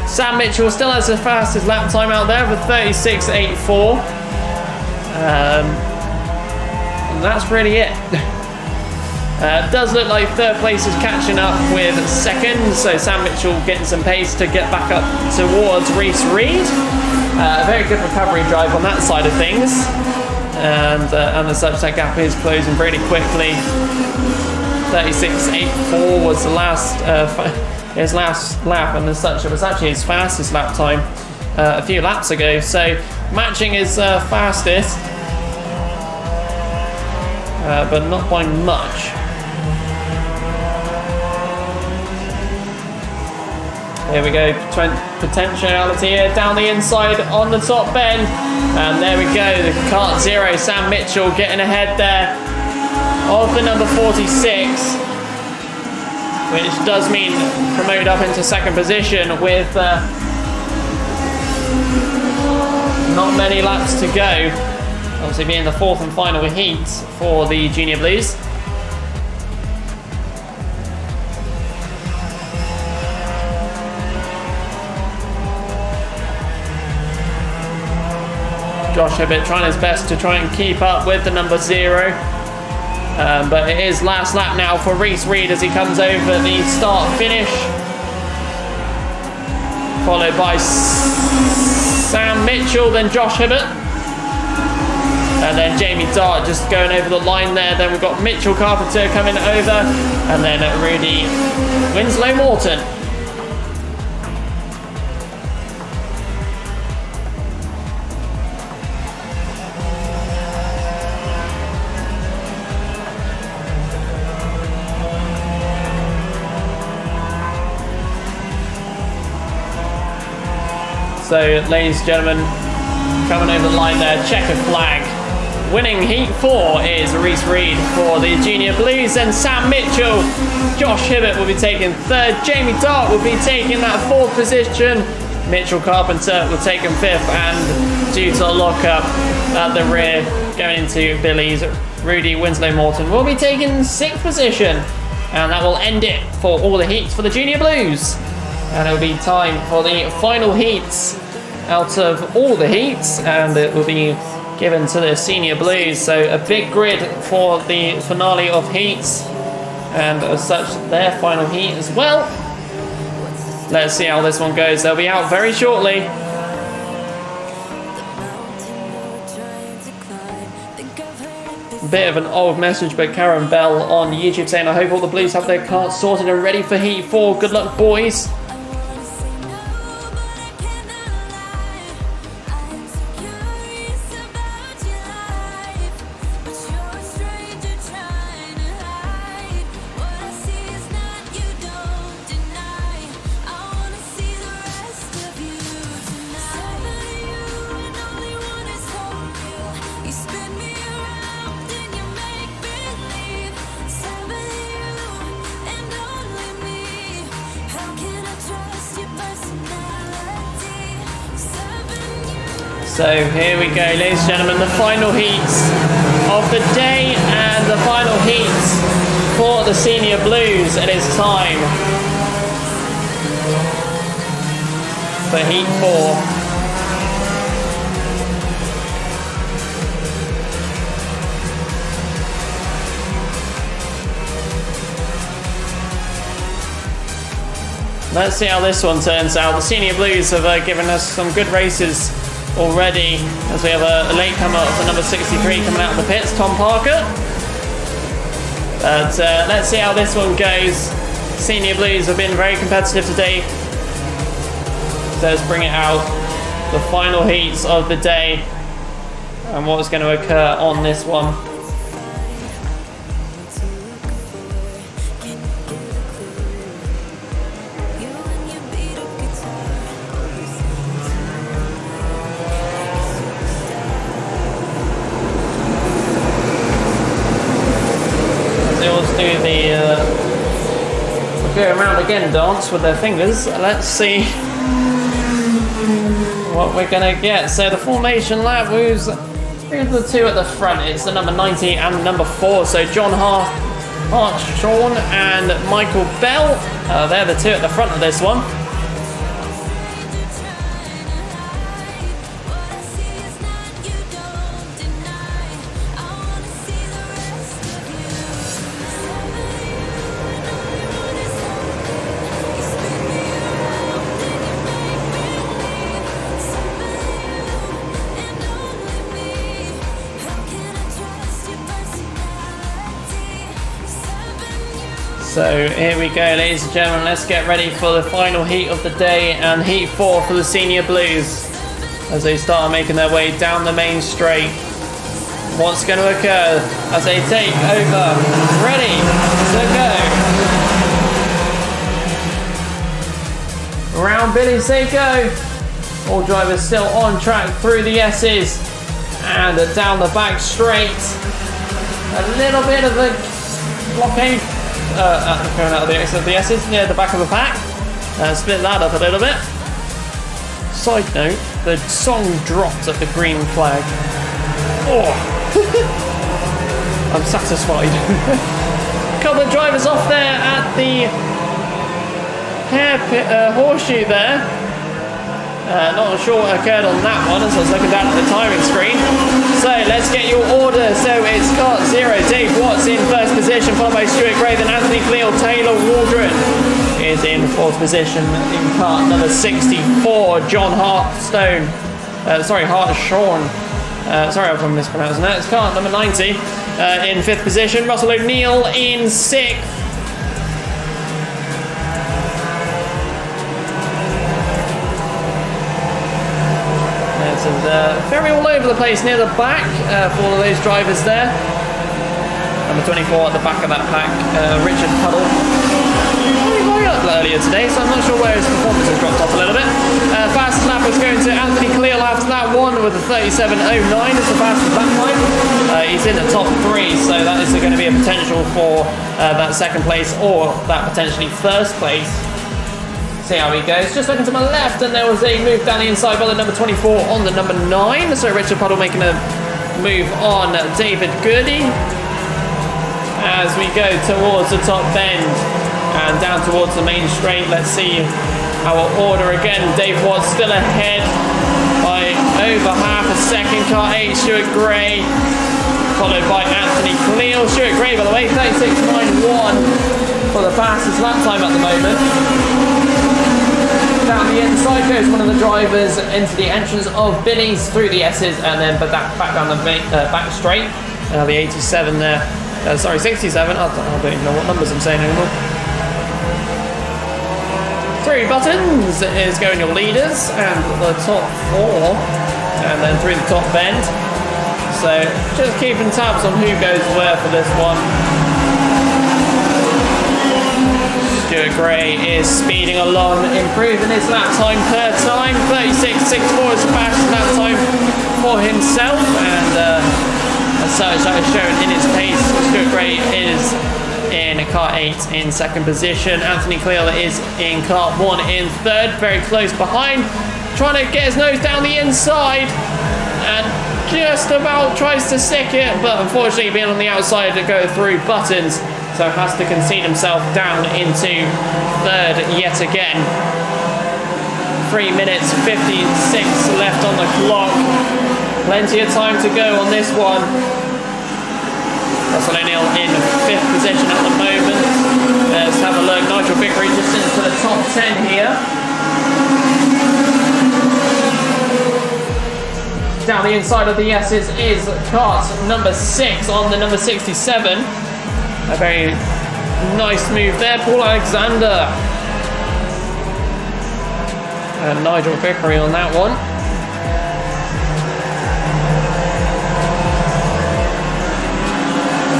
Sam Mitchell still has the fastest lap time out there with 36.84. And that's really it. Does look like third place is catching up with second, so Sam Mitchell getting some pace to get back up towards Reese Reed. A very good recovery drive on that side of things, and as such that gap is closing really quickly. 36.84 was the his last lap, and as such it was actually his fastest lap time a few laps ago, so matching his fastest, but not by much. Here we go, potentiality here down the inside on the top bend, and there we go, the kart zero, Sam Mitchell getting ahead there of the number 46, which does mean promoted up into second position with not many laps to go, obviously being the fourth and final heat for the Junior Blues. Josh Hibbett trying his best to try and keep up with the number 0. But it is last lap now for Reese Reed as he comes over the start-finish. Followed by Sam Mitchell, then Josh Hibbett. And then Jamie Dart just going over the line there. Then we've got Mitchell Carpenter coming over. And then Rudy Winslow Morton. So, ladies and gentlemen, coming over the line there, checkered flag. Winning Heat 4 is Reese Reed for the Junior Blues, and Sam Mitchell. Josh Hibbett will be taking 3rd. Jamie Dart will be taking that 4th position. Mitchell Carpenter will take him 5th, and due to a lock-up at the rear going into Billy's, Rudy Winslow Morton will be taking 6th position. And that will end it for all the heats for the Junior Blues. And it will be time for the final heats out of all the heats, and it will be given to the Senior Blues. So a big grid for the finale of heats, and as such their final heat as well. Let's see how this one goes. They'll be out very shortly. Bit of an old message, but Karen Bell on YouTube saying, I hope all the Blues have their carts sorted and ready for Heat 4. Good luck, boys. So here we go, ladies and gentlemen, the final heats of the day and the final heats for the Senior Blues. It is time for Heat 4. Let's see how this one turns out. The Senior Blues have given us some good races already, as we have a late comer for number 63 coming out of the pits, Tom Parker. But let's see how this one goes. Senior Blues have been very competitive today. So let's bring it out, the final heats of the day and what's going to occur on this one. Go around again dance with their fingers. Let's see what we're gonna get. So the formation lap, who's the 2 at the front? It's the number 90 and number 4. So John Hartshorn and Michael Bell. They're the 2 at the front of this one. So here we go, ladies and gentlemen, let's get ready for the final heat of the day and Heat 4 for the Senior Blues as they start making their way down the main straight. What's going to occur as they take over? Ready to go. Around Billy Seiko. All drivers still on track through the S's and down the back straight. A little bit of a blockade. Coming out of the exit of the S's near the back of the pack. Split that up a little bit. Side note, the song dropped at the green flag. Oh, I'm satisfied. A couple of drivers off there at the horseshoe there. Not sure what occurred on that one as I was looking down at the timing screen. So let's get your order. So it's Kart 0, Dave Watts in first position, followed by Stuart Gray, then Anthony Cleal. Taylor Waldron is in fourth position in kart number 64. John Hartshorn. Sorry if I'm mispronouncing that. It's kart number 90 in fifth position. Russell O'Neill in sixth. Very all over the place near the back for all of those drivers there. Number 24 at the back of that pack, Richard Puddle. He got up earlier today, so I'm not sure where his performance has dropped off a little bit. Fastest lap was going to Anthony Cleal after that one with a 37.09 as the fastest lap time. He's in the top three, so that is going to be a potential for that second place or that potentially first place. See how he goes. Just looking to my left, and there was a move down the inside by the number 24 on the number 9. So Richard Puddle making a move on David Goody as we go towards the top bend and down towards the main straight. Let's see our order again. Dave Watts still ahead by over half a second. Car 8, Stuart Gray, followed by Anthony Cleal. Stuart Gray, by the way, 36.91 for the fastest lap time at the moment. Down the inside goes one of the drivers into the entrance of Billy's through the S's and then back down the back straight. The 87 there. 67. I don't even know what numbers I'm saying anymore. 3 buttons is going your leaders and the top 4 and then through the top bend. So just keeping tabs on who goes where for this one. Stuart Gray is speeding along, improving his lap time per time. 36.64 is the fastest lap time for himself, and as such, that is shown in his pace. Stuart Gray is in kart 8 in second position. Anthony Cleal is in kart 1 in third, very close behind, trying to get his nose down the inside, and just about tries to stick it, but unfortunately being on the outside to go through buttons, so has to concede himself down into third yet again. 3 minutes 56 left on the clock. Plenty of time to go on this one. Russell O'Neill in fifth position at the moment. Let's have a look. Nigel Vickery just into the top 10 here. Down the inside of the S's is kart number 6 on the number 67. A very nice move there, Paul Alexander. And Nigel Vickery on that one.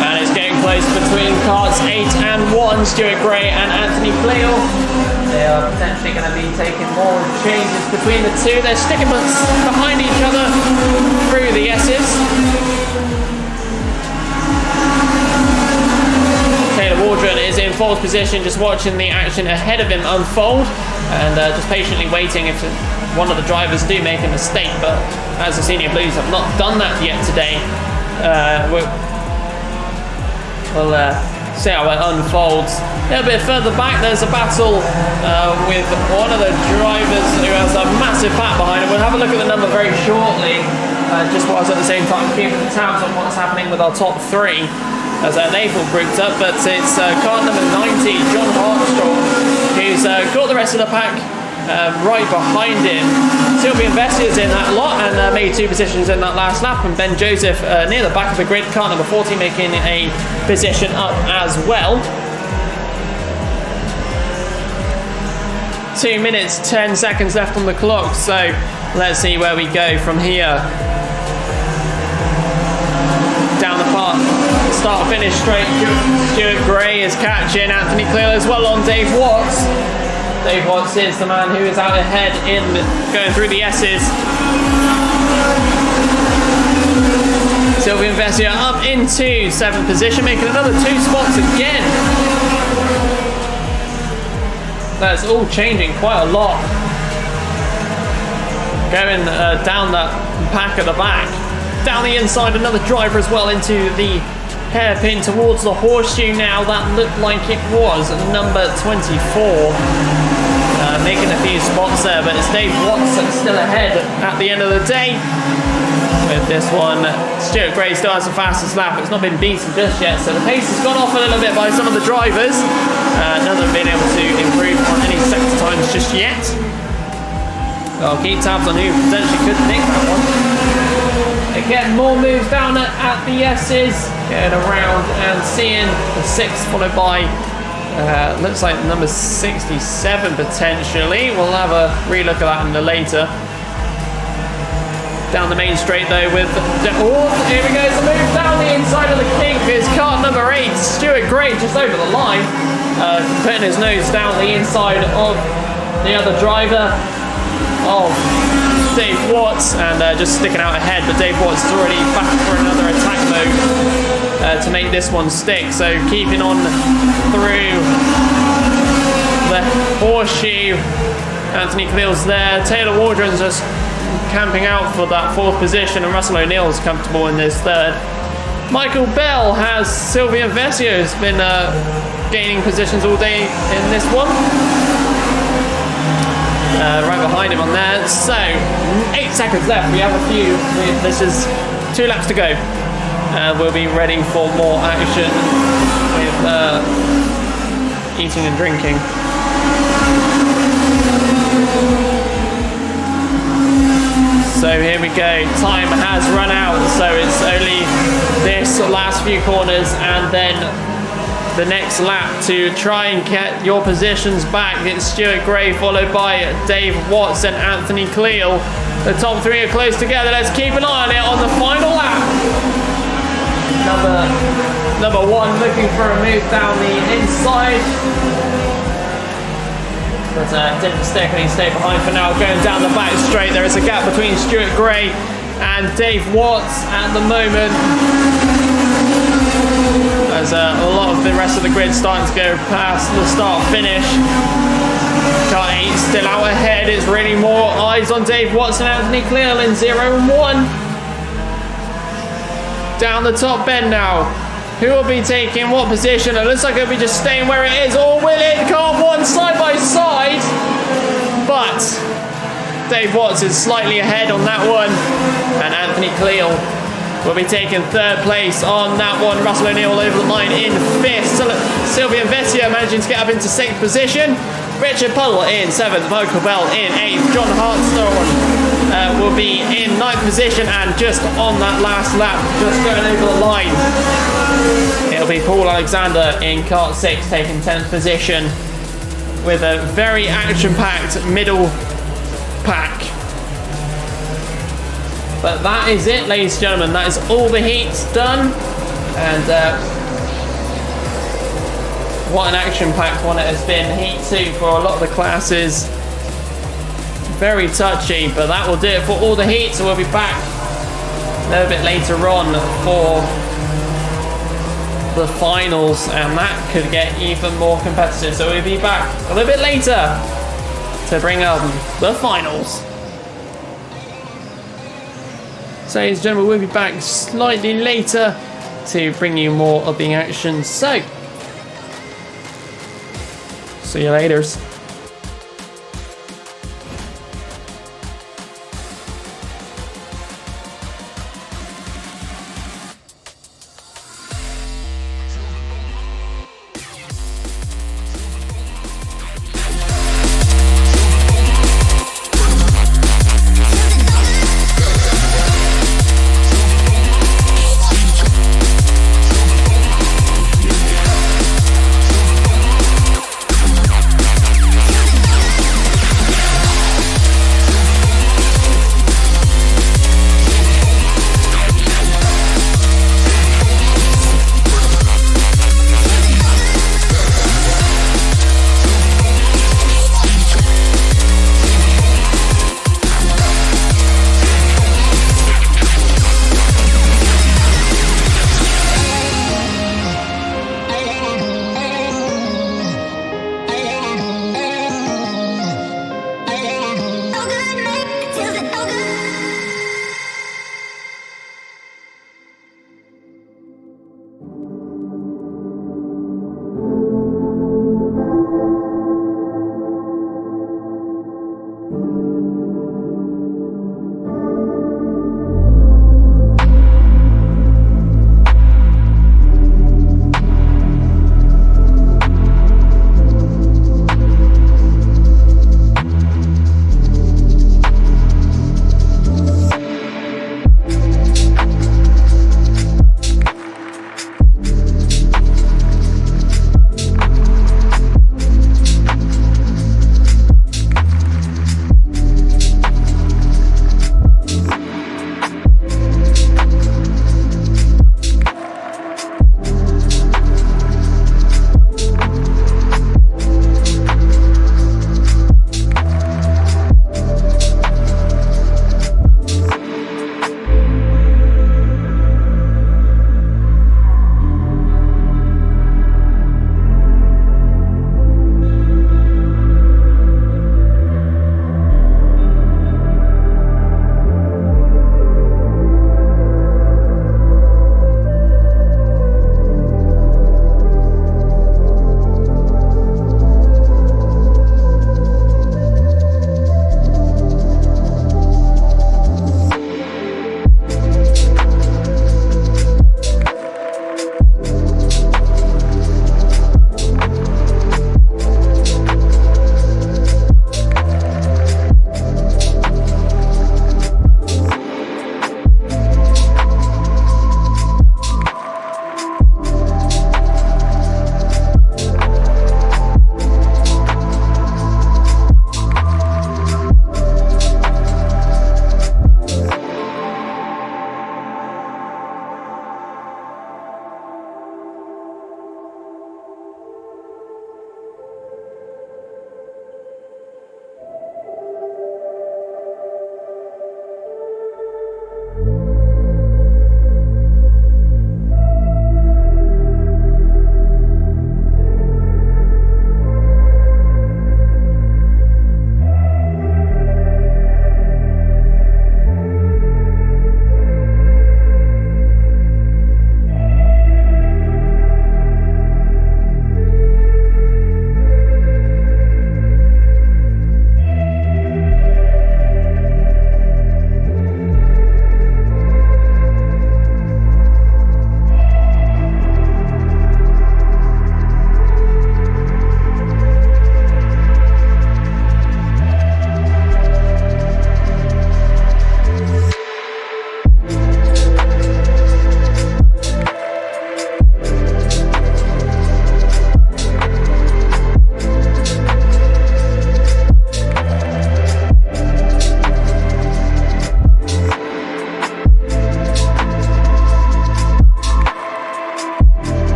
And it's getting close between karts 8 and 1, Stuart Gray and Anthony Cleal. They are potentially going to be taking more changes between the two. They're sticking behind each other through the S's. Taylor Waldron is in fourth position, just watching the action ahead of him unfold and just patiently waiting if one of the drivers do make a mistake, but as the Senior Blues have not done that yet today, we'll see how it unfolds. A little bit further back, there's a battle with one of the drivers who has a massive pack behind him. We'll have a look at the number very shortly, just whilst at the same time keeping tabs on what's happening with our top 3. As they've all grouped up, but it's kart number 90, John Hartshorn, who's got the rest of the pack right behind him. Sylvian Vessia's in that lot and made 2 positions in that last lap, and Ben Joseph near the back of the grid, kart number 40 making a position up as well. 2 minutes 10 seconds left on the clock, so let's see where we go from here. Down the path, start finish straight. Stuart Gray is catching Anthony Cleal as well on Dave Watts. Dave Watts is the man who is out ahead in going through the S's. Sylvian Vessia up into 7th position, making another 2 spots again. That's all changing quite a lot. Going down that pack at the back. Down the inside, another driver as well into the hairpin towards the horseshoe now. That looked like it was number 24. making a few spots there, but it's Dave Watson still ahead at the end of the day. With this one, Stuart Gray still has the fastest lap. It's not been beaten just yet, so the pace has gone off a little bit by some of the drivers. None of them being able to improve on any sector times just yet. I'll keep tabs on who potentially could nick that one. Again, more moves down at the S's, getting around and seeing the 6th followed by looks like number 67 potentially. We'll have a relook at that in the later. Down the main straight though with here we go, the move down the inside of the kink is car number 8, Stuart Gray, just over the line, putting his nose down the inside of the other driver of Dave Watts, and just sticking out ahead, but Dave Watts is already back for another attack mode to make this one stick, so keeping on through the horseshoe. Anthony Cleel's there, Taylor Waldron's just camping out for that 4th position, and Russell O'Neill's comfortable in this 3rd. Michael Bell has Sylvia Vessio's been gaining positions all day in this one. Right behind him on there. So 8 seconds left. We have a few. This is 2 laps to go. We'll be ready for more action with eating and drinking. So here we go, time has run out, so it's only this last few corners and then the next lap to try and get your positions back. It's Stuart Gray followed by Dave Watts and Anthony Cleel. The top 3 are close together. Let's keep an eye on it on the final lap. Number 1 looking for a move down the inside. But didn't stick and he stayed behind for now. Going down the back straight, there is a gap between Stuart Gray and Dave Watts at the moment. There's a lot of the rest of the grid starting to go past the start-finish. Car 8 still out ahead. It's really more eyes on Dave Watts and Anthony Cleel in 0 and 1. Down the top bend now. Who will be taking what position? It looks like it'll be just staying where it is, or will it? Car 1 side by side. But Dave Watts is slightly ahead on that one. And Anthony Cleel will be taking 3rd place on that one. Russell O'Neill over the line in 5th. Sylvia Vessia managing to get up into 6th position. Richard Puddle in 7th. Michael Bell in 8th. John Hartstone will be in 9th position, and just on that last lap, just going over the line, it'll be Paul Alexander in kart 6 taking 10th position with a very action-packed middle pack. But that is it, ladies and gentlemen. That is all the heats done, and what an action-packed one it has been. Heat 2 for a lot of the classes. Very touchy, but that will do it for all the heats. So we'll be back a little bit later on for the finals, and that could get even more competitive. So we'll be back a little bit later to bring up the finals. So, ladies and gentlemen, we'll be back slightly later to bring you more of the action. So, see you later.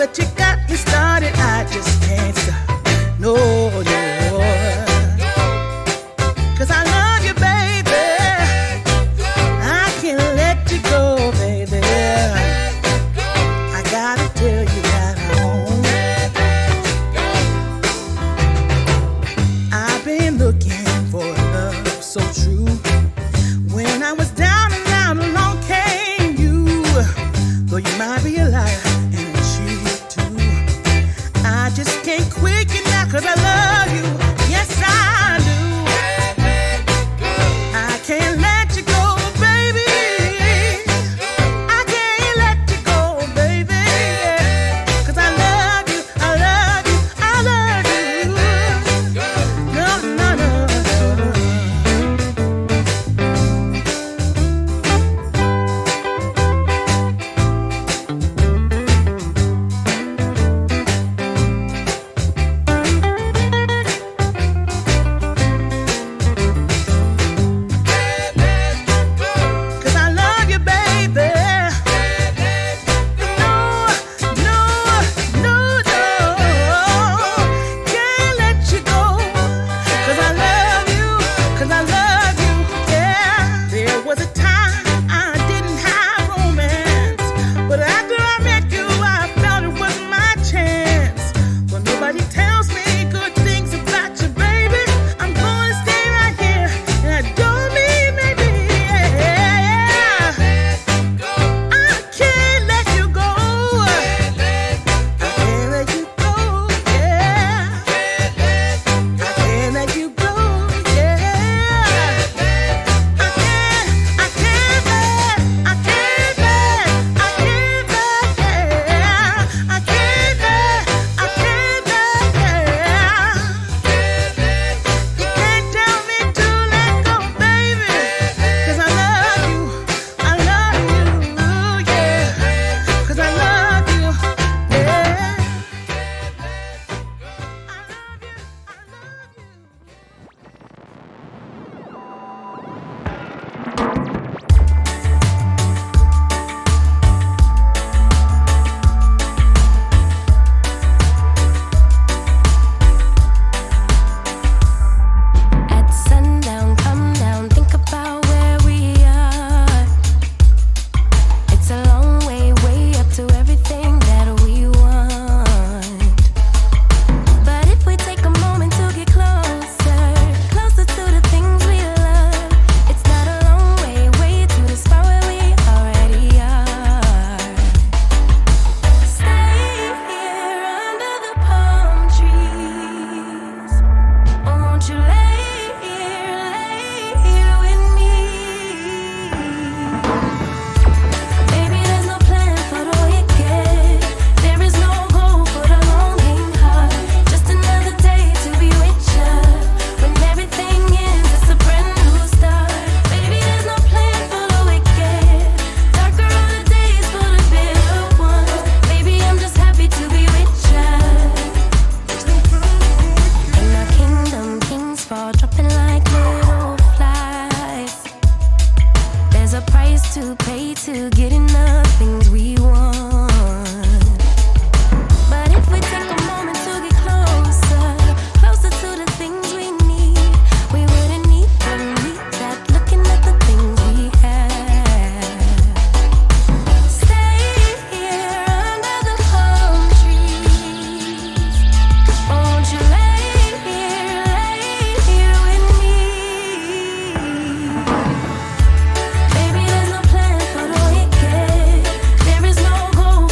that you got me started, I just can't stop. No, no. 'Cause I love you, baby. I can't let you go, baby. I gotta tell you that I won't. I've been looking for love so true. When I was down and out, along came you. Though you might be a liar and a cheat too, I just can't quit you now 'cause I love you. Yes, I do. I can't let you go, baby. I can't let you go, baby. 'Cause I love you, I love you, I love you. No, no, no, no. There is no goal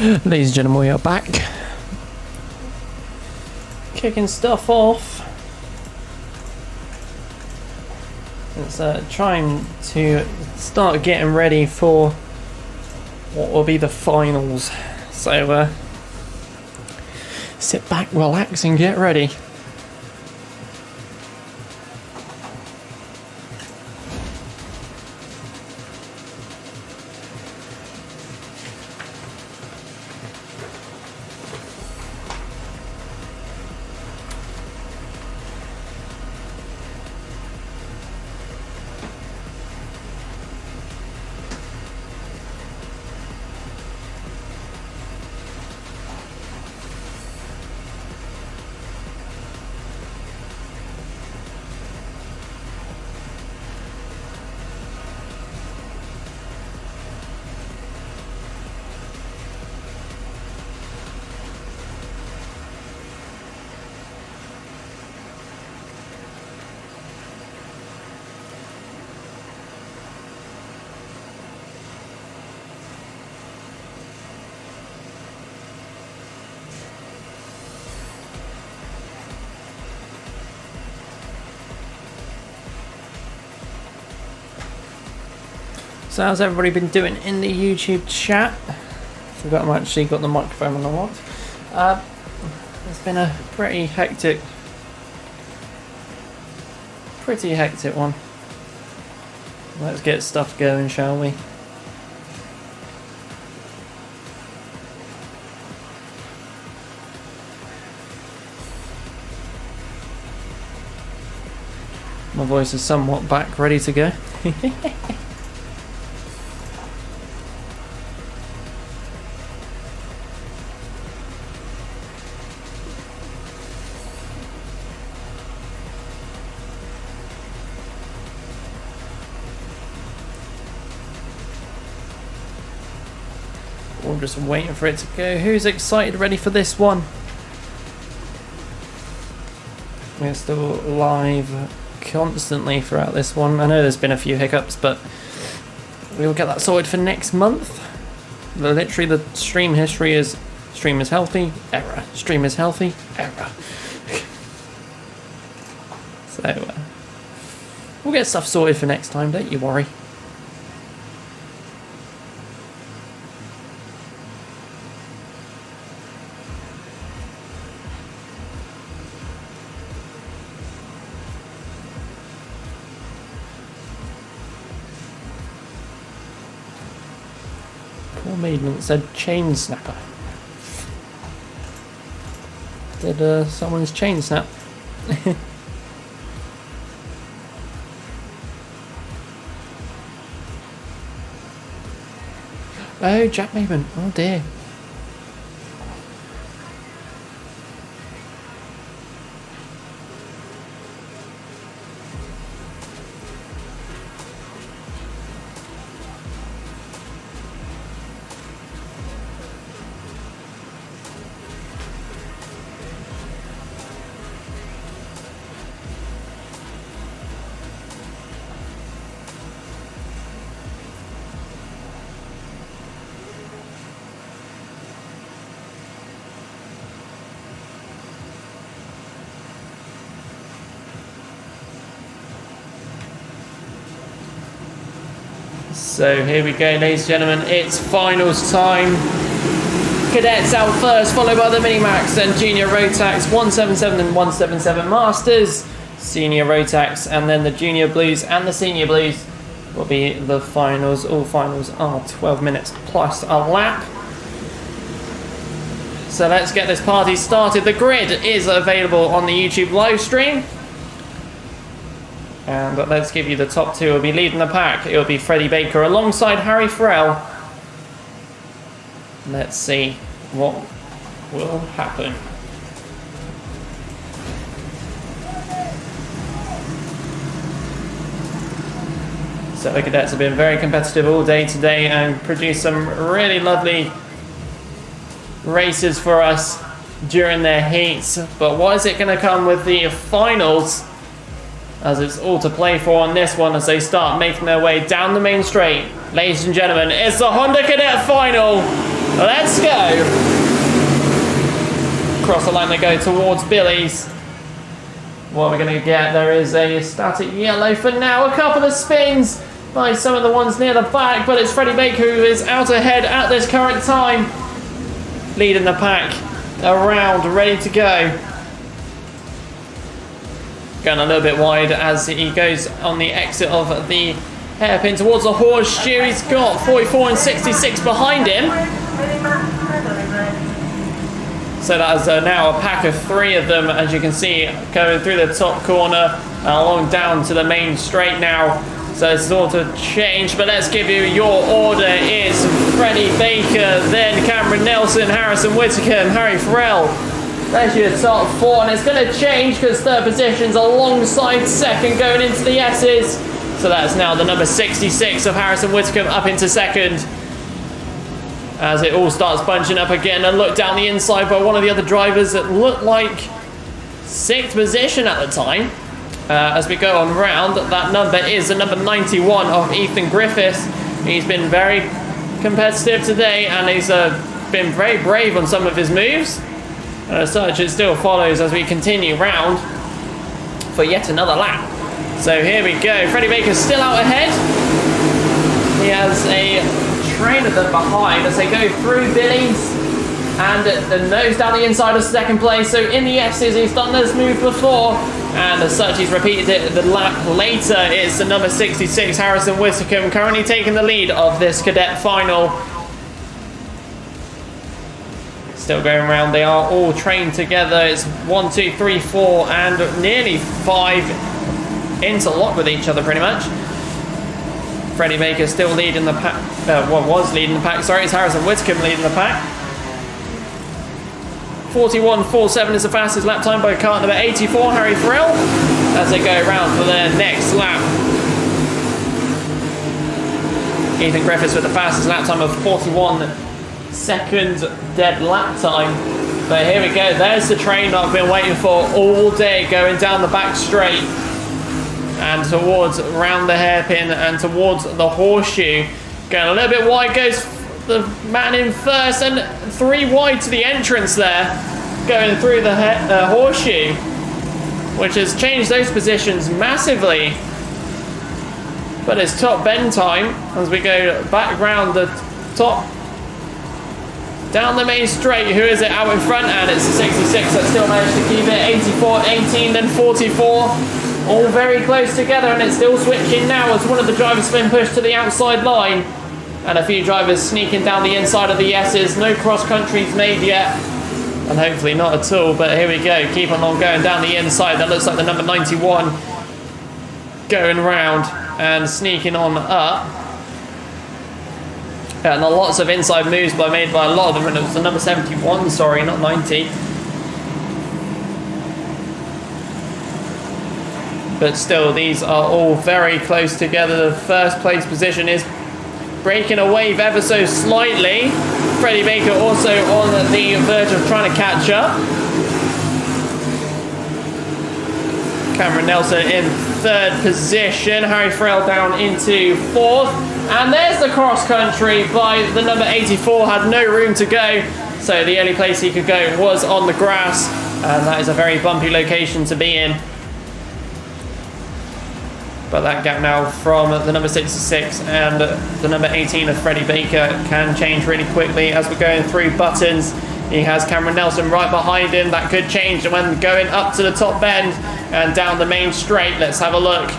Ladies and gentlemen, we are back. Kicking stuff off. It's trying to start getting ready for what will be the finals. So sit back, relax and get ready. So how's everybody been doing in the YouTube chat? Forgot I've actually got the microphone on the what. It's been a pretty hectic one. Let's get stuff going, shall we? My voice is somewhat back, ready to go. We're just waiting for it to go. Who's excited, ready for this one? We're still live constantly throughout this one. I know there's been a few hiccups, but we'll get that sorted for next month. Literally, the stream history is stream is healthy, error. Stream is healthy, error. So, we'll get stuff sorted for next time, don't you worry. Poor maiden said chain snapper. Did someone's chain snap? Oh, Jack Maven. Oh dear. So here we go, ladies and gentlemen, it's finals time. Cadets out first, followed by the Minimax and Junior Rotax, 177 and 177 Masters, Senior Rotax, and then the Junior Blues and the Senior Blues will be the finals. All finals are 12 minutes plus a lap. So let's get this party started. The grid is available on the YouTube live stream. And let's give you the top two. Will be leading the pack. It will be Freddie Baker alongside Harry Farrell. Let's see what will happen. So the cadets have been very competitive all day today and produced some really lovely races for us during their heats. But what is it going to come with the finals? As it's all to play for on this one as they start making their way down the main straight. Ladies and gentlemen, it's the Honda Cadet Final Let's go. Across the line they go towards Billy's. What we're going to get, there is a static yellow for now. A couple of spins by some of the ones near the back, but it's Freddie Baker who is out ahead at this current time. Leading the pack around, ready to go. Going a little bit wide as he goes on the exit of the hairpin towards the horseshoe. He's got 44 and 66 behind him. So that is now a pack of 3 of them, as you can see, going through the top corner along down to the main straight now. So it's sort of changed, but let's give you your order. It's Freddie Baker, then Cameron Nelson, Harrison Whittaker, Harry Farrell. There's your top 4, and it's going to change because third position's alongside second going into the S's. So that's now the number 66 of Harrison Whittaker up into second. As it all starts bunching up again, and look down the inside by one of the other drivers that looked like 6th position at the time. As we go on round, that number is the number 91 of Ethan Griffiths. He's been very competitive today, and he's been very brave on some of his moves. And as such, it still follows as we continue round for yet another lap. So here we go. Freddie Baker's still out ahead. He has a train of them behind as they go through Billy's and the nose down the inside of second place. So in the S's, he's done this move before, and as such, he's repeated it the lap later. It's the number 66, Harrison Whittaker, currently taking the lead of this cadet final. Still going around, they are all trained together. It's 1, 2, 3, 4, and nearly 5 interlock with each other pretty much. Freddie Baker still leading the pack, was leading the pack, sorry, it's Harrison Whittaker leading the pack. 41.47 is the fastest lap time by kart number 84, Harry Farrell, as they go around for their next lap. Ethan Griffiths with the fastest lap time of 41 seconds dead lap time. But here we go, there's the train that I've been waiting for all day, going down the back straight and towards around the hairpin and towards the horseshoe. Going a little bit wide goes the man in first, and 3 wide to the entrance there, going through the horseshoe, which has changed those positions massively. But it's top bend time as we go back round the top down the main straight. Who is it out in front? And it's the 66 that still managed to keep it. 84, 18, then 44. All very close together, and it's still switching now as one of the drivers has been pushed to the outside line. And a few drivers sneaking down the inside of the S's. No cross countries made yet. And hopefully not at all. But here we go. Keep on going down the inside. That looks like the number 91 going round and sneaking on up. And lots of inside moves made by a lot of them. And it was the number 71, sorry, not 90. But still, these are all very close together. The first place position is breaking a wave ever so slightly. Freddie Baker also on the verge of trying to catch up. Cameron Nelson in 3rd position. Harry Farrell down into 4th. And there's the cross country by the number 84. Had no room to go. So the only place he could go was on the grass. And that is a very bumpy location to be in. But that gap now from the number 66 and the number 18 of Freddie Baker can change really quickly as we're going through buttons. He has Cameron Nelson right behind him. That could change when going up to the top bend and down the main straight. Let's have a look.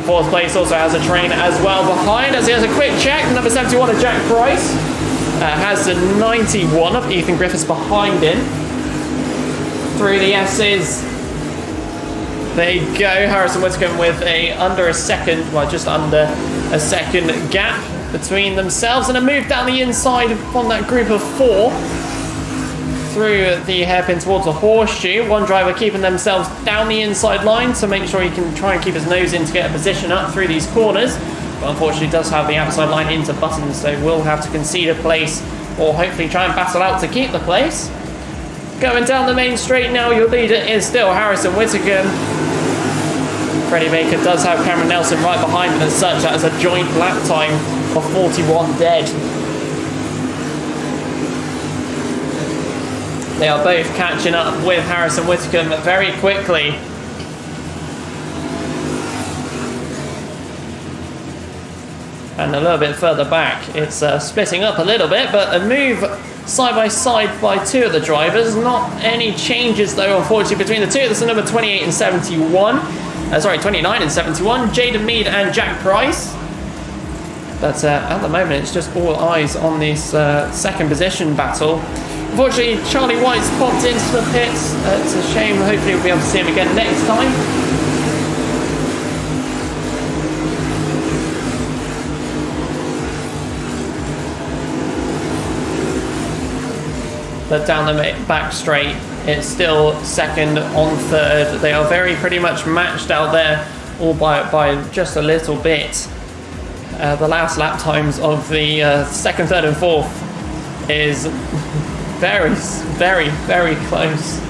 4th place also has a train as well behind as he has a quick check. Number 71 of Jack Price has the 91 of Ethan Griffiths behind him. Through the S's. There you go, Harrison Whittaker with under a second, well, just under a second gap between themselves, and a move down the inside on that group of 4 through the hairpin towards the horseshoe. One driver keeping themselves down the inside line to make sure he can try and keep his nose in to get a position up through these corners, but unfortunately does have the outside line into buttons, so will have to concede a place or hopefully try and battle out to keep the place. Going down the main straight now, your leader is still Harrison Whittaker. Freddie Baker does have Cameron Nelson right behind him, as such that is a joint lap time of 41 dead. They are both catching up with Harrison Whitcomb very quickly. And a little bit further back, it's splitting up a little bit, but a move side by side by two of the drivers. Not any changes though, unfortunately, between the two. This is number 28 and 71. 29 and 71. Jaden Mead and Jack Price. But at the moment, it's just all eyes on this second position battle. Unfortunately, Charlie White's popped into the pits. It's a shame. Hopefully, we'll be able to see him again next time. But down the back straight, it's still second on third. They are very pretty much matched out there, all by just a little bit. The last lap times of the second, third and fourth is very, very, very close.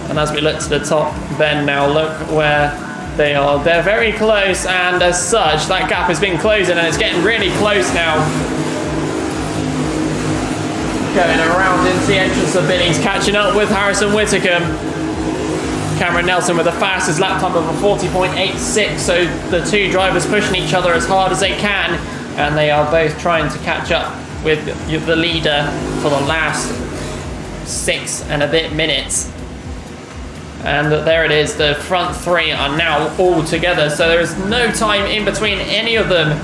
And as we look to the top, Ben, now look where they are. They're very close, and as such, that gap has been closing, and it's getting really close now. Going around into the entrance of Billy's, catching up with Harrison Whitcomb. Cameron Nelson with the fastest lap time of a 40.86, so the two drivers pushing each other as hard as they can, and they are both trying to catch up with the leader for the last 6 and a bit minutes. And there it is, the front three are now all together, so there is no time in between any of them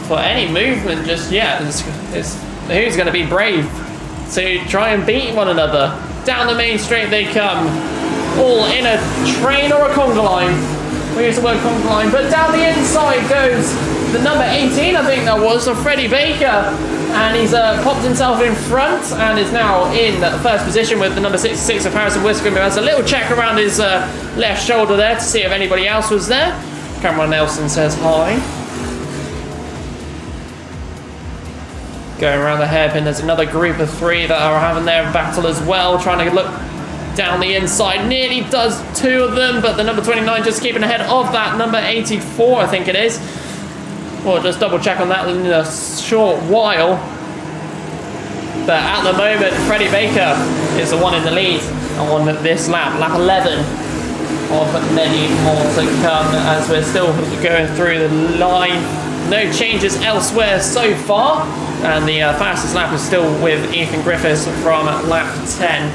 for any movement just yet. It's who's going to be brave to try and beat one another. Down the main straight they come, all in a train or a conga line. We use the word conga line, but down the inside goes the number 18, I think that was, of Freddie Baker, and he's popped himself in front and is now in the first position with the number 66 of Harrison Whitcomb, who has a little check around his left shoulder there to see if anybody else was there. Cameron Nelson says hi. Going around the hairpin, there's another group of 3 that are having their battle as well, trying to look down the inside. Nearly does 2 of them, but the number 29 just keeping ahead of that number 84, I think it is. We'll just double check on that in a short while. But at the moment, Freddie Baker is the one in the lead on this lap 11 of many more to come as we're still going through the line. No changes elsewhere so far, and the fastest lap is still with Ethan Griffiths from lap 10.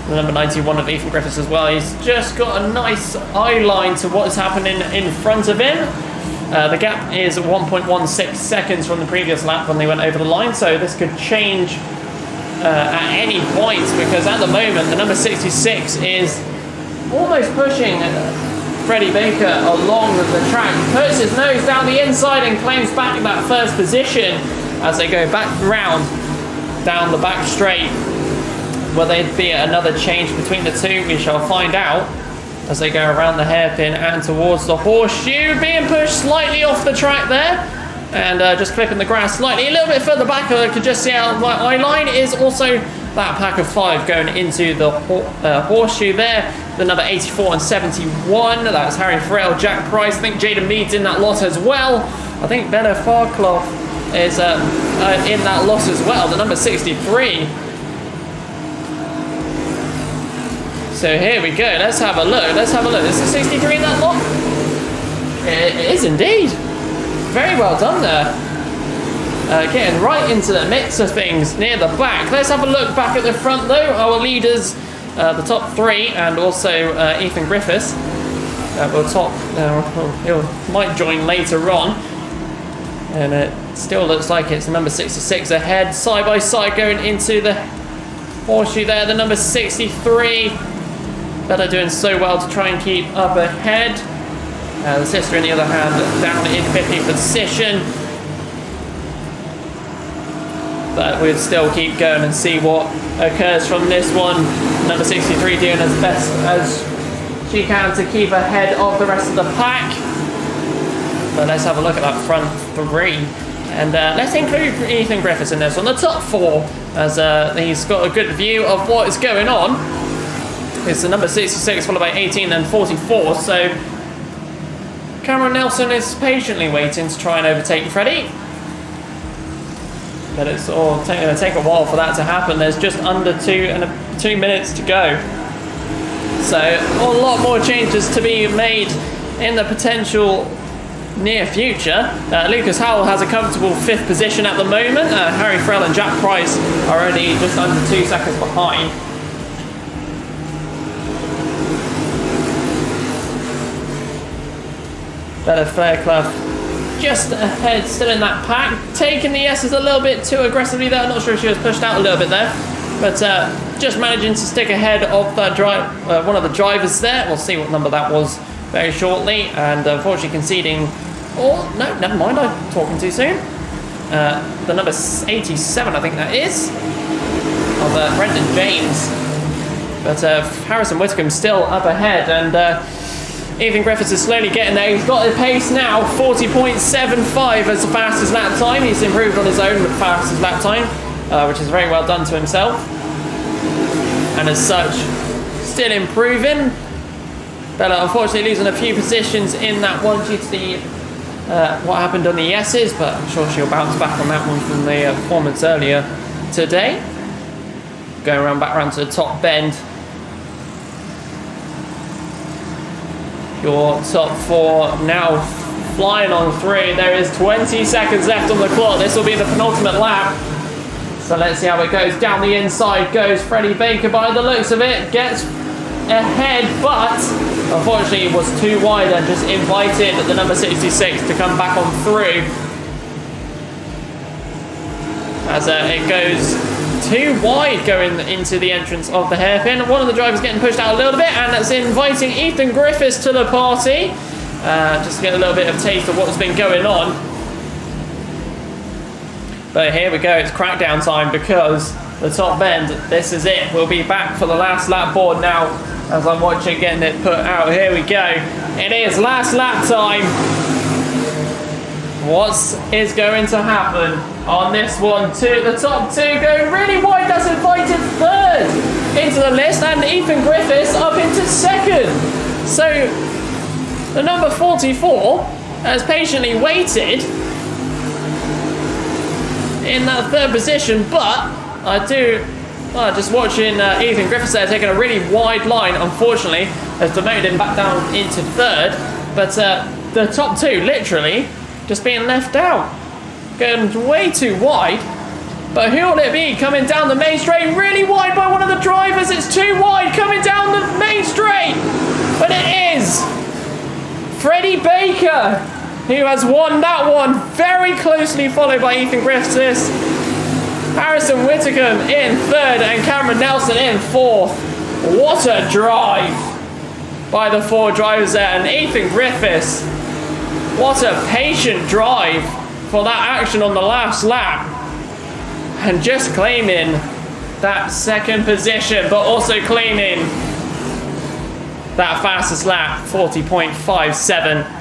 The number 91 of Ethan Griffiths as well. He's just got a nice eye line to what's happening in front of him. The gap is 1.16 seconds from the previous lap when they went over the line, so this could change at any point, because at the moment the number 66 is almost pushing Freddie Baker along the track. Puts his nose down the inside and claims back that first position as they go back round down the back straight. Will there be another change between the two? We shall find out as they go around the hairpin and towards the horseshoe. Being pushed slightly off the track there, and just clipping the grass slightly. A little bit further back, I could just see out my eye line is also that pack of 5 going into the horseshoe there. The number 84 and 71, that's Harry Farrell, Jack Price. I think Jaden Mead's in that lot as well. I think Bella Farclough is in that lot as well, the number 63. So here we go, let's have a look, Is the 63 in that lot? It is indeed. Very well done there. Getting right into the mix of things near the back. Let's have a look back at the front though. Our leaders, the top 3, and also Ethan Griffiths. Might join later on. And it still looks like it's number 66 ahead, side by side going into the horseshoe there. The number 63. Bella doing so well to try and keep up ahead. The sister, on the other hand, down in 15th position. But we'll still keep going and see what occurs from this one. Number 63 doing as best as she can to keep ahead of the rest of the pack. But let's have a look at that front 3. And let's include Ethan Griffiths in this on the top 4, as he's got a good view of what is going on. It's the number 66 followed by 18 and 44. So Cameron Nelson is patiently waiting to try and overtake Freddie. But it's all going to take a while for that to happen. There's just under 2 minutes to go. So a lot more changes to be made in the potential near future. Lucas Howell has a comfortable 5th position at the moment. Harry Frell and Jack Price are only just under 2 seconds behind. Better Fairclough just ahead, still in that pack, taking the S's a little bit too aggressively there. I'm not sure if she was pushed out a little bit there, but just managing to stick ahead of one of the drivers there. We'll see what number that was very shortly, and unfortunately conceding. Oh no, never mind, I'm talking too soon. The number 87, I think that is, of Brendan James. But Harrison Whitcomb still up ahead, and Ethan Griffiths is slowly getting there. He's got the pace now, 40.75 as the fastest lap time. He's improved on his own fastest lap time, which is very well done to himself. And as such, still improving. Bella unfortunately losing a few positions in that one due to the what happened on the S's, but I'm sure she'll bounce back on that one from the performance earlier today. Going back around to the top bend. Your top 4 now flying on 3. There is 20 seconds left on the clock. This will be the penultimate lap. So let's see how it goes. Down the inside goes Freddie Baker by the looks of it. Gets ahead, but unfortunately was too wide and just invited the number 66 to come back on through. As it goes too wide going into the entrance of the hairpin. One of the drivers getting pushed out a little bit, and that's inviting Ethan Griffiths to the party. Just to get a little bit of taste of what's been going on. But here we go, it's crackdown time, because the top bend, this is it. We'll be back for the last lap board now, as I'm watching getting it put out. Here we go. It is last lap time. What is going to happen on this one? The top 2 going really wide. That's invited 3rd into the list, and Ethan Griffiths up into 2nd. So the number 44 has patiently waited in that 3rd position, but just watching Ethan Griffiths there taking a really wide line, unfortunately has demoted him back down into 3rd. But the top 2 literally just being left out, going way too wide. But who will it be coming down the main straight? Really wide by one of the drivers. It's too wide coming down the main straight, but it is Freddie Baker who has won that one, very closely followed by Ethan Griffiths, Harrison Whitcomb in 3rd, and Cameron Nelson in 4th. What a drive by the 4 drivers there, and Ethan Griffiths, what a patient drive for that action on the last lap, and just claiming that 2nd position, but also claiming that fastest lap, 40.57.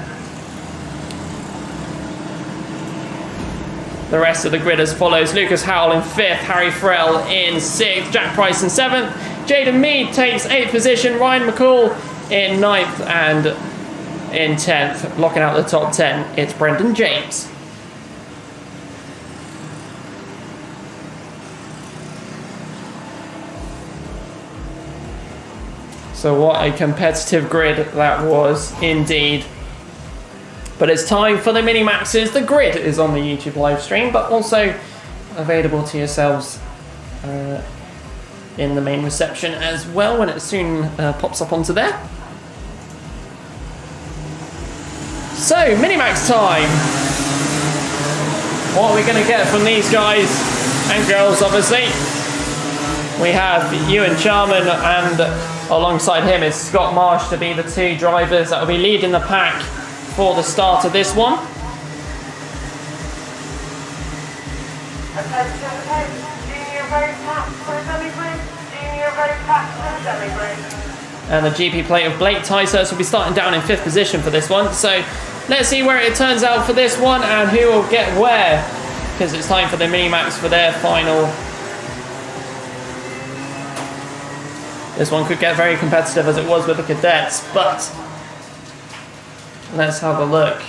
The rest of the grid as follows: Lucas Howell in 5th, Harry Frell in 6th, Jack Price in 7th, Jaden Mead takes 8th position, Ryan McCall in 9th, and in 10th, locking out the top 10, it's Brendan James. So what a competitive grid that was indeed. But it's time for the mini-maxes. The grid is on the YouTube live stream, but also available to yourselves in the main reception as well, when it soon pops up onto there. So, mini-max time. What are we going to get from these guys and girls, obviously? We have Ewan Charman, and alongside him is Scott Marsh to be the 2 drivers that will be leading the pack for the start of this one. And the GP plate of Blake Tysers will be starting down in 5th position for this one. So let's see where it turns out for this one and who will get where because it's time for the Minimax for their final. This one could get very competitive as it was with the cadets, but let's have a look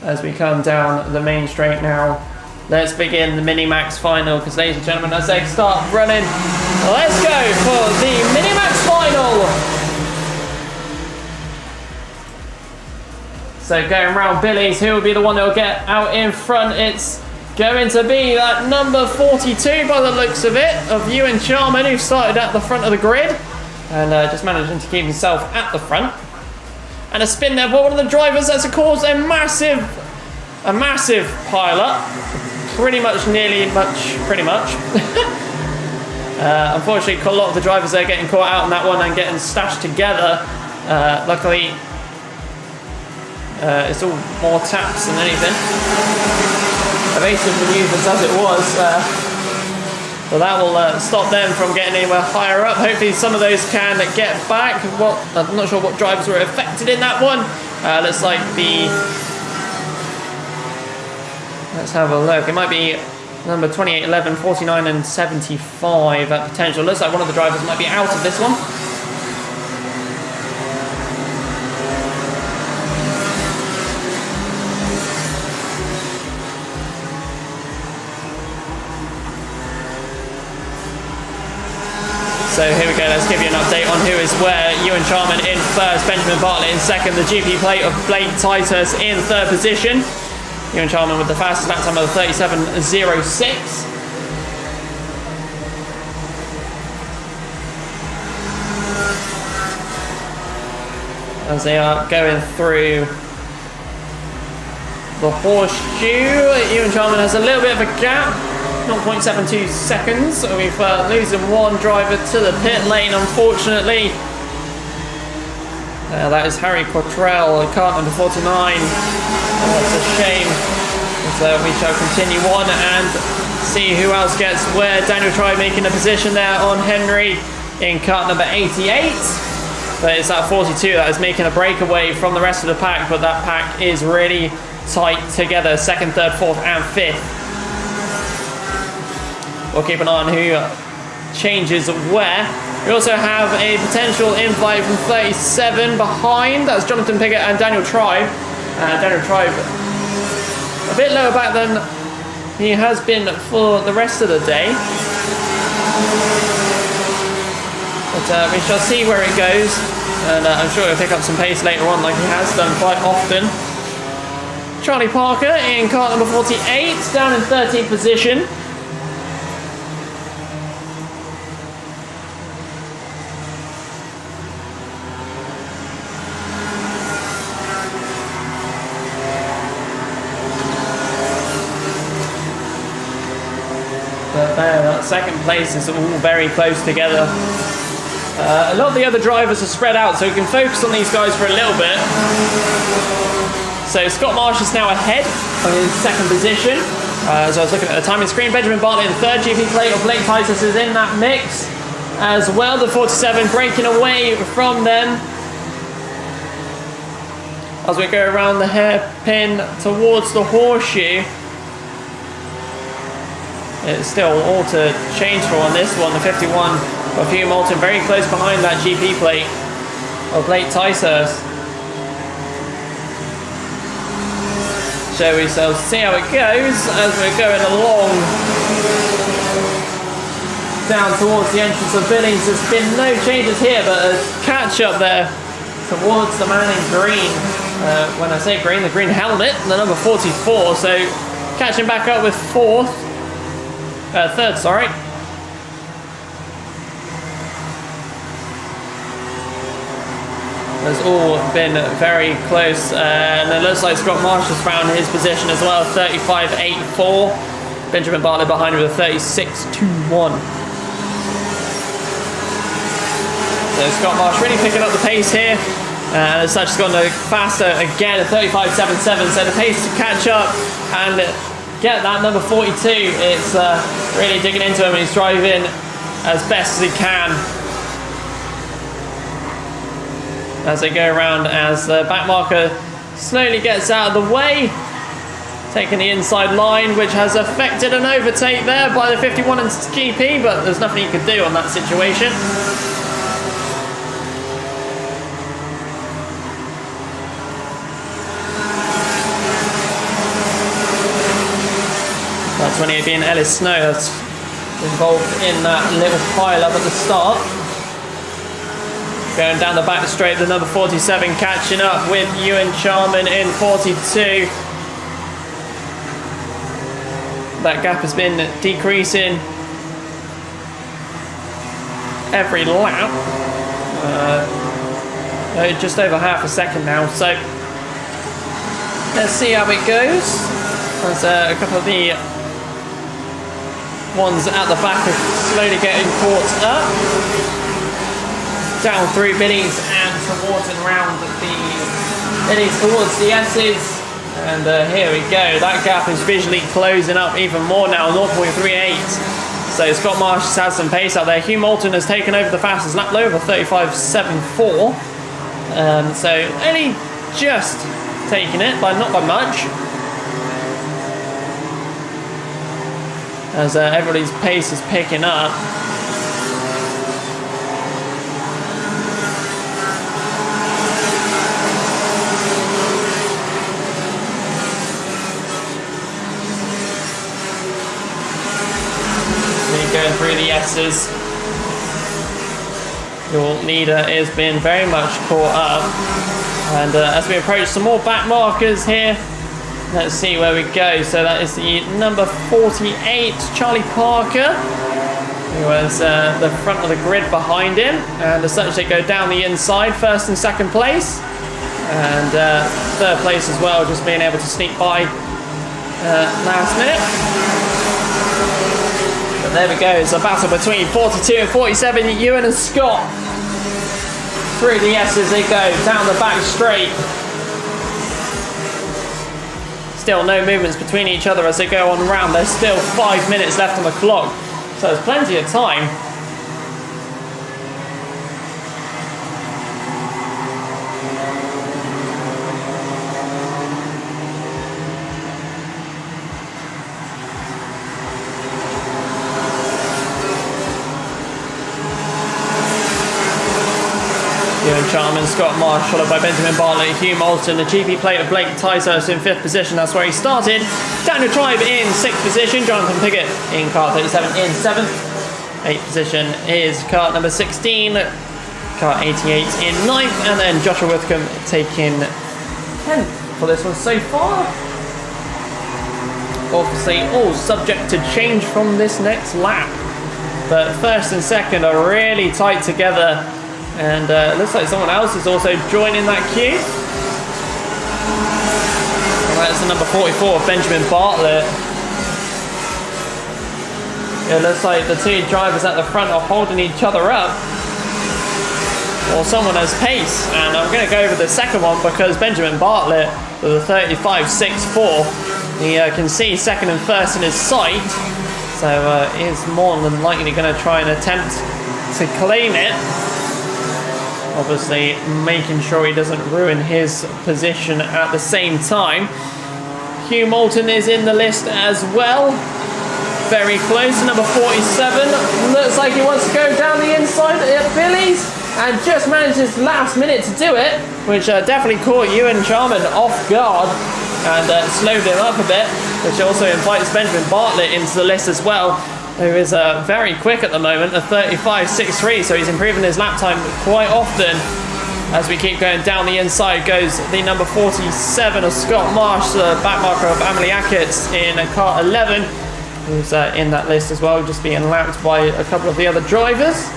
as we come down the main straight now. Let's begin the Minimax final, because ladies and gentlemen, as they start running, let's go for the Minimax final. So going round Billy's, who will be the one that will get out in front? It's going to be that number 42 by the looks of it, of Ewan Charman, who started at the front of the grid and just managing to keep himself at the front. And a spin there for one of the drivers that's caused a massive pile-up. Pretty much. Unfortunately, a lot of the drivers there getting caught out on that one and getting stashed together. Luckily, it's all more taps than anything. Evasive manoeuvres as it was. But that will stop them from getting anywhere higher up. Hopefully some of those can get back. I'm not sure what drivers were affected in that one. Looks like let's have a look. It might be number 28, 11, 49 and 75 at potential. Looks like one of the drivers might be out of this one. So here we go, let's give you an update on who is where. Ewan Charman in first, Benjamin Bartlett in second, the GP plate of Blake Titus in third position. Ewan Charman with the fastest lap time of 37.06. As they are going through the horseshoe, Ewan Charman has a little bit of a gap. 0.72 seconds. We've losing one driver to the pit lane, unfortunately. That is Harry Cottrell, car number 49. That's a shame. So we shall continue on and see who else gets where. Daniel Tribe making a position there on Henry in car number 88. But it's that 42 that is making a breakaway from the rest of the pack, but that pack is really tight together. Second, third, fourth and fifth. We'll keep an eye on who changes where. We also have a potential invite from 37 behind. That's Jonathan Piggott and Daniel Tribe. Daniel Tribe a bit lower back than he has been for the rest of the day. But we shall see where it goes. And I'm sure he'll pick up some pace later on like he has done quite often. Charlie Parker in car number 48, down in 13th position. But that second place is all very close together. A lot of the other drivers are spread out, so we can focus on these guys for a little bit. So Scott Marsh is now ahead in second position. As I was looking at the timing screen, Benjamin Bartlett in third. GP plate of Blake Titus is in that mix as well. The 47 breaking away from them as we go around the hairpin towards the horseshoe. It's still all to change for on this one. The 51 of Hugh Moulton very close behind that GP plate of Blake Titus. So we shall see how it goes as we're going along down towards the entrance of Billings. There's been no changes here, but a catch up there towards the man in green. When I say green, the green helmet, the number 44. So catching back up with third, sorry. Has all been very close, and it looks like Scott Marsh has found his position as well, 35.84. Benjamin Bartlett behind him with a 36.21. So Scott Marsh really picking up the pace here, and as such has gone faster again at 35.77. So the pace to catch up and get that number 42. It's really digging into him, and he's driving as best as he can as they go around, as the back marker slowly gets out of the way. taking the inside line, which has affected an overtake there by the 51 and GP, but there's nothing you could do on that situation. That's 28 being Ellis Snow that's involved in that little pile up at the start. Going down the back straight, the number 47 catching up with Ewan Charman in 42. That gap has been decreasing every lap. Just over half a second now, so let's see how it goes. There's a couple of the ones at the back are slowly getting caught up. Down through Biddies and towards and round the Biddies towards the S's. And here we go. That gap is visually closing up even more now, 0.38. So Scott Marsh has some pace out there. Hugh Moulton has taken over the fastest lap, over 35.74. So only just taking it, but not by much. As everybody's pace is picking up. Going through the S's. Your leader is being very much caught up. And as we approach some more back markers here, let's see where we go. So that is the number 48, Charlie Parker, who was the front of the grid behind him. And as such, they go down the inside, first and second place. And third place as well, just being able to sneak by last minute. But there we go, it's a battle between 42 and 47, Ewan and Scott. Through the S's they go, down the back straight. Still no movements between each other as they go on round. There's still 5 minutes left on the clock, so there's plenty of time. Ewan Charman, Scott Marsh, followed by Benjamin Bartlett, Hugh Moulton, the GP plate of Blake Ticehurst in 5th position, that's where he started. Daniel Tribe in 6th position, Jonathan Piggott in kart 37 in 7th. 8th position is kart number 16, kart 88 in 9th, and then Joshua Withcombe taking 10th for this one so far. Obviously all subject to change from this next lap, but first and second are really tight together. And it looks like someone else is also joining that queue. And that's the number 44, Benjamin Bartlett. It looks like the two drivers at the front are holding each other up. Or someone has pace. And I'm going to go over the second one because Benjamin Bartlett with a 35.64. He can see second and first in his sight. So is more than likely going to try and attempt to claim it. Obviously making sure he doesn't ruin his position at the same time. Hugh Moulton is in the list as well. Very close, number 47. Looks like he wants to go down the inside at Billy's and just manages last minute to do it, which definitely caught Ewan Charman off guard and slowed him up a bit, which also invites Benjamin Bartlett into the list as well, who is very quick at the moment, a 35.63, so he's improving his lap time quite often. As we keep going down the inside goes the number 47 of Scott Marsh, the back marker of Amelie Ackerts in kart 11, who's in that list as well, just being lapped by a couple of the other drivers.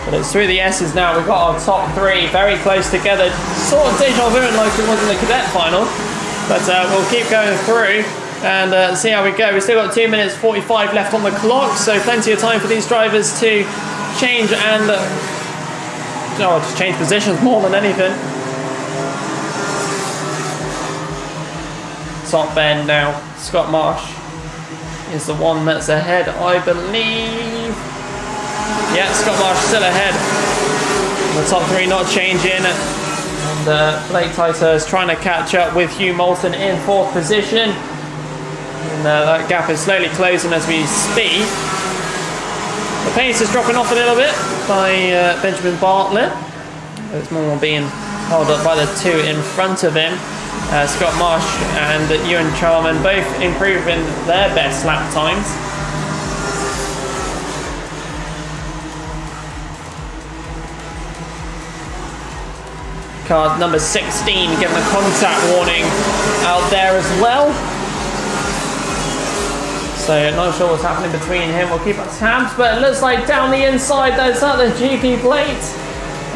But it's through the S's now. We've got our top three very close together. Sort of deja vu like it was in the cadet final. But we'll keep going through and see how we go. We've still got 2 minutes 45 left on the clock. So plenty of time for these drivers to change and just change positions more than anything. Top end now. Scott Marsh is the one that's ahead, I believe. Yeah, Scott Marsh still ahead. The top 3 not changing. And Blake Ticehurst trying to catch up with Hugh Moulton in 4th position. And that gap is slowly closing as we speak. The pace is dropping off a little bit by Benjamin Bartlett. It's more being held up by the 2 in front of him. Scott Marsh and Ewan Charman both improving their best lap times. Car number 16 given a contact warning out there as well. So not sure what's happening between him. We'll keep our tabs, but it looks like down the inside there's that the GP plate.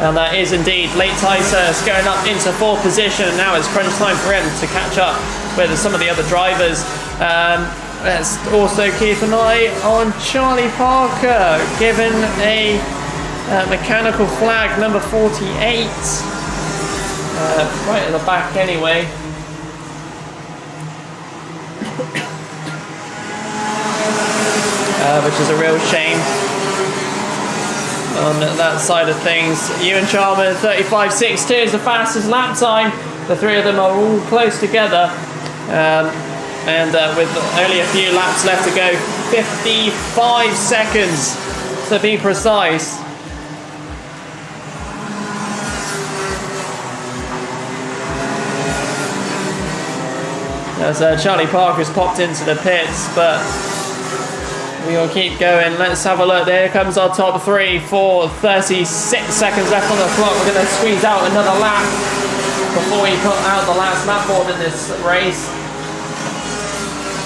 And that is indeed Blake Ticehurst going up into 4th position. And now it's crunch time for him to catch up with some of the other drivers. Let's also keep an eye on Charlie Parker, given a mechanical flag, number 48. Right at the back anyway. Which is a real shame on that side of things. Ewan Charman 35.62 is the fastest lap time. The 3 of them are all close together. And with only a few laps left to go, 55 seconds to be precise. As Charlie Parker's popped into the pits, but we will keep going. Let's have a look. There comes our top 3 for 36 seconds left on the clock. We're going to squeeze out another lap before we put out the last lap board in this race.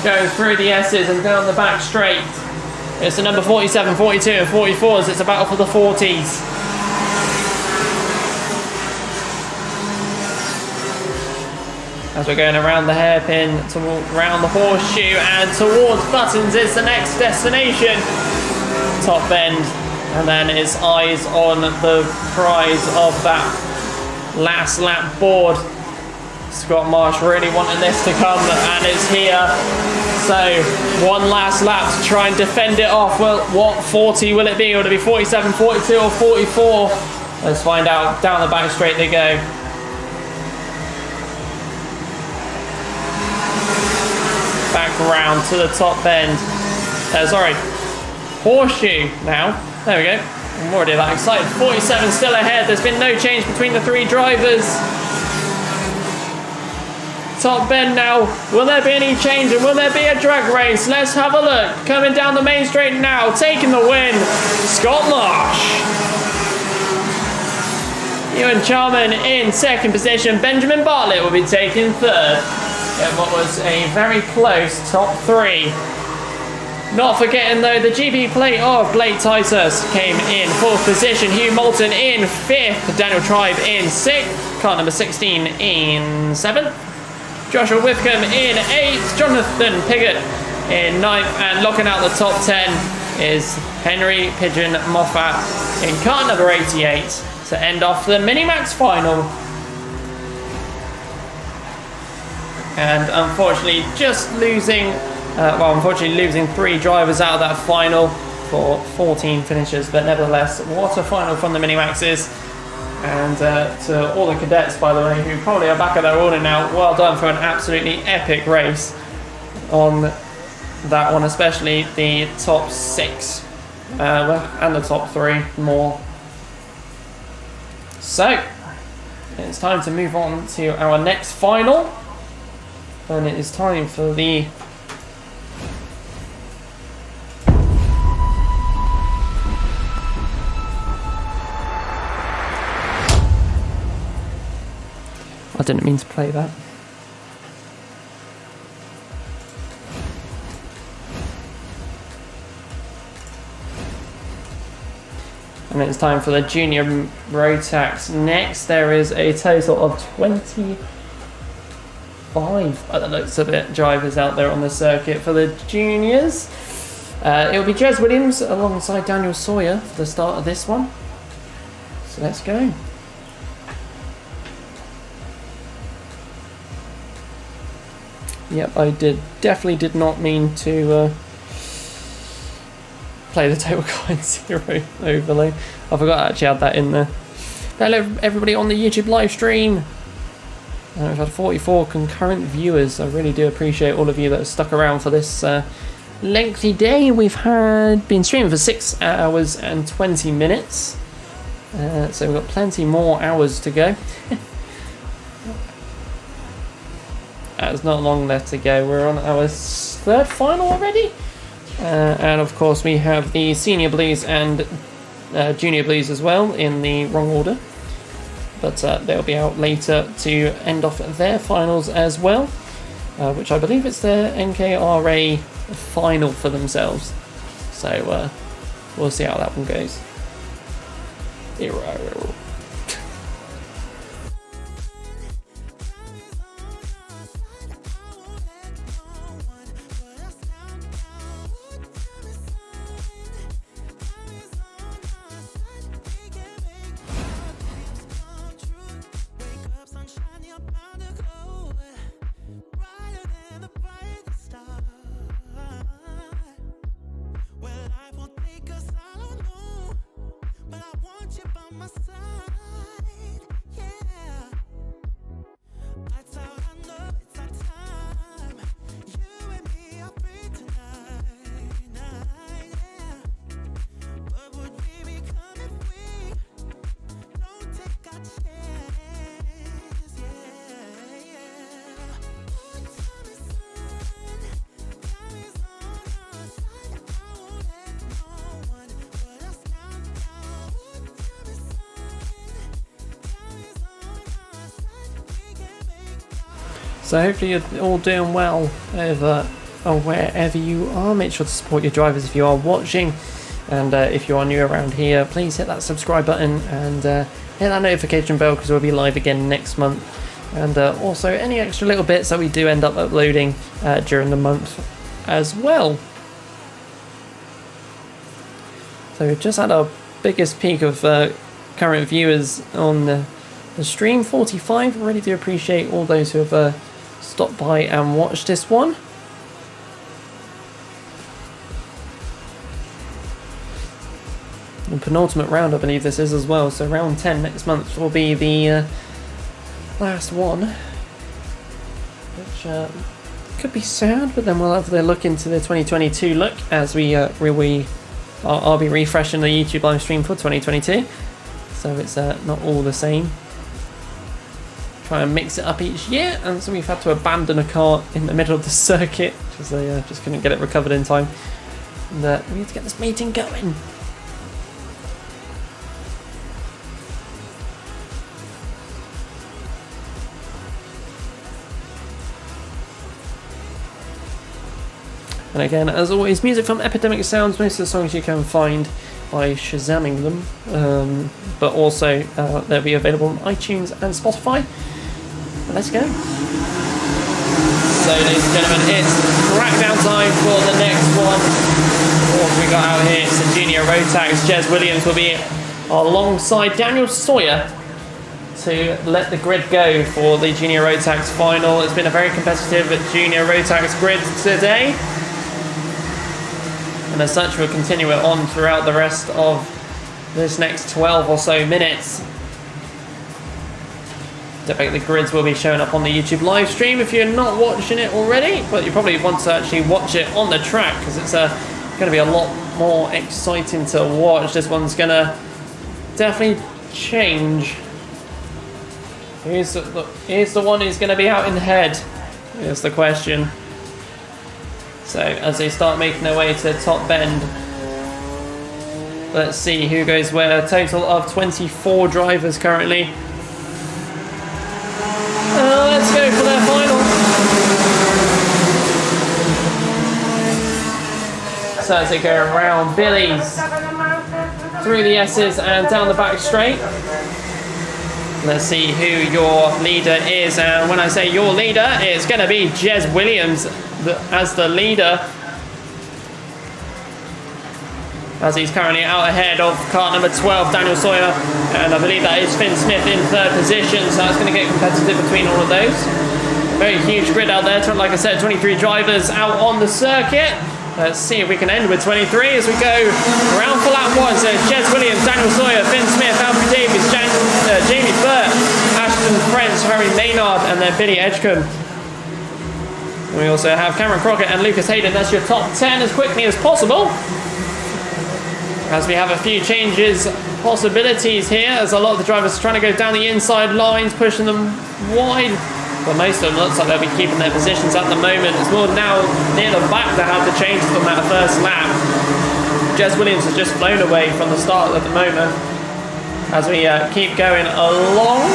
Going through the S's and down the back straight. It's the number 47, 42 and 44s. It's a battle for the 40s. As we're going around the hairpin, around the horseshoe and towards Buttons is the next destination. Top bend, and then it's eyes on the prize of that last lap board. Scott Marsh really wanting this to come, and it's here. So one last lap to try and defend it off. Well, what 40 will it be? Will it be 47, 42 or 44? Let's find out. Down the back straight they go. Back round to the top bend. Horseshoe now. There we go. I'm already that excited. 47 still ahead. There's been no change between the 3 drivers. Top bend now. Will there be any change and will there be a drag race? Let's have a look. Coming down the main straight now. Taking the win. Scott Marsh. Ewan Charman in 2nd position. Benjamin Bartlett will be taking 3rd. In what was a very close top 3. Not forgetting though the GP plate of Blake Ticehurst came in 4th position. Hugh Moulton in 5th. Daniel Tribe in 6th. Car number 16 in 7th. Joshua Whitcomb in 8th. Jonathan Piggott in 9th. And locking out the top 10 is Henry Pigeon Moffat in car number 88 to end off the Minimax final. And unfortunately losing 3 drivers out of that final for 14 finishes, but nevertheless, what a final from the Minimaxes. And to all the cadets, by the way, who probably are back at their order now, well done for an absolutely epic race on that one, especially the top 6 and the top 3 more. So it's time to move on to our next final. And it is time for the I didn't mean to play that. And it's time for the junior road tax. Next, there is a total of 25 by the looks of it drivers out there on the circuit for the juniors. It will be Jez Williams alongside Daniel Sawyer for the start of this one. So let's go. Yep, I definitely did not mean to play the Total Guide Zero overlay. I forgot I actually had that in there. Hello everybody on the YouTube live stream. We've had 44 concurrent viewers. I really do appreciate all of you that have stuck around for this lengthy day. We've been streaming for 6 hours and 20 minutes. So we've got plenty more hours to go. There's not long left to go. We're on our 3rd final already. And of course we have the Senior Blues and Junior Blues as well in the wrong order. But they'll be out later to end off their finals as well. Which I believe it's their NKRA final for themselves. So we'll see how that one goes. So hopefully you're all doing well over or wherever you are. Make sure to support your drivers if you are watching, and if you are new around here, please hit that subscribe button and hit that notification bell, because we'll be live again next month. And also any extra little bits that we do end up uploading during the month as well. So we've just had our biggest peak of current viewers on the stream, 45. I really do appreciate all those who have stopped by and watched this one. The penultimate round, I believe this is as well. So round 10 next month will be the last one, which could be sad, but then we'll have the look into the 2022 look as I'll be refreshing the YouTube live stream for 2022, so it's not all the same. Try and mix it up each year, and so we've had to abandon a car in the middle of the circuit because they just couldn't get it recovered in time. And we need to get this meeting going. And again, as always, music from Epidemic Sounds. Most of the songs you can find by Shazamming them, but also they'll be available on iTunes and Spotify. But let's go. So, ladies and gentlemen, it's crackdown time for the next one. What we got out here? It's the Junior Road Tax. Jez Williams will be alongside Daniel Sawyer to let the grid go for the Junior Road Tax final. It's been a very competitive Junior Road Tax grid today, and as such we'll continue it on throughout the rest of this next 12 or so minutes. The grids will be showing up on the YouTube live stream if you're not watching it already, but you probably want to actually watch it on the track because it's going to be a lot more exciting to watch. This one's going to definitely change. Here's the one who's going to be out in the head. Here's the question. So as they start making their way to the top bend, let's see who goes where. A total of 24 drivers currently. Let's go for their final. So as they go around Billy's, through the S's and down the back straight. Let's see who your leader is, and when I say your leader, it's going to be Jez Williams as the leader, as he's currently out ahead of car number 12, Daniel Sawyer, and I believe that is Finn Smith in third position, so that's going to get competitive between all of those. Very huge grid out there, like I said, 23 drivers out on the circuit. Let's see if we can end with 23 as we go around for lap 1. So Jez Williams, Daniel Sawyer, Finn Smith, Alfie Davies, Jamie Burt, Ashton French, Harry Maynard, and then Billy Edgecombe. And we also have Cameron Crockett and Lucas Hayden. That's your top 10 as quickly as possible. As we have a few changes, possibilities here, as a lot of the drivers are trying to go down the inside lines, pushing them wide. But most of them looks like they'll be keeping their positions at the moment. It's more now near the back to have the changes on that first lap. Jez Williams has just flown away from the start at the moment. As we keep going along.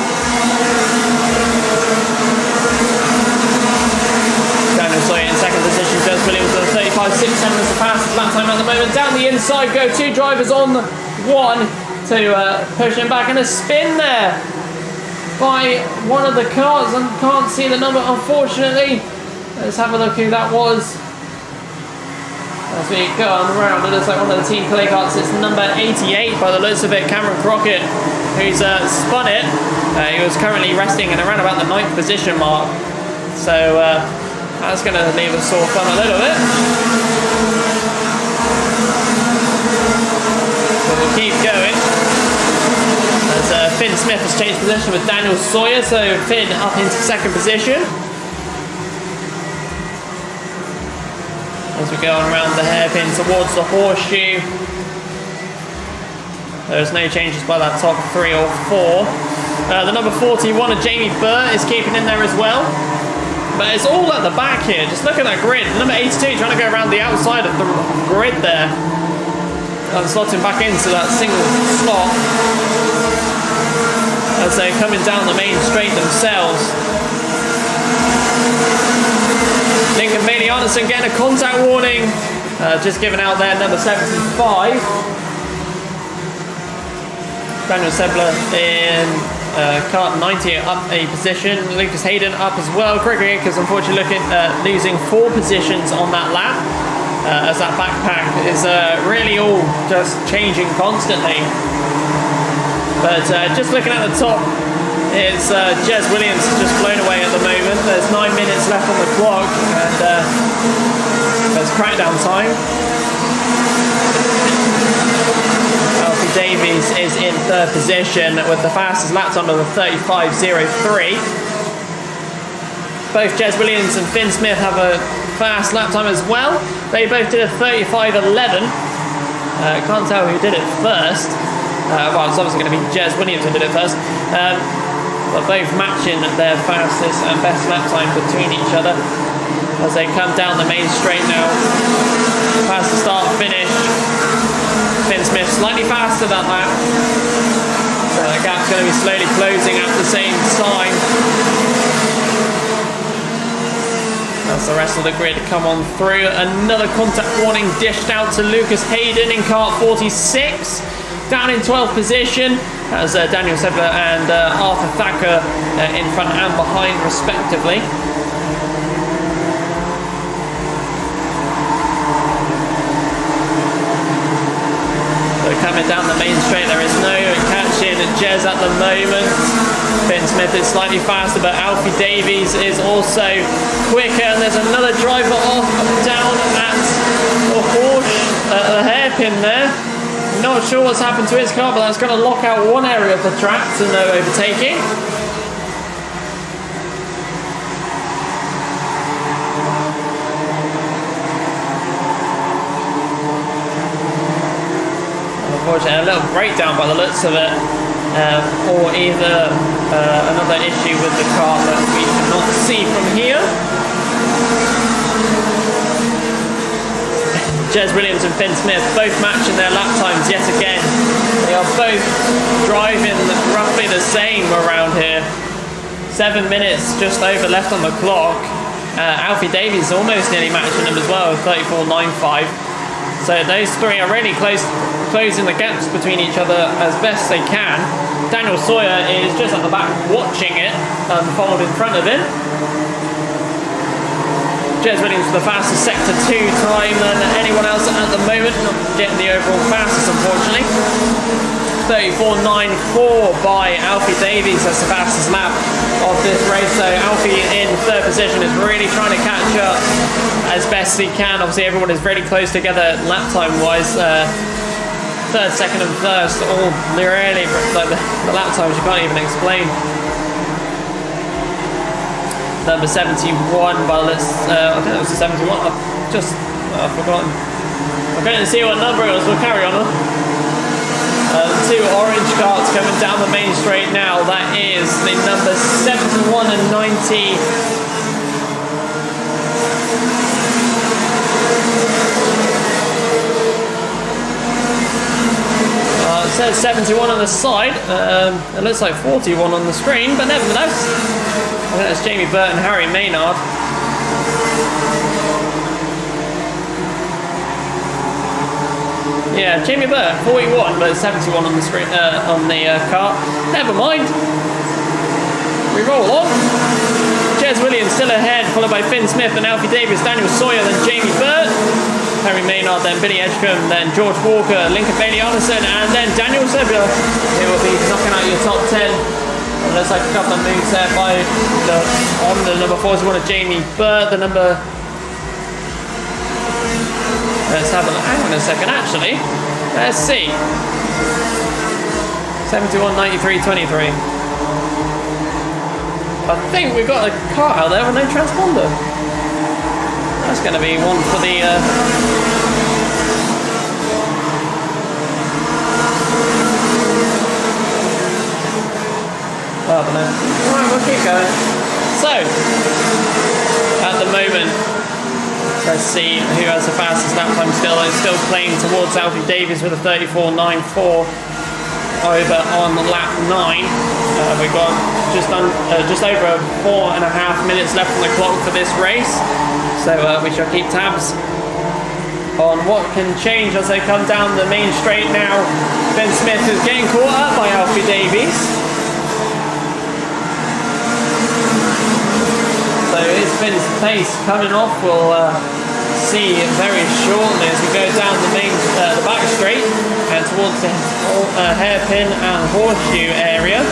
Daniel Sawyer in second position. Jez Williams with a 35.67 as the fastest lap time at the moment. Down the inside go two drivers on one to push him back, and a spin there by one of the cars, and can't see the number unfortunately. Let's have a look who that was. As we go on around, it looks like one of the Team Clay carts. It's number 88 by the looks of it, Cameron Crockett, who's spun it. He was currently resting in around about the 9th position mark. So that's going to leave us sore thumb a little bit. So we'll keep going. As Finn Smith has changed position with Daniel Sawyer, so Finn up into second position. As we go on around the hairpin towards the horseshoe. There's no changes by that top 3 or 4. The number 41 of Jamie Burt is keeping in there as well. But it's all at the back here. Just look at that grid. Number 82 trying to go around the outside of the grid there. And slotting back into that single slot as they're coming down the main straight themselves. Lincoln Bailey Anderson getting a contact warning, just given out there, number 75. Daniel Sebler in kart 90 up a position. Lucas Hayden up as well. Gregory Akers unfortunately losing 4 positions on that lap. As that backpack is really all just changing constantly. But just looking at the top, it's Jez Williams just blown away at the moment. There's 9 minutes left on the clock, and there's crackdown time. Alfie Davies is in third position with the fastest lap time of the 35.03. Both Jez Williams and Finn Smith have a fast lap time as well. They both did a 35.11. Can't tell who did it first. Well, it's obviously going to be Jez Williams who did it first. But both matching their fastest and best lap time between each other as they come down the main straight now. Past the start finish. Finn Smith slightly faster that lap. So the gap's going to be slowly closing at the same time. As the rest of the grid come on through. Another contact warning dished out to Lucas Hayden in kart 46. Down in 12th position as Daniel Sebler and Arthur Thacker in front and behind respectively. So coming down the main straight, there is no catching Jez at the moment. Finn Smith is slightly faster, but Alfie Davies is also quicker, and there's another driver off down at the hairpin there. Not sure what's happened to his car, but that's going to lock out one area of the track to no overtaking. Unfortunately, a little breakdown by the looks of it, or either another issue with the car that we cannot see from here. Jez Williams and Finn Smith both matching their lap times yet again. They are both driving roughly the same around here. 7 minutes just over left on the clock. Alfie Davies almost nearly matching them as well with 34.95. So those three are really closing the gaps between each other as best they can. Daniel Sawyer is just at the back watching it unfold in front of him. Jez Williams with the fastest Sector 2 time than anyone else at the moment. Not getting the overall fastest, unfortunately. 34.94 by Alfie Davies. That's the fastest lap of this race. So Alfie in third position is really trying to catch up as best he can. Obviously everyone is really close together lap time wise. Third, second and first all really, like the lap times you can't even explain. Number 71, but let's I think that was the 71. I've forgotten. I couldn't see what number it was. We'll carry on. Two orange carts coming down the main straight now. That is the number 71 and 90. It says 71 on the side. It looks like 41 on the screen, but nevertheless, I think that's Jamie Burt and Harry Maynard. Yeah, Jamie Burt, 41, but 71 on the screen, on the cart. Never mind. We roll on. Jez Williams still ahead, followed by Finn Smith and Alfie Davis, Daniel Sawyer, then Jamie Burt, Harry Maynard, then Billy Edgecombe, then George Walker, Lincoln Bailey Arneson, and then Daniel Sebula, who will be knocking out your top 10. And looks like a couple of moves there by the number 41 of Jamie Burt, the number. Let's have a look. Hang on a second, actually. Let's see. 71, 93, 23. I think we've got a car out there with no transponder. That's going to be one for the... I don't know. Alright, we'll keep going. So, at the moment, let's see who has the fastest lap time still. It's still playing towards Alfie Davies with a 34.94 over on lap 9. We've got just over 4.5 minutes left on the clock for this race. So we shall keep tabs on what can change as they come down the main straight now. Ben Smith is getting caught up by Alfie Davies. So it's Finn's pace coming off. We'll see very shortly as we go down the main, the back straight and towards the hairpin and horseshoe area.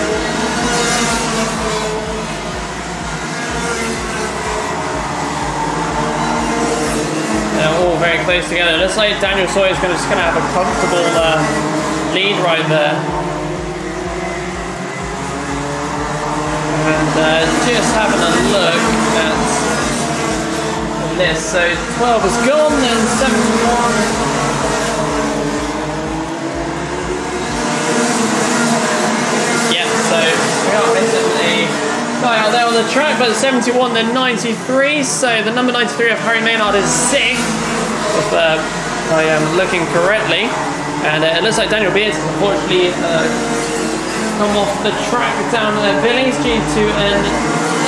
They're all very close together. It looks like Daniel Sawyer is just going to have a comfortable lead right there. And just having a look at this. So 12 is gone, then 71. Yeah, so we are basically guy out there on the track, but 71 then 93. So the number 93 of Harry Maynard is 6th, if I am looking correctly. And it looks like Daniel Beards has unfortunately come off the track down at Billings due to an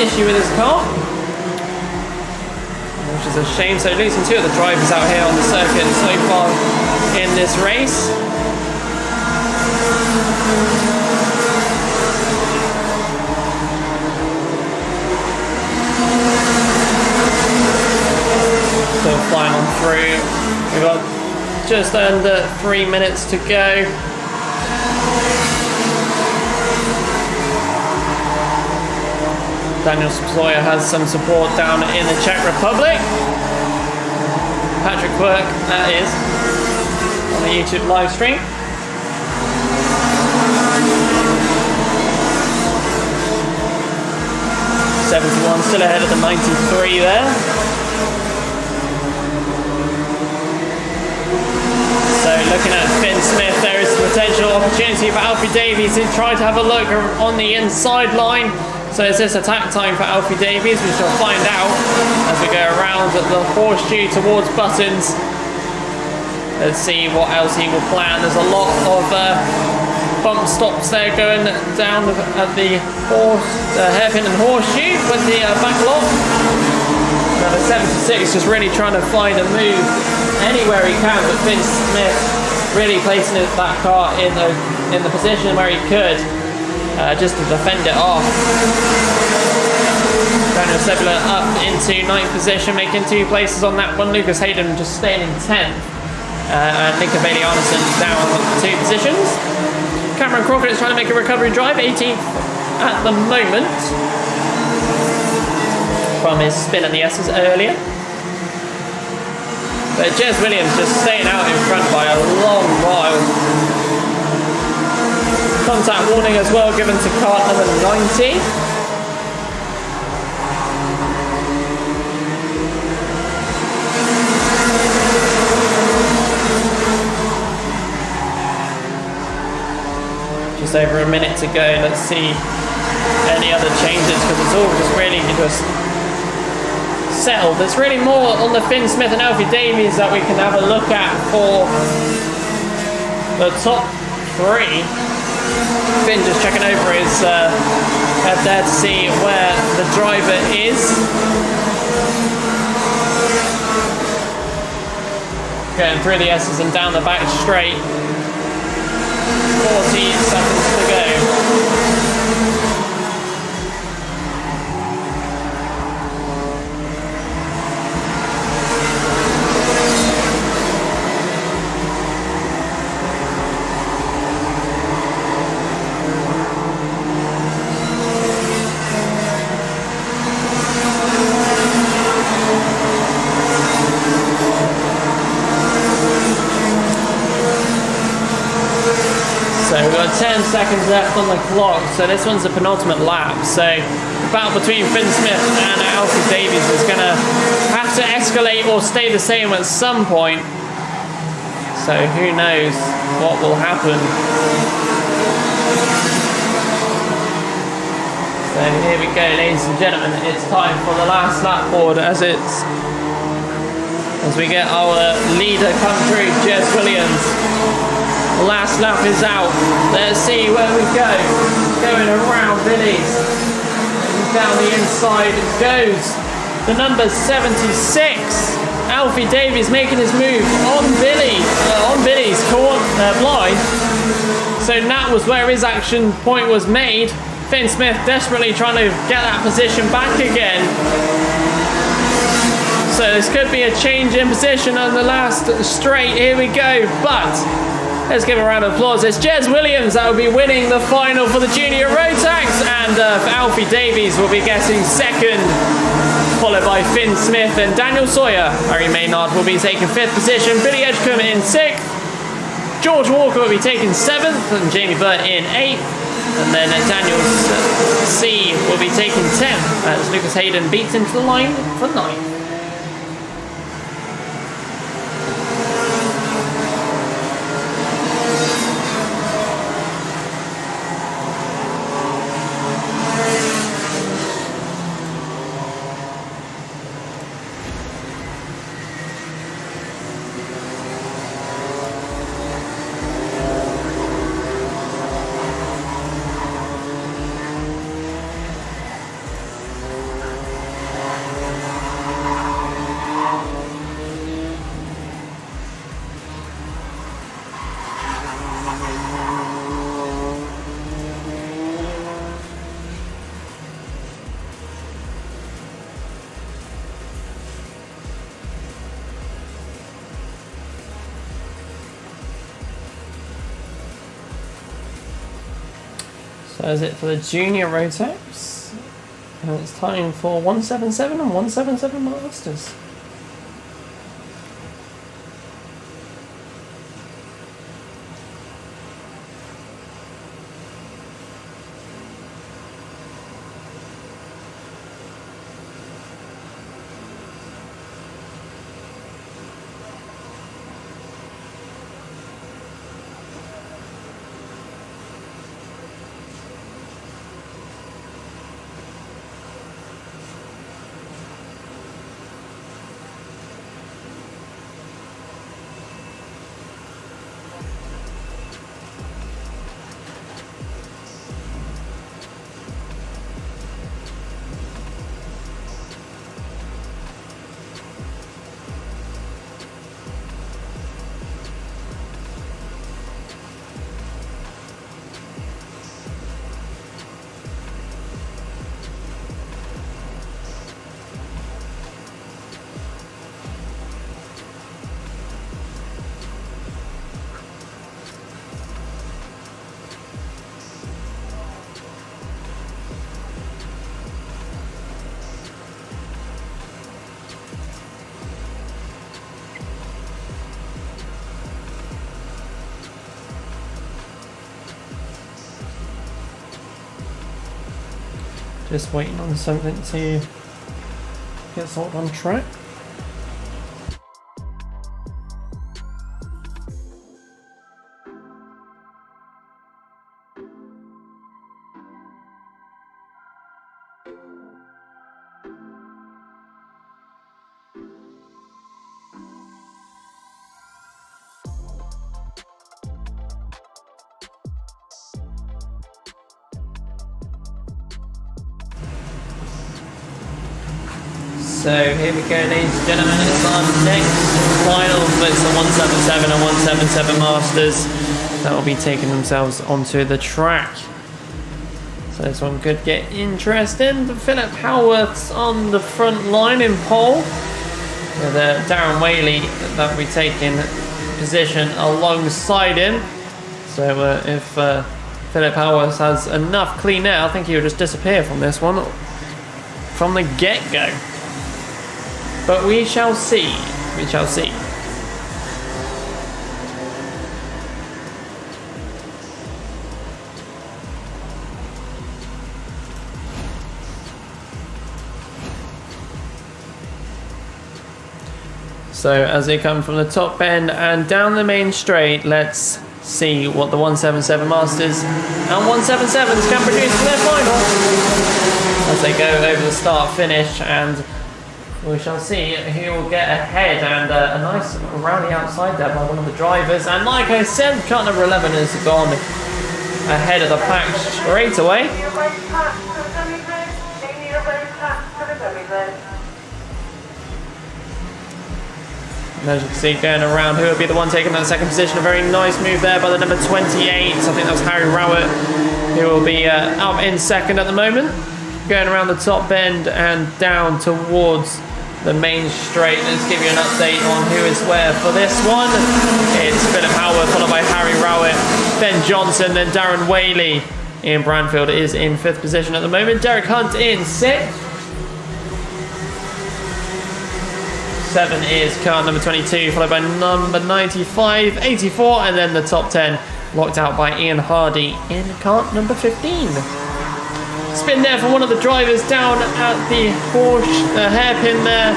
issue with his car, which is a shame. So losing 2 of the drivers out here on the circuit so far in this race. Still flying on through. We've got just under 3 minutes to go. Daniel Sawyer has some support down in the Czech Republic. Patrick Quirk, that is, on the YouTube live stream. .71 still ahead of the 93 there. So looking at Finn Smith, there is potential opportunity for Alfie Davies to try to have a look on the inside line. So is this attack time for Alfie Davies? We shall find out as we go around the horseshoe towards Buttons. Let's see what else he will plan. There's a lot of bump stops there going down at the hairpin and horseshoe with the back lot. Now the 76 just really trying to find a move anywhere he can, but Finn Smith really placing that car in the position where he could. Just to defend it off. Daniel Sebula up into 9th position, making 2 places on that one. Lucas Hayden just staying in 10th. And Lincoln Bailey Arneson down 2 positions. Cameron Crockett is trying to make a recovery drive, 18th at the moment. from his spin at the S's earlier. But Jez Williams just staying out in front by a long while. Contact warning as well given to cart number 90. Just over a minute to go. Let's see any other changes because it's all just really just settled. There's really more on the Finn Smith and Alfie Davies that we can have a look at for the top three. Finn just checking over his head there to see where the driver is. Going through the S's and down the back straight. 40 seconds to go. So we've got 10 seconds left on the clock, so this one's the penultimate lap. So the battle between Finn Smith and Alfie Davies is going to have to escalate or stay the same at some point. So who knows what will happen. So here we go, ladies and gentlemen. It's time for the last lap board as we get our leader come through, Jez Williams. Last lap is out. Let's see where we go. Going around Billy's. Down the inside it goes. The number 76. Alfie Davies making his move on Billy's blind. So that was where his action point was made. Finn Smith desperately trying to get that position back again. So this could be a change in position on the last straight. Here we go. But let's give a round of applause. It's Jez Williams that will be winning the final for the Junior Rotax, and Alfie Davies will be getting second, followed by Finn Smith and Daniel Sawyer. Harry Maynard will be taking 5th position, Billy Edgecombe in 6th, George Walker will be taking 7th, and Jamie Burt in 8th, and then Daniel C will be taking 10th as Lucas Hayden beats him to the line for 9th. So is it for the Junior Rotax? And it's time for 177 and 177 Masters. Just waiting on something to get sorted on track. So here we go, ladies and gentlemen, it's our next final. It's the 177 and 177 Masters that will be taking themselves onto the track. So this one could get interesting. But Philip Howarth's on the front line in pole, with Darren Whaley that will be taking position alongside him. So if Philip Howarth has enough clean air, I think he will just disappear from this one from the get-go. But we shall see. We shall see. So as they come from the top bend and down the main straight, let's see what the 177 Masters and 177s can produce for their final. As they go over the start finish, and we shall see who will get ahead, and a nice rally outside there by one of the drivers. And like I said, car number 11 has gone ahead of the pack straight away. They need a road tax for the dummy grid. They need a road tax for the dummy grid. And as you can see, going around, who will be the one taking that second position? A very nice move there by the number 28. I think that was Harry Rowett, who will be up in second at the moment. Going around the top bend and down towards the main straight. Let's give you an update on who is where for this one. It's Philip Howard, followed by Harry Rowett, Ben Johnson, then Darren Whaley. Ian Branfield is in 5th position at the moment. Derek Hunt in 6th. 7 is car number 22, followed by number 95, 84, and then the top 10 locked out by Ian Hardy in car number 15. Spin there for one of the drivers down at the hairpin there.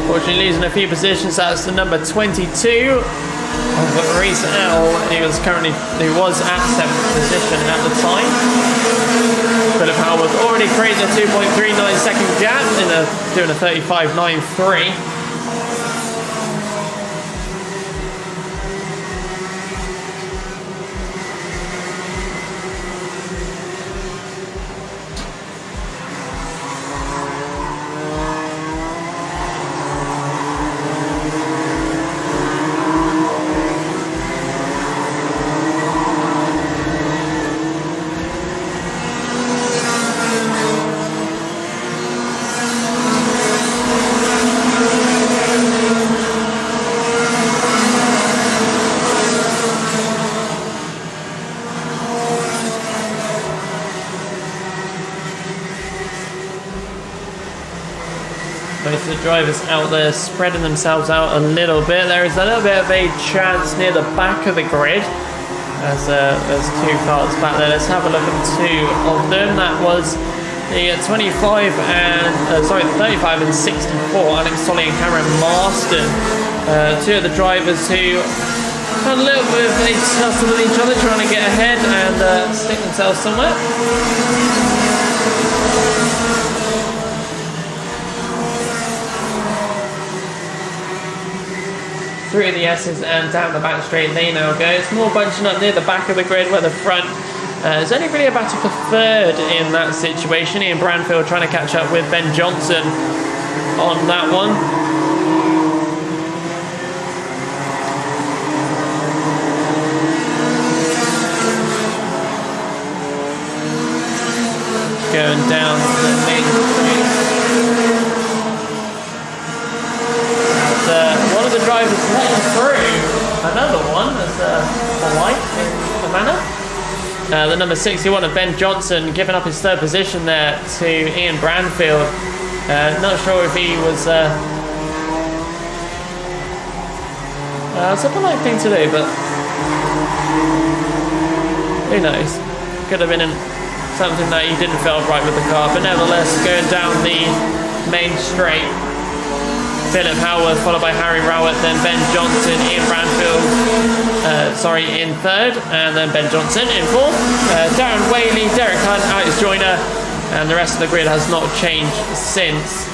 Fortunately losing a few positions. That's the number 22 of Reese L. He was at 7th position at the time. Philip Howard already created a 2.39 second gap doing a 35.93. Most of the drivers out there spreading themselves out a little bit. There is a little bit of a chance near the back of the grid as there's 2 cars back there. Let's have a look at 2 of them. That was the 35 and 64, Alex Solly and Cameron Marston. 2 of the drivers who had a little bit of a tussle with each other, trying to get ahead and stick themselves somewhere. 3 of the S's, and down the back straight they now go. It's more bunching up near the back of the grid, where the front is only really a battle for 3rd in that situation. Ian Branfield trying to catch up with Ben Johnson on that one. Going down the main street. One of the drivers letting through another one as polite in the manner. The number 61 of Ben Johnson giving up his 3rd position there to Ian Branfield. Not sure if he was it's a polite thing to do, but who knows? could have been something that he didn't feel right with the car, but nevertheless, going down the main straight, Philip Howarth, followed by Harry Rowett, then Ben Johnson, Ian Branfield, in third, and then Ben Johnson in fourth. Darren Whaley, Derek Hunt, Alex Joyner, and the rest of the grid has not changed since.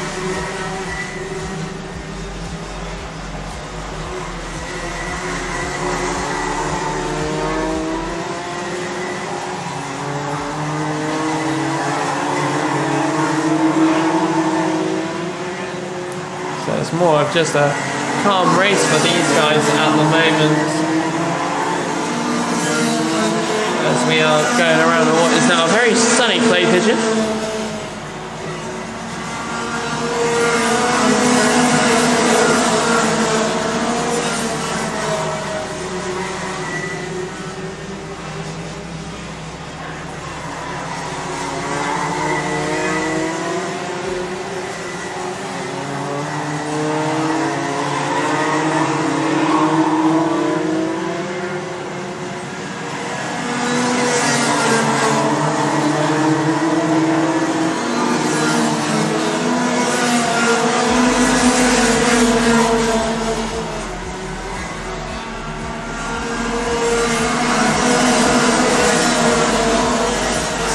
So it's more of just a calm race for these guys at the moment, as we are going around on what is now a very sunny Clay Pigeon.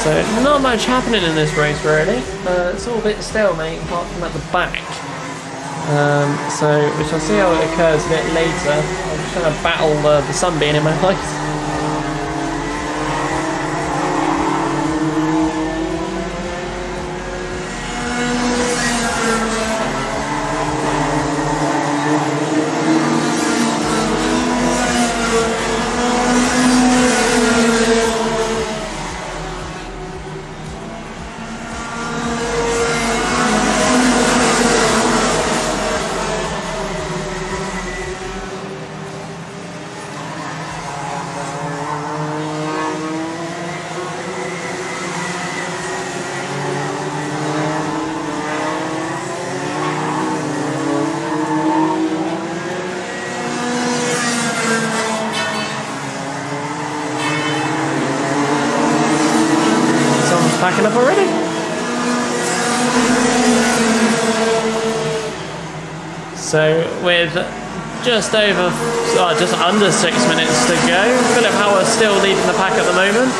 So not much happening in this race really. It's all a bit stalemate apart from at the back. So we shall see how it occurs a bit later. I'm just trying to battle the sun being in my light. Packing up already. So with just under 6 minutes to go, Philip Howard still leading the pack at the moment,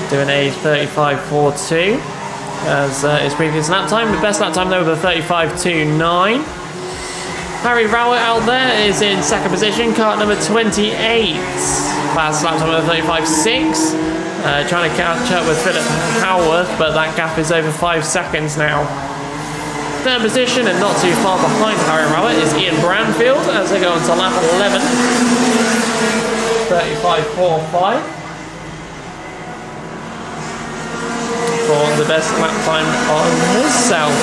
doing a 35.42 as his previous lap time. The best lap time though with a 35.29. Harry Rowett out there is in second position, kart number 28. Fast lap time with a 35.6. Trying to catch up with Philip Howarth, but that gap is over 5 seconds now. Third position and not too far behind Harry Rowett is Ian Branfield as they go on to lap 11. 35.45 for the best lap time on himself.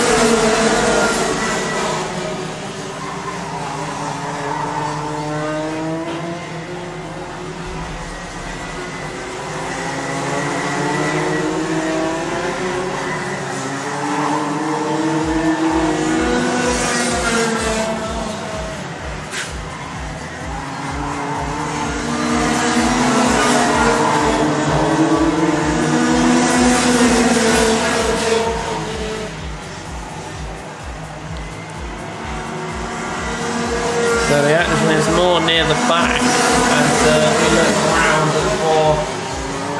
So the action is more near the back as we look around for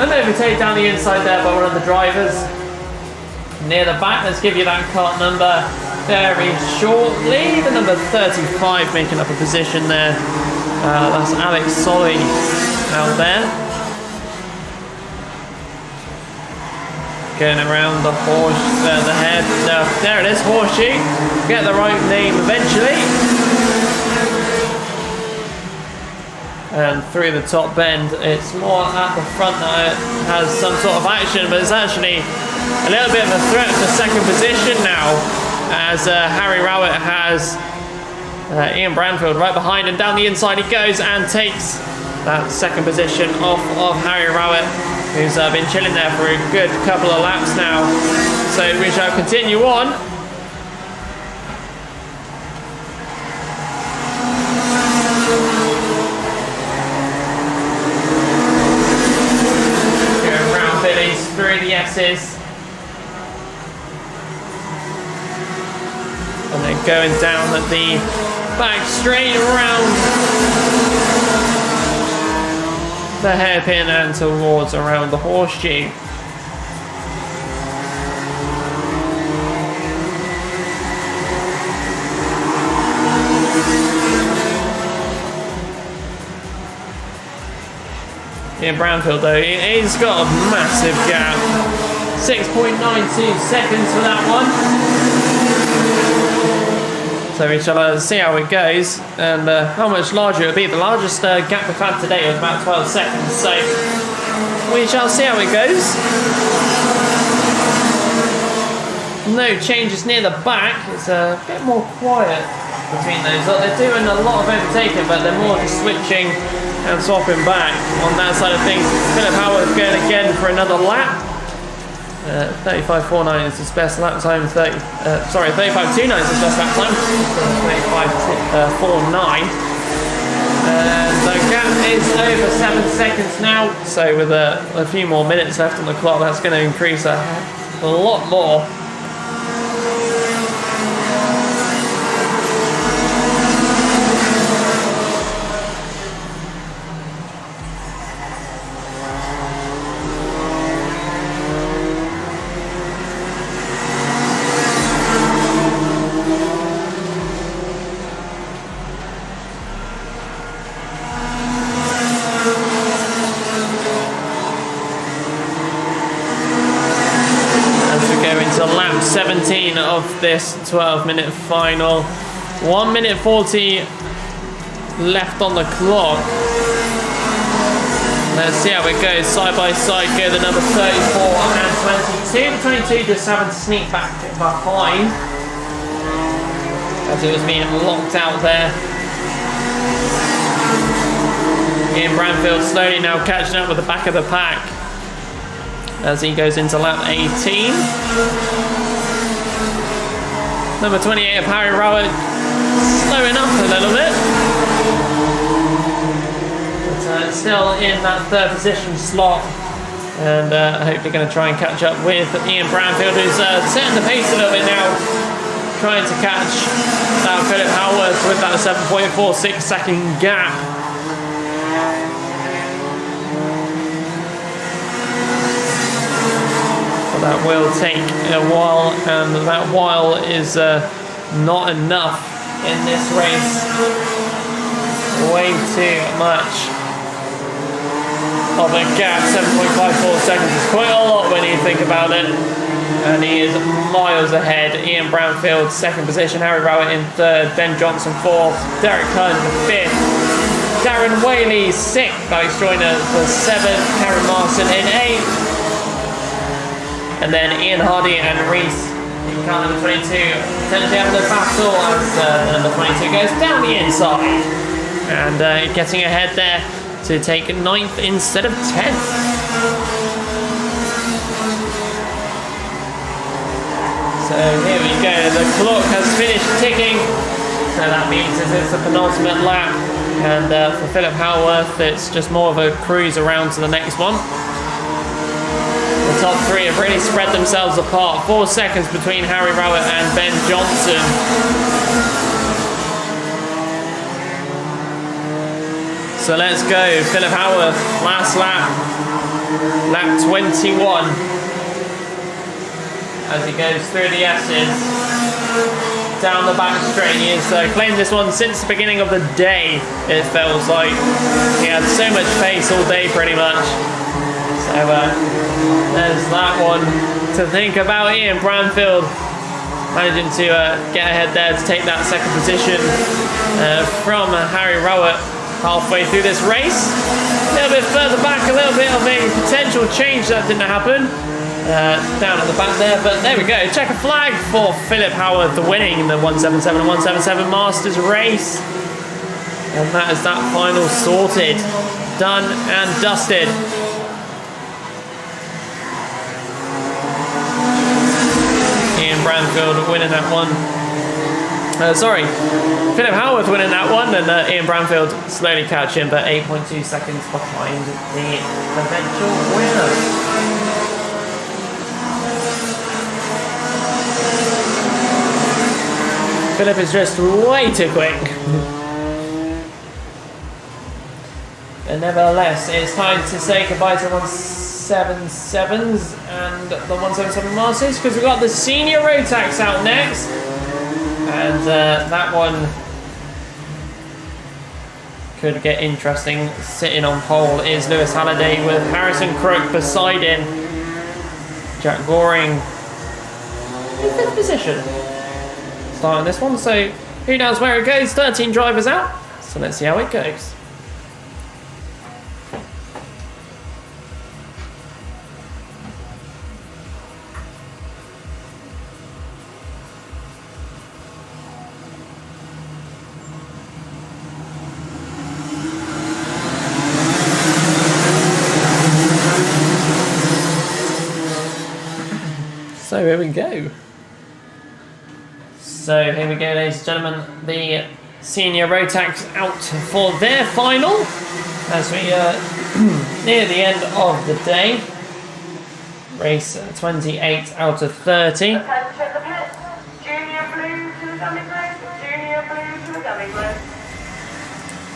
an overtake down the inside there by one of the drivers. Near the back, let's give you that kart number very shortly. The number 35 making up a position there. That's Alex Solly out there. Going around the the head. No, there it is, horseshoe. Get the right name eventually. And through the top bend, it's more at the front that it has some sort of action, but it's actually a little bit of a threat for second position now, as Harry Rowett has Ian Branfield right behind him. Down the inside he goes and takes that second position off of Harry Rowett, who's been chilling there for a good couple of laps now. So we shall continue on. S's. And then going down at the back straight around the hairpin and towards around the horseshoe. In Brownfield though, he's got a massive gap. 6.92 seconds for that one. So we shall see how it goes and how much larger it'll be. The largest gap we've had today was about 12 seconds. So we shall see how it goes. No changes near the back. It's a bit more quiet between those. They're doing a lot of overtaking, but they're more just switching and swapping back on that side of things. Philip Howard going again for another lap. 35.49 is his best lap time. 35.29 is his best lap time. 35.49. And the gap is over 7 seconds now. So with a few more minutes left on the clock, that's going to increase a lot more. Lap 17 of this 12-minute final. 1 minute 40 left on the clock. Let's see how it goes. Side by side go the number 34 and 22. 22 just having to sneak back behind as it was being locked out there. Ian Branfield slowly now catching up with the back of the pack as he goes into lap 18. Number 28 of Harry Rowett slowing up a little bit. But still in that third position slot. And hopefully going to try and catch up with Ian Branfield, who's setting the pace a little bit now. Trying to catch Philip Howard with that 7.46 second gap. That will take a while, and that while is not enough in this race. Way too much of a gap. 7.54 seconds is quite a lot when you think about it. And he is miles ahead. Ian Branfield, second position. Harry Rowett in third. Ben Johnson, fourth. Derek Hunt, fifth. Darren Whaley, sixth. Alex Joyner for seventh. Karen Marson in eighth. And then Ian Hardy and Reese in car number 22 potentially having a battle as number 22 goes down the inside. And getting ahead there to take 9th instead of 10th. So here we go, the clock has finished ticking. So that means it's the penultimate lap. And for Philip Howarth, it's just more of a cruise around to the next one. The top three have really spread themselves apart. 4 seconds between Harry Rowett and Ben Johnson. So let's go. Philip Howarth, last lap. Lap 21. As he goes through the S's. Down the back straight. He has claimed this one since the beginning of the day, it feels like. He had so much pace all day pretty much. So there's that one to think about. Ian Branfield managing to get ahead there to take that second position from Harry Rowett halfway through this race. A little bit further back, a little bit of a potential change that didn't happen down at the back there, but there we go. Checker flag for Philip Howard, the winning the 177 and 177 Masters race. And that is that final sorted, done and dusted. Ian Branfield winning that one. Philip Howard winning that one, and Ian Branfield slowly catching, but 8.2 seconds behind the eventual winner. Philip is just way too quick. But nevertheless, it's time to say goodbye to 177s and the 177 Masters because we've got the Senior Rotax out next. And that one could get interesting. Sitting on pole is Lewis Halliday with Harrison Crook beside him. Jack Goring in 5th position. Starting this one, so who knows where it goes? 13 drivers out, so let's see how it goes. So here we go. So here we go, ladies and gentlemen. The Senior Rotax out for their final as we near the end of the day. Race 28 out of 30. Attention the pits. Junior blue to the dummy grid. Junior blue to the dummy grid.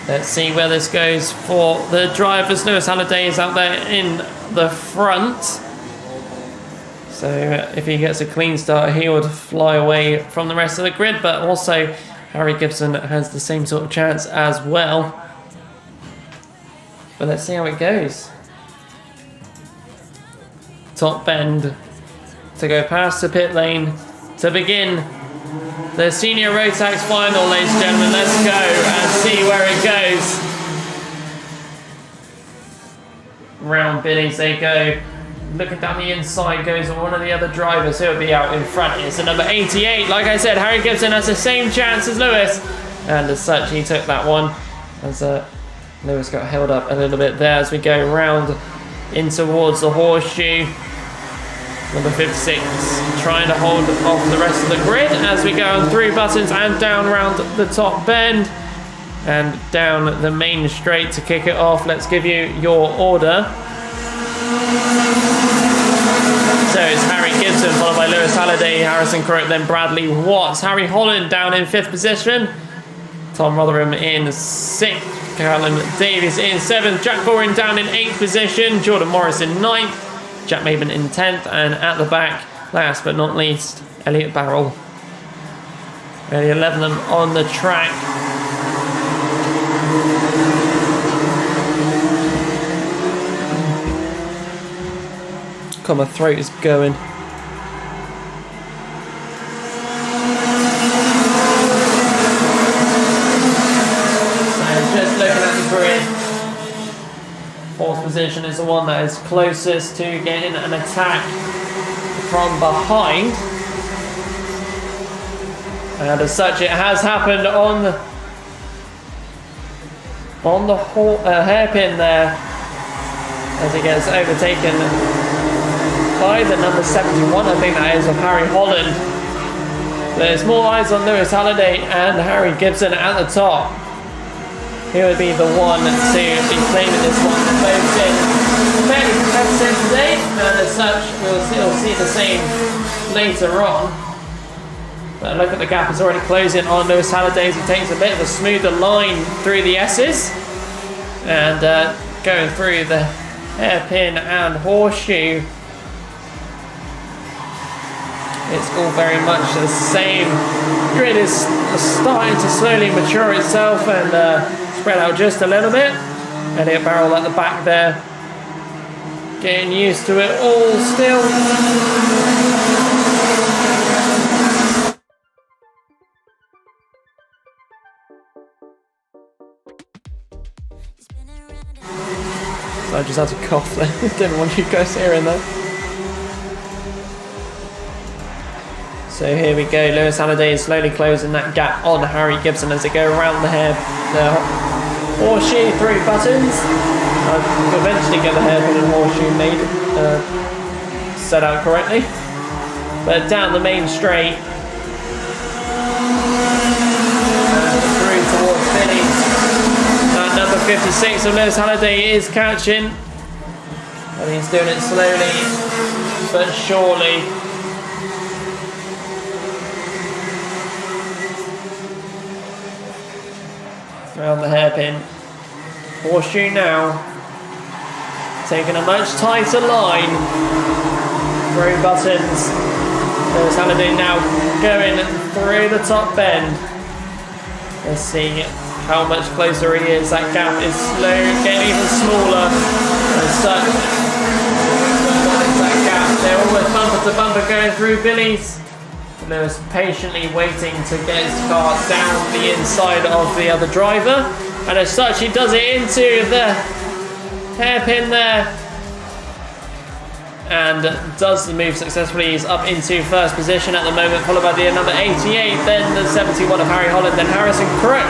Let's see where this goes for the drivers. Lewis Halliday is out there in the front. So if he gets a clean start, he would fly away from the rest of the grid, but also Harry Gibson has the same sort of chance as well. But let's see how it goes. Top bend to go past the pit lane to begin the Senior Rotax final, ladies and gentlemen. Let's go and see where it goes. Round Billies they go. Looking down the inside goes one of the other drivers who will be out in front. It's the number 88. Like I said, Harry Gibson has the same chance as Lewis. And as such, he took that one. As Lewis got held up a little bit there as we go round in towards the horseshoe. Number 56 trying to hold off the rest of the grid as we go on through buttons and down round the top bend. And down the main straight to kick it off. Let's give you your order. So it's Harry Gibson, followed by Lewis Halliday, Harrison Crook, then Bradley Watts. Harry Holland down in 5th position. Tom Rotherham in 6th. Callum Davies in 7th. Jack Goring down in 8th position. Jordan Morris in 9th. Jack Maben in 10th. And at the back, last but not least, Elliot Barrell. Really 11 of them on the track. My throat is going. So just looking at the grid, 4th position is the one that is closest to getting an attack from behind, and as such it has happened on the hairpin there as he gets overtaken by the number 71, I think that is, of Harry Holland. There's more eyes on Lewis Halliday and Harry Gibson at the top. He would be the one to be claiming this one. Both been fairly competitive today, and as such, we'll see the same later on. But look at the gap, it's already closing on Lewis Halliday as he takes a bit of a smoother line through the S's. And going through the hairpin and horseshoe. It's all very much the same. Grid is starting to slowly mature itself and spread out just a little bit. Elliot Barrell at the back there, getting used to it all still. So I just had to cough there. Didn't want you guys hearing that. So here we go, Lewis Halliday is slowly closing that gap on Harry Gibson as they go around the horseshoe through buttons. I'll eventually get the hairpin and horseshoe made, set out correctly. But down the main straight, and through towards Billies. Number 56 of Lewis Halliday is catching, and he's doing it slowly but surely. around the hairpin. Horseshoe now. Taking a much tighter line. Through buttons. There's Halliday now going through the top bend. Let's see how much closer he is. That gap is slow, getting even smaller. And such. That gap. They're almost bumper to bumper going through Billy's. Lewis patiently waiting to get his car down the inside of the other driver. And as such, he does it into the hairpin there. And does the move successfully. He's up into first position at the moment, followed by the number 88, then the 71 of Harry Holland, then Harrison Crook.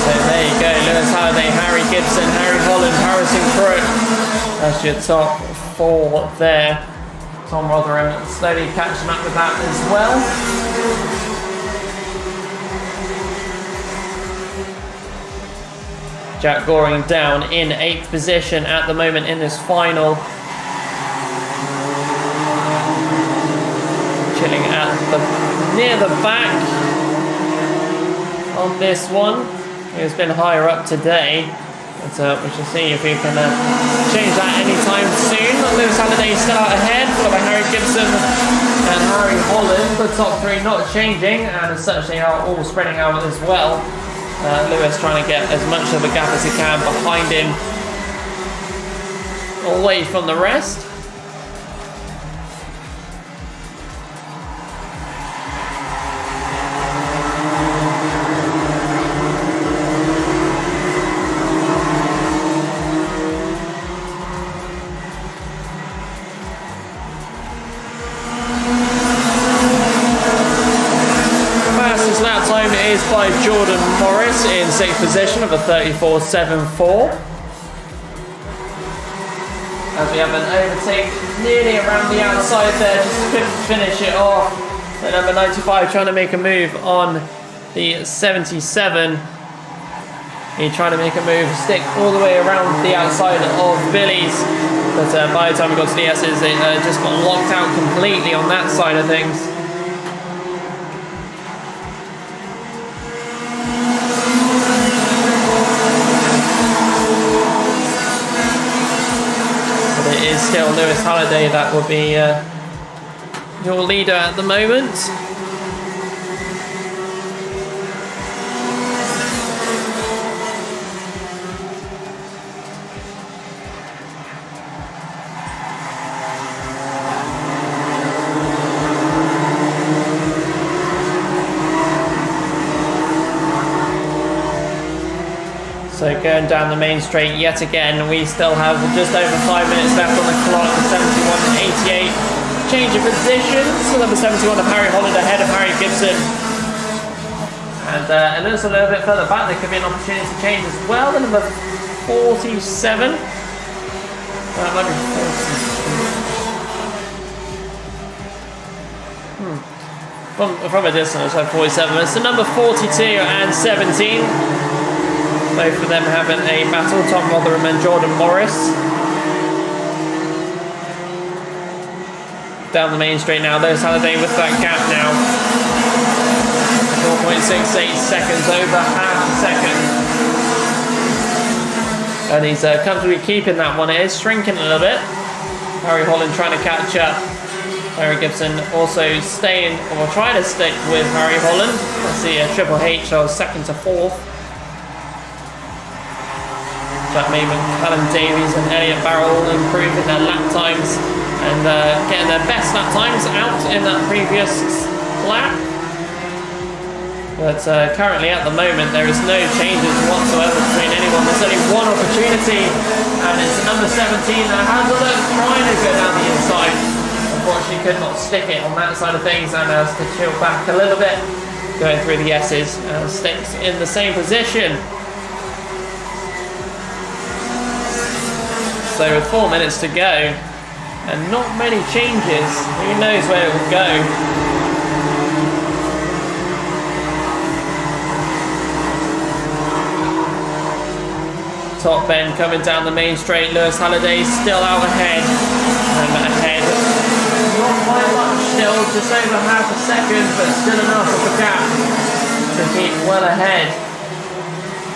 So there you go, Lewis Halliday, Harry Gibson, Harry Holland, Harrison Crook. That's your top 4 there. Tom Rotherham slowly catching up with that as well. Jack Goring down in 8th position at the moment in this final. Chilling at near the back of this one. He's been higher up today. But we shall see if we can change that anytime soon. Lewis Halliday still out ahead, followed by Harry Gibson and Harry Holland. The top 3 not changing, and as such they are all spreading out as well. Lewis trying to get as much of a gap as he can behind him, away from the rest. Lap time is by Jordan Morris in 6th position of a 34.74. As we have an overtake nearly around the outside there, just couldn't finish it off. The number 95 trying to make a move on the 77. He trying to make a move, stick all the way around the outside of Billy's. But by the time we got to the S's, it just got locked out completely on that side of things. It is still Lewis Halliday that will be your leader at the moment. So going down the main straight yet again, we still have just over 5 minutes left on the clock. The 71 and 88 change of positions. So number 71 of Harry Holland ahead of Harry Gibson. And there's a little bit further back, there could be an opportunity to change as well. The number 47. That might be 40. From a distance, so 47. It's the number 42 and 17. Both of them having a battle, Tom Rotherham and Jordan Morris. Down the main straight now, there's Halliday with that gap now. 4.68 seconds, over half a second. And he's comfortably keeping that one. It is shrinking a little bit. Harry Holland trying to catch up. Harry Gibson also staying, or trying to stick with Harry Holland. Let's see, Triple H, so 2nd to 4th. Jack Maven, Callum Davies and Elliot Barrow all improving their lap times and getting their best lap times out in that previous lap. But currently at the moment there is no changes whatsoever between anyone. There's only one opportunity and it's the number 17 that has a look trying to go down the inside. Unfortunately could not stick it on that side of things and has to chill back a little bit. Going through the S's and sticks in the same position. So with 4 minutes to go and not many changes, who knows where it will go. Top bend coming down the main straight. Lewis Halliday still out ahead. And quite much still, just over half a second, but still enough of a gap to keep well ahead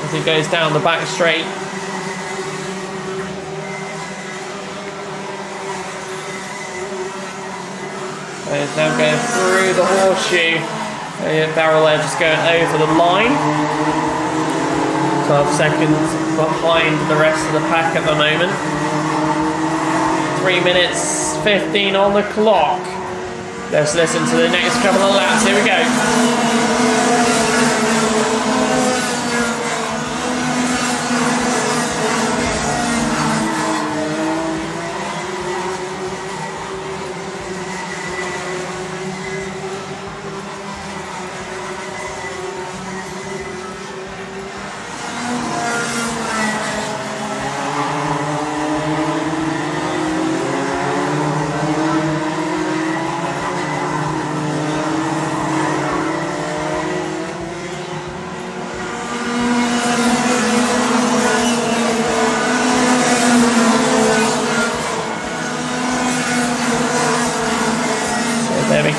as he goes down the back straight. He's now going through the horseshoe. Barrel there just going over the line. 12 seconds behind the rest of the pack at the moment. 3 minutes 15 on the clock. Let's listen to the next couple of laps. Here we go.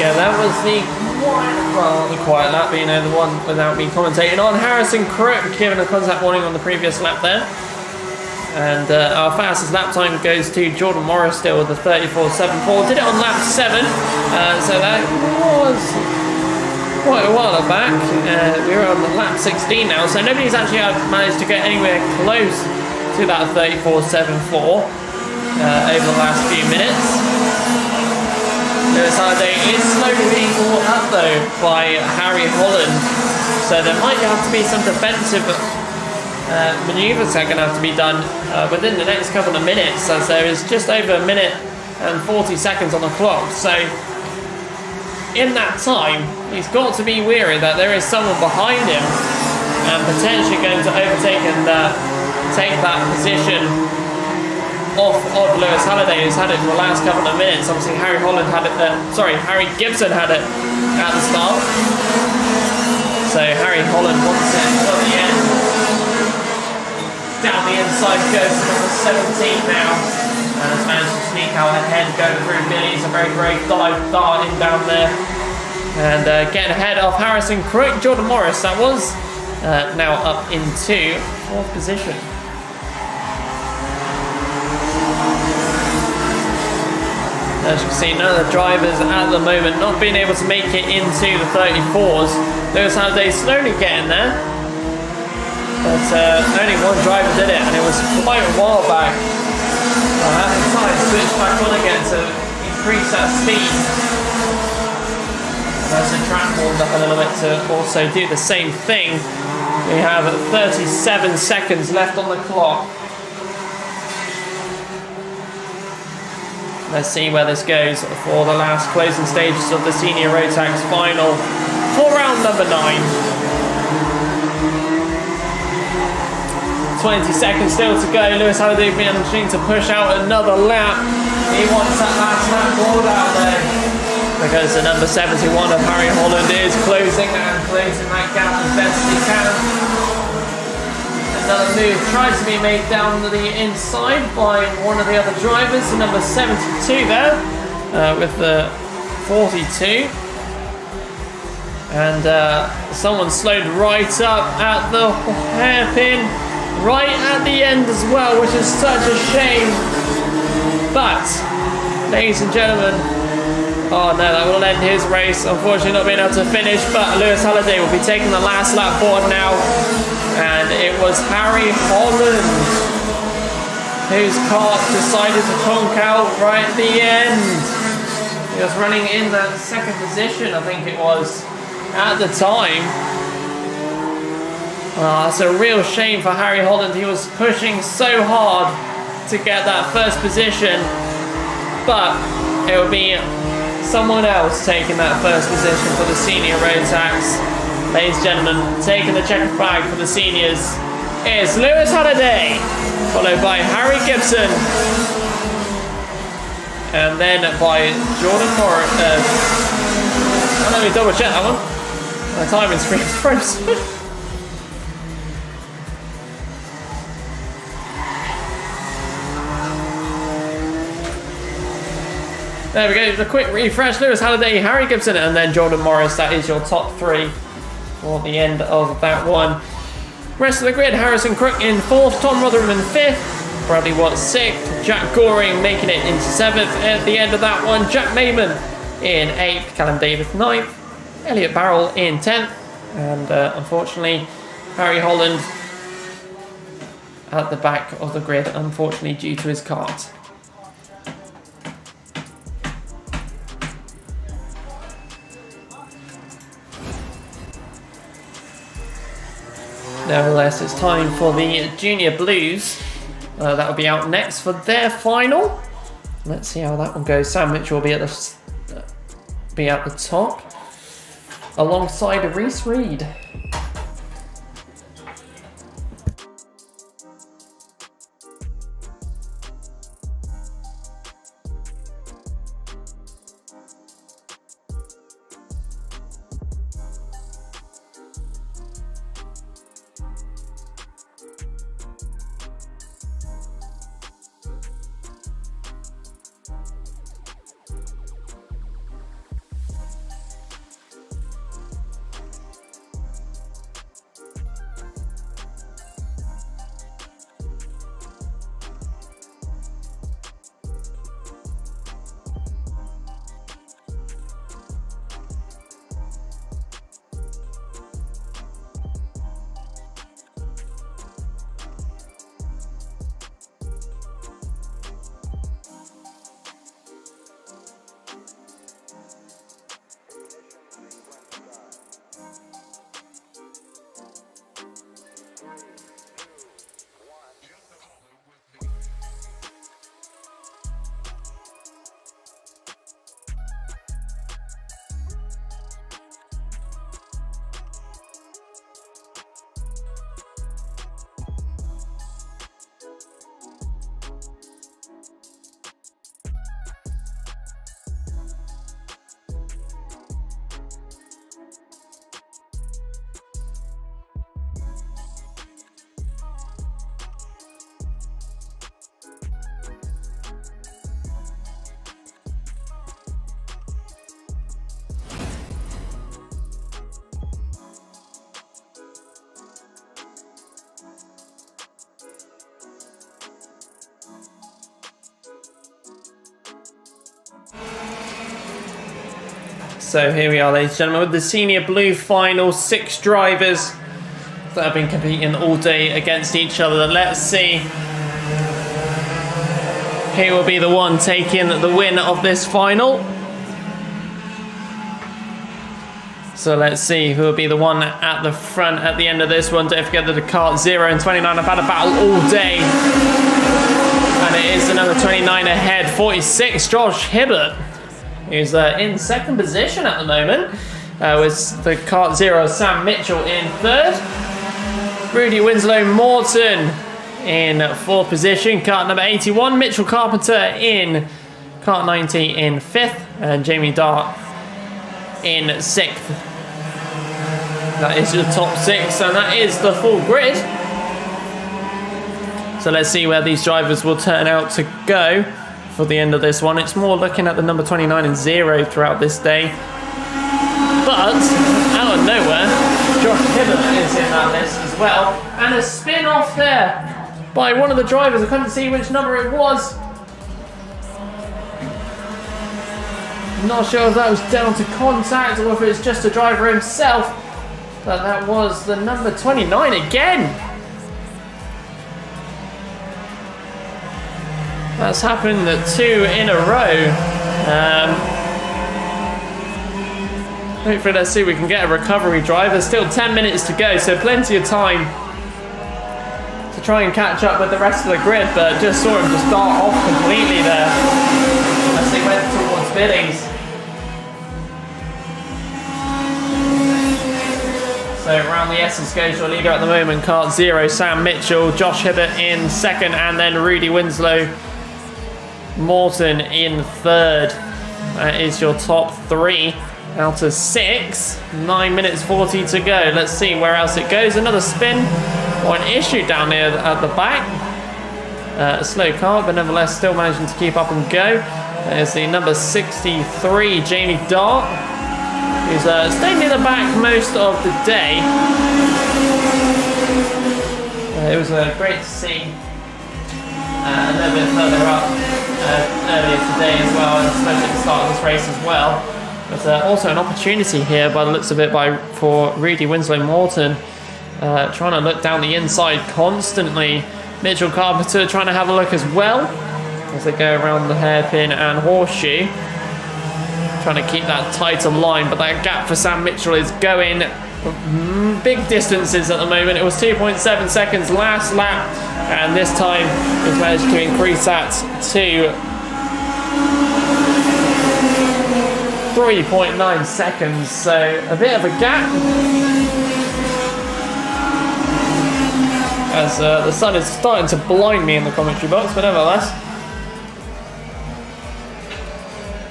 That was the quiet lap, but the one without me commentating on. Harrison Crook given a contact warning on the previous lap there. And our fastest lap time goes to Jordan Morris still with the 34.74. Did it on lap 7, so that was quite a while back. We're on lap 16 now, so nobody's actually managed to get anywhere close to that 34.74 over the last few minutes. Lewis Halliday is slowly being caught up though by Harry Holland, so there might have to be some defensive manoeuvres that are going to have to be done within the next couple of minutes, as there is just over a minute and 40 seconds on the clock. So in that time, he's got to be wary that there is someone behind him and potentially going to overtake and take that position off of Lewis Halliday, who's had it for the last couple of minutes. Obviously, Harry Gibson had it at the start. So Harry Holland wants it at the end. Down the inside goes to number 17 now, and has managed to sneak out ahead, going through Billy's a very great dive darting down there, and getting ahead of Harrison Crook. Jordan Morris, that was now up into 4th position. As you can see, none of the drivers at the moment not being able to make it into the 34s. Lewis Halliday slowly getting there, but only one driver did it, and it was quite a while back. At the time, switched back on again to increase that speed. As the track warmed up a little bit to also do the same thing. We have 37 seconds left on the clock. Let's see where this goes for the last closing stages of the Senior Road Tax final for round number 9. 20 seconds still to go. Lewis Halliday managing to push out another lap. He wants that last lap board out there, because the number 71 of Harry Holland is closing that gap as best he can. Another move tried to be made down the inside by one of the other drivers, the number 72 there, with the 42. And someone slowed right up at the hairpin, right at the end as well, which is such a shame. But, ladies and gentlemen, oh no, that will end his race. Unfortunately not being able to finish, but Lewis Halliday will be taking the last lap board now. And it was Harry Holland whose car decided to conk out right at the end. He was running in that 2nd position, I think it was, at the time. It's a real shame for Harry Holland. He was pushing so hard to get that 1st position, but it would be someone else taking that 1st position for the Senior Road Tax. Ladies and gentlemen, taking the checker flag for the seniors is Lewis Halliday, followed by Harry Gibson, and then by Jordan Morris. Let me double check that one. My timing screen's frozen. There we go, a quick refresh. Lewis Halliday, Harry Gibson, and then Jordan Morris. That is your top 3 for the end of that one. Rest of the grid, Harrison Crook in 4th, Tom Rotherham in 5th, Bradley Watts 6th, Jack Goring making it into 7th. At the end of that one, Jack Mayman in 8th, Callum Davis 9th, Elliot Barrell in 10th, and unfortunately, Harry Holland at the back of the grid, unfortunately, due to his kart. Nevertheless, it's time for the Junior Blues. That will be out next for their final. Let's see how that one goes. Sam Mitchell will be at the top, alongside Reese Reed. So here we are, ladies and gentlemen, with the Senior Blue final. 6 drivers that have been competing all day against each other. Let's see who will be the one taking the win of this final. So let's see who will be the one at the front at the end of this one. Don't forget that the kart 0 and 29 have had a battle all day. And it is the number 29 ahead, 46, Josh Hibbert, who's in 2nd position at the moment, with the kart 0, Sam Mitchell in 3rd. Rudy Winslow Morton in 4th position, kart number 81. Mitchell Carpenter in kart 90 in 5th, and Jamie Dart in 6th. That is your top 6, and that is the full grid. So let's see where these drivers will turn out to go for the end of this one. It's more looking at the number 29 and 0 throughout this day. But out of nowhere, Josh Hibbert is in that list as well. And a spin off there by one of the drivers. I couldn't see which number it was. Not sure if that was down to contact or if it's just a driver himself. But that was the number 29 again. That's happened 2 in a row. Hopefully, let's see if we can get a recovery drive. There's still 10 minutes to go, so plenty of time to try and catch up with the rest of the grid, but just saw him just dart off completely there as they went towards Billings. So around the Essence goes your leader at the moment, kart 0, Sam Mitchell, Josh Hibbert in 2nd, and then Rudy Winslow Morton in 3rd. That is your top 3 out of 6. 9 minutes 40 to go. Let's see where else it goes. Another spin or an issue down there at the back. A slow car, but nevertheless still managing to keep up and go. There's the number 63, Jamie Dart, who's stayed near the back most of the day. It was great to see a little bit further up earlier today as well, especially at the start of this race as well. But also an opportunity here, by the looks of it, for Rudy Winslow Morton, trying to look down the inside constantly. Mitchell Carpenter trying to have a look as well as they go around the hairpin and horseshoe, trying to keep that tighter line, but that gap for Sam Mitchell is going big distances at the moment. It was 2.7 seconds last lap, and this time he's managed to increase that to 3.9 seconds, so a bit of a gap. As the sun is starting to blind me in the commentary box, but nevertheless,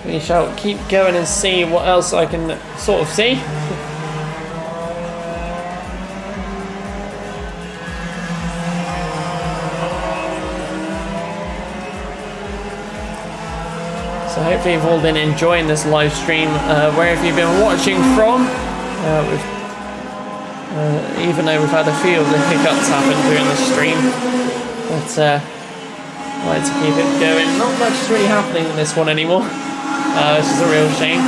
we shall keep going and see what else I can sort of see. So hopefully you've all been enjoying this live stream wherever you've been watching from. Even though we've had a few of the hiccups happen during the stream, but I like to keep it going. Not much is really happening in this one anymore, which is a real shame.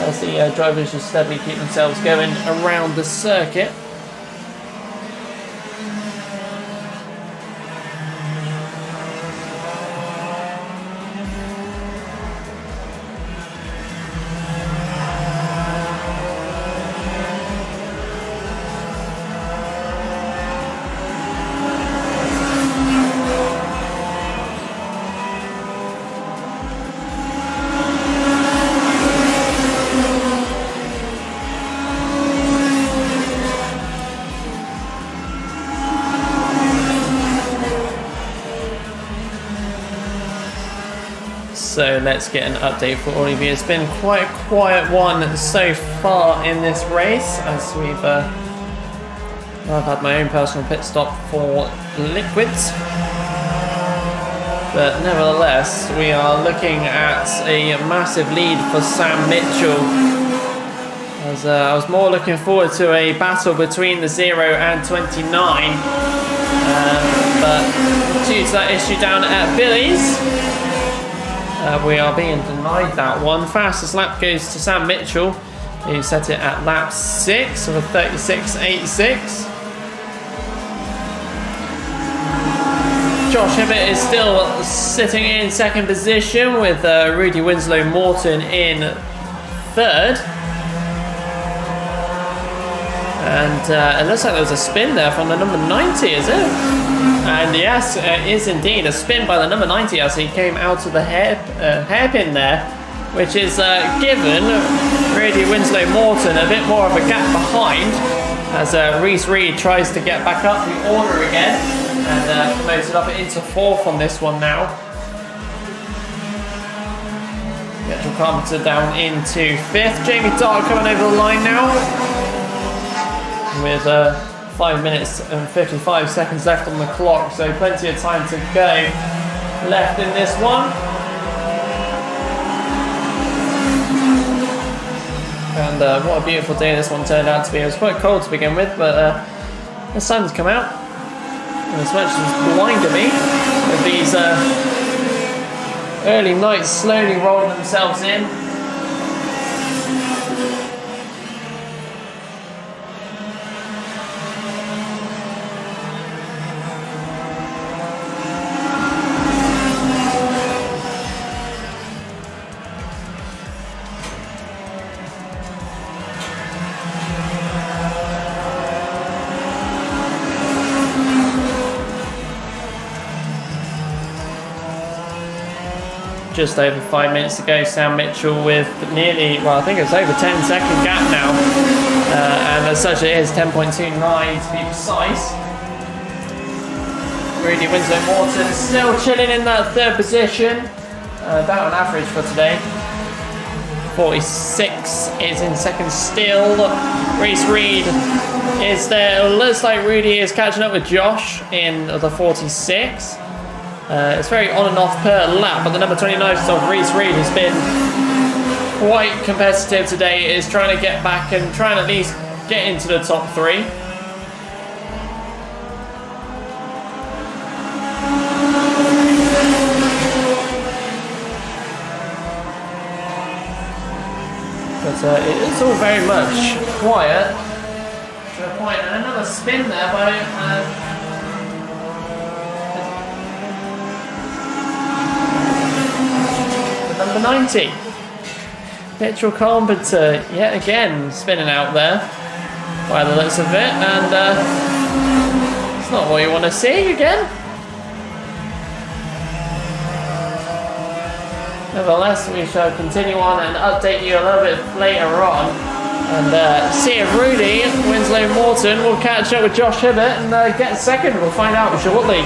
As the drivers just steadily keep themselves going around the circuit. So let's get an update for all of you. It's been quite a quiet one so far in this race, as I've had my own personal pit stop for liquids. But nevertheless, we are looking at a massive lead for Sam Mitchell. As I was more looking forward to a battle between the 0 and 29. But due to that issue down at Billy's, we are being denied that one. Fastest lap goes to Sam Mitchell, who set it at lap 6 of a 36.86. Josh Hibbett is still sitting in second position, with Rudy Winslow Morton in third. And it looks like there was a spin there from the number 90, is it? And yes, it is indeed a spin by the number 90 as he came out of the hairpin there, which is given Rudy Winslow Morton a bit more of a gap behind, as Reese Reed tries to get back up the order again and promoted up into fourth on this one now. Mitchell Carpenter down into fifth. Jamie Dart coming over the line now with 5 minutes and 55 seconds left on the clock, so plenty of time to go left in this one. And what a beautiful day this one turned out to be. It was quite cold to begin with, but the sun's come out, and as much as it's blinded me with these early nights slowly rolling themselves in. Just over 5 minutes to go. Sam Mitchell with nearly, well, I think it's over 10-second gap now, and as such it is 10.29 to be precise. Rudy Winslow Morton still chilling in that third position, about an average for today. 46 is in second still. Reese Reed is there. It looks like Rudy is catching up with Josh in the 46. It's very on and off per lap, but the number 29 of Reese Reed has been quite competitive today. Is trying to get back and trying at least get into the top 3. But it is all very much quiet to a point, and another spin there by number 90. Mitchell Carpenter yet again spinning out there by the looks of it, and it's not what you want to see again. Nevertheless, we shall continue on and update you a little bit later on, and see if Rudy Winslow Morton will catch up with Josh Hibbert and get second. We'll find out shortly.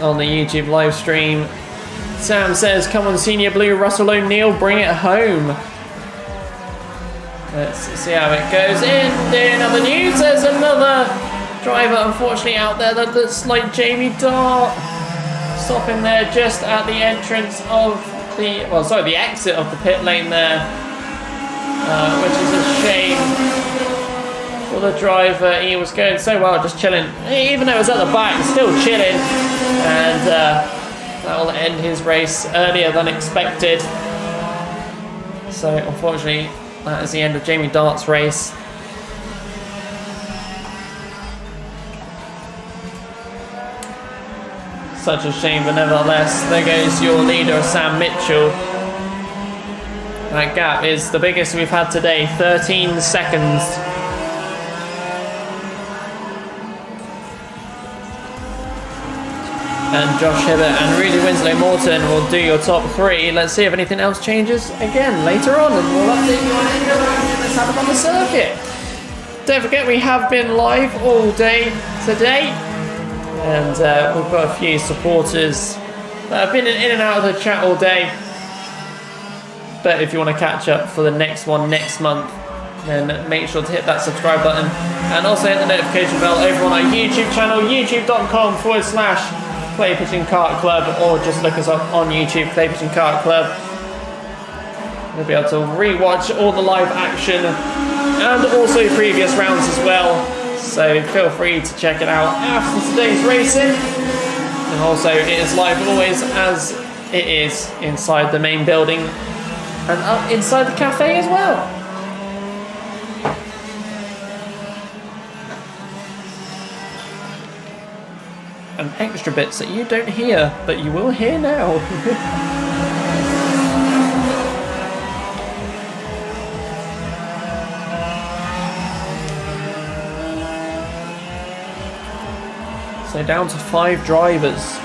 On the YouTube live stream, Sam says, "Come on, Senior Blue, Russell O'Neill, bring it home." Let's see how it goes. In other news, there's another driver unfortunately out there that looks like Jamie Dart, stopping there just at the entrance of the exit of the pit lane there, which is a shame for the driver. He was going so well, just chilling, even though it was at the back, still chilling, and that will end his race earlier than expected. So unfortunately, that is the end of Jamie Dart's race. Such a shame, but nevertheless, there goes your leader, Sam Mitchell. That gap is the biggest we've had today, 13 seconds. And Josh Hibbert and Rudy Winslow Morton will do your top 3. Let's see if anything else changes again later on, and we'll update you on any other action that's happened on the circuit. Don't forget, we have been live all day today, and we've got a few supporters that have been in and out of the chat all day. But if you want to catch up for the next one next month, then make sure to hit that subscribe button, and also hit the notification bell over on our YouTube channel, youtube.com/Clay Pigeon Kart Club, or just look us up on YouTube, Clay Pigeon Kart Club. You'll be able to re-watch all the live action and also previous rounds as well, so feel free to check it out after today's racing. And also, it is live always as it is inside the main building and up inside the cafe as well. And extra bits that you don't hear, but you will hear now. So down to 5 drivers.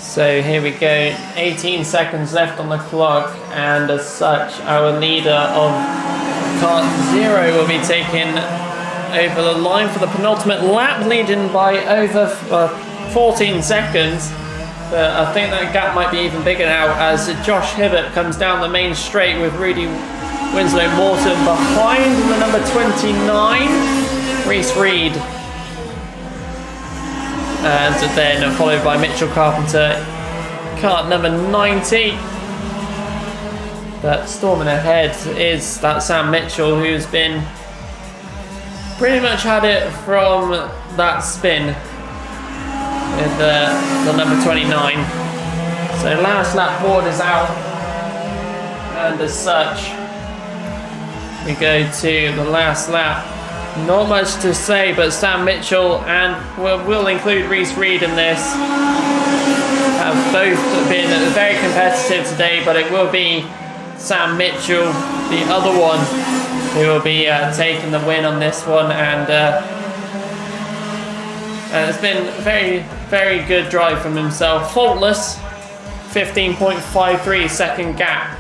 So here we go, 18 seconds left on the clock, and as such, our leader of Kart 0 will be taken over the line for the penultimate lap, leading by over 14 seconds. But I think that gap might be even bigger now as Josh Hibbert comes down the main straight with Rudy Winslow Morton behind the number 29, Reese Reed. And then followed by Mitchell Carpenter, kart number 90. But storming ahead is that Sam Mitchell, who's been pretty much had it from that spin with the number 29. So last lap board is out, and as such we go to the last lap. Not much to say, but Sam Mitchell and we'll include Reese Reed in this have both been very competitive today, but it will be Sam Mitchell, the other one, who will be taking the win on this one, and it's been very, very good drive from himself. Faultless, 15.53 second gap.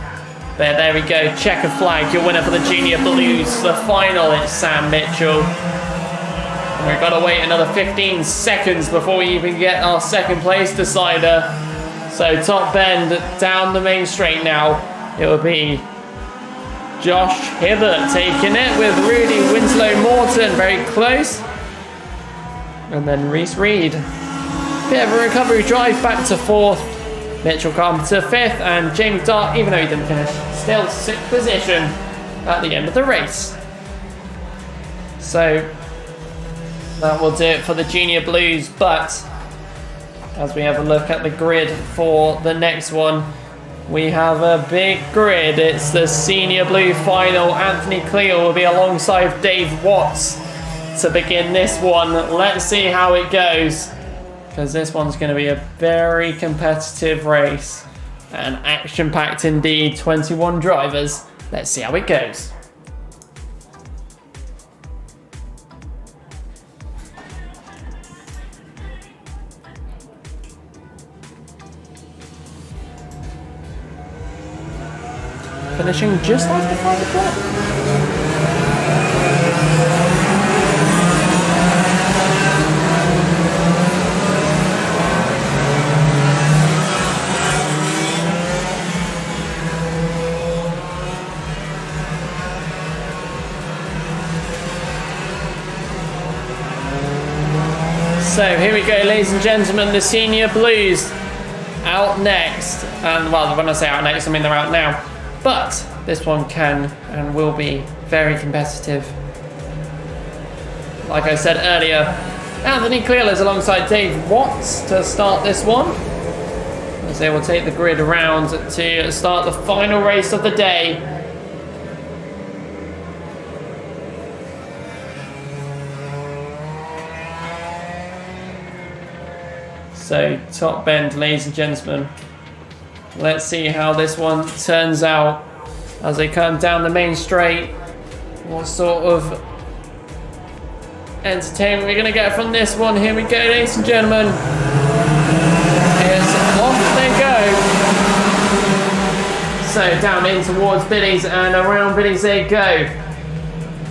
But there we go, checker flag, your winner for the Junior Blues. The final, it's Sam Mitchell. And we've got to wait another 15 seconds before we even get our second place decider. So top bend down the main straight now. It will be Josh Hibbert taking it with Rudy Winslow Morton very close. And then Reese Reed. Bit of a recovery drive back to 4th. Mitchell Carpenter 5th, and Jamie Dart, even though he didn't finish, still 6th position at the end of the race. So that will do it for the Junior Blues, but as we have a look at the grid for the next one, we have a big grid. It's the Senior Blue final. Anthony Cleal will be alongside Dave Watts to begin this one. Let's see how it goes, because this one's going to be a very competitive race and action-packed indeed. 21 drivers. Let's see how it goes. Finishing just after 5 o'clock. So here we go, ladies and gentlemen, the Senior Blues out next. And well, when I say out next, I mean they're out now. But this one can and will be very competitive. Like I said earlier, Anthony Cleal is alongside Dave Watts to start this one, as they will take the grid around to start the final race of the day. So top bend, ladies and gentlemen. Let's see how this one turns out as they come down the main straight. What sort of entertainment we're going to get from this one. Here we go, ladies and gentlemen. It's off they go. So down in towards Billy's and around Billy's they go.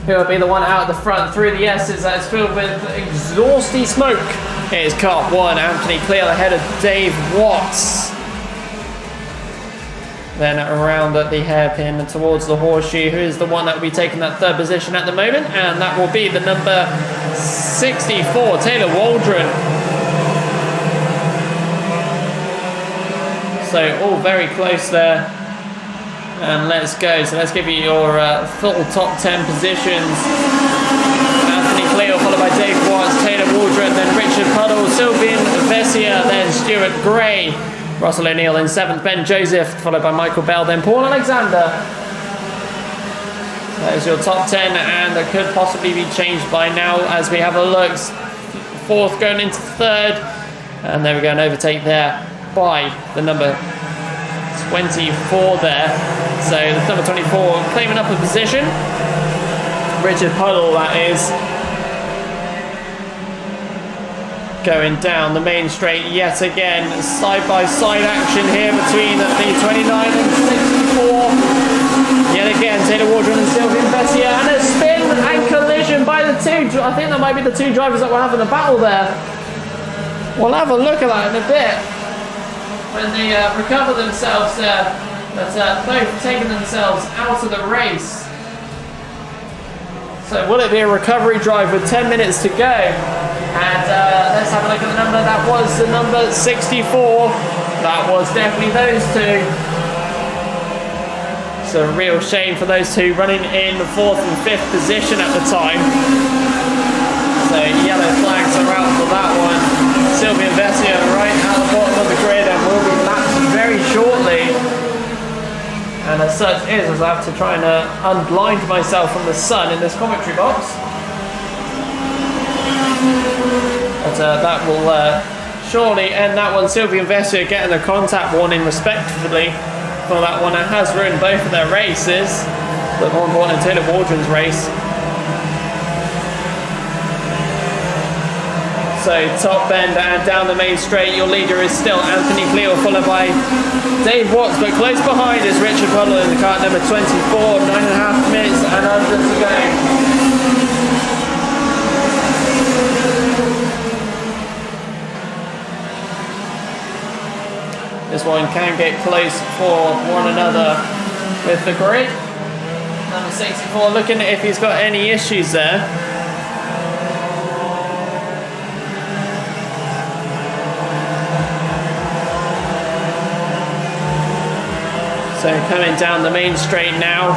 Who will be the one out at the front through the S's that's filled with exhausty smoke. Here's Kart 1, Anthony Cleal ahead of Dave Watts. Then around at the hairpin towards the horseshoe, who is the one that will be taking that third position at the moment, and that will be the number 64, Taylor Waldron. So all very close there. And let's go. So let's give you your full top 10 positions. Anthony Cleal, followed by Dave Watts, Taylor Waldron, then Richard Puddle, Sylvian Vessia, then Stuart Gray, Russell O'Neill in 7th, Ben Joseph, followed by Michael Bell, then Paul Alexander. That is your top 10, and that could possibly be changed by now as we have a look. 4th going into 3rd, and there we go, an overtake there by the number 24 there. So the number 24 claiming up a position. Richard Puddle, that is. Going down the main straight yet again. Side-by-side action here between the 29 and 64. Yet again, Taylor Waldron and Sylvian Vessia. And a spin and collision by the two. I think that might be the two drivers that were having a battle there. We'll have a look at that in a bit when they recover themselves there. But both taking themselves out of the race. So will it be a recovery drive with 10 minutes to go? And let's have a look at the number. That was the number 64. That was definitely those two. It's a real shame for those two running in 4th and 5th position at the time. So yellow flags are out for that one. Sylvian Vessia right at the bottom of the grid and will be lapped very shortly. And as such is, as I have to try and unblind myself from the sun in this commentary box. But that will surely end that one. Sylvian Vessia getting the contact warning respectively for that one. It has ruined both of their races, but more important, Taylor Waldron's race. So top bend and down the main straight, your leader is still Anthony Cleo, followed by Dave Watts, but close behind is Richard Puddle in the kart number 24, 9.5 minutes and under to go. This one can get close for one another with the grid. Number 64 looking if he's got any issues there. So coming down the main straight now.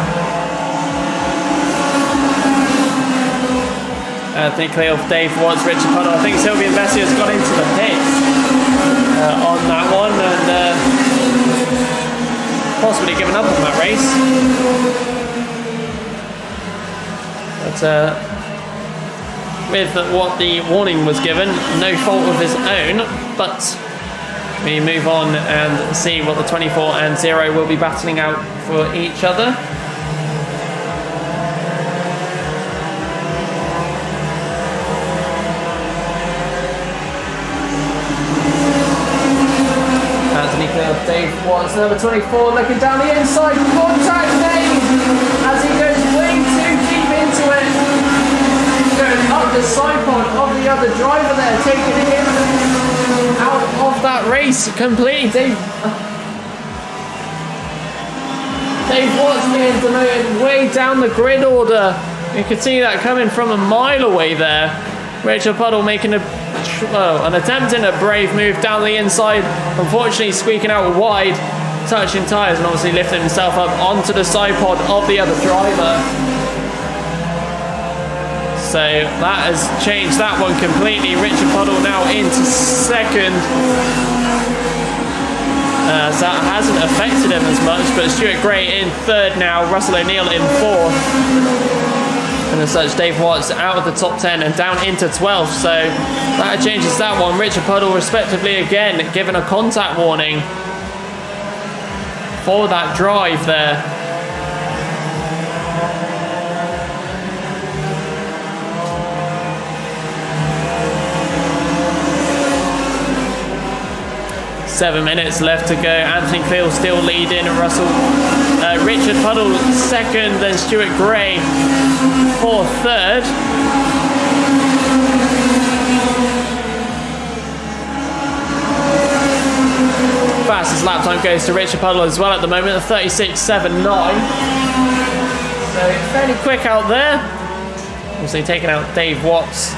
Anthony Cleo, Dave Watts, Richard Puddle. I think Sylvian Vessia has got into the pits on that one and possibly given up on that race. But with what the warning was given, no fault of his own, but we move on and see what the 24 and 0 will be battling out for each other. Anthony Cleo, Dave Watts, number 24, looking down the inside, contact Dave as he goes way too deep into it. Going up the side pod of the other driver there, taking him out of that race completely. Dave Watts being demoted way down the grid order. You can see that coming from a mile away there. Richard Puddle making an attempting a brave move down the inside, unfortunately squeaking out wide, touching tyres and obviously lifting himself up onto the side pod of the other driver. So that has changed that one completely. Richard Puddle now into second. So that hasn't affected him as much, but Stuart Gray in third now, Russell O'Neill in fourth. And as such, Dave Watts out of the top 10 and down into 12th. So that changes that one. Richard Puddle respectively again given a contact warning for that drive there. Seven minutes left to go. Anthony Cleo still leading. Richard Puddle second, then Stuart Gray for third. Fastest lap time goes to Richard Puddle as well at the moment, at 36.79. So fairly quick out there. Obviously taking out Dave Watts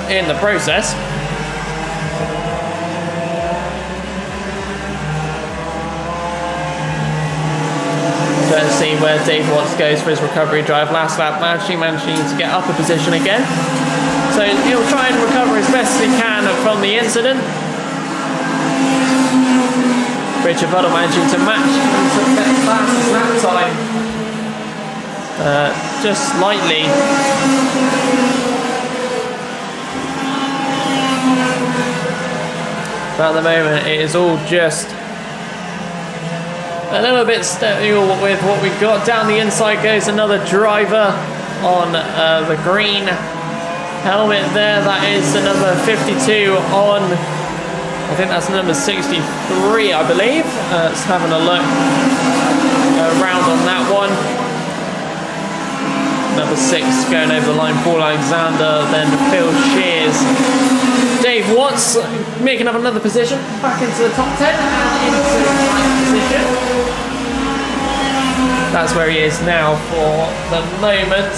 in the process. Let's see where Dave Watts goes for his recovery drive. Last lap, managing to get up a position again. So he'll try and recover as best as he can from the incident. Richard Puddle managing to match the fastest lap time. Just slightly. But at the moment, it is all just a little bit stale with what we've got. Down the inside goes another driver on the green helmet there. That is the number 52 on, I think that's number 63, I believe. Let's having a look around on that one. Number 6 going over the line, Paul Alexander, then Phil Shears. Dave Watts making up another position, back into the top 10 and into the ninth position. That's where he is now for the moment,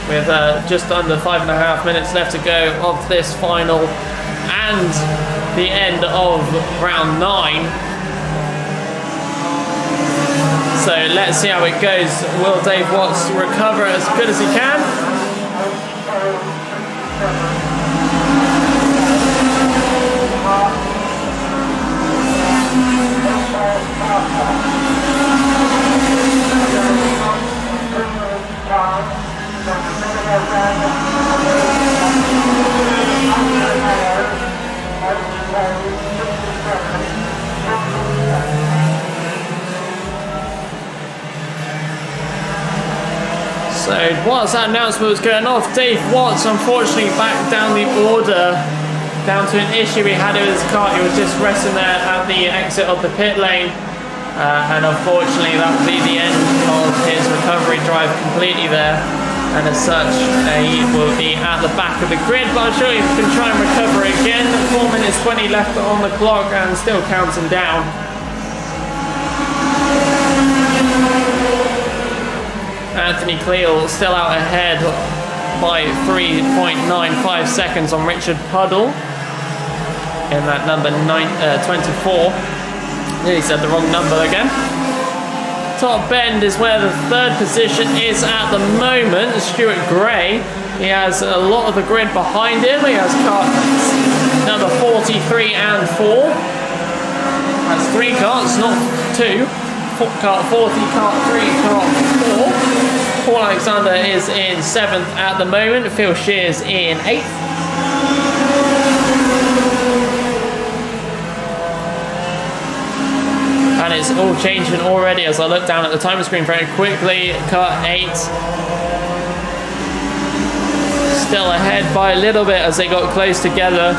with just under 5.5 minutes left to go of this final and the end of round 9. So let's see how it goes. Will Dave Watts recover as good as he can? So whilst that announcement was going off, Dave Watts unfortunately backed down the order down to an issue he had with his car. He was just resting there at the exit of the pit lane, and unfortunately that will be the end of his recovery drive completely there, and as such he will be at the back of the grid, but I'm sure he can try and recover again. 4 minutes 20 left on the clock and still counting down. Anthony Cleal still out ahead by 3.95 seconds on Richard Puddle in that number 24. Nearly said the wrong number again. Top bend is where the third position is at the moment. Stuart Gray, he has a lot of the grid behind him. He has carts number 43 and 4. That's 3 carts, not 2. Kart 40, Kart 3, Kart 4. Paul Alexander is in 7th at the moment. Phil Shears in 8th. And it's all changing already as I look down at the timer screen very quickly. Kart 8 still ahead by a little bit as they got close together.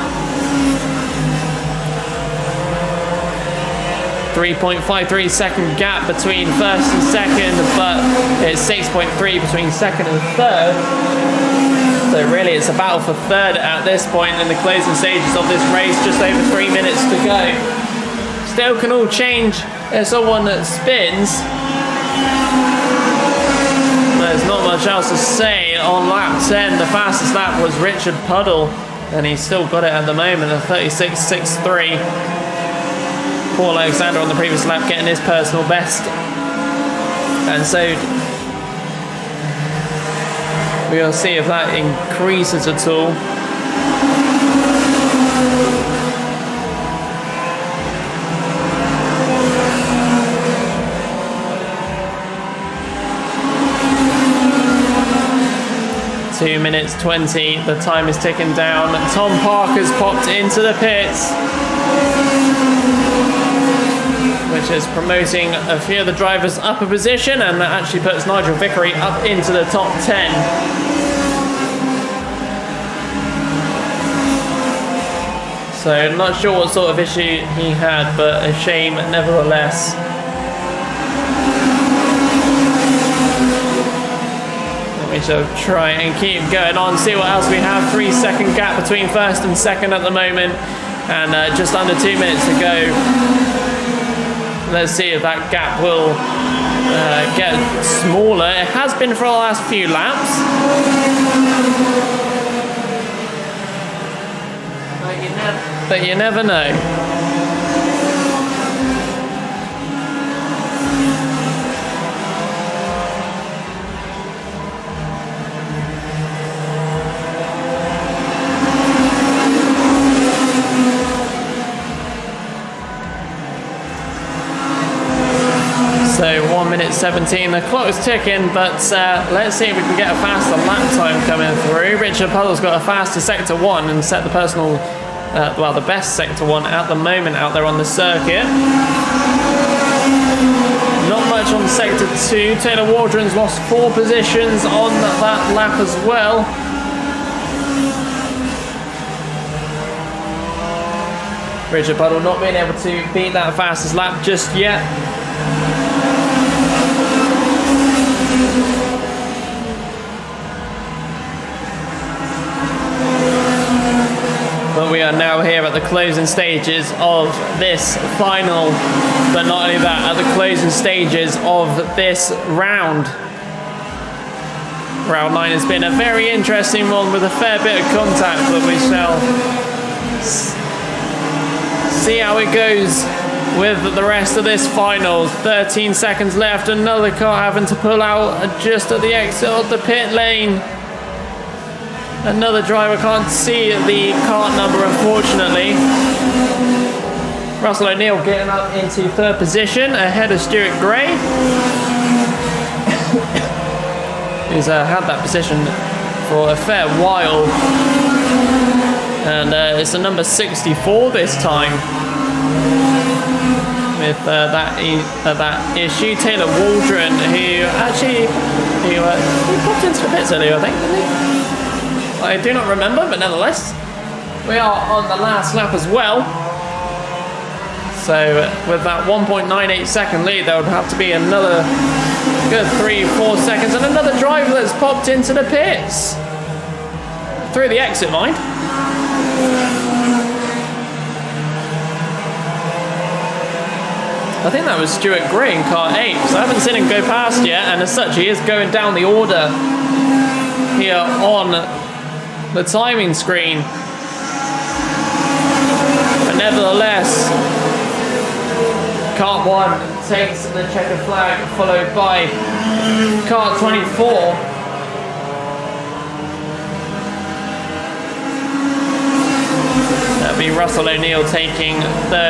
3.53 second gap between first and second, but it's 6.3 between second and third. So really it's a battle for third at this point in the closing stages of this race. Just over 3 minutes to go. Still can all change. There's someone that spins. There's not much else to say. On lap 10, the fastest lap was Richard Puddle, and he's still got it at the moment at 36.63. Paul Alexander on the previous lap getting his personal best, and so we'll see if that increases at all. Two minutes 20, the time is ticking down. Tom Parker's popped into the pits, which is promoting a few of the drivers up a position, and that actually puts Nigel Vickery up into the top 10. So not sure what sort of issue he had, but a shame nevertheless. We shall try and keep going on, see what else we have. 3 second gap between first and second at the moment, and just under 2 minutes to go. Let's see if that gap will get smaller. It has been for the last few laps. But you never know. So 1 minute 17, the clock is ticking, but let's see if we can get a faster lap time coming through. Richard Puddle's got a faster sector 1 and set the personal, the best sector 1 at the moment out there on the circuit. Not much on sector 2. Taylor Waldron's lost 4 positions on that lap as well. Richard Puddle not being able to beat that fastest lap just yet. But we are now here at the closing stages of this final, but not only that, at the closing stages of this round. Round 9 has been a very interesting one with a fair bit of contact, but we shall see how it goes with the rest of this final. 13 seconds left, another car having to pull out just at the exit of the pit lane. Another driver, can't see the cart number unfortunately. Russell O'Neill getting up into third position ahead of Stuart Gray. He's had that position for a fair while. And it's the number 64 this time. With that issue, Taylor Waldron, who popped into the pits earlier, I think, didn't he? I do not remember, but nevertheless, we are on the last lap as well. So with that 1.98 second lead, there would have to be another good 3-4 seconds, and another driver that's popped into the pits through the exit, mind. I think that was Stuart Gray in car 8, so I haven't seen him go past yet, and as such he is going down the order here on the timing screen. But nevertheless, Kart 1 takes the checkered flag, followed by Kart 24. That'll be Russell O'Neill taking third.